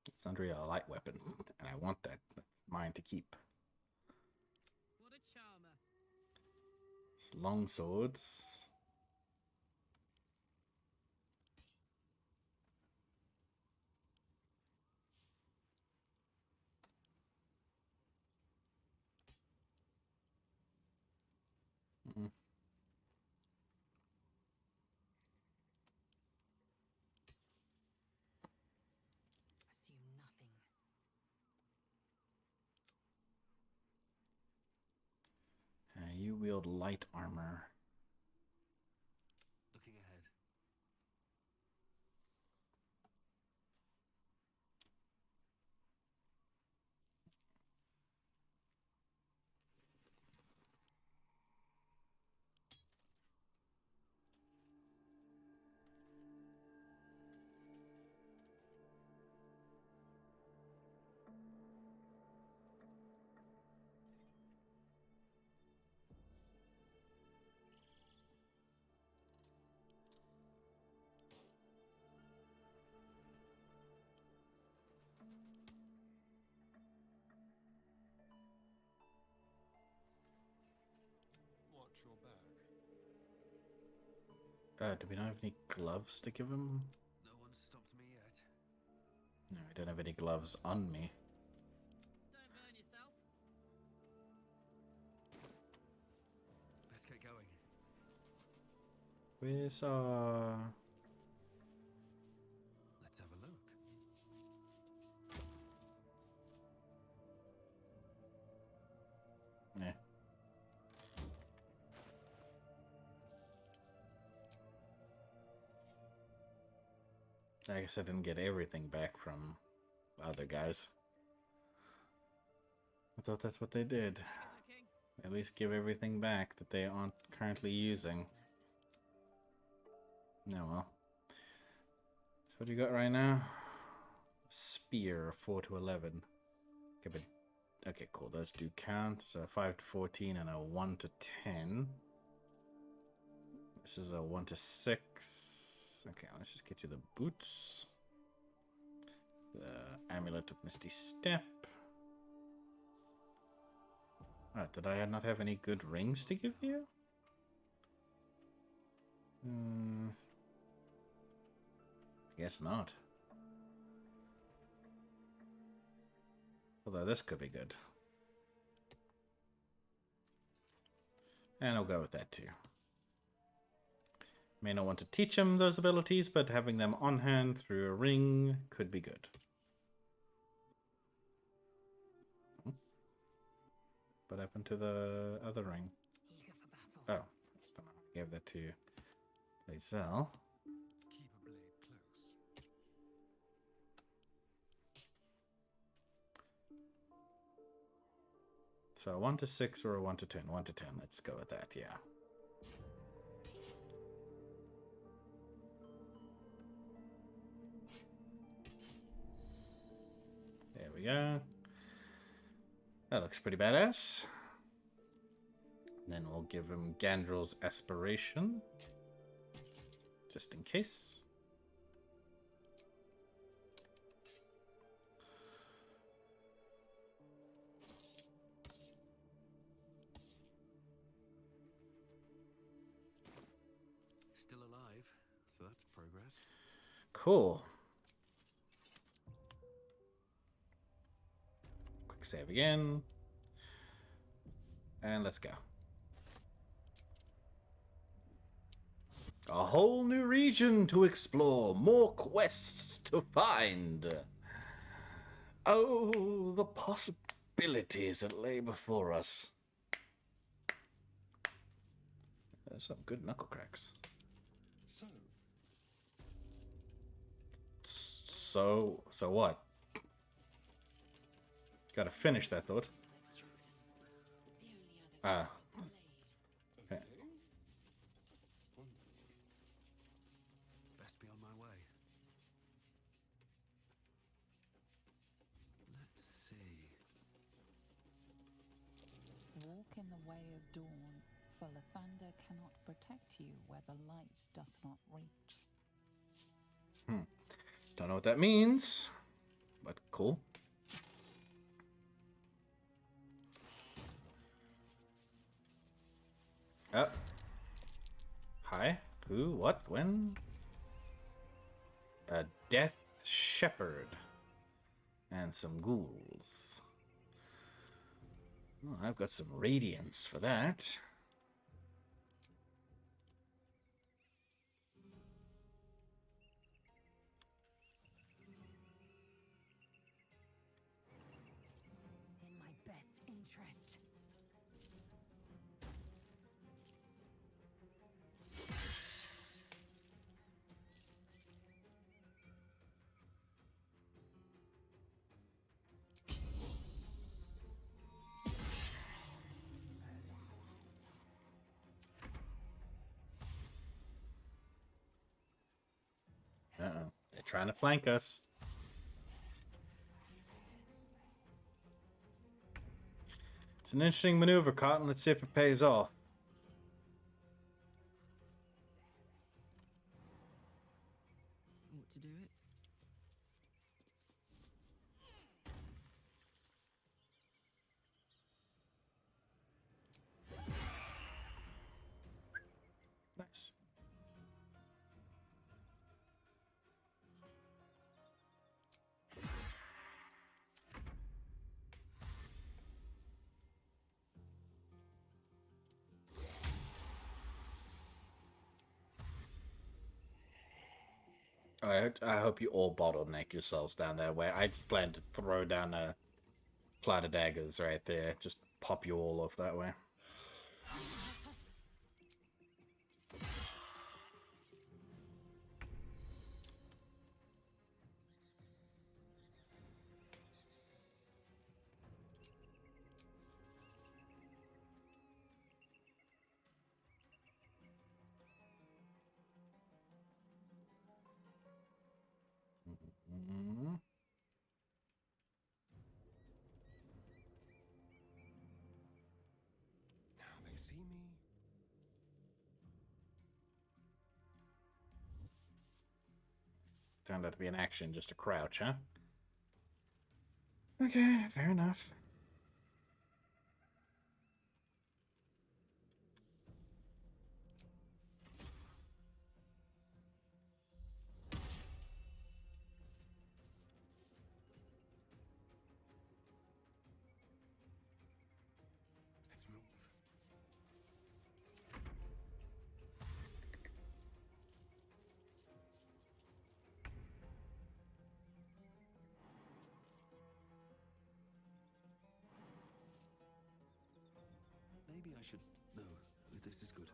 It's not really a light weapon, and I want that. That's mine to keep. What a charmer. It's long swords. Assume nothing. You wield light armor. Looking ahead. Watch your back. Do we not have any gloves to give him? No one's stopped me yet. No, I don't have any gloves on me. Don't burn yourself. Let's get going. Where's our... Let's have a look. Yeah. I guess I didn't get everything back from other guys. I thought that's what they did. At least give everything back that they aren't currently using. No, well. So what do you got right now? Spear, 4 to 11. Okay, but okay, cool. Those do count. So 5 to 14 and a 1 to 10. This is a 1 to 6. Okay, let's just get you the boots. The Amulet of Misty Step. Did I not have any good rings to give you? Guess not. Although this could be good. And I'll go with that too. May not want to teach him those abilities, but having them on hand through a ring could be good. What happened to the other ring? Oh, I gave that to Lae'zel. Keep a blade close. So a 1 to 6 or a 1 to 10? 1 to 10. Let's go with that, yeah. There we go. That looks pretty badass. Then we'll give him Gandrel's Aspiration. Just in case. Still alive, so that's progress. Cool. Quick save again. And let's go. A whole new region to explore, more quests to find. Oh, the possibilities that lay before us. There's some good knuckle cracks. So what? Gotta finish that thought. Okay. Best be on my way. Let's see. Walk in the way of dawn, for Lathander cannot protect you where the light doth not reach. Don't know what that means, but cool. Hi. Who? What? When? A Death Shepherd. And some ghouls. Oh, I've got some radiance for that. In my best interest. Uh-oh. They're trying to flank us. It's an interesting maneuver, Cotton. Let's see if it pays off. Ought to do it. Nice. I hope you all bottleneck yourselves down that way. I just plan to throw down a plot of daggers right there. Just pop you all off that way. Mm-hmm. Now they see me. Found that to be an action, just a crouch, huh? Okay, fair enough. Let's move. Maybe I should... No, this is good.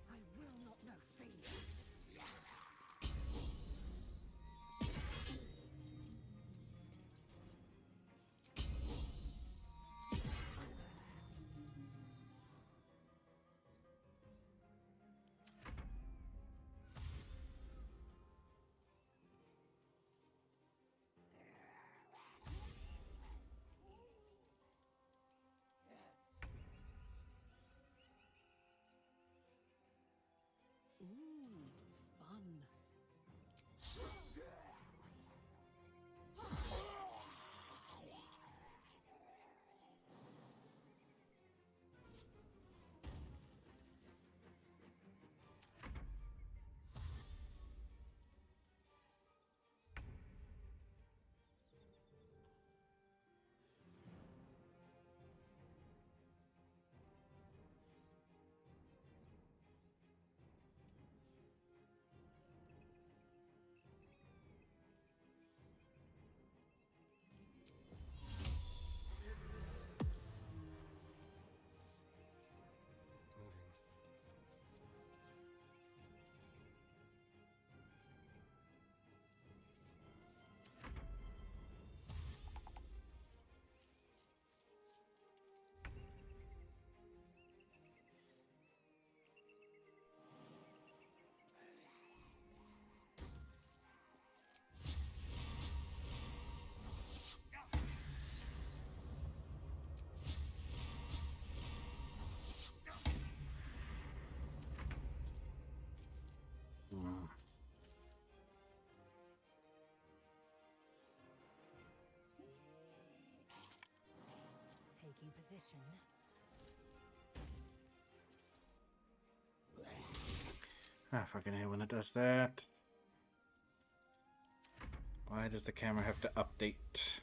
I will not know fear. Ooh, fun. Moving. Hmm. Taking position. I fucking hate when it does that. Why does the camera have to update?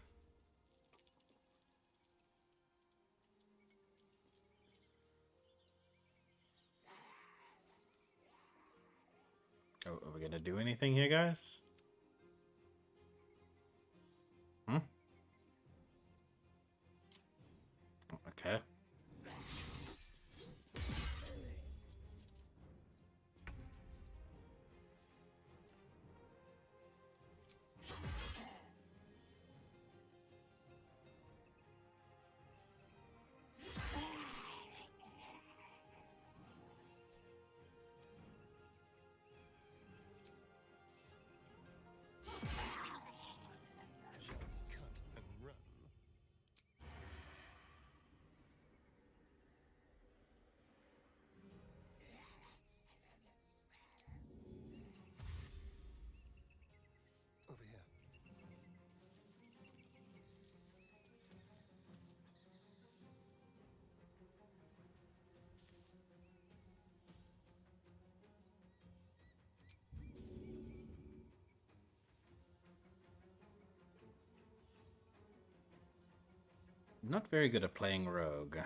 Oh, are we gonna do anything here, guys? Hmm? Okay. Shall we cut and run? Over here. Not very good at playing rogue.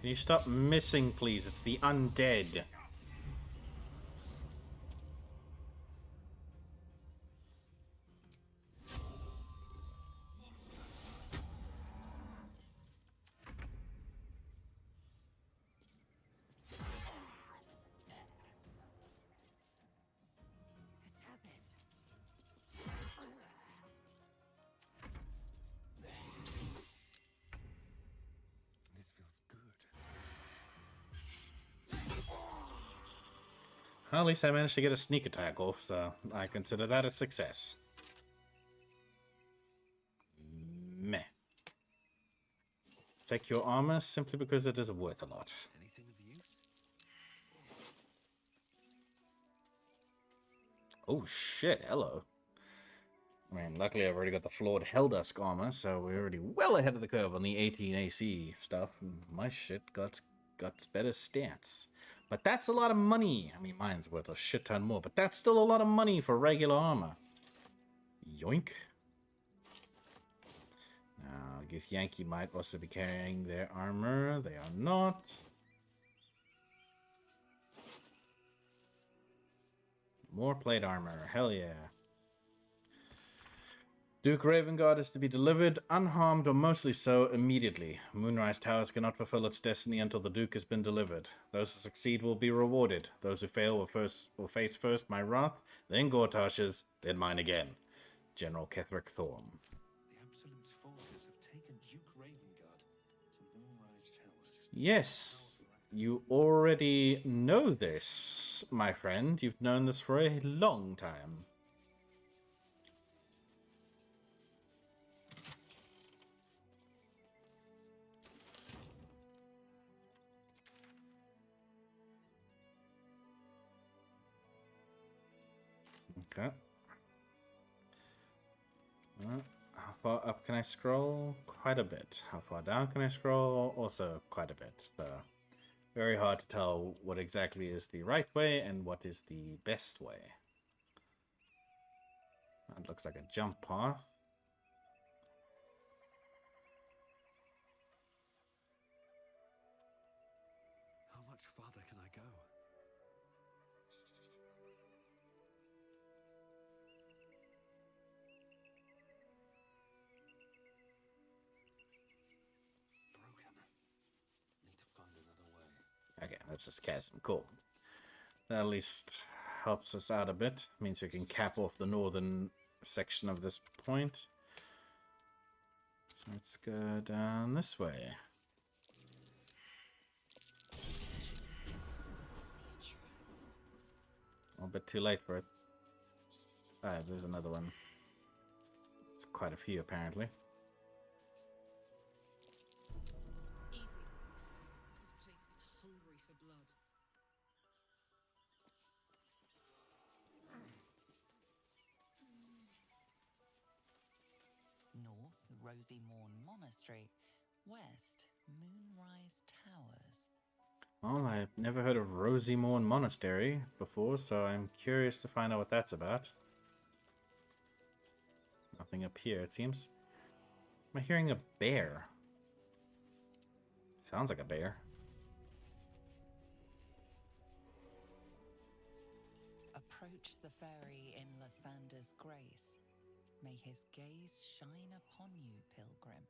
Can you stop missing, please? It's the undead. This feels good. Well, at least I managed to get a sneak attack off, so I consider that a success. Meh. Take your armor simply because it is worth a lot. Anything of use? Oh shit, hello. I mean, luckily I've already got the flawed Helldusk armor, so we're already well ahead of the curve on the 18 AC stuff. My shit got better stance. But that's a lot of money. I mean, mine's worth a shit ton more, but that's still a lot of money for regular armor. Yoink. Now, Githyanki might also be carrying their armor. They are not. More plate armor. Hell yeah. Duke Ravengard is to be delivered, unharmed or mostly so, immediately. Moonrise Towers cannot fulfill its destiny until the Duke has been delivered. Those who succeed will be rewarded. Those who fail will face first my wrath, then Gortash's, then mine again. General Ketherick Thorm. The Absolute's forces have taken Duke Ravengard to Moonrise Towers. Yes, you already know this, my friend. You've known this for a long time. Okay. How far up can I scroll? Quite a bit. How far down can I scroll? Also quite a bit. So very hard to tell what exactly is the right way and what is the best way. That looks like a jump path. How much farther can I go? Broken. Need to find another way. Okay, that's just chasm. Cool. That at least helps us out a bit. Means we can cap off the northern section of this point. So let's go down this way. A bit too late for it. Ah, there's another one. It's quite a few, apparently. Easy. This place is hungry for blood. North, Rosy Morn Monastery. West, Moonrise Towers. Well, I've never heard of Rosy Morn Monastery before, so I'm curious to find out what that's about. Nothing up here, it seems. Am I hearing a bear? Sounds like a bear. Approach the fairy in Lathander's grace. May his gaze shine upon you, pilgrim.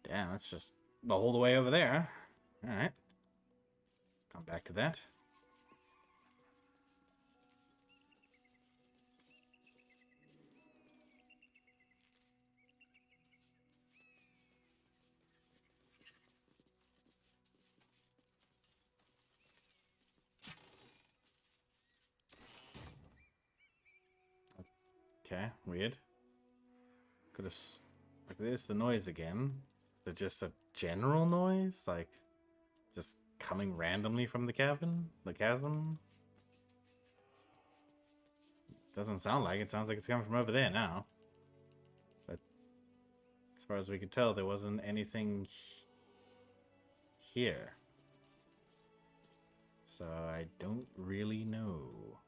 Damn, that's just all the way over there, huh? Alright. Come back to that. Okay, weird. Could have... Like, there's the noise again. Is it just a general noise? Like, just coming randomly from the cavern? The chasm? Doesn't sound like it. Sounds like it's coming from over there now. But as far as we could tell, there wasn't anything here. So I don't really know.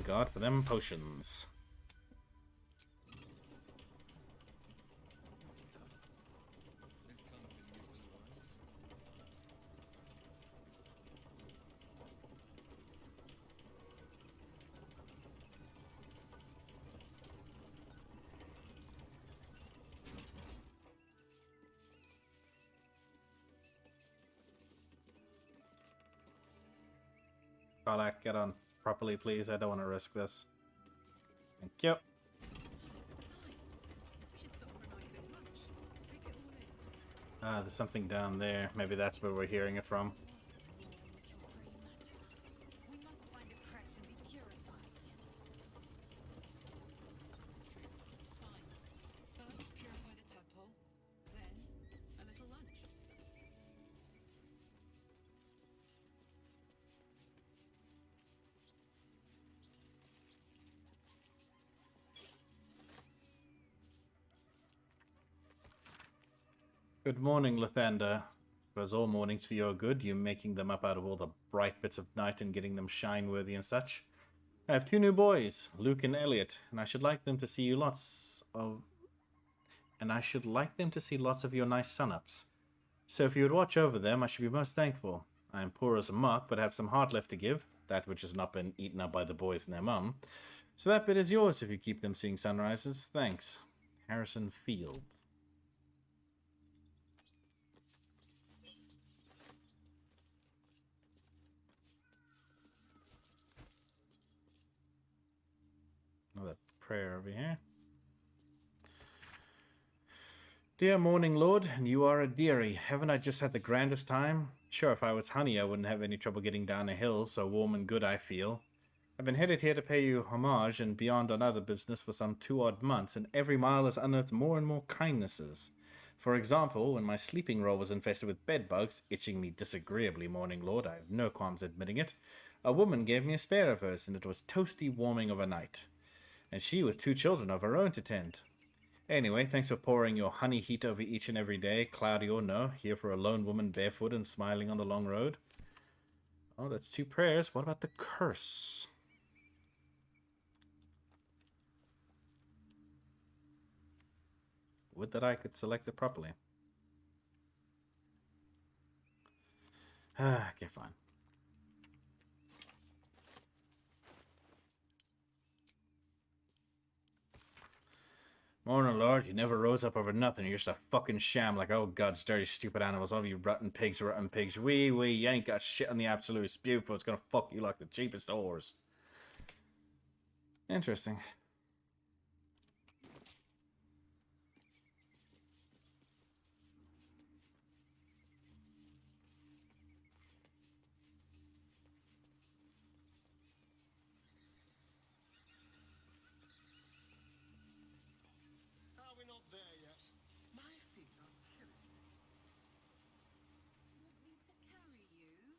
thank God for them potions. Karlak, get on properly, please. I don't want to risk this. Thank you. Ah, there's something down there. Maybe that's where we're hearing it from. We must find a crash and be purified. Fine. First, purify the tadpole. Then, a little lunch. Good morning, Lathander. Suppose all mornings for your good, you making them up out of all the bright bits of night and getting them shine-worthy and such. I have 2 new boys, Luke and Elliot, and I should like them to see lots of your nice sun-ups. So if you would watch over them, I should be most thankful. I am poor as a muck, but have some heart left to give, that which has not been eaten up by the boys and their mum. So that bit is yours if you keep them seeing sunrises. Thanks. Harrison Field. Another prayer over here. Dear Morning Lord, you are a dearie. Haven't I just had the grandest time? Sure, if I was honey, I wouldn't have any trouble getting down a hill, so warm and good I feel. I've been headed here to pay you homage and beyond on other business for some 2 odd months, and every mile has unearthed more and more kindnesses. For example, when my sleeping roll was infested with bedbugs, itching me disagreeably, Morning Lord, I have no qualms admitting it, a woman gave me a spare of hers, and it was toasty warming of a night. And she with 2 children of her own to tend. Anyway, thanks for pouring your honey heat over each and every day, cloudy or no, here for a lone woman barefoot and smiling on the long road. Oh, that's 2 prayers. What about the curse? Would that I could select it properly. Okay, fine. Morning, Lord. You never rose up over nothing. You're just a fucking sham like, oh, God's dirty, stupid animals. All of you rotten pigs, rotten pigs. Wee, you ain't got shit on the absolute spewful. It's gonna fuck you like the cheapest whores. Interesting. Are we not there yet? My feet are killing me. Want me to carry you?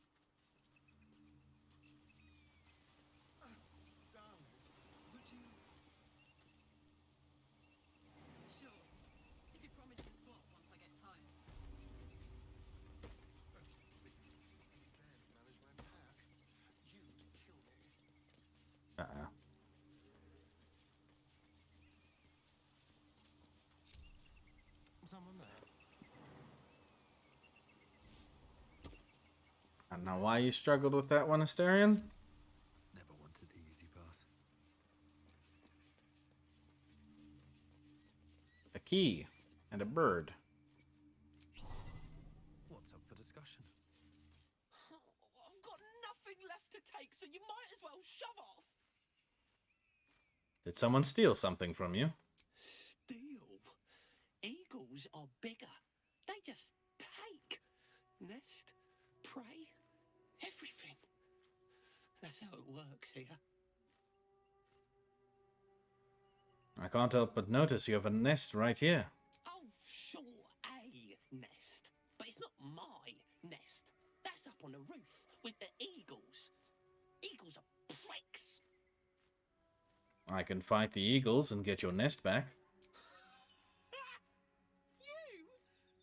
Oh, darling, would you? Sure. If you promise to swap once I get tired. Manage my pack. You'd kill me. Uh-oh. Someone there. I don't know why you struggled with that one, Asterion. Never wanted the easy path. A key and a bird. What's up for discussion? I've got nothing left to take, so you might as well shove off. Did someone steal something from you? Steal? Eagles are bigger. They just take. Nest, prey, everything. That's how it works here. I can't help but notice you have a nest right here. Oh, sure, a nest. But it's not my nest. That's up on the roof with the eagles. Eagles are pricks. I can fight the eagles and get your nest back. You?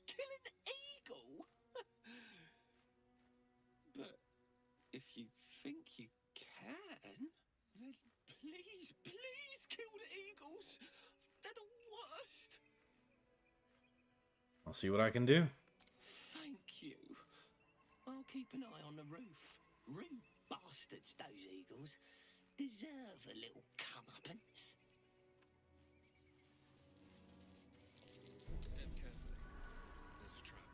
Kill an eagle? But if you think you can, then I'll see what I can do. Thank you. I'll keep an eye on the roof. Rude bastards, those eagles. Deserve a little comeuppance. Step carefully. There's a trap.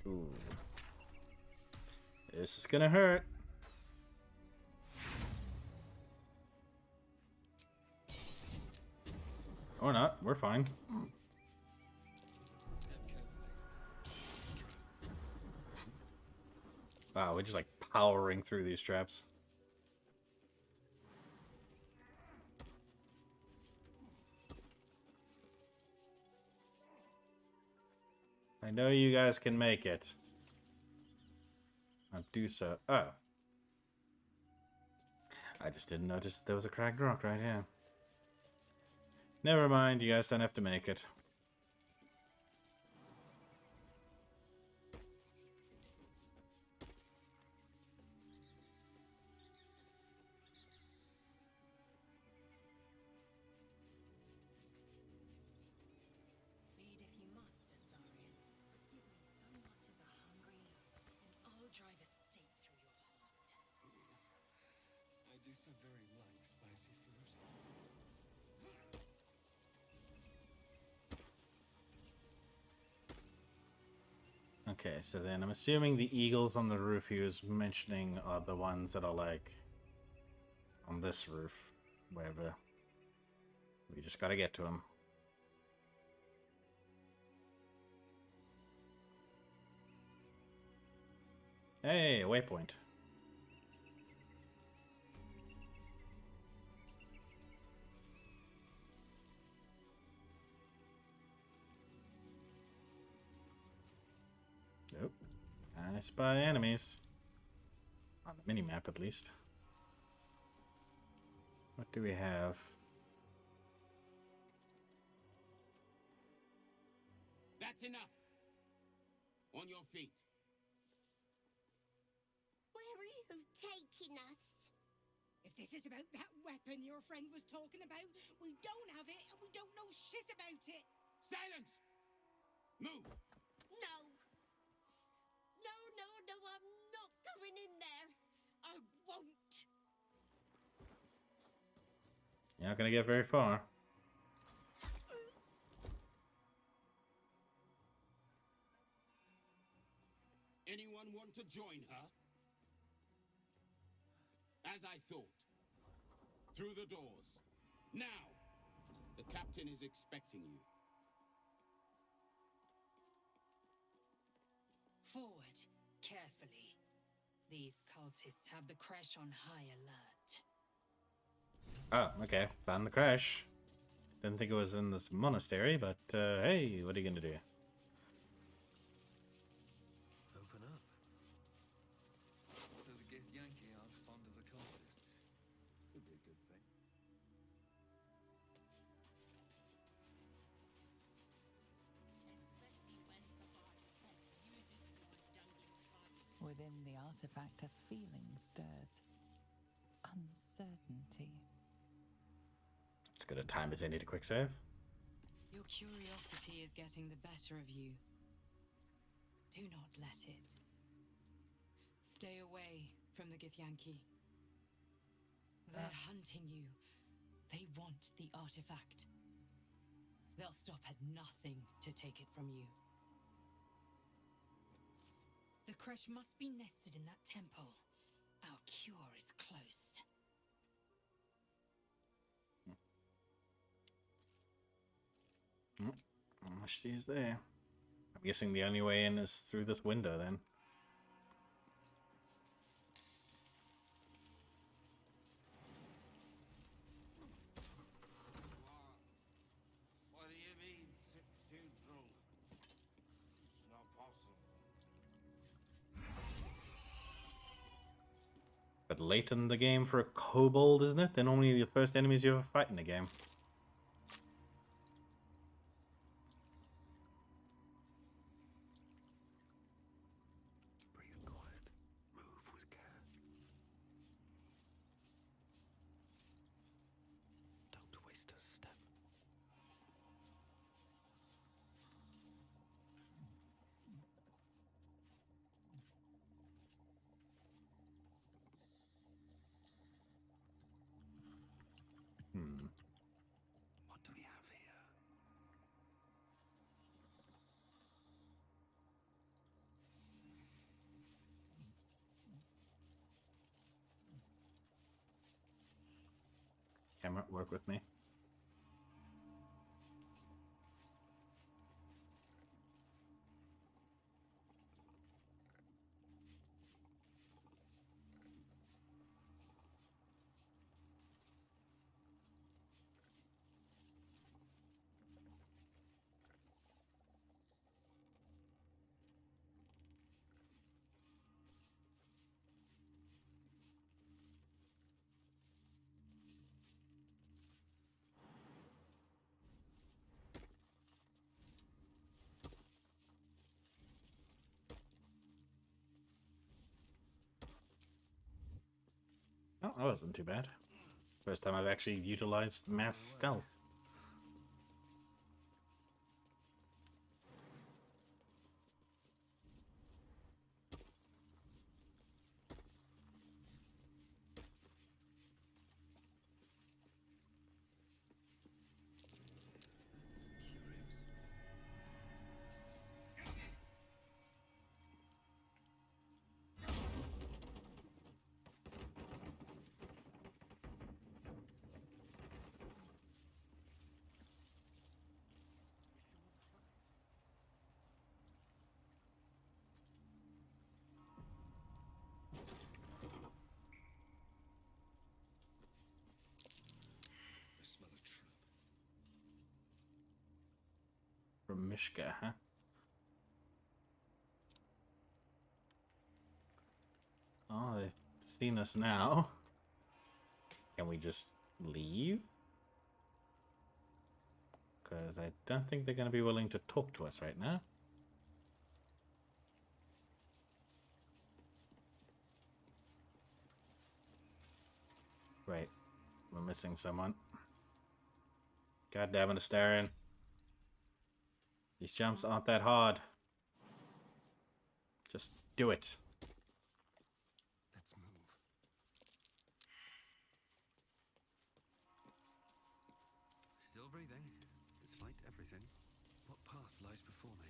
Ooh. This is gonna hurt. Or not, we're fine. Wow, we're just like powering through these traps. I know you guys can make it. I'll do so. Oh. I just didn't notice there was a cracked rock right here. Never mind, you guys don't have to make it. Feed if you must, Astarion, but give me so much as a hungry look, and I'll drive a stake through your heart. I do so very like spicy fruit. Okay, so then I'm assuming the eagles on the roof he was mentioning are the ones that are like on this roof, wherever. We just gotta get to them. Hey, waypoint. Nope. I spy enemies. On the mini-map, at least. What do we have? That's enough. On your feet. Where are you taking us? If this is about that weapon your friend was talking about, we don't have it and we don't know shit about it. Silence! Move! No. No, I'm not going in there. I won't. You're not gonna get very far. Anyone want to join her? As I thought. Through the doors. Now! The captain is expecting you. Forward, carefully. These cultists have the crash on high alert. Oh, okay. Found the crash. Didn't think it was in this monastery, but hey, what are you gonna do? Open up. So the Githyanki aren't fond of the cultists. Could be a good thing. Within the artifact, a feeling stirs. Uncertainty. As good a time as any to quick save. Your curiosity is getting the better of you. Do not let it. Stay away from the Githyanki. They're hunting you. They want the artifact. They'll stop at nothing to take it from you. The crush must be nested in that temple. Our cure is close. She's there. I'm guessing the only way in is through this window then. What do you mean, too drunk? It's not possible. But late in the game for a kobold, isn't it? They're normally the first enemies you ever fight in the game. Breathe quiet. Move with care. work with me. Oh, that wasn't too bad. First time I've actually utilized mass stealth. I smell a trap. From Mishka, huh? Oh, they've seen us now. Can we just leave? Because I don't think they're going to be willing to talk to us right now. Right. We're missing someone. God damn it, Astarion. These jumps aren't that hard. Just do it. Let's move. Still breathing, despite everything. What path lies before me?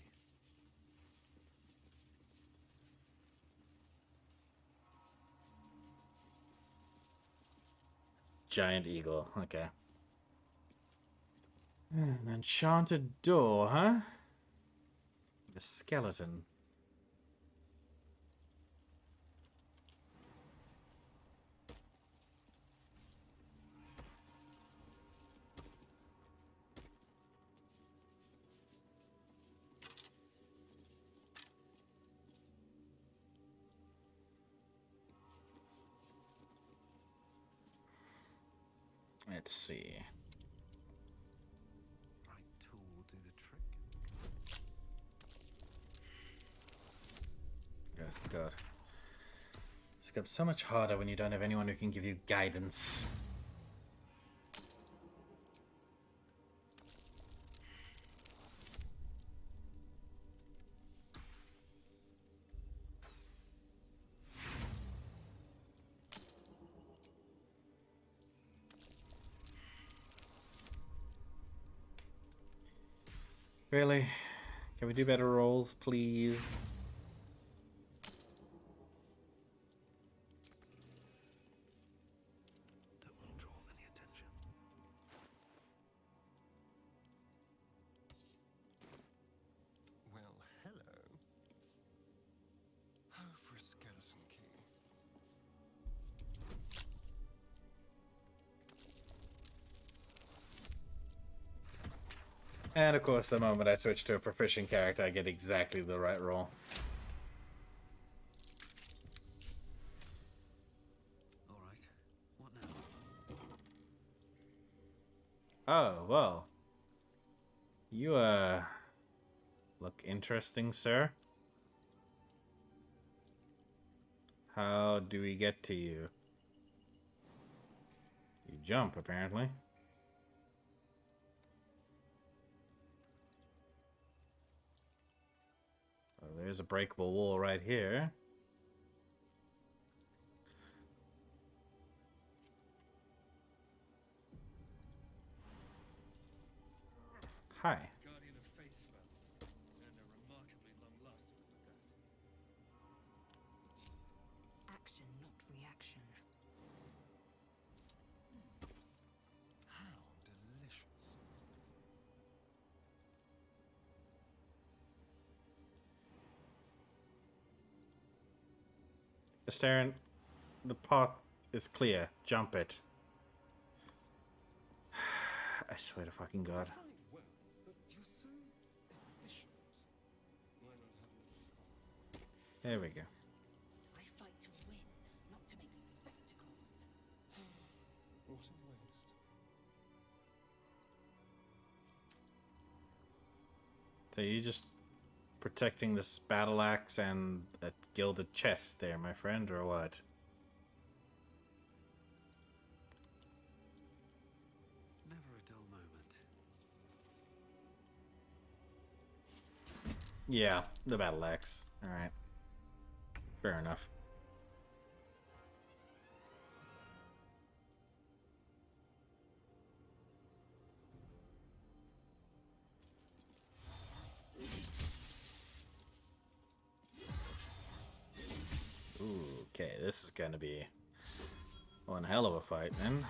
Giant eagle. Okay. An enchanted door, huh? The skeleton. Let's see. Right tool will do the trick. Good, good. It's got so much harder when you don't have anyone who can give you guidance. Really? Can we do better rolls, please? Don't want to draw any attention. Well, hello. Oh, for a skeleton key. And of course, the moment I switch to a proficient character, I get exactly the right roll. Alright, what now? Oh, well. You, look interesting, sir. How do we get to you? You jump, apparently. Oh, there's a breakable wall right here. Hi. Guardian of Faith spell. And a remarkably long-lasting one at that. Action, not reaction. Astarion, the path is clear. Jump it. I swear to fucking God. Fine, well, but you're so efficient. Why not have a little fun? There we go. I fight to win, not to make spectacles. What a waste. So you just protecting this battle axe and a gilded chest there, my friend, or what? Never a dull moment. Yeah, the battle axe. Alright. Fair enough. Ooh, okay, this is gonna be one hell of a fight, then.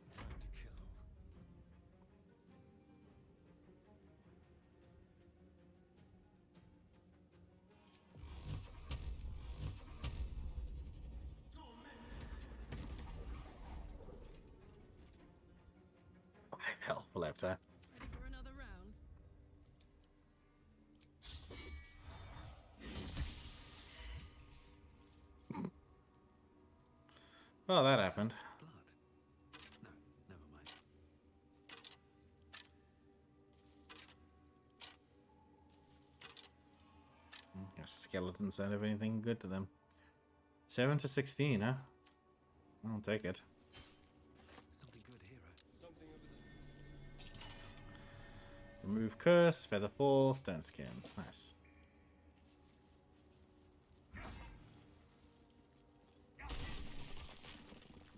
Time to kill. Hell left, huh? Ready for another round? Well, that happened. Blood. No, never mind. Skeletons don't have anything good to them. 7 to 16, huh? I'll take it. Something good, hero. Something over there. Remove curse, feather fall, stone skin. Nice.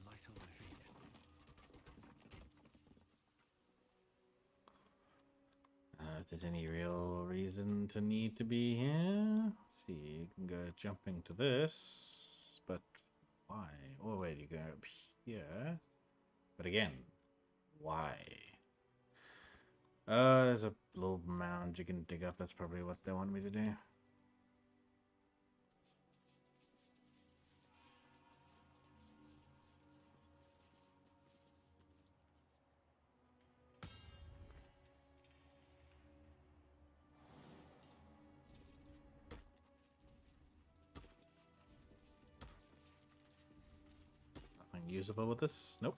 Light on my feet. If there's any real reason to need to be here, let's see. You can go jumping to this, but why? Oh, wait, you go up here. But again, why? There's a little mound you can dig up. That's probably what they want me to do. Nothing usable with this? Nope.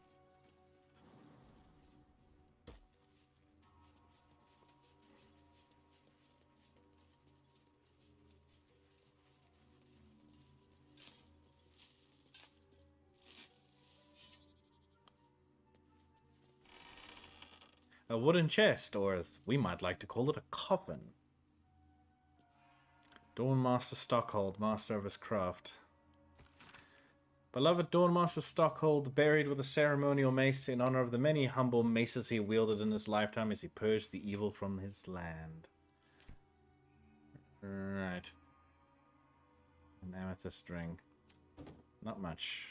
A wooden chest, or as we might like to call it, a coffin. Dawnmaster Stockhold, master of his craft. Beloved Dawnmaster Stockhold, buried with a ceremonial mace in honor of the many humble maces he wielded in his lifetime as he purged the evil from his land. Right. An amethyst ring. Not much.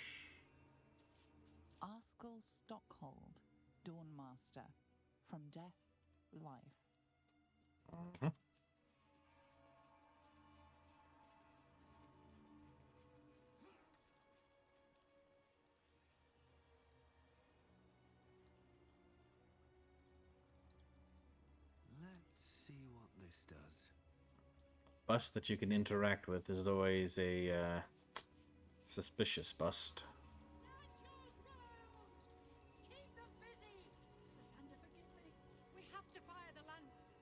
Arskel Stockhold, Dawnmaster. From death, life. Mm-hmm. Let's see what this does. Bust that you can interact with is always a suspicious bust. Keep them busy! The thunder forgive me. We have to fire the lance.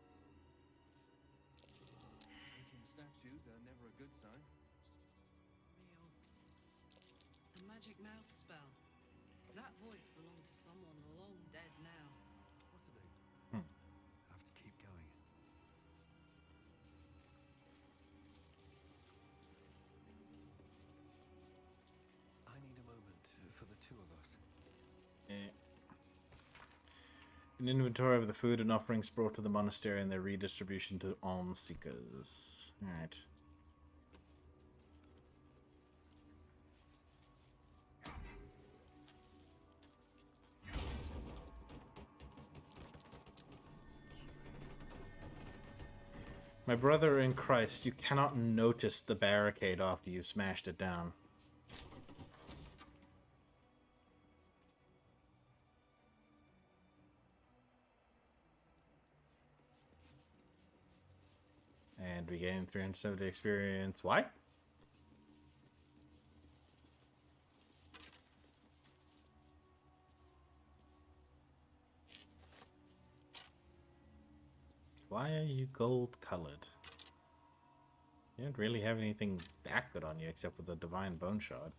Taking statues are never a good sign. Real. A magic mouth spell. That voice belonged to someone long dead now. What to do? Hmm. Have to keep going. I need a moment for the two of us. An inventory of the food and offerings brought to the monastery and their redistribution to alms seekers. Alright. My brother in Christ, you cannot notice the barricade after you smashed it down. And we gain 370 experience. Why? Why are you gold colored? You don't really have anything that good on you except for the Divine Bone Shard.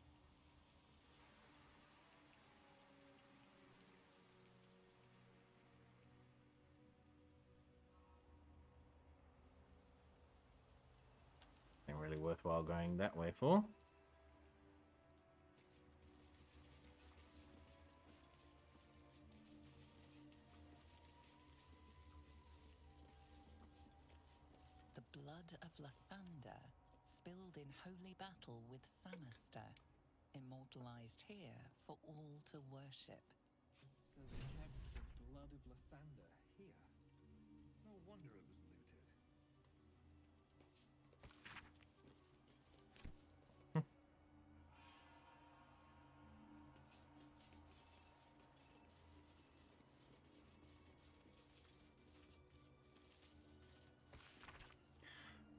Ain't really worthwhile going that way for. The blood of Lathander, spilled in holy battle with Samaster, immortalized here for all to worship. So they kept the blood of Lathander here. No wonder it was looted.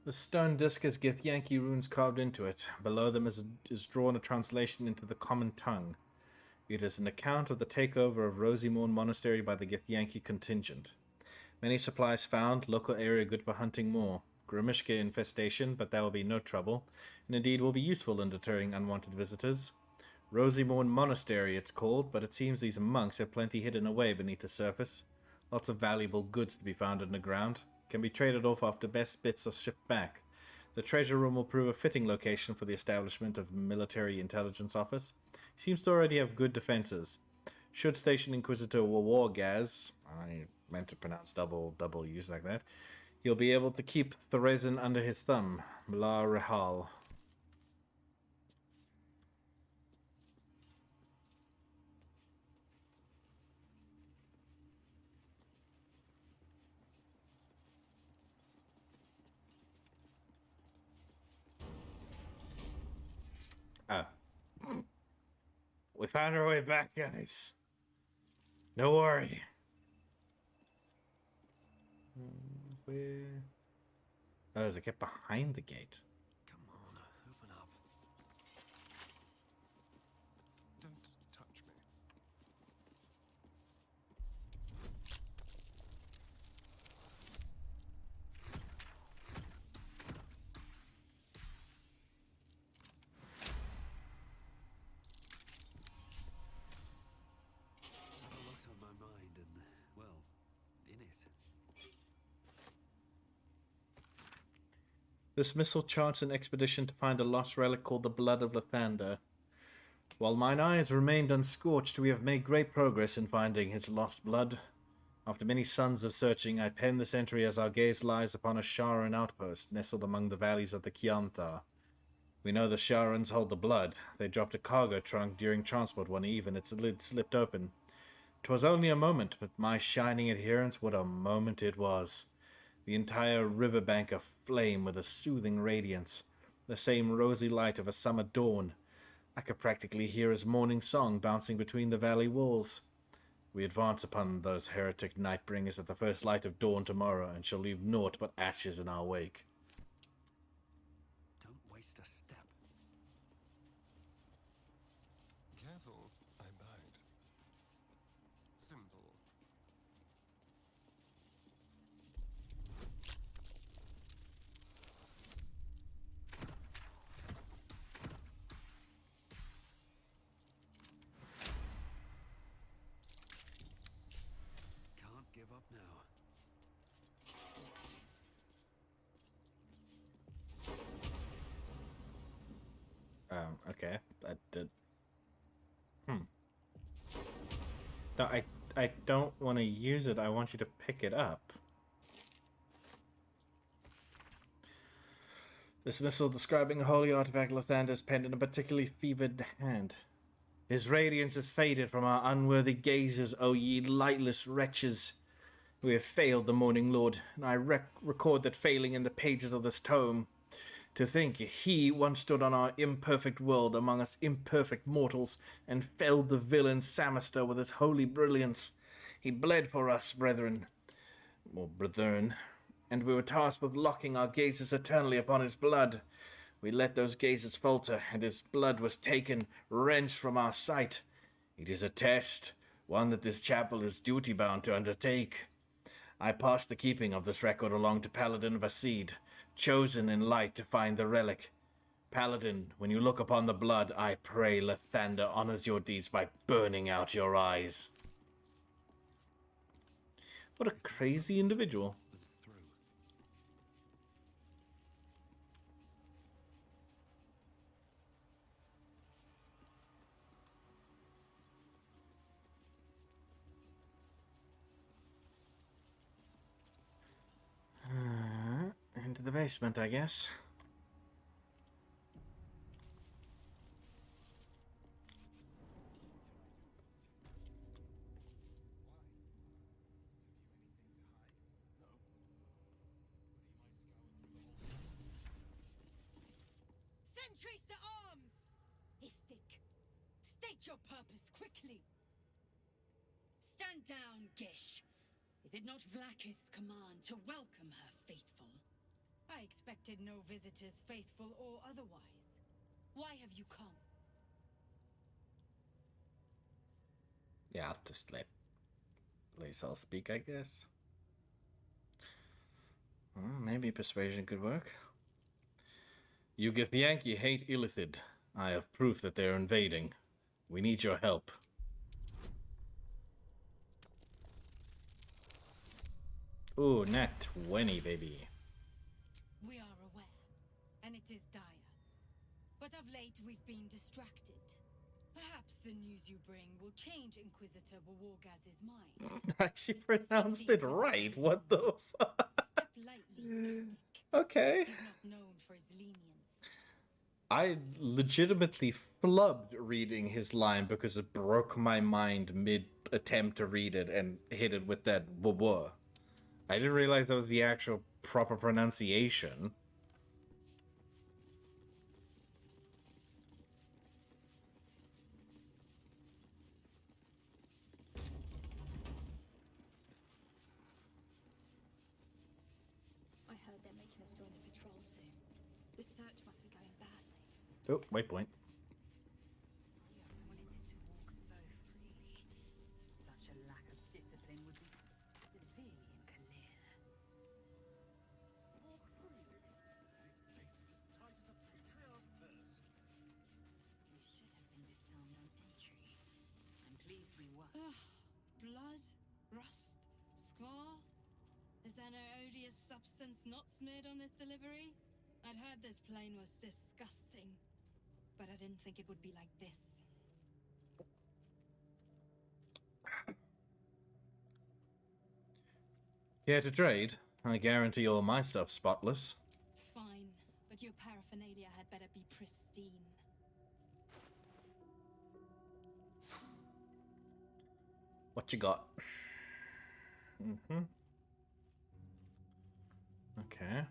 The stone disc has Githyanki runes carved into it. Below them is drawn a translation into the common tongue. It is an account of the takeover of Rosimorn Monastery by the Githyanki contingent. Many supplies found, local area good for hunting more. Grimishka infestation, but that will be no trouble, and indeed will be useful in deterring unwanted visitors. Rosimorn Monastery it's called, but it seems these monks have plenty hidden away beneath the surface. Lots of valuable goods to be found underground. Can be traded off after best bits are shipped back. The treasure room will prove a fitting location for the establishment of military intelligence office. Seems to already have good defenses. Should station Inquisitor Wargaz, I meant to pronounce double U's like that, he'll be able to keep Threzen under his thumb. Bla Rehal. Oh. We found our way back, guys. No worry. Where? Oh, does it get behind the gate? Come on, open up. Don't touch me. Had a lot on my mind and, well, in it. This missile charts an expedition to find a lost relic called the Blood of Lathander. While mine eyes remained unscorched, we have made great progress in finding his lost blood. After many suns of searching, I pen this entry as our gaze lies upon a Sharan outpost nestled among the valleys of the Kianthar. We know the Sharans hold the blood. They dropped a cargo trunk during transport one eve and its lid slipped open. 'Twas only a moment, but my shining adherents, what a moment it was. The entire riverbank aflame with a soothing radiance, the same rosy light of a summer dawn. I could practically hear his morning song bouncing between the valley walls. We advance upon those heretic Nightbringers at the first light of dawn tomorrow, and shall leave naught but ashes in our wake. Don't waste a step. Careful, I bite. Simple. Can't give up now. Okay. That did. No, I don't want to use it. I want you to pick it up. This missile describing a holy artifact Lathander's penned in a particularly fevered hand. His radiance has faded from our unworthy gazes, O ye lightless wretches. We have failed the Morning Lord, and I record that failing in the pages of this tome. To think he once stood on our imperfect world among us imperfect mortals, and felled the villain Samister with his holy brilliance. He bled for us, brethren, or brethren, and we were tasked with locking our gazes eternally upon his blood. We let those gazes falter, and his blood was taken, wrenched from our sight. It is a test, one that this chapel is duty-bound to undertake. I pass the keeping of this record along to Paladin Vasid, chosen in light to find the relic. Paladin, when you look upon the blood, I pray Lathander honors your deeds by burning out your eyes. What a crazy individual. Into the basement, I guess. Sentries to arms! Istik, state your purpose quickly. Stand down, Gish. Is it not Vlaakith's command to welcome her faithful? I expected no visitors, faithful or otherwise. Why have you come? Yeah, I'll just let Lae'zel speak, I guess. Maybe persuasion could work. You Githyanki hate Illithid. I have proof that they're invading. We need your help. Ooh, nat 20, baby. We are aware, and it is dire. But of late we've been distracted. Perhaps the news you bring will change Inquisitor Wawogaz's mind. I actually pronounced it right. What the fuck? Step lightly, Istik. Okay. He's not known for his lenience. I legitimately flubbed reading his line because it broke my mind mid-attempt to read it and hit it with that wah. I didn't realize that was the actual proper pronunciation. I heard they're making us join the patrol soon. The search must be going badly. Oh, waypoint. Such a lack of discipline would be severely unclear. Walk freely. This place is as tight as a patriarch's purse. We should have been disarmed on entry. I'm pleased we were. Ugh, blood, rust, squall. Is there no odious substance not smeared on this delivery? I'd heard this plane was disgusting, but I didn't think it would be like this. Care to trade? I guarantee all my stuff's spotless. Fine, but your paraphernalia had better be pristine. What you got? Okay.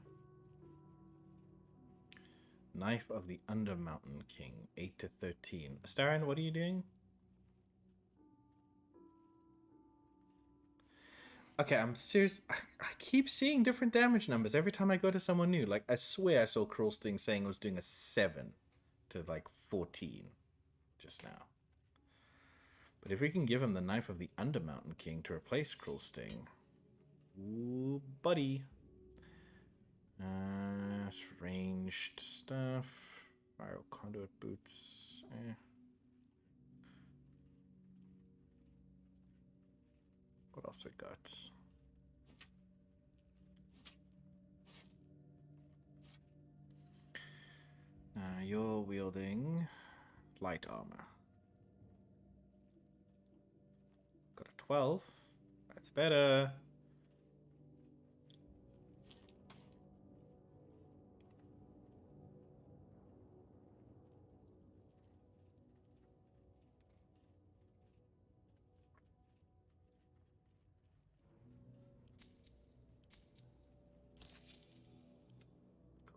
Knife of the Undermountain King, 8 to 13. Starin, what are you doing? Okay, I'm serious. I keep seeing different damage numbers every time I go to someone new. Like, I swear I saw Cruel Sting saying it was doing a 7 to, like, 14 just now. But if we can give him the Knife of the Undermountain King to replace Cruel Sting... Ooh, buddy. Ranged stuff. Viral Conduit Boots. What else we got? You're wielding light armor. Got a 12. That's better.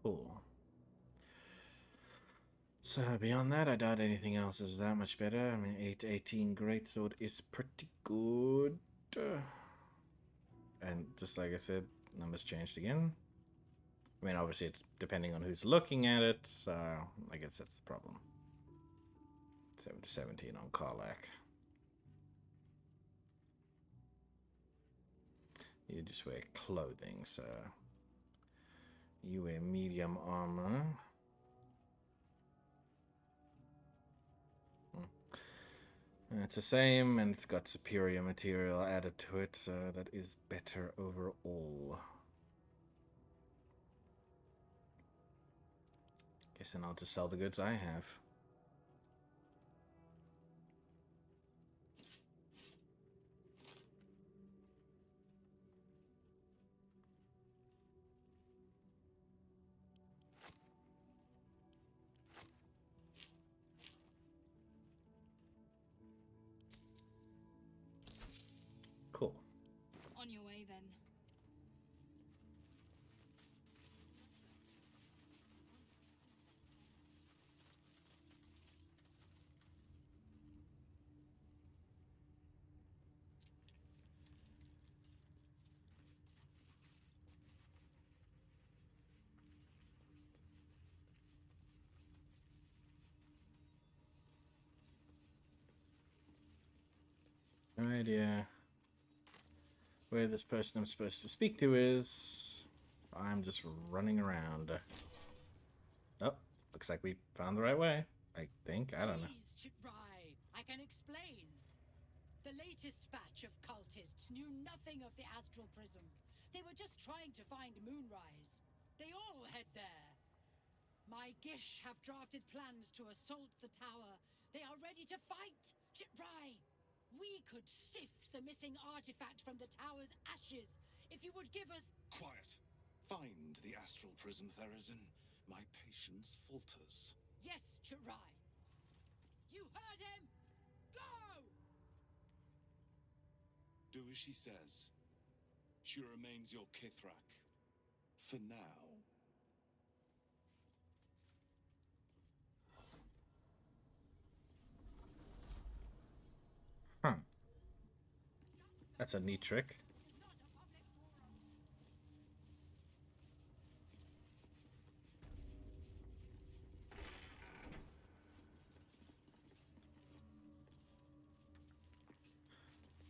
Cool. So beyond that, I doubt anything else is that much better. I mean, 818 Greatsword is pretty good. And just like I said, numbers changed again. I mean, obviously it's depending on who's looking at it, so I guess that's the problem. 7 to 17 on Karlak. You just wear clothing, so you wear medium armor. It's the same, and it's got superior material added to it, so that is better overall. Guess then I'll just sell the goods I have. Cool. On your way then. No idea where this person I'm supposed to speak to is. I'm just running around. Oh, looks like we found the right way. I think. I don't know. Please, Chitrai, I can explain. The latest batch of cultists knew nothing of the astral prism. They were just trying to find Moonrise. They all head there. My Gish have drafted plans to assault the tower. They are ready to fight, Chitrai. We could sift the missing artifact from the tower's ashes if you would give us... Quiet. Find the astral prism, Therazin. My patience falters. Yes, Chitrai. You heard him! Go! Do as she says. She remains your Kithrak. For now. Huh. That's a neat trick.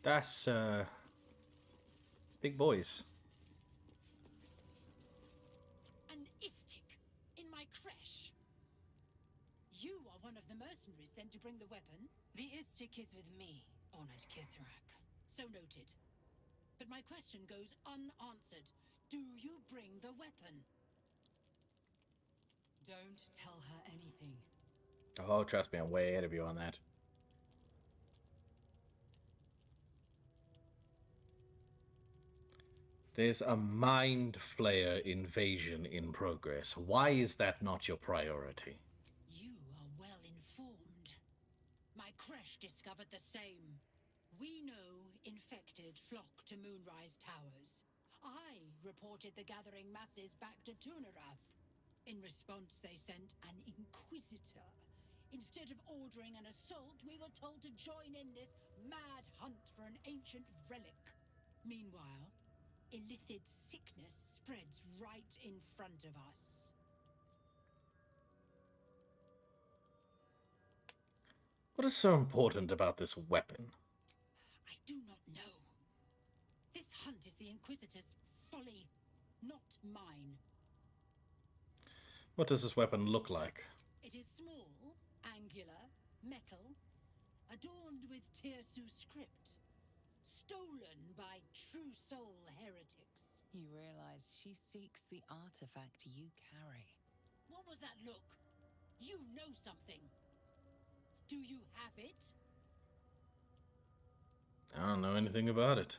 That's, big boys. An Istik in my creche. You are one of the mercenaries sent to bring the weapon. The Istik is with me, honored Kithrak. So noted. But my question goes unanswered. Do you bring the weapon? Don't tell her anything. Oh, trust me, I'm way ahead of you on that. There's a Mind Flayer invasion in progress. Why is that not your priority? You are well informed. My creche discovered the same. We know infected flock to Moonrise Towers. I reported the gathering masses back to Tunarath. In response, they sent an Inquisitor. Instead of ordering an assault, we were told to join in this mad hunt for an ancient relic. Meanwhile, illithid sickness spreads right in front of us. What is so important about this weapon? I do not know. This hunt is the Inquisitor's folly, not mine. What does this weapon look like? It is small, angular, metal, adorned with Tirsu script, stolen by true soul heretics. You realize she seeks the artifact you carry. What was that look? You know something. Do you have it? I don't know anything about it.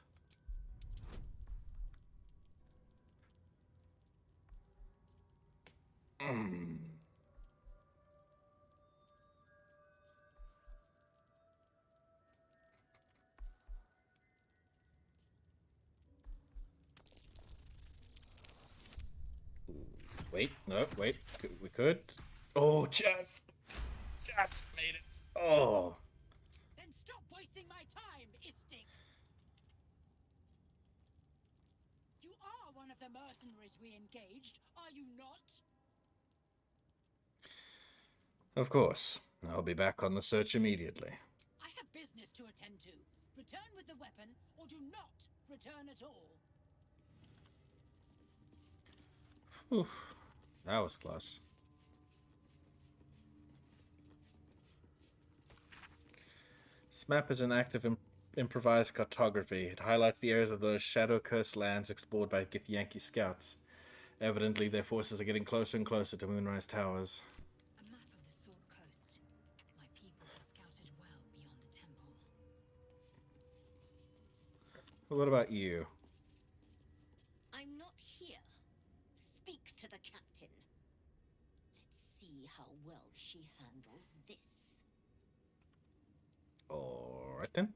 Wait, no, wait. We could. Oh, just made it. Oh. Then stop wasting my time, Istik! You are one of the mercenaries we engaged, are you not? Of course. I'll be back on the search immediately. I have business to attend to. Return with the weapon, or do not return at all. Whew. That was close. This map is an active improvised cartography. It highlights the areas of the shadow-cursed lands explored by Githyanki scouts. Evidently, their forces are getting closer and closer to Moonrise Towers. A map of the Sword Coast. My people have scouted well beyond the temple. Well, what about you? I'm not here. Speak to the captain. Let's see how well she handles this. Alright then.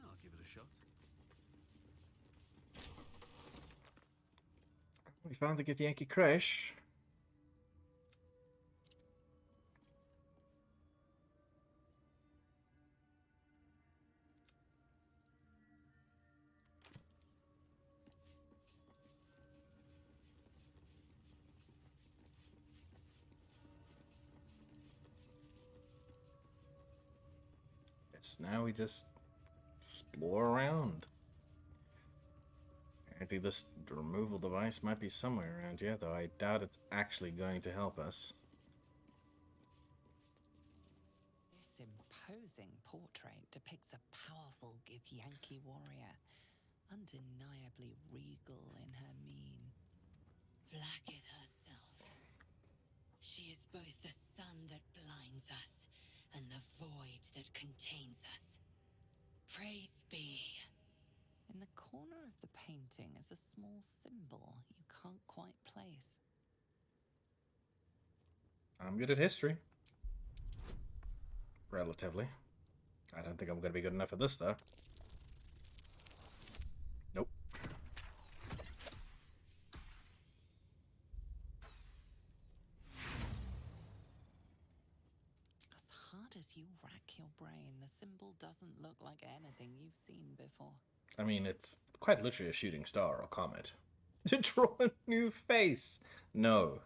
I'll give it a shot. We found the Githyanki crash. Yes, now we just explore around. Apparently this removal device might be somewhere around here, though I doubt it's actually going to help us. This imposing portrait depicts a powerful Githyanki warrior, undeniably regal in her mien. Vlaakith herself. She is both the sun that blinds us and the void that contains us. Praise be. In the corner of the painting is a small symbol you can't quite place. I'm good at history. Relatively. I don't think I'm going to be good enough at this, though. Nope. As hard as you rack your brain, the symbol doesn't look like anything you've seen before. I mean, it's quite literally a shooting star or comet. To draw a new face! No.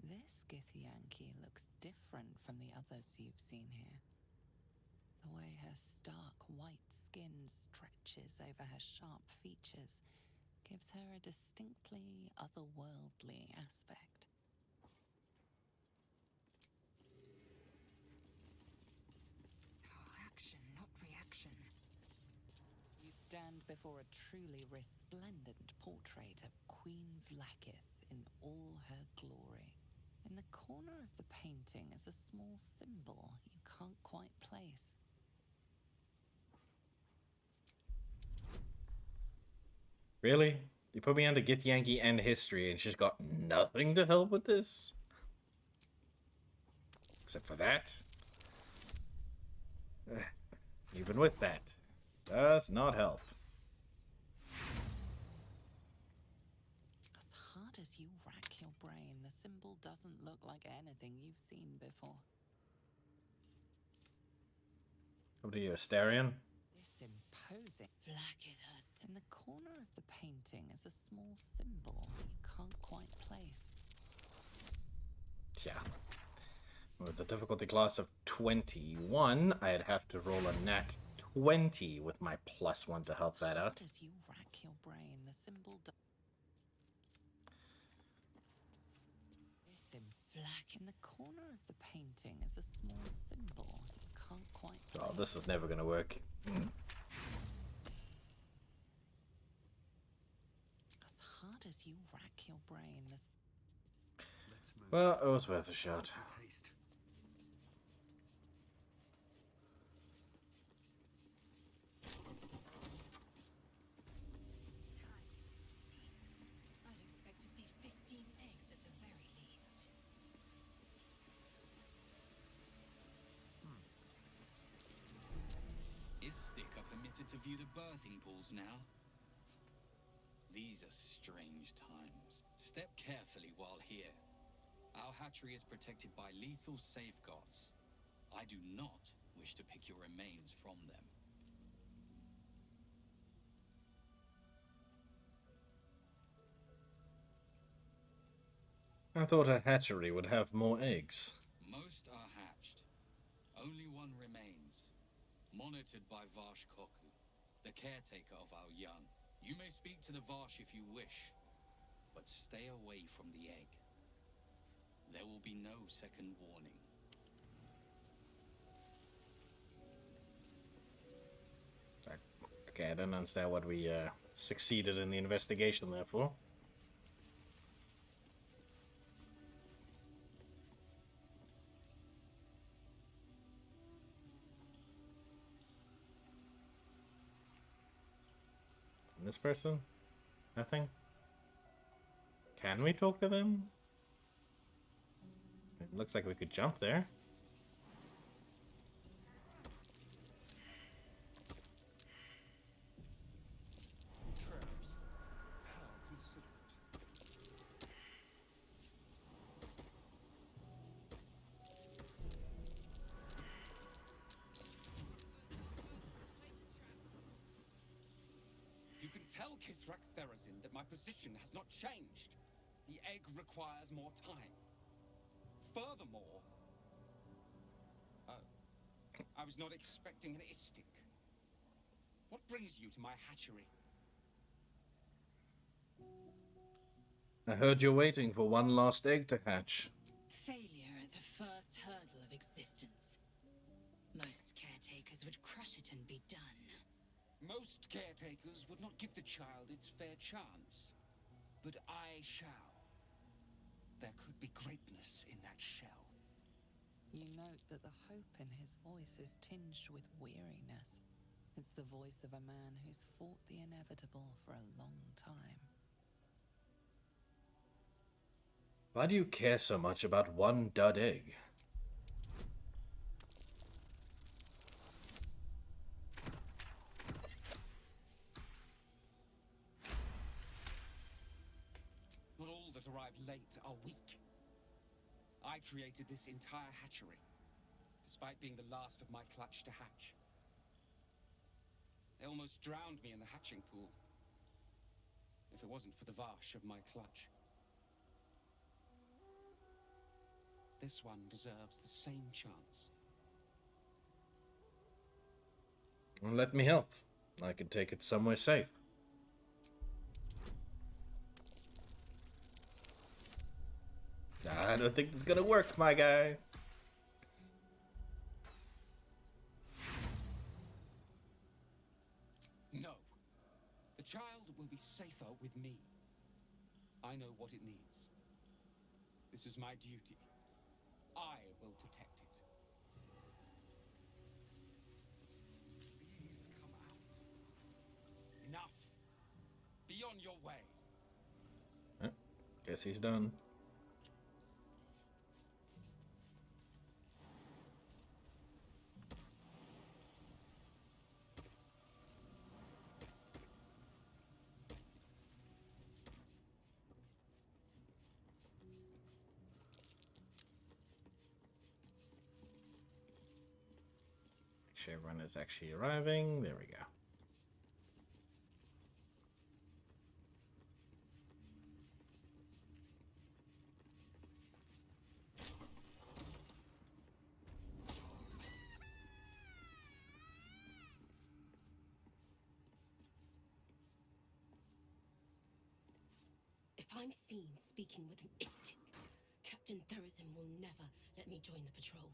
This Githyanki looks different from the others you've seen here. The way her stark white skin stretches over her sharp features gives her a distinctly otherworldly aspect. Action, not reaction. You stand before a truly resplendent portrait of Queen Vlaakith in all her glory. In the corner of the painting is a small symbol you can't quite place. Really? You put me under Githyanki and history and she's got nothing to help with this? Except for that? Even with that, does not help. As hard as you rack your brain, the symbol doesn't look like anything you've seen before. What are you, Asterion? This imposing Vlaakith herself. In the corner of the painting is a small symbol you can't quite place. Yeah. With the difficulty class of 21, I'd have to roll a nat 20 with my +1 to help that out. As you rack your brain, the symbol in the corner of the painting is a small symbol you can't quite place. Oh, this is never going to work. As hard as you rack your brain, this... Well, it was worth a shot. I'd expect to see 15 eggs at the very least. Istik are permitted to view the birthing pools now. These These are strange times. Step carefully while here. Our hatchery is protected by lethal safeguards. I do not wish to pick your remains from them. I thought a hatchery would have more eggs. Most are hatched. Only one remains. Monitored by Varsh Koku, the caretaker of our young. You may speak to the Varsh if you wish, but stay away from the egg. There will be no second warning. Okay, I don't understand what we succeeded in the investigation there for. This person? Nothing? Can we talk to them? It looks like we could jump there. Traps. How considerate. You can tell Kithrak Therazin that my position has not changed. The egg requires more time. Furthermore... Oh. I was not expecting an istic. What brings you to my hatchery? I heard you're waiting for one last egg to hatch. Failure at the first hurdle of existence. Most caretakers would crush it and be done. Most caretakers would not give the child its fair chance. But I shall. There could be greatness in that shell. You note that the hope in his voice is tinged with weariness. It's the voice of a man who's fought the inevitable for a long time. Why do you care so much about one dud egg? Not all that arrive late are weak. I created this entire hatchery, despite being the last of my clutch to hatch. They almost drowned me in the hatching pool, if it wasn't for the Varsh of my clutch. This one deserves the same chance. Let me help. I can take it somewhere safe. I don't think it's gonna work, my guy. No. The child will be safer with me. I know what it needs. This is my duty. I will protect it. Please come out. Enough. Be on your way. Guess he's done. Chevron is actually arriving. There we go. If I'm seen speaking with an istic, Captain Therazin will never let me join the patrol.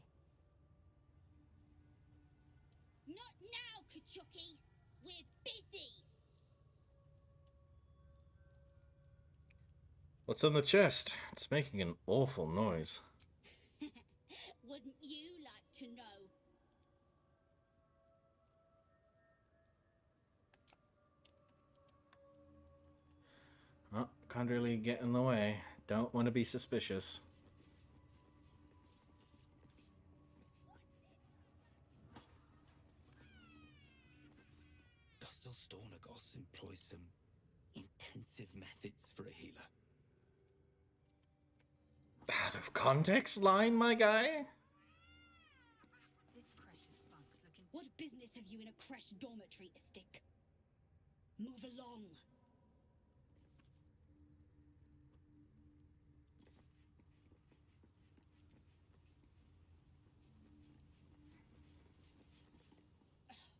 Not now, Kachuki! We're busy! What's on the chest? It's making an awful noise. Wouldn't you like to know? Oh, can't really get in the way. Don't want to be suspicious. Dustil Stornagos employs some intense expensive methods for a healer. Out of context line, my guy? This Cresh's bugs looking. What business have you in a Cresh dormitory, Istik? Move along.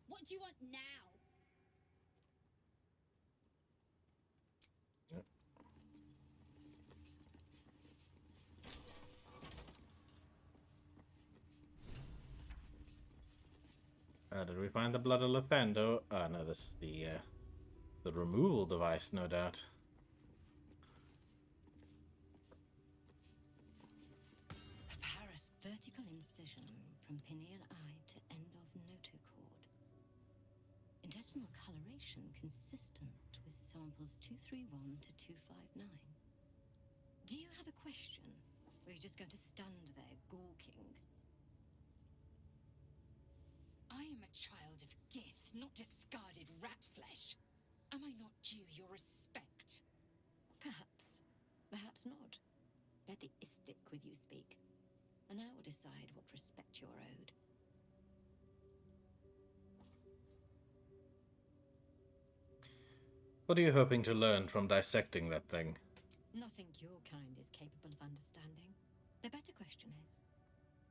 What do you want now? Did we find the blood of Lethando? Oh no, this is the removal device, no doubt. Paris vertical incision from pineal eye to end of notochord. Intestinal coloration consistent with samples 231 to 259. Do you have a question? Or are you just going to stand there gawking? I am a child of Gith, not discarded rat flesh. Am I not due your respect? Perhaps. Perhaps not. Let the Istik with you speak, and I will decide what respect you're owed. What are you hoping to learn from dissecting that thing? Nothing your kind is capable of understanding. The better question is,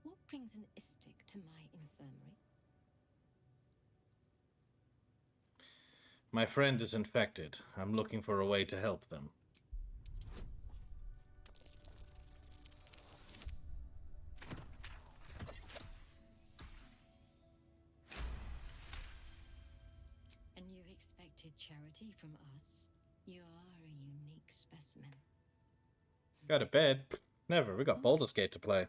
what brings an Istik to my infirmary? My friend is infected. I'm looking for a way to help them. And you expected charity from us? You are a unique specimen. Go to bed? Never. We got Baldur's Gate to play.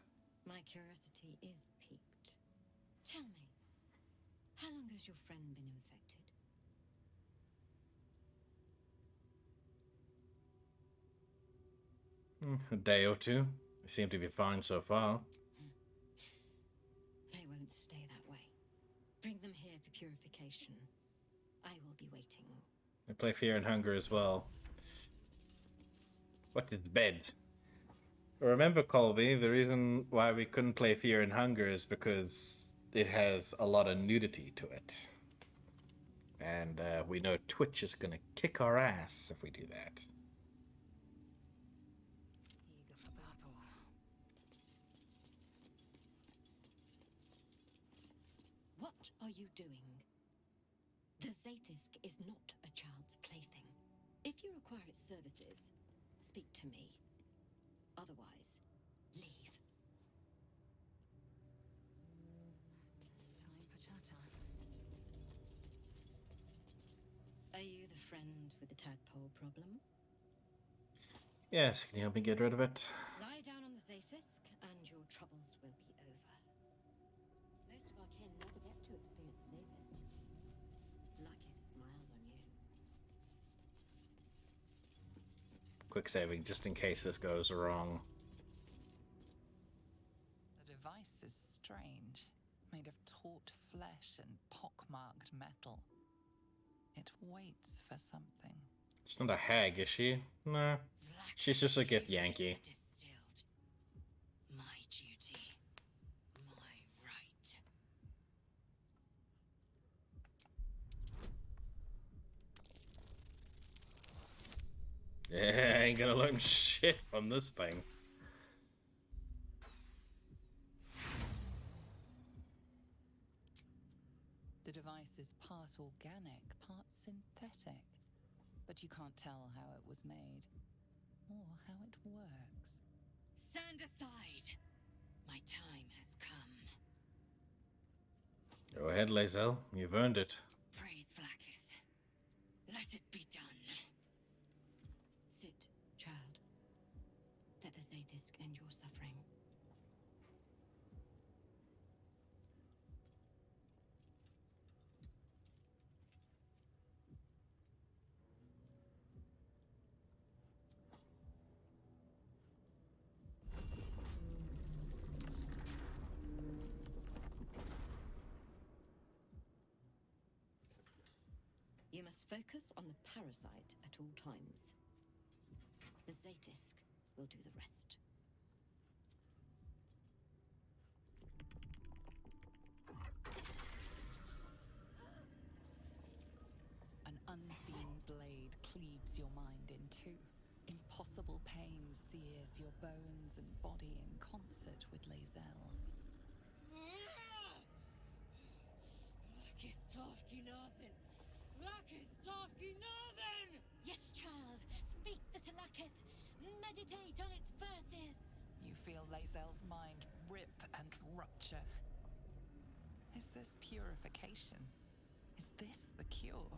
My curiosity is piqued. Tell me, how long has your friend been infected? A day or two. They seem to be fine so far. They won't stay that way. Bring them here for purification. I will be waiting. They play Fear and Hunger as well. What is bed? Remember, Colby, the reason why we couldn't play Fear and Hunger is because it has a lot of nudity to it. And we know Twitch is gonna kick our ass if we do that. What are you doing? The Zaithisk is not a child's plaything. If you require its services, speak to me. Otherwise, leave. Time for chatter. Are you the friend with the tadpole problem? Yes, can you help me get rid of it? Lie down on the Zaithisk, and your troubles will be over. Most of our kin never get to experience the Zaithisk. Luckith smiles on you. Quick saving, just in case this goes wrong. The device is strange, made of taut flesh and pockmarked metal. It waits for something. She's not a hag, is she? Nah. She's just a Gith Yankee. My duty. My right. Yeah, I ain't gonna learn shit from this thing. The device is part organic, part synthetic. But you can't tell how it was made, or how it works. Stand aside. My time has come. Go ahead, Lae'zel. You've earned it. Praise Blacketh. Let it be done. Sit, child. Let the Zaithisk end your suffering. You We must focus on the parasite at all times. The Zaith'isk will do the rest. An unseen blade cleaves your mind in two. Impossible pain sears your bones and body in concert with Lae'zel's. Yes, child. Speak the Talakit. Meditate on its verses. You feel Lae'zel's mind rip and rupture. Is this purification? Is this the cure?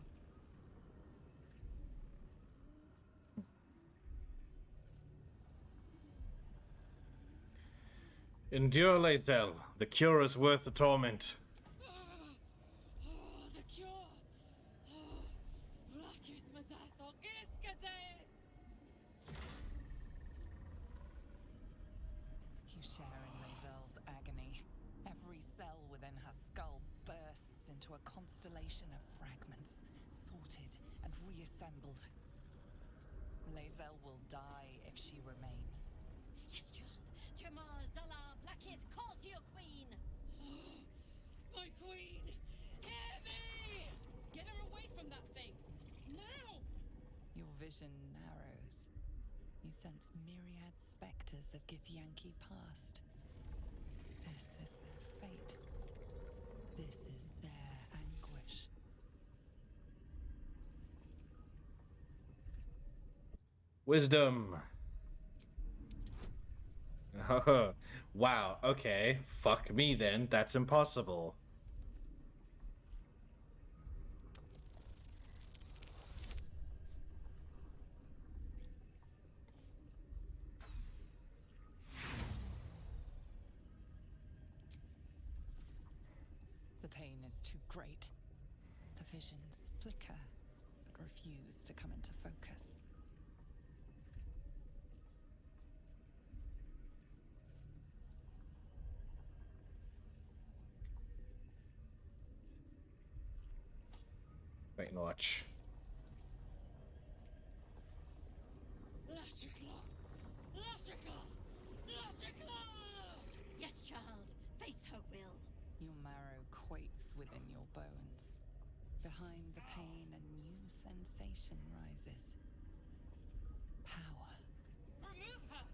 Endure, Lae'zel. The cure is worth the torment. The cure! You share in Lae'zel's agony. Every cell within her skull bursts into a constellation of fragments, sorted and reassembled. Lae'zel will die if she remains. Yes, child. Jamal, Zala, Blackith, call to your queen. My queen! Hear me! Get her away from that thing! Now! Your vision narrows. You sense myriad specters of Githyanki past. This is their fate. This is their anguish. Wisdom. Wow, okay. Fuck me then. That's impossible. The pain is too great. The visions flicker, but refuse to come into focus. Wait and watch. Yes, child. Face her will. Your marrow quakes within your bones. Behind the pain, a new sensation rises. Power. Remove her!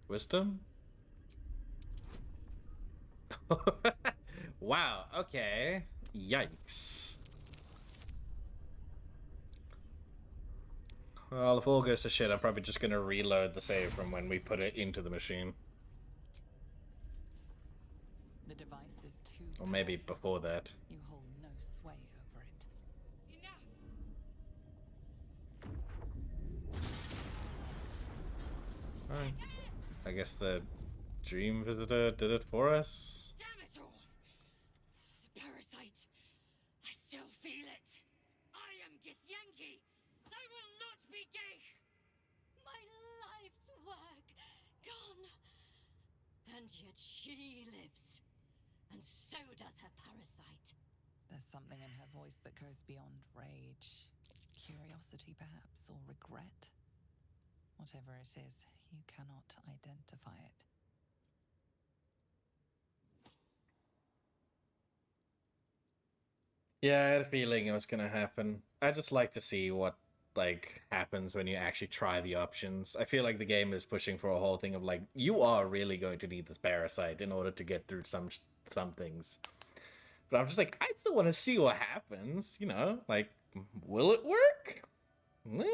Wisdom? Wow, okay. Yikes. Well, if all goes to shit, I'm probably just gonna reload the save from when we put it into the machine. The device is too Or maybe powerful. before that. You hold no sway over it. Alright. I guess the Dream Visitor did it for us. Damn it all! The parasite! I still feel it! I am Githyanki! I will not be Gith! My life's work gone. And yet she lives. And so does her parasite. There's something in her voice that goes beyond rage. Curiosity, perhaps, or regret. Whatever it is, you cannot identify it. Yeah, I had a feeling it was gonna happen. I just like to see what happens when you actually try the options. I feel like the game is pushing for a whole thing of like, you are really going to need this parasite in order to get through some things. But I'm just like, I still want to see what happens, you know? Like, will it work? I don't know.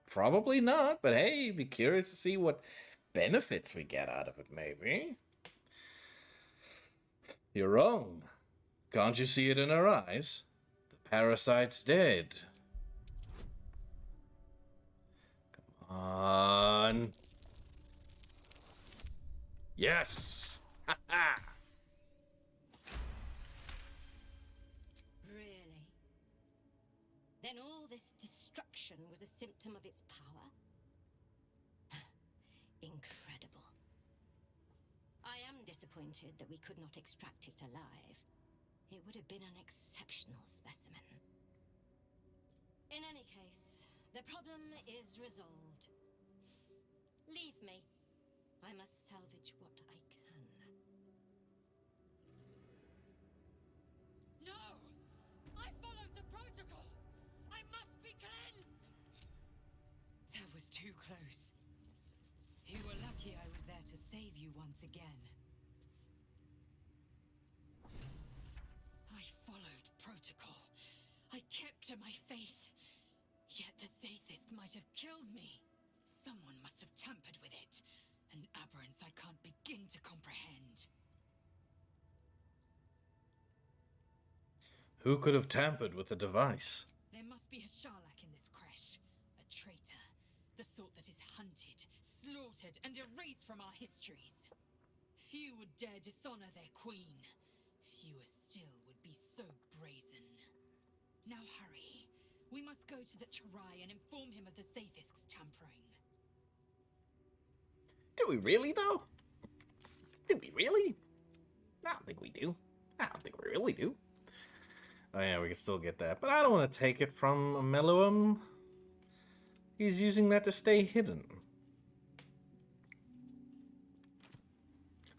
Probably not, but hey, be curious to see what benefits we get out of it, maybe. You're wrong. Can't you see it in her eyes? The parasite's dead. Come on. Yes! Ha ha! Really? Then all this destruction was a symptom of its power? Incredible. I am disappointed that we could not extract it alive. It would have been an exceptional specimen. In any case, the problem is resolved. Leave me. I must salvage what I can. No! I followed the protocol! I must be cleansed! That was too close. You were lucky I was there to save you once again. I followed protocol. I kept to my faith. Yet the Zaithisk might have killed me. Someone must have tampered with it. An aberrance I can't begin to comprehend. Who could have tampered with the device? There must be a Sharlak in this crash. A traitor. The sort that is hunted, slaughtered, and erased from our histories. Few would dare dishonor their queen. Fewer still would be so brazen. Now hurry. We must go to the Chirai and inform him of the Zaithisk's tampering. Do we really, though? Do we really? I don't think we do. I don't think we really do. Oh yeah, we can still get that. But I don't want to take it from Meluum. He's using that to stay hidden.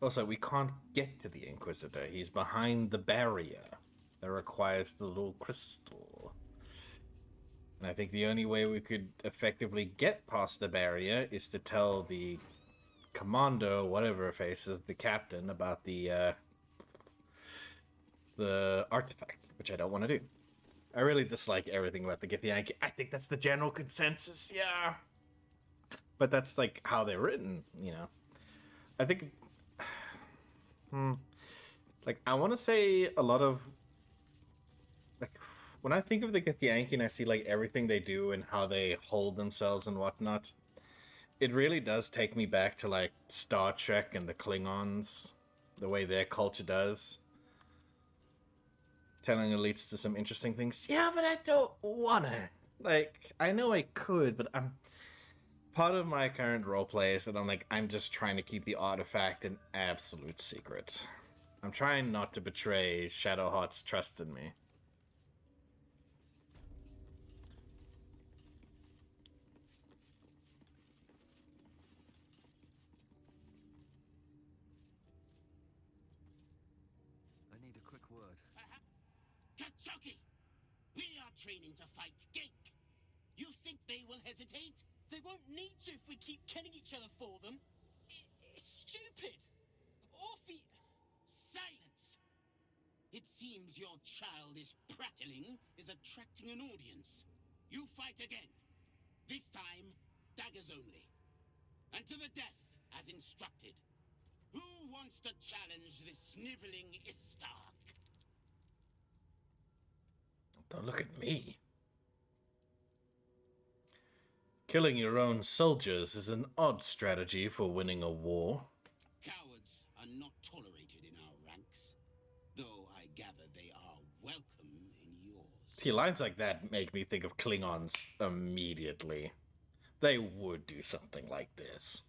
Also, we can't get to the Inquisitor. He's behind the barrier that requires the little crystal. And I think the only way we could effectively get past the barrier is to tell the commando, whatever faces the captain, about the artifact, which I don't want to do. I really dislike everything about the Githyanki. I think that's the general consensus, yeah. But that's like how they're written, you know. I think, like, I want to say a lot of, like, when I think of the Githyanki and I see like everything they do and how they hold themselves and whatnot, it really does take me back to like Star Trek and the Klingons, the way their culture does. Telling elites to some interesting things. Yeah, but I don't wanna. Like, I know I could, but I'm... Part of my current roleplay is that I'm just trying to keep the artifact an absolute secret. I'm trying not to betray Shadowheart's trust in me. I need a quick word. Kachoki! We are training to fight Gink. You think they will hesitate? They won't need to if we keep killing each other for them. It's stupid. Orphe... Silence! It seems your childish prattling is attracting an audience. You fight again. This time, daggers only. And to the death, as instructed. Who wants to challenge this sniveling Istark? Don't look at me. Killing your own soldiers is an odd strategy for winning a war. Cowards are not tolerated in our ranks, though I gather they are welcome in yours. See, lines like that make me think of Klingons immediately. They would do something like this.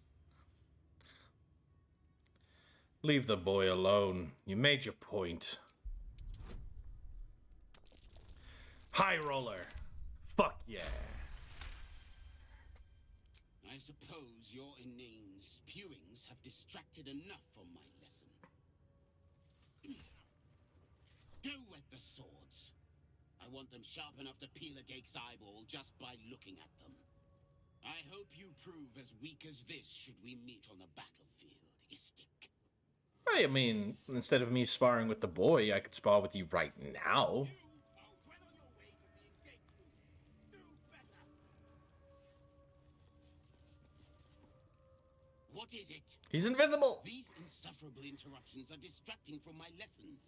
Leave the boy alone. You made your point. High roller. Fuck yeah. I suppose your inane spewings have distracted enough from my lesson. Go wet the swords. I want them sharp enough to peel a Gake's eyeball just by looking at them. I hope you prove as weak as this should we meet on the battlefield, Istik. I mean, instead of me sparring with the boy, I could spar with you right now. What is it? He's invisible! These insufferable interruptions are distracting from my lessons.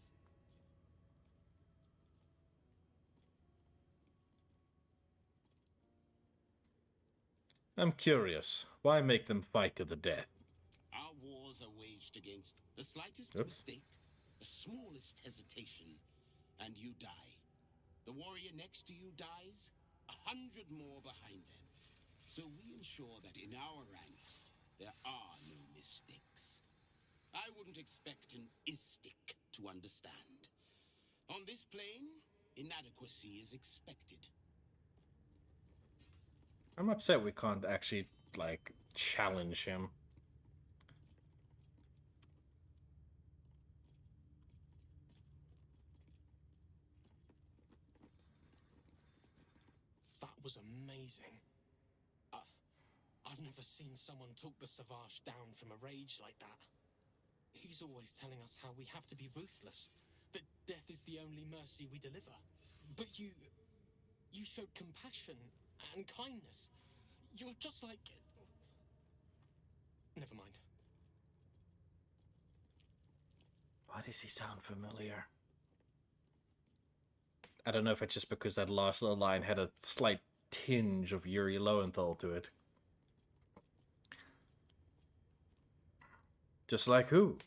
I'm curious. Why make them fight to the death? Our war wars are waged against. The slightest Oops. mistake, the smallest hesitation, and you die. The warrior next to you dies, 100 more behind them. So we ensure that in our ranks, there are no mistakes. I wouldn't expect an istic to understand. On this plane, inadequacy is expected. I'm upset we can't actually, like, challenge him. That was amazing. I've never seen someone talk the Savage down from a rage like that. He's always telling us how we have to be ruthless, that death is the only mercy we deliver. But you showed compassion and kindness. You're just like... Never mind. Why does he sound familiar? I don't know if it's just because that last little line had a slight tinge of Yuri Lowenthal to it. Just like who?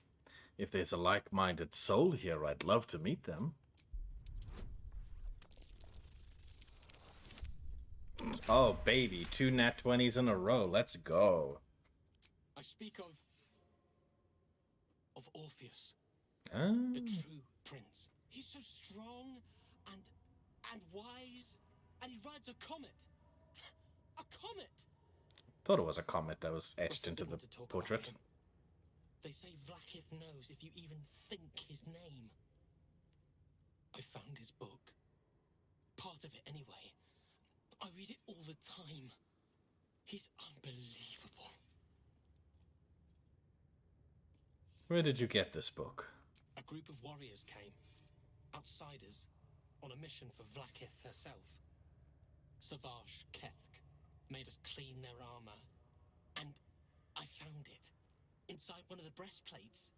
If there's a like-minded soul here, I'd love to meet them. Oh, baby. 2 nat 20s in a row. Let's go. I speak of Orpheus. Ah. The true prince. He's so strong and wise, and he rides a comet. A comet! Thought it was a comet that was etched into the portrait. They say Vlaakith knows if you even think his name. I found his book. Part of it, anyway. I read it all the time. He's unbelievable. Where did you get this book? A group of warriors came. Outsiders. On a mission for Vlaakith herself. Savage Kethk made us clean their armor. And I found it. Inside one of the breastplates.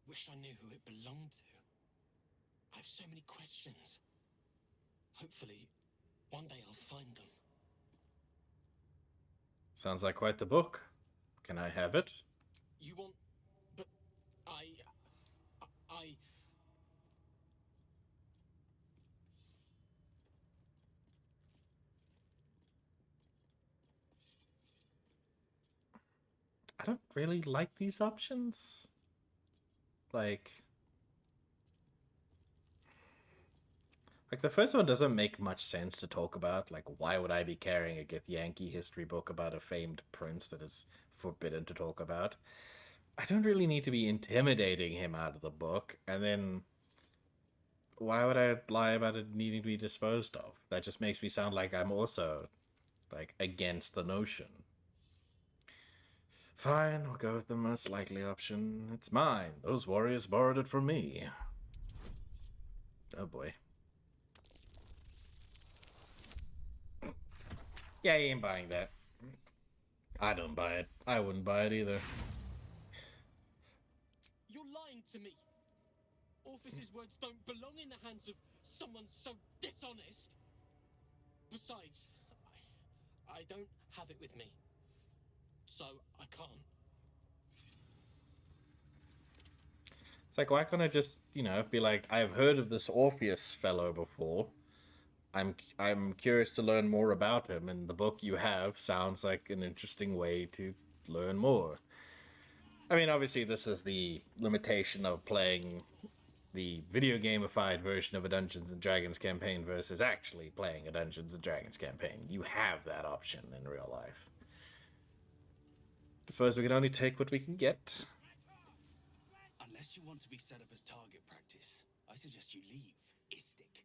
Wish I knew who it belonged to. I have so many questions. Hopefully, one day I'll find them. Sounds like quite the book. Can I have it? You want... But... I... I don't really like these options. Like the first one doesn't make much sense to talk about. Like, why would I be carrying a Githyanki history book about a famed prince that is forbidden to talk about? I don't really need to be intimidating him out of the book. And then, why would I lie about it needing to be disposed of? That just makes me sound like I'm also, like, against the notion. Fine, I'll go with the most likely option. It's mine. Those warriors borrowed it from me. Oh boy. Yeah, he ain't buying that. I don't buy it. I wouldn't buy it either. You're lying to me. Orpheus's words don't belong in the hands of someone so dishonest. Besides, I don't have it with me. So I can't. It's like, why can't I just, you know, be like, I've heard of this Orpheus fellow before. I'm curious to learn more about him, and the book you have sounds like an interesting way to learn more. I mean, obviously, this is the limitation of playing the video gamified version of a Dungeons & Dragons campaign versus actually playing a Dungeons & Dragons campaign. You have that option in real life. I suppose we can only take what we can get. Unless you want to be set up as target practice, I suggest you leave, Istik.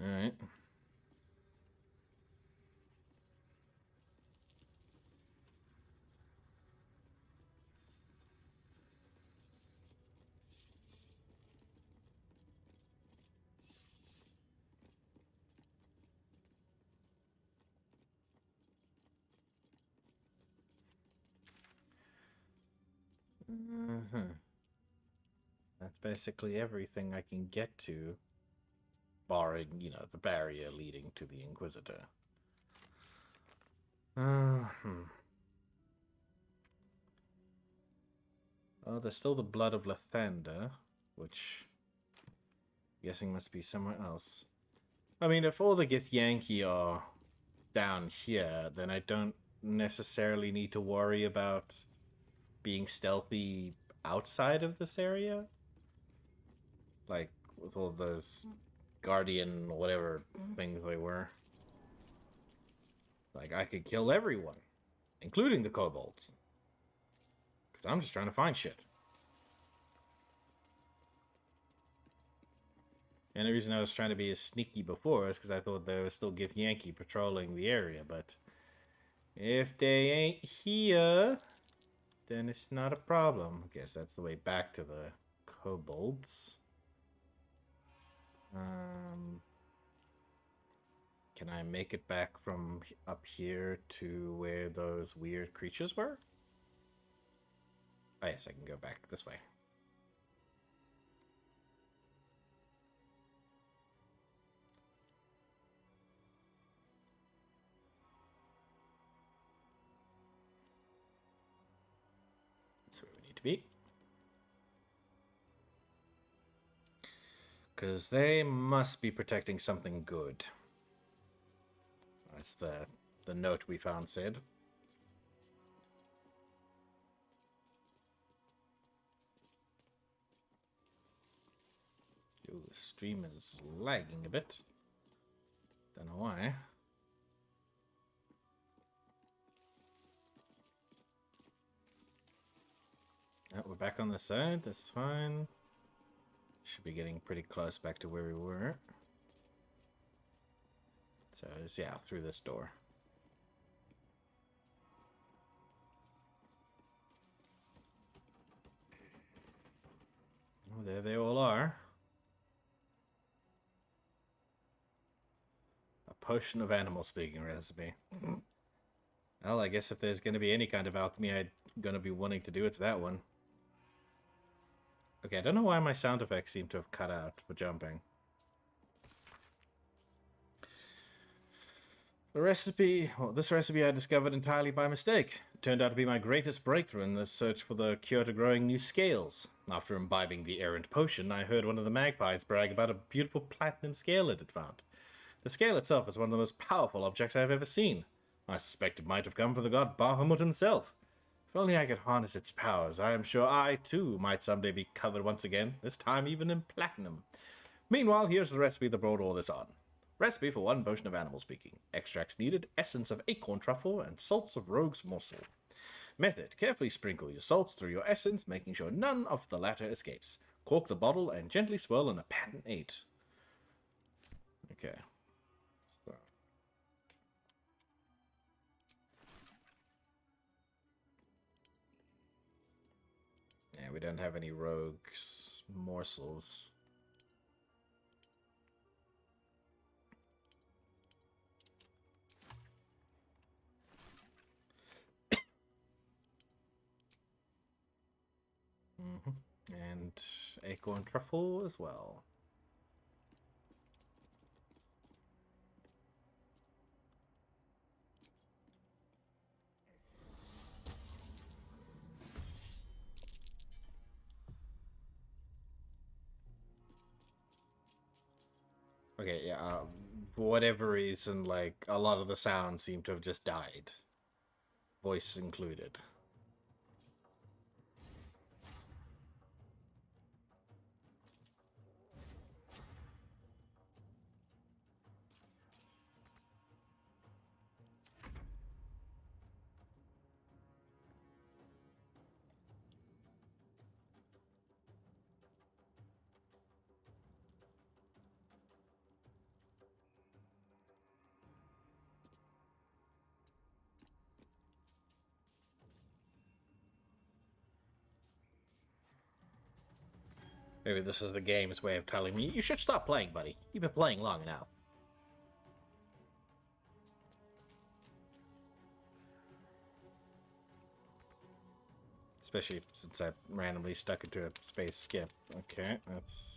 Alright. That's basically everything I can get to, barring, you know, the barrier leading to the Inquisitor. Oh, there's still the blood of Lathander, which I'm guessing must be somewhere else. I mean, if all the Githyanki are down here, then I don't necessarily need to worry about being stealthy outside of this area. Like, with all those guardian whatever things they were. Like, I could kill everyone, including the kobolds. Because I'm just trying to find shit. And the reason I was trying to be as sneaky before is because I thought there was still Githyanki patrolling the area, but if they ain't here, then it's not a problem. I guess that's the way back to the kobolds. Can I make it back from up here to where those weird creatures were? Oh yes, I can go back this way. That's where we need to be. Because they must be protecting something good. That's the note we found said. Ooh, the stream is lagging a bit. Don't know why. Oh, we're back on the side. That's fine. Should be getting pretty close back to where we were. So, it's, yeah, through this door. Oh, there they all are. A potion of animal speaking recipe. Well, I guess if there's going to be any kind of alchemy I'm going to be wanting to do, it's that one. Okay, I don't know why my sound effects seem to have cut out for jumping. This recipe I discovered entirely by mistake. It turned out to be my greatest breakthrough in the search for the cure to growing new scales. After imbibing the errant potion, I heard one of the magpies brag about a beautiful platinum scale it had found. The scale itself is one of the most powerful objects I have ever seen. I suspect it might have come from the god Bahamut himself. If only I could harness its powers, I am sure I, too, might someday be covered once again, this time even in platinum. Meanwhile, here's the recipe that brought all this on. Recipe for 1 potion of animal speaking. Extracts needed, essence of acorn truffle, and salts of rogue's morsel. Method. Carefully sprinkle your salts through your essence, making sure none of the latter escapes. Cork the bottle and gently swirl in a pattern 8. Okay. So. Yeah, we don't have any rogue's morsels. And acorn truffle as well. Okay, yeah, for whatever reason, like, a lot of the sounds seem to have just died. Voice included. Maybe this is the game's way of telling me, you should stop playing, buddy. You've been playing long enough. Especially since I randomly stuck into a space skip. Okay, that's...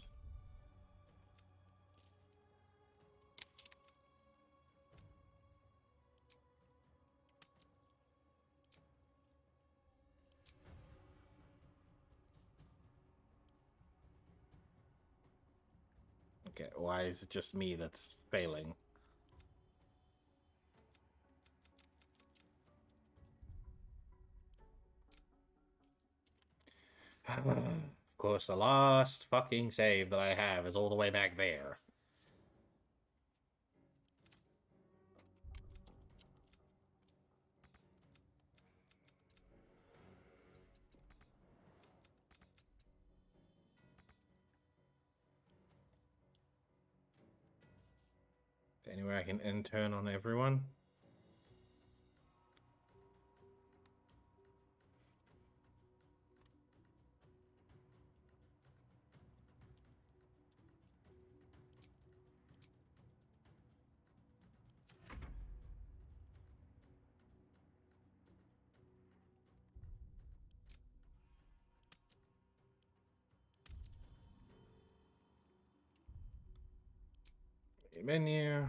Okay, why is it just me that's failing? Of course, the last fucking save that I have is all the way back there. Anywhere I can intern on everyone? Menu.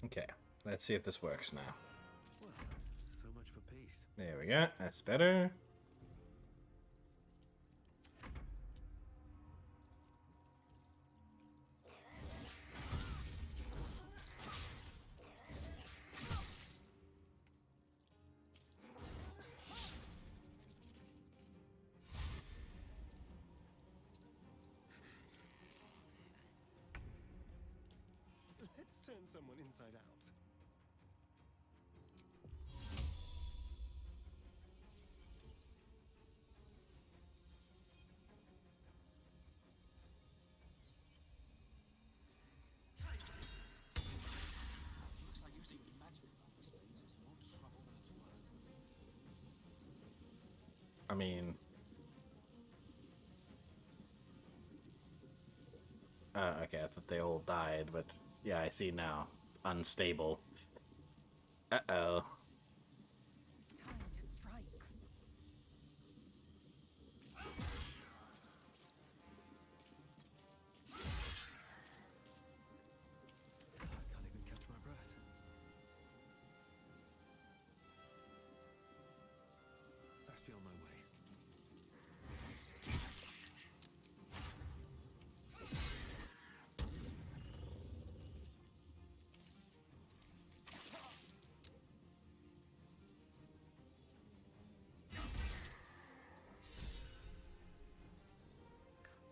Okay, let's see if this works now. Well, so much for peace. There we go, that's better. Let's turn someone inside out. Looks like using magic on these things is more trouble than it's worth. I mean... okay, I thought they all died, but yeah, I see now. Unstable. Uh-oh. Time to strike. I can't even catch my breath. Best be on my way.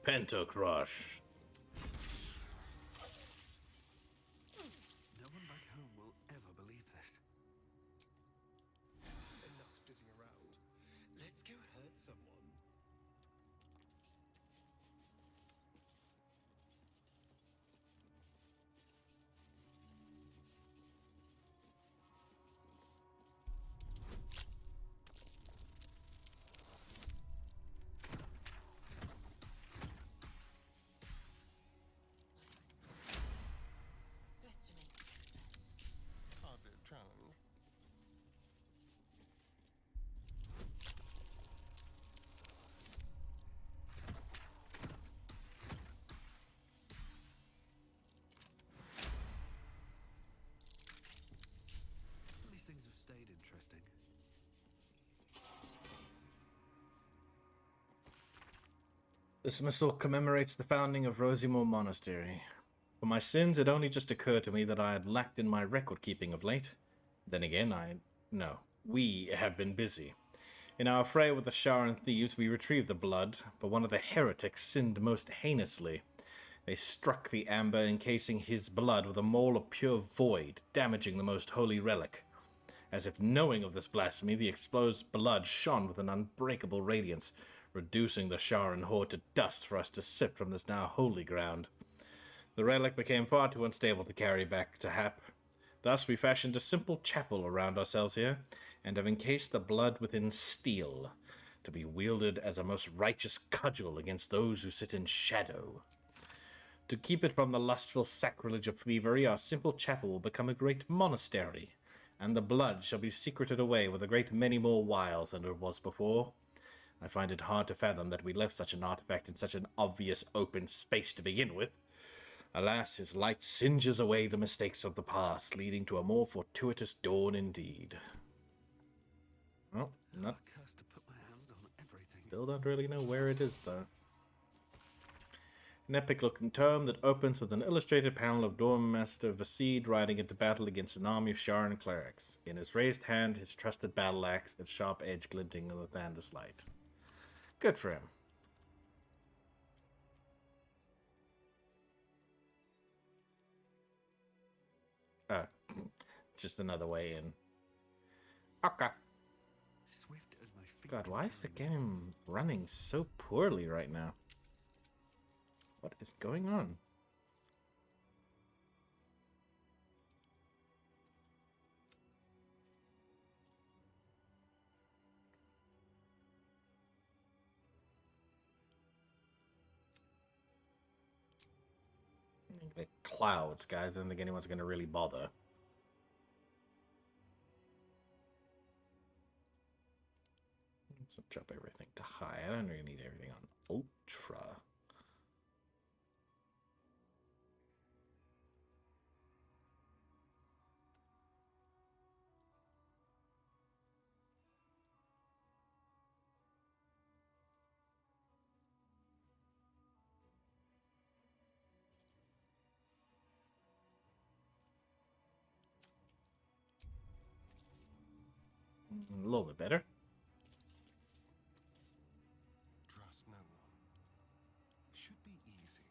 Pentacrush. No one back home will ever believe this. Enough sitting around. Let's go hurt someone. Destiny. Hardly a challenge. These things have stayed interesting. This missal commemorates the founding of Rosimore Monastery. For my sins, it only just occurred to me that I had lacked in my record-keeping of late. Then again, we have been busy. In our fray with the Sharan thieves, we retrieved the blood, but one of the heretics sinned most heinously. They struck the amber, encasing his blood with a maul of pure void, damaging the most holy relic. As if knowing of this blasphemy, the exposed blood shone with an unbreakable radiance, reducing the Sharan horde to dust for us to sift from this now holy ground. The relic became far too unstable to carry back to Hap. Thus we fashioned a simple chapel around ourselves here, and have encased the blood within steel. to be wielded as a most righteous cudgel against those who sit in shadow. To keep it from the lustful sacrilege of thievery, our simple chapel will become a great monastery, and the blood shall be secreted away with a great many more wiles than it was before. I find it hard to fathom that we left such an artifact in such an obvious open space to begin with. Alas, his light singes away the mistakes of the past, leading to a more fortuitous dawn indeed. Oh, not. Still don't really know where it is, though. An epic-looking tome that opens with an illustrated panel of Dormmaster Vasid riding into battle against an army of Sharan clerics. In his raised hand, his trusted battle axe, its sharp edge glinting in the Thandis light. Good for him. Just another way in. Okay. God, why is the game running so poorly right now? What is going on? The clouds, guys. I don't think anyone's going to really bother. Let's drop everything to high. I don't really need everything on ultra. A little bit better. Trust no one. Should be easy.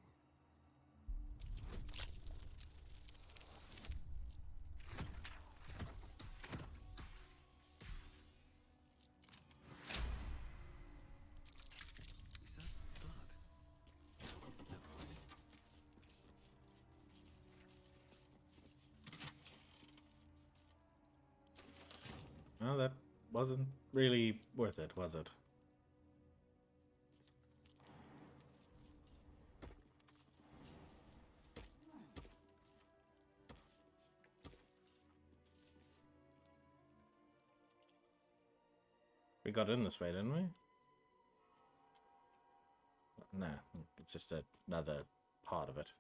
Well, that wasn't really worth it, was it? We got in this way, didn't we? No, it's just another part of it.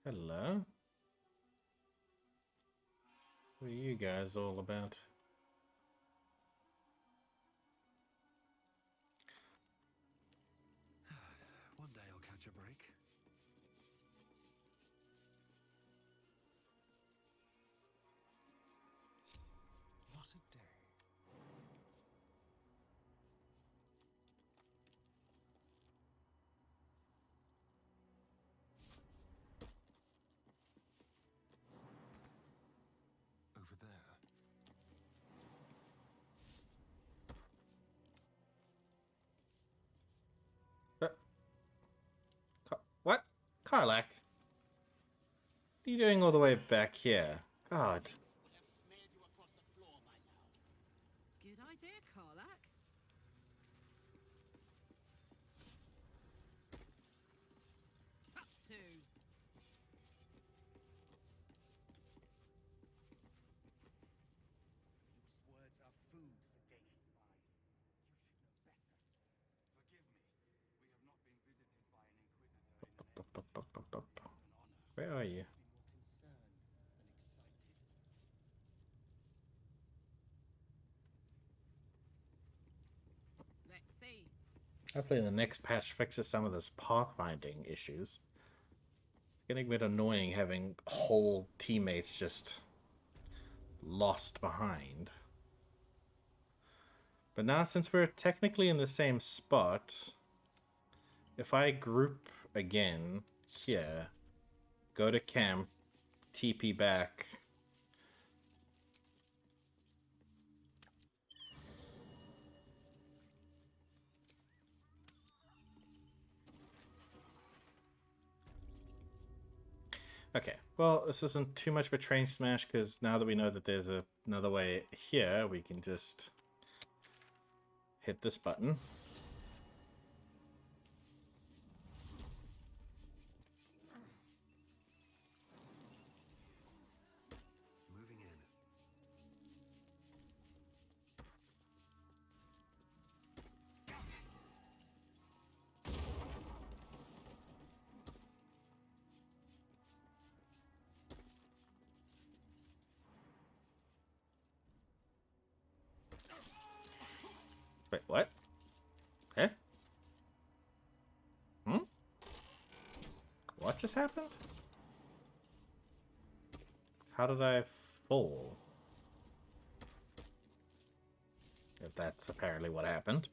Hello? What are you guys all about? One day I'll catch a break. What a day. Over there. What? Karlach? What are you doing all the way back here? God. Good idea, Karlach. Up to. Luke's words are food for gay spies. You should know better. Forgive me. We have not been visited by an inquisitor in an age. Where are you? Be more concerned than excited. Let's see. Hopefully the next patch fixes some of this pathfinding issues. It's getting a bit annoying having whole teammates just lost behind. But now since we're technically in the same spot, if I group again here, go to camp, TP back. Okay, well, this isn't too much of a train smash, because now that we know that there's another way here, we can just hit this button. Moving in. Wait, what? Eh? Hmm? What just happened? How did I fall? If that's apparently what happened.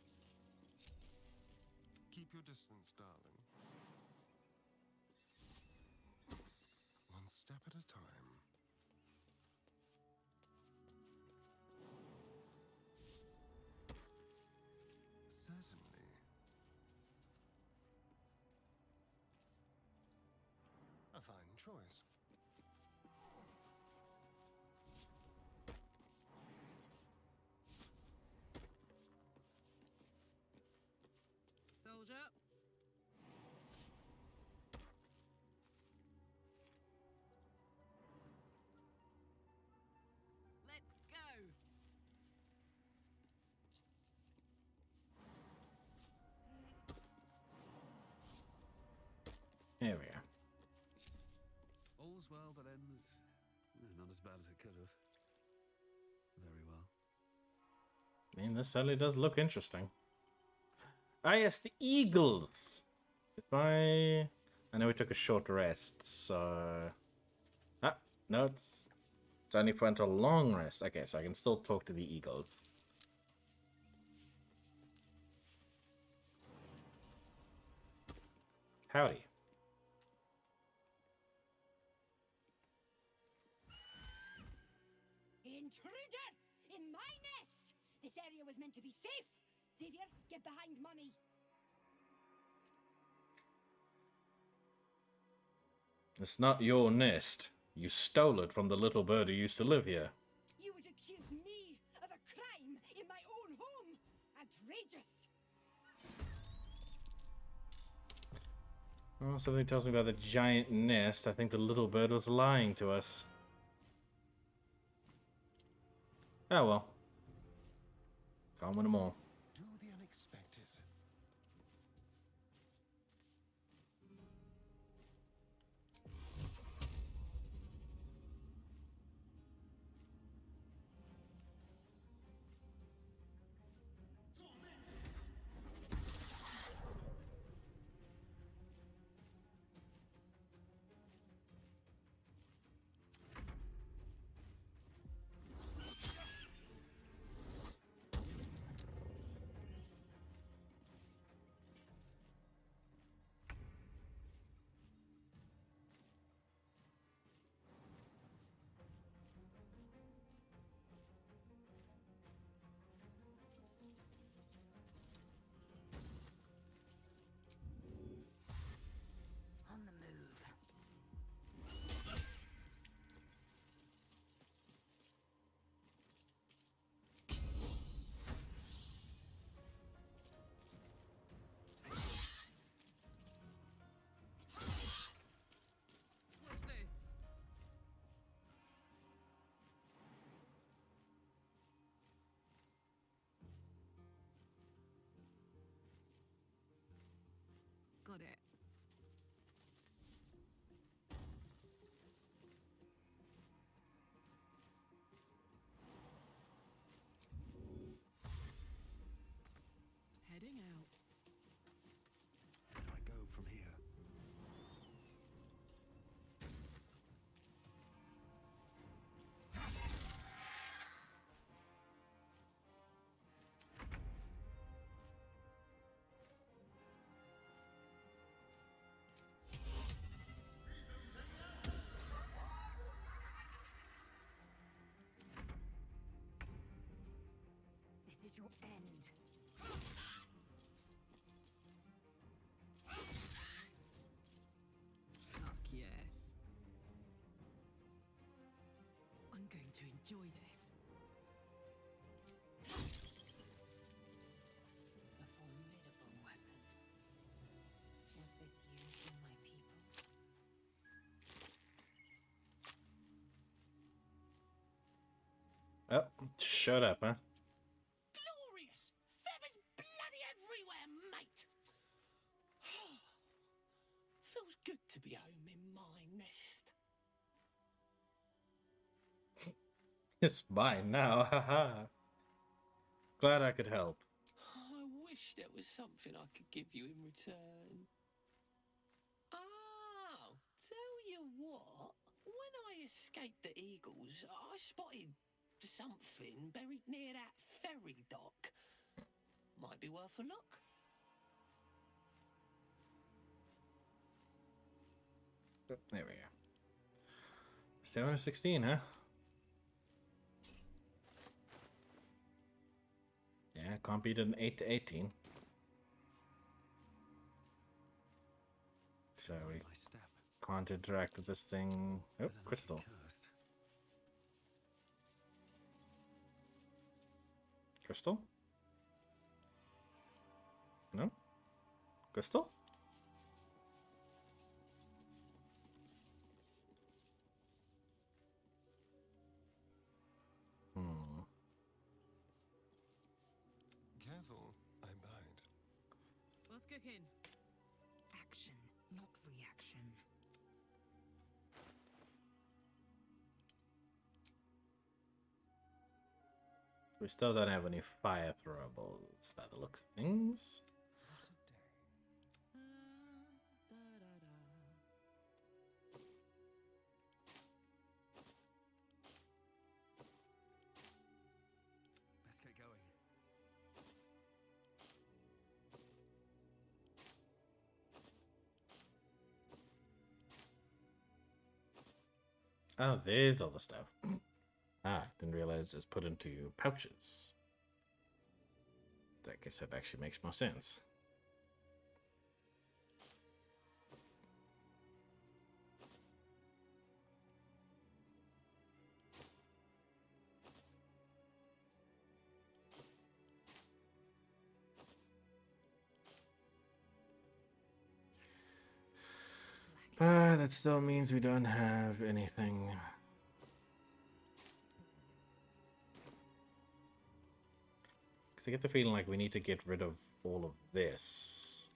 Keep your distance, darling. One step at a time. Certainly. A fine choice. Soldier. Let's go. There we are. All's well that ends not as bad as it could have. Very well. I mean, this certainly does look interesting. Ah, yes, the eagles. If I know we took a short rest, so... Ah, no, it's only for a long rest. Okay, so I can still talk to the eagles. Howdy. Intruder! In my nest! This area was meant to be safe! Savior, get behind Mummy! It's not your nest. You stole it from the little bird who used to live here. You would accuse me of a crime in my own home! Outrageous! Oh, something tells me about the giant nest. I think the little bird was lying to us. Oh well. Can't win them all. Do the unexpected. On the move. Watch this. Got it. Heading out. Where do I go from here? This is your end. Fuck yes. going to enjoy this. A formidable weapon. Was this used in my people? Oh, shut up, huh? Glorious! Feathers bloody everywhere, mate! Feels good to be home in my nest. It's mine now, haha. Glad I could help. I wish there was something I could give you in return. Oh, tell you what. When I escaped the eagles, I spotted something buried near that ferry dock. Might be worth a look. There we go. 7 to 16, huh? Yeah, can't beat an 8 to 18. So we can't interact with this thing. Oh, crystal. Crystal? No? Crystal? Hmm. Careful, I bite. What's cooking? Action, not reaction. We still don't have any fire throwables by the looks of things. Let's get going. Oh, there's all the stuff. Ah, didn't realize it's put into pouches. I guess that actually makes more sense. But that still means we don't have anything. Because I get the feeling like we need to get rid of all of this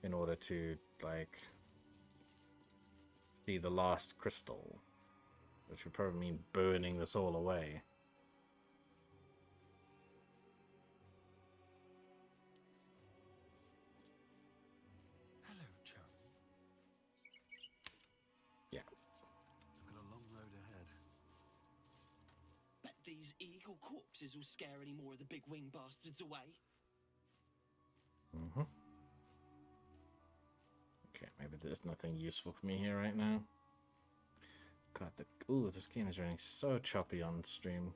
in order to, like, see the last crystal. Which would probably mean burning this all away. Hello, chum. Yeah. I've got a long road ahead. Bet these eagle corpses will scare any more of the big wing bastards away. Mm-hmm. Okay, maybe there's nothing useful for me here right now. God, ooh, this game is running so choppy on stream.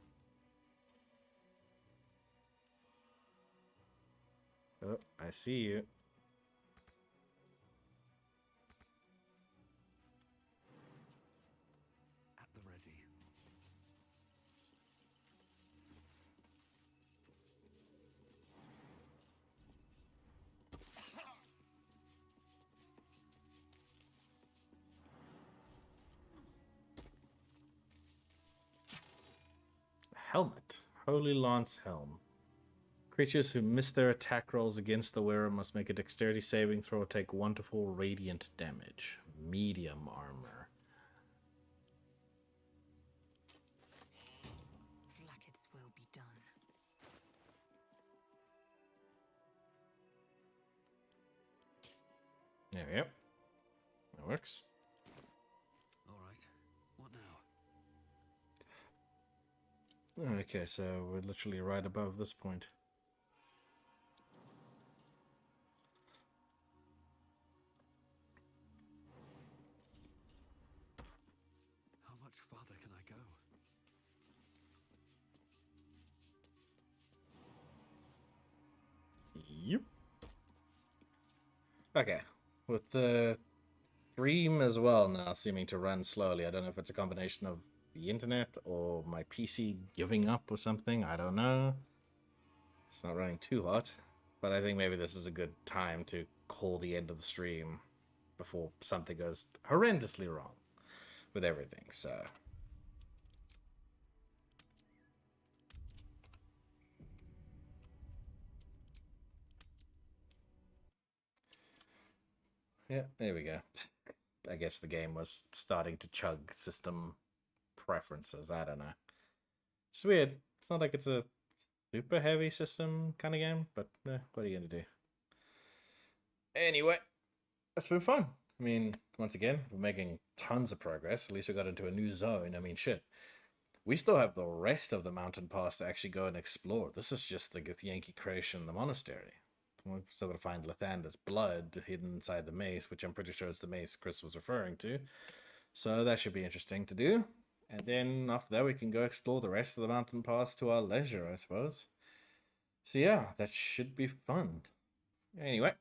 Oh, I see you. At the ready. Helmet. Holy Lance Helm. Creatures who miss their attack rolls against the wearer must make a dexterity saving throw or take 1 to 4 radiant damage. Medium armor. Flacket's will be done. There we go. That works. All right. What now? Okay, so we're literally right above this point. How much farther can I go? Yep. Okay. With the stream as well now seeming to run slowly, I don't know if it's a combination of the internet or my PC giving up or something. I don't know. It's not running too hot, but I think maybe this is a good time to call the end of the stream before something goes horrendously wrong with everything. So yeah, there we go. I guess the game was starting to chug system preferences. I don't know. It's weird. It's not like it's a super heavy system kind of game, but what are you gonna do? Anyway, it's been fun. I mean, once again, we're making tons of progress. At least we got into a new zone. I mean, shit. We still have the rest of the mountain pass to actually go and explore. This is just the Githyanki creation, the monastery. We're still going to find Lathander's blood hidden inside the mace, which I'm pretty sure is the mace Chris was referring to. So that should be interesting to do. And then after that, we can go explore the rest of the mountain pass to our leisure, I suppose. So yeah, that should be fun. Anyway,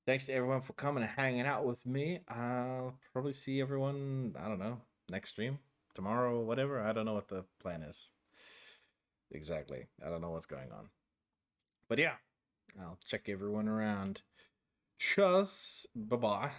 thanks to everyone for coming and hanging out with me. I'll probably see everyone, I don't know, next stream, tomorrow, whatever. I don't know what the plan is. Exactly. I don't know what's going on. But yeah, I'll check everyone around. Cheers. Bye-bye.